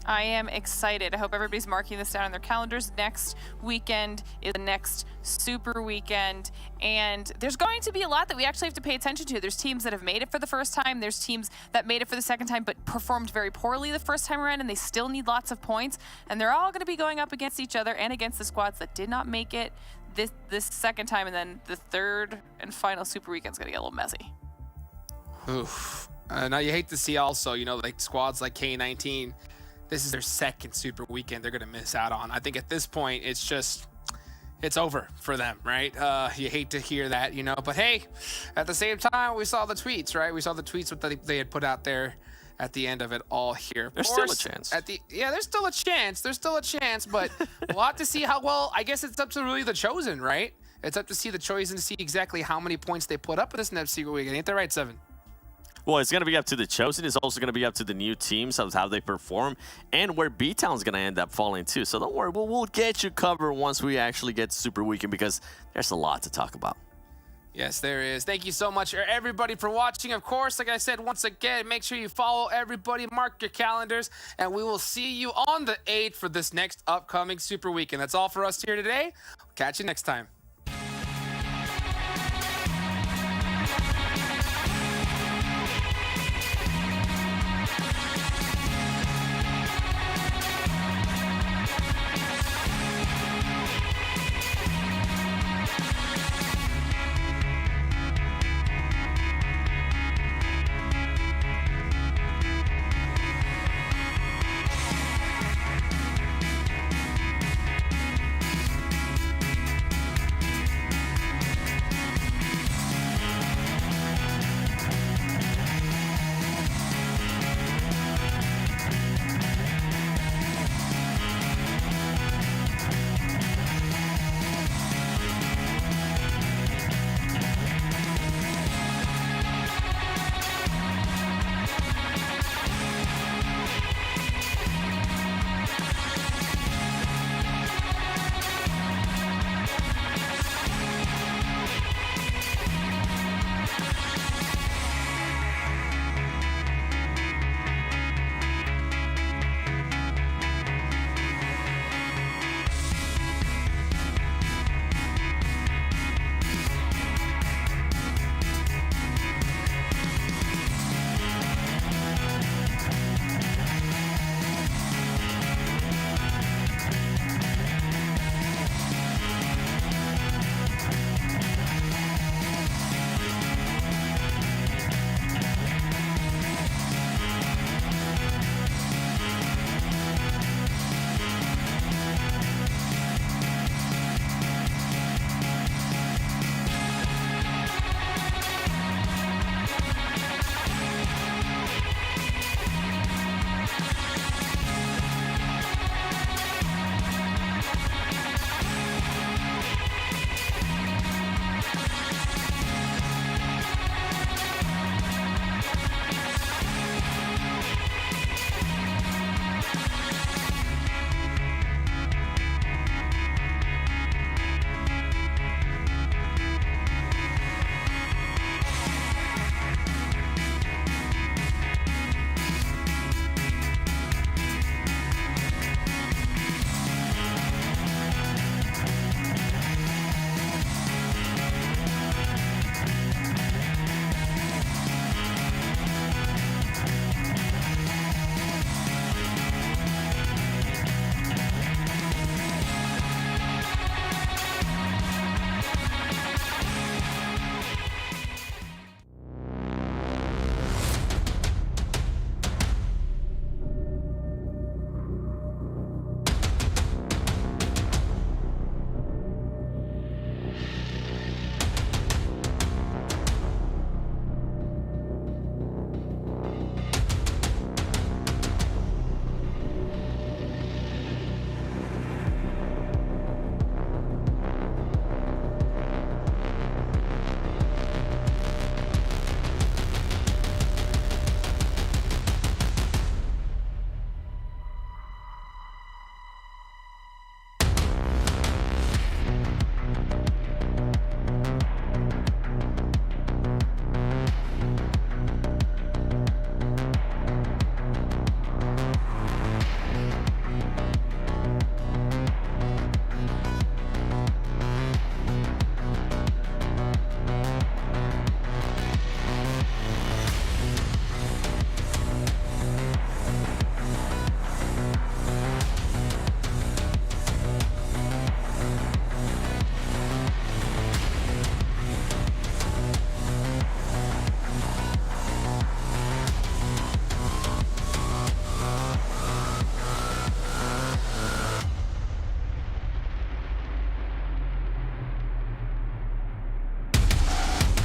I am excited. I hope everybody's marking this down on their calendars. Next weekend is the next Super Weekend, and there's going to be a lot that we actually have to pay attention to. There's teams that have made it for the first time. There's teams that made it for the second time but performed very poorly the first time around, and they still need lots of points. And they're all going to be going up against each other and against the squads that did not make it this second time, and then the third and final Super Weekend's going to get a little messy. Oof. Now you hate to see also, you know, like squads like K19, this is their second Super Weekend they're going to miss out on. I think at this point, it's over for them, right? You hate to hear that, you know, but hey, at the same time, we saw the tweets, right? We saw the tweets that they had put out there at the end of it all here. There's still a chance. There's still a chance. There's still a chance, but we'll have to see how well. I guess it's up to really the Chosen, right? It's up to see the Chosen to see exactly how many points they put up in this next Super Weekend. Ain't that right, Seven? Well, it's going to be up to the Chosen. It's also going to be up to the new teams of how they perform and where BTOWN's going to end up falling too. So don't worry, we'll get you covered once we actually get Super Weekend, because there's a lot to talk about. Yes, there is. Thank you so much, everybody, for watching. Of course, like I said, once again, make sure you follow everybody, mark your calendars, and we will see you on the 8th for this next upcoming Super Weekend. That's all for us here today. Catch you next time.